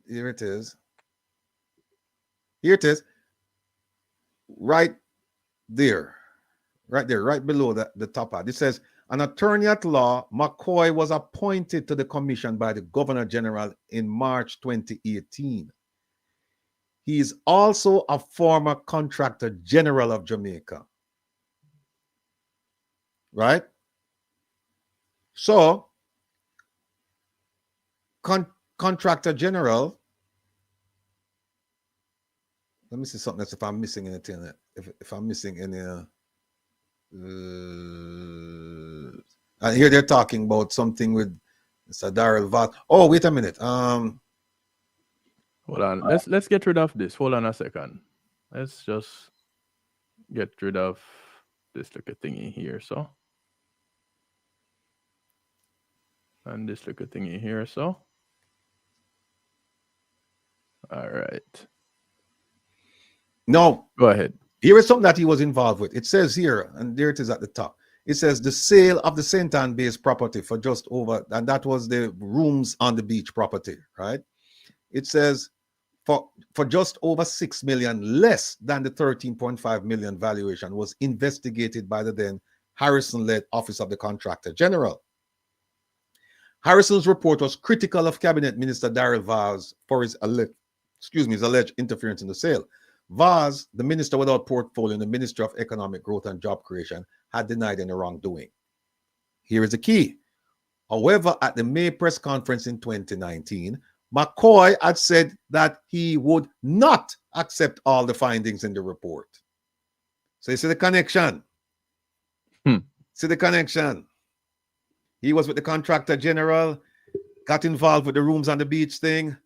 Here it is. Here it is. Right there. Right there, right below the top part. It says, an attorney at law, McCoy was appointed to the commission by the Governor General in March 2018. He is also a former Contractor General of Jamaica. Right? So, Contractor General let me see something else if I'm missing anything. If I'm missing any. And here they're talking about something with Mr. Darrell Vaz. Oh, wait a minute. Hold on. Let's get rid of this. Hold on a second. Let's just get rid of this little thingy here. So. And this little thingy here. So. All right. No. Go ahead. Here is something that he was involved with. It says here, and there it is at the top. It says the sale of the St. Ann base property for just over, and that was the rooms on the beach property, right? It says for just over 6 million, less than the 13.5 million valuation, was investigated by the then Harrison-led Office of the Contractor General. Harrison's report was critical of Cabinet Minister Darrell Vaz for his alleged interference in the sale. Vaz, the minister without portfolio in the Ministry of Economic Growth and Job Creation, had denied any wrongdoing. Here is the key. However, at the May press conference in 2019, McCoy had said that he would not accept all the findings in the report. So you see the connection. See the connection. He was with the contractor general, got involved with the rooms on the beach thing,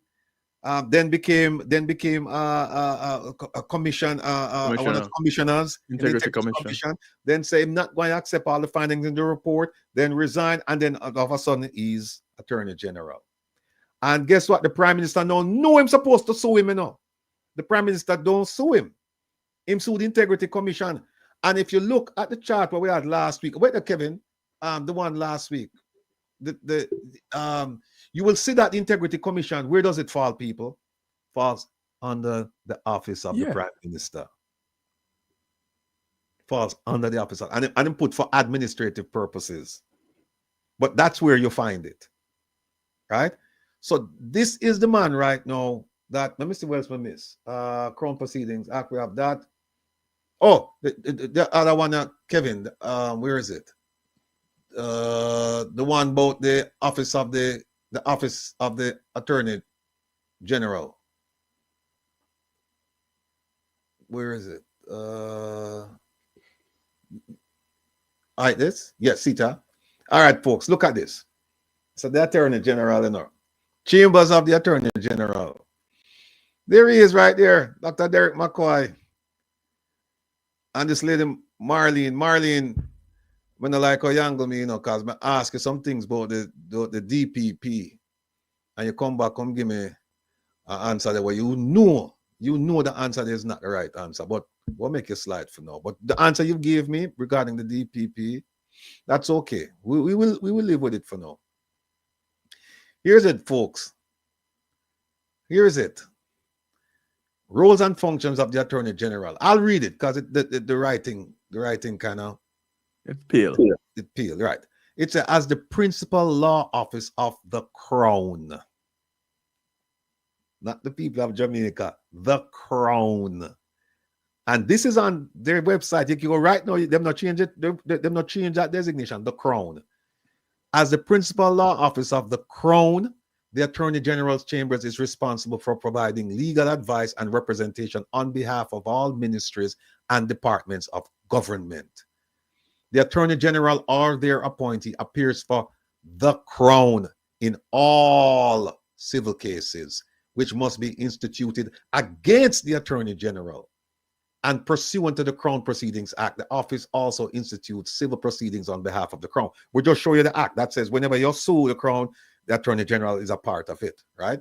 then became a commission, one of the commissioners, Integrity Commission. Then say I'm not going to accept all the findings in the report, then resign, and then all of a sudden he's Attorney General. And guess what? The Prime Minister now know him supposed to sue him, you know. The Prime Minister don't sue him. Him sue the Integrity Commission. And if you look at the chart what we had last week, wait, Kevin, the one last week, you will see that the Integrity Commission, where does it fall, people? Falls under the office of the Prime Minister. Falls under the office of, and put for administrative purposes. But that's where you find it. Right? So this is the man right now that, let me see what else we miss. Crown proceedings, we have that. Oh, the other one, Kevin, where is it? The one about the office of the Attorney General. Where is it? All right, this? Yes, Sita. All right, folks, look at this. So the Attorney General, you know, Chambers of the Attorney General. There he is right there, Dr. Derek McCoy. And this lady, Marlene, when I like how you angle me, you know, because I ask you some things about the DPP, and you come back, come give me an answer that way. You know the answer is not the right answer, but we'll make you slide for now. But the answer you gave me regarding the DPP, that's okay. We will live with it for now. Here's it, folks. Here's it. Roles and functions of the Attorney General. I'll read it because the writing kind of it's pale. It's pale, right? It's as the principal law office of the Crown, not the people of Jamaica, the Crown. And this is on their website. You can go right now. Them not change it. Them not change that designation. The Crown. As the principal law office of the Crown, the Attorney General's Chambers is responsible for providing legal advice and representation on behalf of all ministries and departments of government. The Attorney General or their appointee appears for the Crown in all civil cases, which must be instituted against the Attorney General. And pursuant to the Crown Proceedings Act, the office also institutes civil proceedings on behalf of the Crown. We'll just show you the act that says whenever you sue the Crown, the Attorney General is a part of it, right?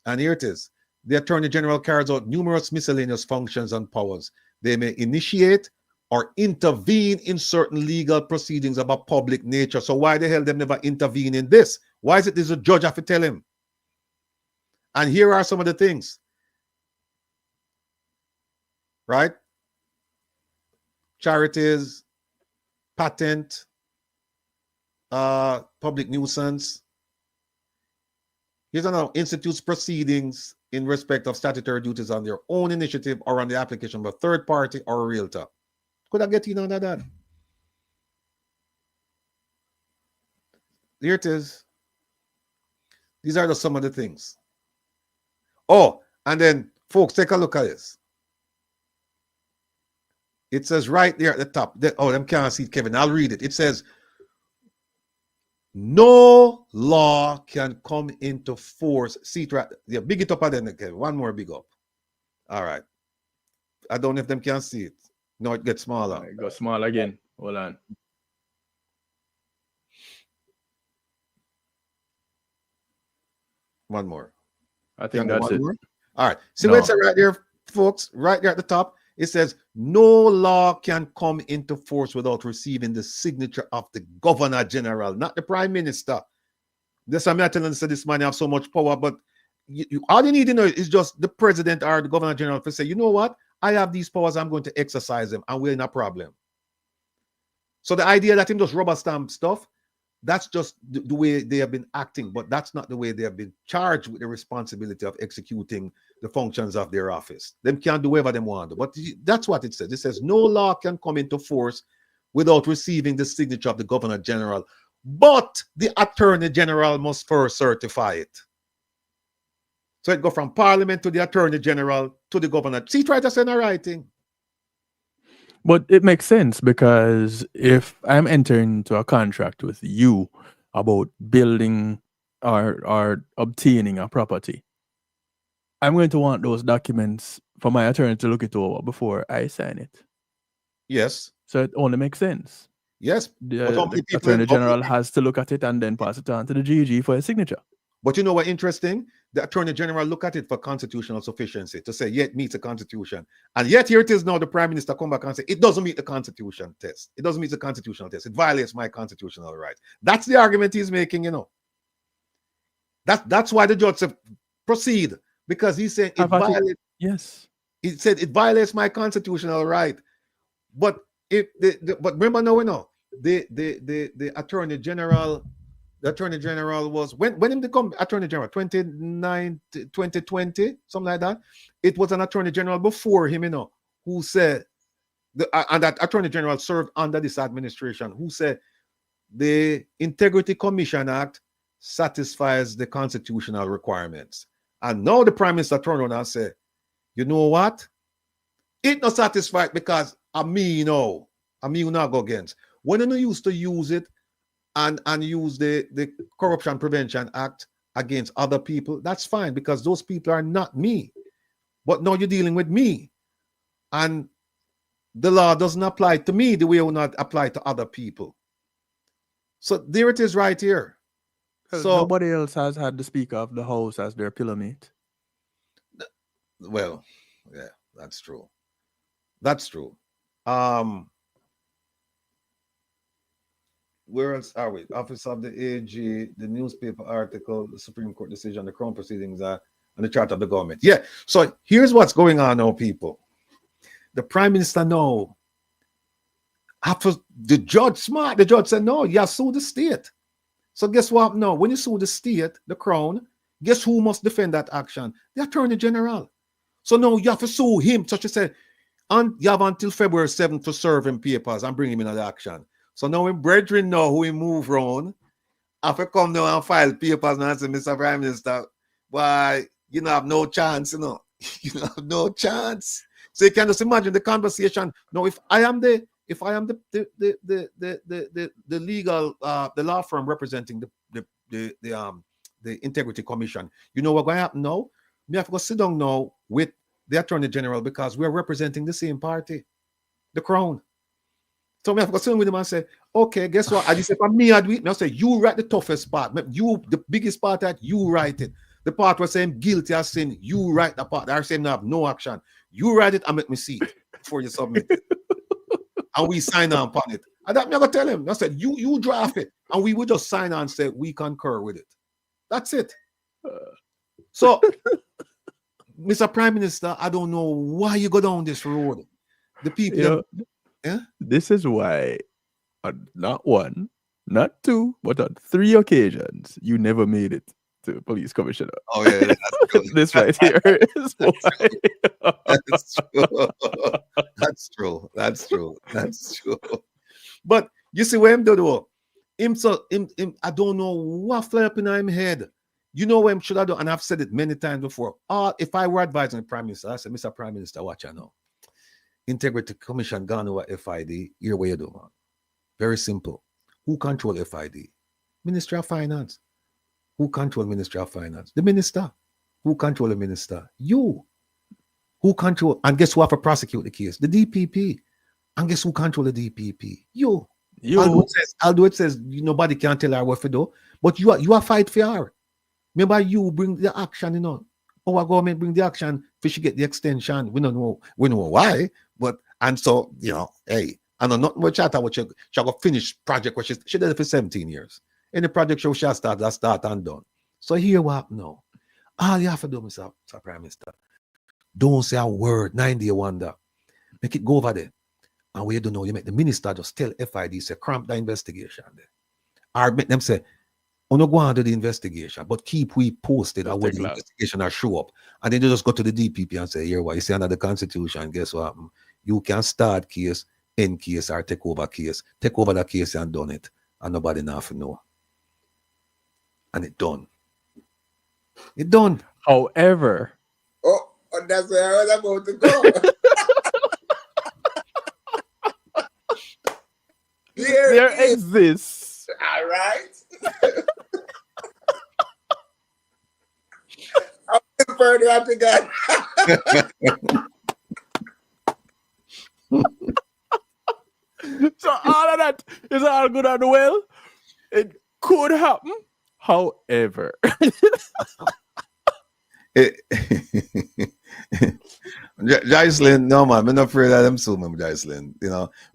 And here it is. The Attorney General carries out numerous miscellaneous functions and powers. They may initiate or intervene in certain legal proceedings of a public nature. So why the hell them never intervene in this? Why is it there's a judge have to tell him? And here are some of the things. Right? Charities, patent, public nuisance. Here's another: institutes proceedings in respect of statutory duties on their own initiative or on the application of a third party or a realtor. Could I get in under that? Here it is. These are some of the things. Oh, and then folks, take a look at this. It says right there at the top. Them can't see it, Kevin. I'll read it. It says, no law can come into force. See it right. Yeah, big it up again, Kevin. One more big up. All right. I don't know if them can see it. No, it gets smaller. It got small again. Hold on. One more. I think that's it. More? All right. See what it says right there, folks? Right there at the top. It says, no law can come into force without receiving the signature of the Governor General, not the Prime Minister. This I'm not telling you this man have so much power, but all you need to know is just the President or the Governor General to say, you know what? I have these powers, I'm going to exercise them, and we're in a problem. So the idea that him just rubber stamp stuff, that's just the way they have been acting, but that's not the way they have been charged with the responsibility of executing the functions of their office. Them can do whatever they want, but that's what it says. It says no law can come into force without receiving the signature of the Governor General, but the Attorney General must first certify it. So it go from Parliament to the Attorney General to the Governor. See, try to send a writing. But it makes sense, because if I'm entering into a contract with you about building or obtaining a property, I'm going to want those documents for my attorney to look it over before I sign it. Yes. So it only makes sense. Yes. The Attorney General has to look at it and then pass it on to the GG for a signature. But you know what interesting? The Attorney General look at it for constitutional sufficiency to say, yet meets the Constitution. And yet here it is now, the Prime Minister come back and say, it doesn't meet the Constitution test. It doesn't meet the constitutional test. It violates my constitutional rights. That's the argument he's making, you know. That's why the judge said, proceed. Because he said it violates. Yes. He said it violates my constitutional right. But but remember now, we know the Attorney General. The Attorney General was, when him become Attorney General, 2020, something like that. It was an Attorney General before him, you know, who said, and that Attorney General served under this administration, who said the Integrity Commission Act satisfies the constitutional requirements. And now the Prime Minister turned around and said, you know what? It not satisfied because of me, you know, and me not go against. When you used to use it, and use the Corruption Prevention Act against other people, that's fine, because those people are not me. But now you're dealing with me. And the law doesn't apply to me the way it will not apply to other people. So there it is right here. So nobody else has had the Speaker of the House as their pillow mate. Well, yeah, that's true. That's true. Where else are we? Office of the AG, the newspaper article, the Supreme Court decision, the Crown proceedings, and the chart of the government. Yeah. So here's what's going on now, people. The Prime Minister now, after the judge smart, the judge said, no, you have sued the state. So guess what? Now, when you sue the state, the Crown, guess who must defend that action? The Attorney General. So now you have to sue him. So she said, and you have until February 7th to serve him papers and bring him in the action. So now when brethren know who he move around, after come now and file papers and say, Mr. Prime Minister, why you don't have no chance, you know. You don't have no chance. So you can just imagine the conversation. Now, if I am the legal the law firm representing the Integrity Commission, you know what's going to happen now? We have to go sit down now with the Attorney General, because we're representing the same party, the Crown. So we have to go sit with him and say, okay, guess what? I just say, for me, I do it. I say, you write the toughest part. You, the biggest part that you write it. The part where saying guilty as sin, you write the part that are saying have no action. You write it and make me see it before you submit it. And we sign on upon it. And that me gonna tell him. I said, you draft it. And we would just sign on and say, we concur with it. That's it. So, Mr. Prime Minister, I don't know why you go down this road. The people... Yeah. This is why on not one, not two, but on 3 occasions you never made it to police commissioner. Oh yeah, that's this right here is why. That's true. That's true. That's true. That's true. But you see what him do? Him I don't know what fly up in him head. You know what him should I do? And I've said it many times before. If I were advising the Prime Minister, I said, Mr. Prime Minister, watch out now. Integrity Commission gone over FID, here what you do, man. Very simple. Who control FID? Ministry of Finance. Who control Ministry of Finance? The minister. Who control the minister? You. Who control, and guess who have to prosecute the case? The DPP. And guess who control the DPP? You. Although it says nobody can tell her what to do, but you are fight for her. Remember, you bring the action, Our government bring the action for she get the extension. We don't know why, but and so hey, I know not much chatter what she got finish project what she did it for 17 years. Any project she shall start and done. So here what now? All you have to do, Mr. Prime Minister, don't say a word, 9-day wonder. Make it go over there. And we don't know, you make the minister just tell FID, say, cramp the investigation there. Or make them say, oh, no, go on to the investigation, but keep we posted on when the investigation are show up. And then they just go to the DPP and say, here, what you see under the Constitution, guess what? You can start case, end case, or take over case. Take over the case and done it. And nobody now to know. And it done. It done. However. Oh, that's where I was about to go. There exists. All right. I'm further after God. So all of that is all good and well. It could happen. However. Joycelyn, no man, I'm not afraid that them sue me, Joycelyn.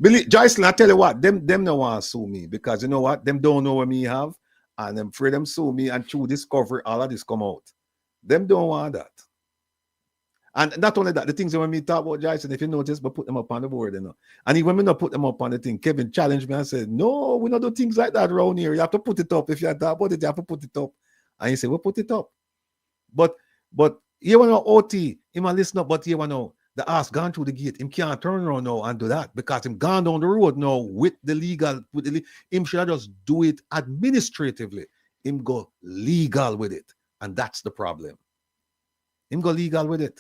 Joycelyn, I tell you what, them no want to sue me because you know what, them don't know what me have, and I'm afraid them sue me and through discovery, all of this come out. Them don't want that. And not only that, the things that when me talk about Joycelyn, if you notice, but put them up on the board, And even when me not put them up on the thing, Kevin challenged me and said, no, we don't do things like that around here. You have to put it up. If you talk about it, you have to put it up. And he said, we'll put it up. But you want to OT, he might listen up, but you want to the ass gone through the gate. Him can't turn around now and do that because him gone down the road now with the legal. Him should just do it administratively. Him go legal with it. And that's the problem. Him go legal with it.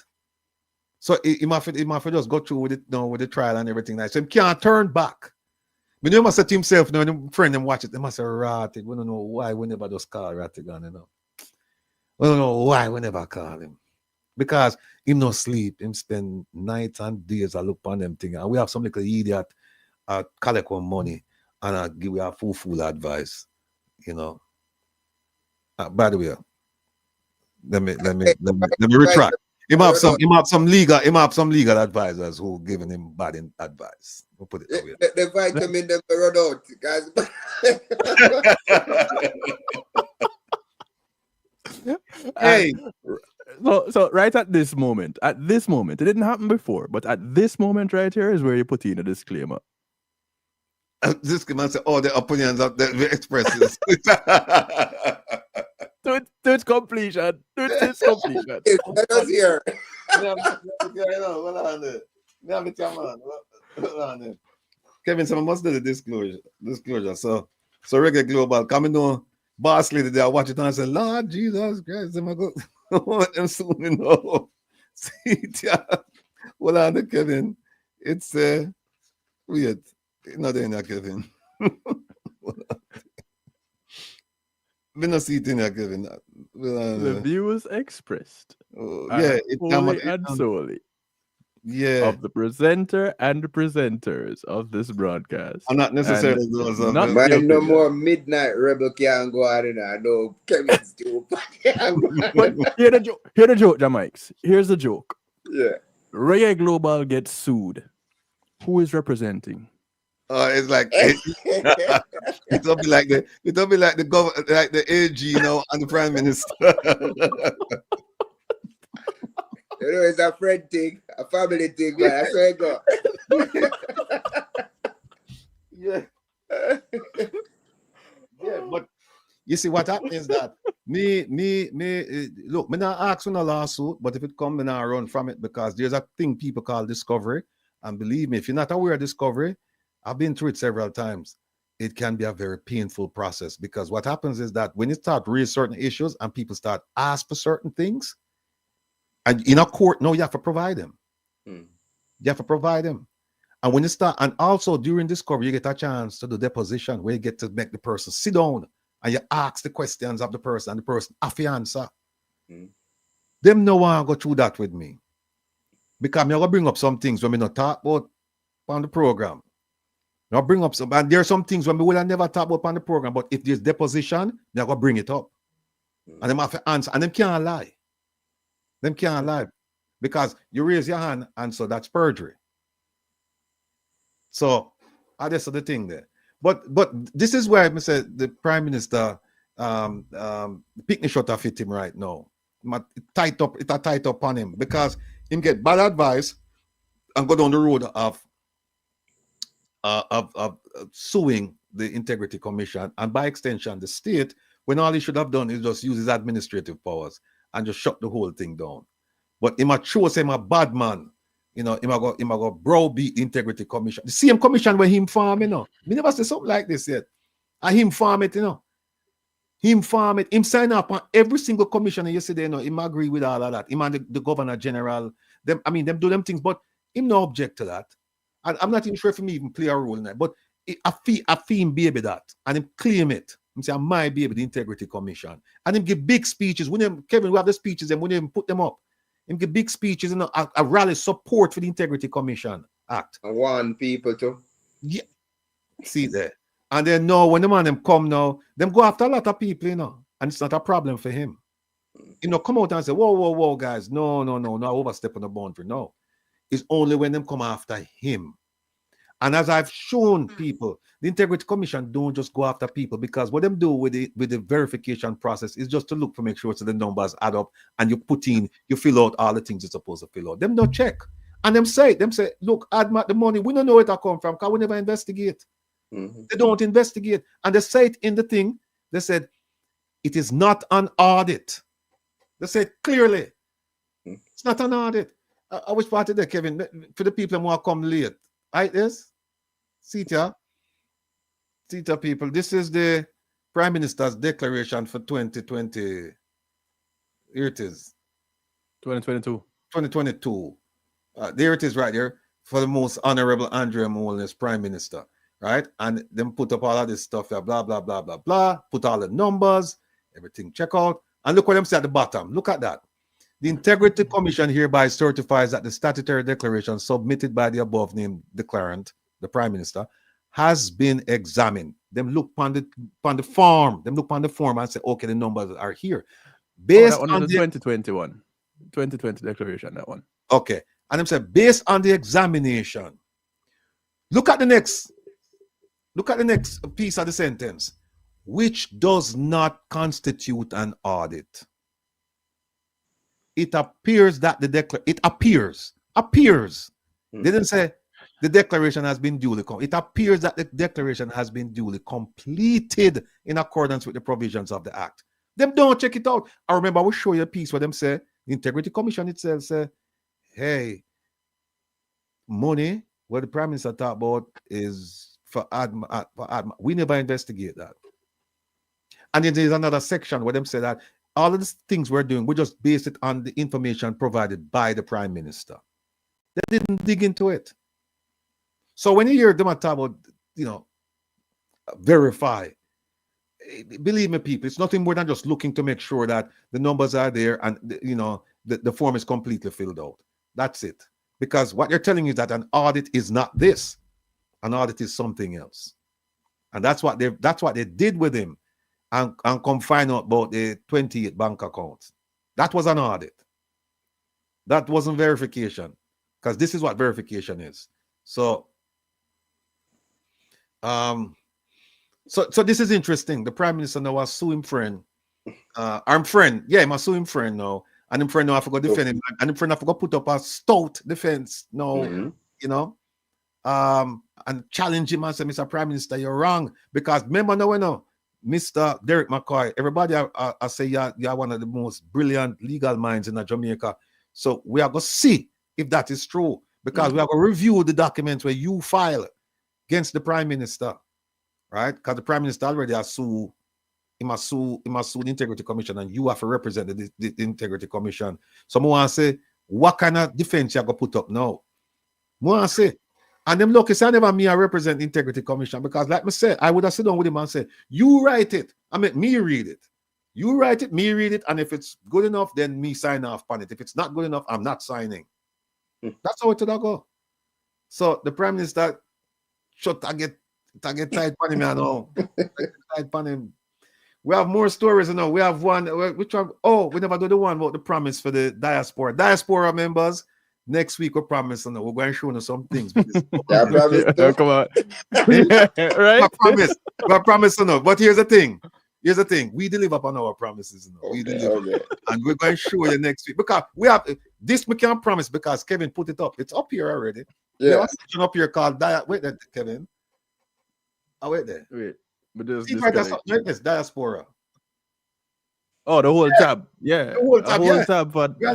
So he might just go through with it now with the trial and everything. So him can't turn back. But he must say to himself, the friend them watch it, they must say, Rattigan. We don't know why we never just call Rattigan, We don't know why we never call him. Because him no sleep, him spend nights and days I look on them thing. And we have some little idiot collect one money and give we a full advice, by the way, let me retract. Him have some legal advisors who giving him bad advice. We'll put it that way. The vitamin them run out, guys. Hey. So right at this moment, it didn't happen before, but at this moment right here is where you put in a disclaimer. Disclaimer say all the opinions of the expresses. to its completion. Let us hear. Kevin, so I must do the disclosure. So Reggae Global, coming on, boss lady there, watch it and say, Lord Jesus Christ, am I go? I'm assuming no. See, yeah. Hold on, Kevin. It's weird. Not in there, Kevin. We not see it in there, Kevin. The views expressed. Yeah, fully and solely. Yeah. Of the presenter and the presenters of this broadcast. I'm not necessarily those of them. No more midnight rebel can go out and I know Kevin's joke. But hear the joke, Jamaics. Here's the joke. Yeah. Reggae Global gets sued. Who is representing? It's like it'll be like the government, like the AG, and the Prime Minister. It's a friend thing, a family thing, man. That's where it go. Yeah. Yeah, but you see what happens is that look, me not ask for no lawsuit, but if it come, me not run from it because there's a thing people call discovery. And believe me, if you're not aware of discovery, I've been through it several times. It can be a very painful process because what happens is that when you start raise certain issues and people start ask for certain things, and in a court, no, you have to provide them. You have to provide them. And when you start, and also during discovery, you get a chance to do deposition where you get to make the person sit down and you ask the questions of the person and the person have to answer. Them no one go through that with me. Because I'm going to bring up some things when we not talk about on the program. Now bring up some, and there are some things when we will never talk about on the program, but if there's deposition, they're going to bring it up. And them have to answer, and them can't lie. Them can't lie. Because you raise your hand, and so that's perjury. So that's the thing there. But this is where I said the Prime Minister PICKNEY shot a fit him right now. It tight up on him because him get bad advice and go down the road of suing the Integrity Commission and by extension the state, when all he should have done is just use his administrative powers and just shut the whole thing down. But him a show him a bad man. You know, him a go browbeat the Integrity Commission. The same commission where him farm, you know. We never say something like this yet. And him farm it, you know. Him farm it. Him sign up on every single commissioner yesterday, you know. Him agree with all of that. Him and the Governor General. Them do them things, but him no object to that. And I'm not even sure if him even play a role in that. But I feel him baby that. And him claim it. Him say, I might be able the Integrity Commission. And him give big speeches. When him, Kevin, we have the speeches and when him put them up. Him give big speeches and a rally support for the Integrity Commission Act. And warn people too. Yeah. See there. And then no, when the man them come now, them go after a lot of people, you know. And it's not a problem for him. You know, come out and say, whoa, guys. No, overstepping the boundary. No. It's only when them come after him. And as I've shown people, the Integrity Commission don't just go after people because what them do with the verification process is just to look for make sure so the numbers add up and you fill out all the things you're supposed to fill out. Them no check. And them say, look, add the money. We don't know where it come from because we never investigate. They don't investigate. And they say it in the thing. They said, it is not an audit. They said clearly, it's not an audit. I wish part of that, Kevin, for the people who want to come late. Right, this? Sita people, this is the Prime Minister's declaration for 2020. Here it is. 2022. 2022. There it is right there. For the most honorable Andrea Holness, Prime Minister. Right? And then put up all of this stuff, blah, blah, blah, blah, blah. Put all the numbers, everything, check out. And look what them say at the bottom. Look at that. The Integrity Commission hereby certifies that the statutory declaration submitted by the above named declarant, the Prime Minister, has been examined. Them look on the form. Them look on the form and say, okay, the numbers are here. Based on the 2021, 2020 declaration, that one. Okay. And them say, based on the examination. Look at the next piece of the sentence, which does not constitute an audit. It appears that it appears. They didn't say the declaration has been duly it appears that the declaration has been duly completed in accordance with the provisions of the Act. Them don't check it out. I remember I will show you a piece where them say the Integrity Commission itself say, hey, money what the Prime Minister talked about is for admin. We never investigate that. And then there's another section where them say that all of the things we're doing, we just base it on the information provided by the Prime Minister. They didn't dig into it. So when you hear them talk about, verify, believe me, people, it's nothing more than just looking to make sure that the numbers are there and, the form is completely filled out. That's it. Because what you're telling you is that an audit is not this. An audit is something else. And that's what they did with him. And come find out about the 28 bank accounts. That was an audit. That wasn't verification. Because this is what verification is. So this is interesting. The Prime Minister now was suing friend. Our friend, I'm suing friend now. And him friend now I forgot to defend him. And him friend I forgot put up a stout defense now, and challenge him and say, Mr. Prime Minister, you're wrong. Because remember now, Mr. Derek McCoy, everybody I say you're one of the most brilliant legal minds in Jamaica. So we are going to see if that is true. Because we are going to review the documents where you file against the Prime Minister. Right? Because the Prime Minister already has sued. He must sue the Integrity Commission, and you have to represent the Integrity Commission. So I want to say, what kind of defense you are going to put up now? More say. And them lucky say never me I represent Integrity Commission because like I said, I would have sit down with him and say, you write it. I mean, me read it. You write it, me read it, and if it's good enough, then me sign off on it. If it's not good enough, I'm not signing. That's how it would go. So the Prime Minister should get tight on him, you know. Tight on him. We have more stories, you know. We have one, which one? Oh, we never do the one about the promise for the diaspora. Diaspora members, next week we promise, you know, we're going to show you some things. Yeah, promise. Come on. Right? We promise, you know. But here's the thing. We deliver upon our promises, you know. We deliver. Okay. And we're going to show you next week. Because we have this we can't promise because Kevin put it up. It's up here already. Yeah. We have a section up here called wait there, Kevin. Oh, wait there. Wait. But there's this diaspora. Oh, the whole tab. Yeah. The whole tab, yeah. Tab for We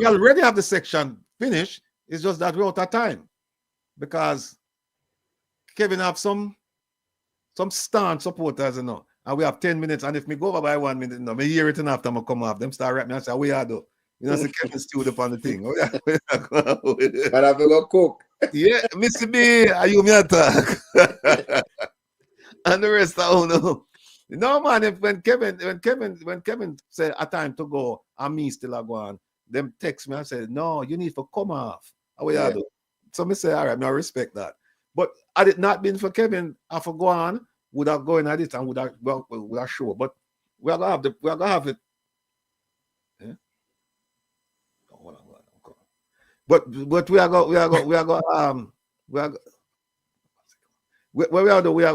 already have the section finished. It's just that we're out of time. Because Kevin have some stand supporters, you know. And we have 10 minutes. And if me go over by 1 minute, you know, me hear it and after I come off, them start rapping and say, we are though. You know, so Kevin stewed up on the thing. But I have to go cook. Yeah, Missy B, are you me attack? And the rest I don't know. No man, when Kevin said a time to go and me still a go on, them text me and said, no, you need to come off. How we are do? So me say, all right, I respect that. But had it not been for Kevin, I for go on, would have gone at it and would have show. But we are gonna have it. Yeah? But we are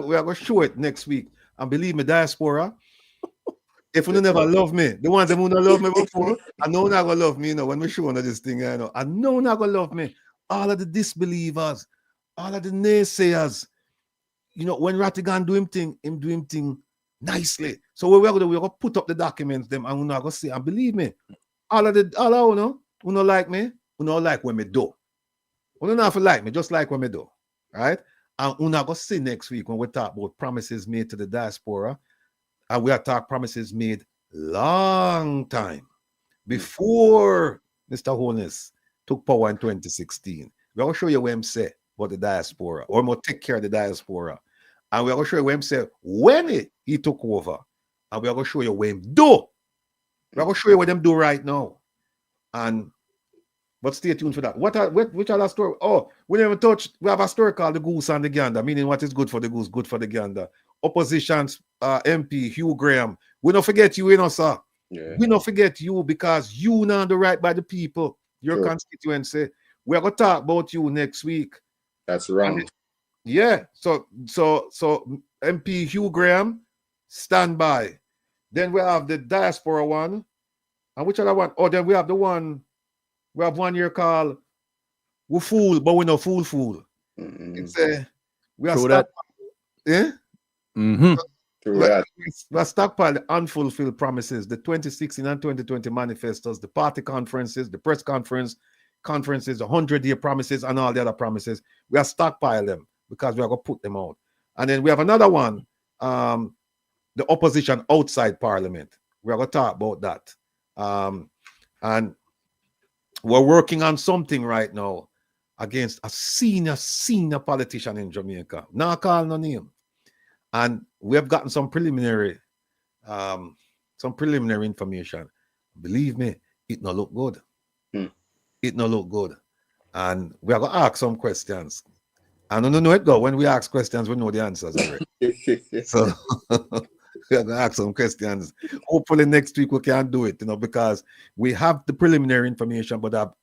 going to show it next week. And believe me, diaspora, if you never love me, the ones that who not love me before, I know not gonna love me, you know, when we show this thing, you know. I know not gonna love me. All of the disbelievers, all of the naysayers, you know, when Rattigan do him thing nicely. So we're gonna put up the documents, them, and we're not gonna see. And believe me, all of you know, who not like me, who not like when me do. Who don't have to like me, just like when me do. Right? And we're not going to see next week when we talk about promises made to the diaspora. And we are talking promises made long time before Mr. Holness took power in 2016. We're going to show you what him say about the diaspora, or more take care of the diaspora. And we're going to show you what him say when he took over. And we're going to show you what him do. We're going to show you what them do right now. But stay tuned for that. Which other story? Oh, we never touched. We have a story called The Goose and the Gander, meaning what is good for the goose, good for the gander. Opposition's MP, Hugh Graham. We don't forget you, you know, sir. Yeah. We don't forget you because you know the right by the people, your constituency. We're going to talk about you next week. That's wrong. Yeah. So MP Hugh Graham, stand by. Then we have the diaspora one. And which other one? Oh, then we have the one. We have one here called We Fool, but we no fool. It's we are stockpiled. Yeah? We are stockpiled unfulfilled promises, the 2016 and 2020 manifestos, the party conferences, the press conferences, the 100-year promises, and all the other promises. We are stockpiled them because we are going to put them out. And then we have another one, the opposition outside Parliament. We are going to talk about that. And we're working on something right now against a senior politician in Jamaica. Now call no name. And we have gotten some preliminary information. Believe me, it not look good. It not look good. And we are going to ask some questions. And I don't know it go. When we ask questions, we know the answers already. So we are going to ask some questions. Hopefully next week we can do it, you know, because we have the preliminary information, but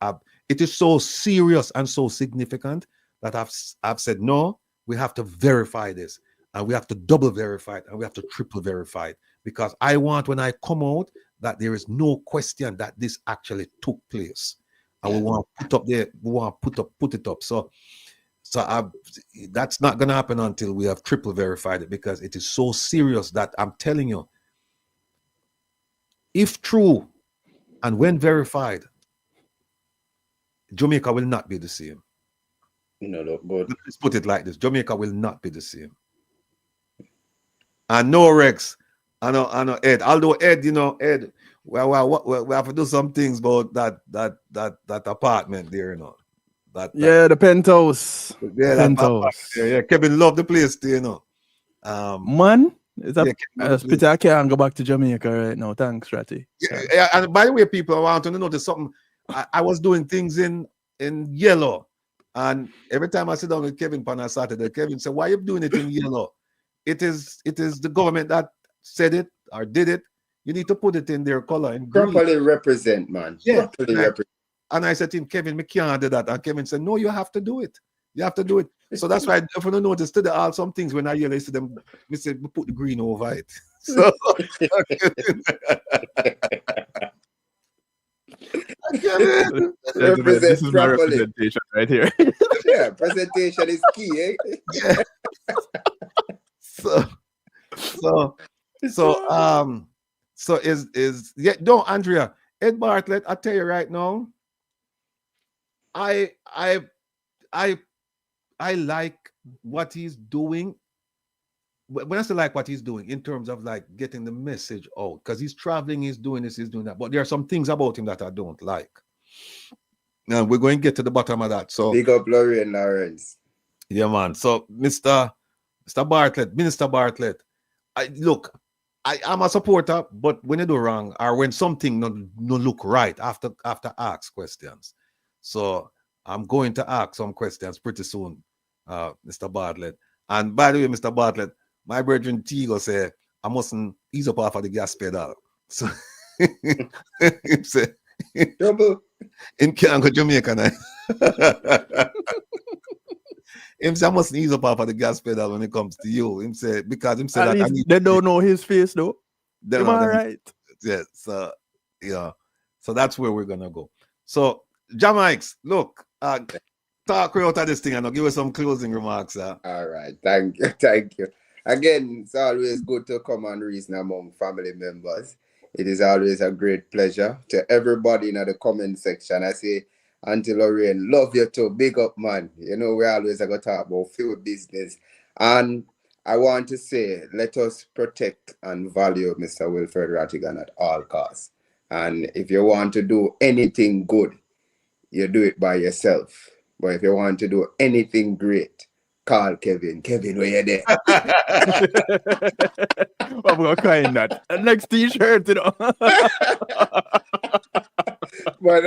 it is so serious and so significant that I've said, no, we have to verify this, and we have to double verify it, and we have to triple verify it, because I want, when I come out, that there is no question that this actually took place. And we want to put it up. So that's not going to happen until we have triple verified it, because it is so serious that I'm telling you, if true and when verified, Jamaica will not be the same. No, look good. Let's put it like this: Jamaica will not be the same. And no, Rex, I know Ed. Although Ed, you know, Ed, we have to do some things about that apartment there, you know. Yeah, the penthouse. Yeah, Penthouse. yeah, Kevin loved the place too, you know. Man, is that yeah, pity I can't go back to Jamaica right now. Thanks, Ratty. Yeah, and by the way, people, I want to notice something. I was doing things in yellow, and every time I sit down with Kevin on a Saturday, Kevin said, "Why are you doing it in yellow? It is the government that said it or did it. You need to put it in their color in green. Properly represent, man. Yeah, Properly represent." And I said to him, "Kevin, we can't do that." And Kevin said, "No, you have to do it. You have to do it." So that's why, if you don't notice, today all some things when I hear they see them, we said we put the green over it. So this is my representation right here. Yeah, presentation is key, eh? Yeah. So is yeah, no, Andrea, Ed Bartlett, I tell you right now, I like what he's doing. When I say like what he's doing in terms of like getting the message out, because he's traveling, he's doing this, he's doing that. But there are some things about him that I don't like. Now we're going to get to the bottom of that. So big up Lorraine Lawrence. Yeah, man. So Mr. Bartlett, Minister Bartlett, I'm a supporter, but when you do wrong or when something no look right after ask questions. So I'm going to ask some questions pretty soon, Mr. Bartlett. And by the way, Mr. Bartlett, my brethren Tigo say I mustn't ease up off of the gas pedal. So him say double him can't go Jamaica now. Him say I mustn't ease up off of the gas pedal when it comes to you. Him say because him say At that least they don't know his face though. Am I right? Yeah. So yeah. So that's where we're gonna go. So Jamaics, look, talk out of this thing and I'll give us some closing remarks. All right, thank you. Again, it's always good to come and reason among family members. It is always a great pleasure. To everybody in the comment section, I say, Auntie Lorraine, love you too. Big up, man. You know, we always going to talk about field business. And I want to say, let us protect and value Mr. Wilfred Rattigan at all costs. And if you want to do anything good, you do it by yourself. But if you want to do anything great, call Kevin. Kevin, where you there? I'm going to cry in that. Next t-shirt, you know. But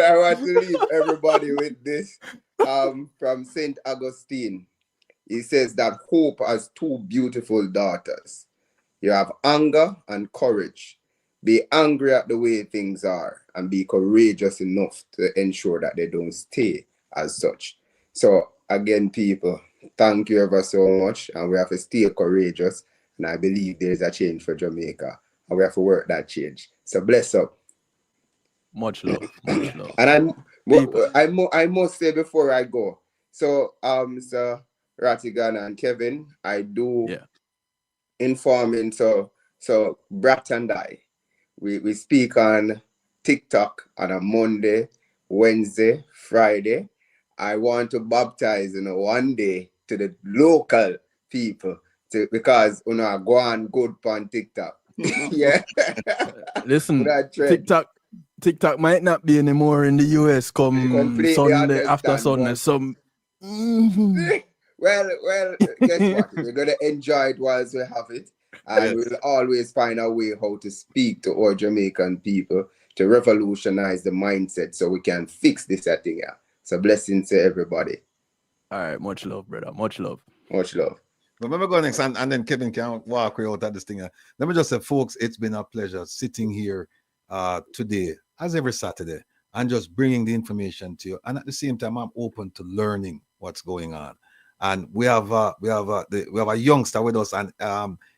I want to leave everybody with this from St. Augustine. He says that hope has two beautiful daughters. You have anger and courage. Be angry at the way things are and be courageous enough to ensure that they don't stay as such. So again, people, thank you ever so much. And we have to stay courageous. And I believe there is a change for Jamaica. And we have to work that change. So bless up. Much love. Much love. And I must say before I go, so Mr. Rattigan and Kevin, I do informing. So Brat and I, we speak on TikTok on a Monday, Wednesday, Friday. I want to baptize one day to the local people because I go on good on TikTok. Yeah. Listen, TikTok might not be anymore in the US come Sunday after Sunday. Well, guess what? We're gonna enjoy it whilst we have it. And we'll always find a way how to speak to our Jamaican people to revolutionize the mindset so we can fix this thing here. So blessings to everybody. All right, much love, brother. Much love. Much love. Remember go next and then Kevin can walk out at this thing. Let me just say, folks, it's been a pleasure sitting here today, as every Saturday, and just bringing the information to you. And at the same time, I'm open to learning what's going on. And we have a youngster with us, and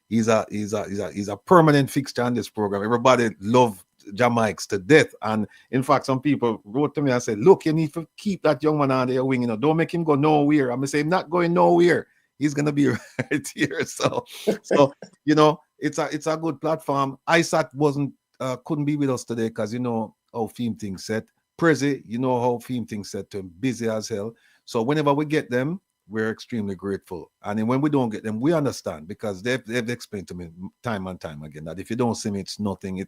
he's a permanent fixture on this program. Everybody love Jamaics to death, and in fact, some people wrote to me and said, "Look, you need to keep that young man under your wing. Don't make him go nowhere." I'm gonna say, "I'm not going nowhere. He's gonna be right here." So it's a good platform. ISAT couldn't be with us today because how Theme things set. Prezi, how Theme things set to him, busy as hell. So whenever we get them, we're extremely grateful. And then when we don't get them, we understand because they've explained to me time and time again that if you don't see me, it's nothing.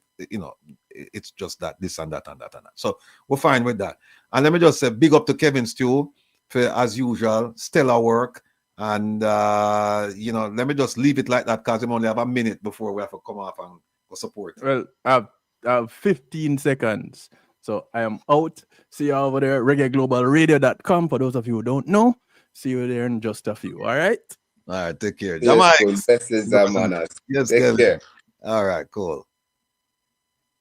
It's just that, this and that and that and that. So we're fine with that. And let me just say big up to Kevin Stew for, as usual, stellar work. And, you know, let me just leave it like that because we only have a minute before we have to come off and go support. Well, I have 15 seconds. So I am out. See you over there at reggaeglobalradio.com. For those of you who don't know, see you there in just a few. All right? All right, take care. Yes, Jamaica. cool. Blessings and manners. Yes, Take care. All right, cool.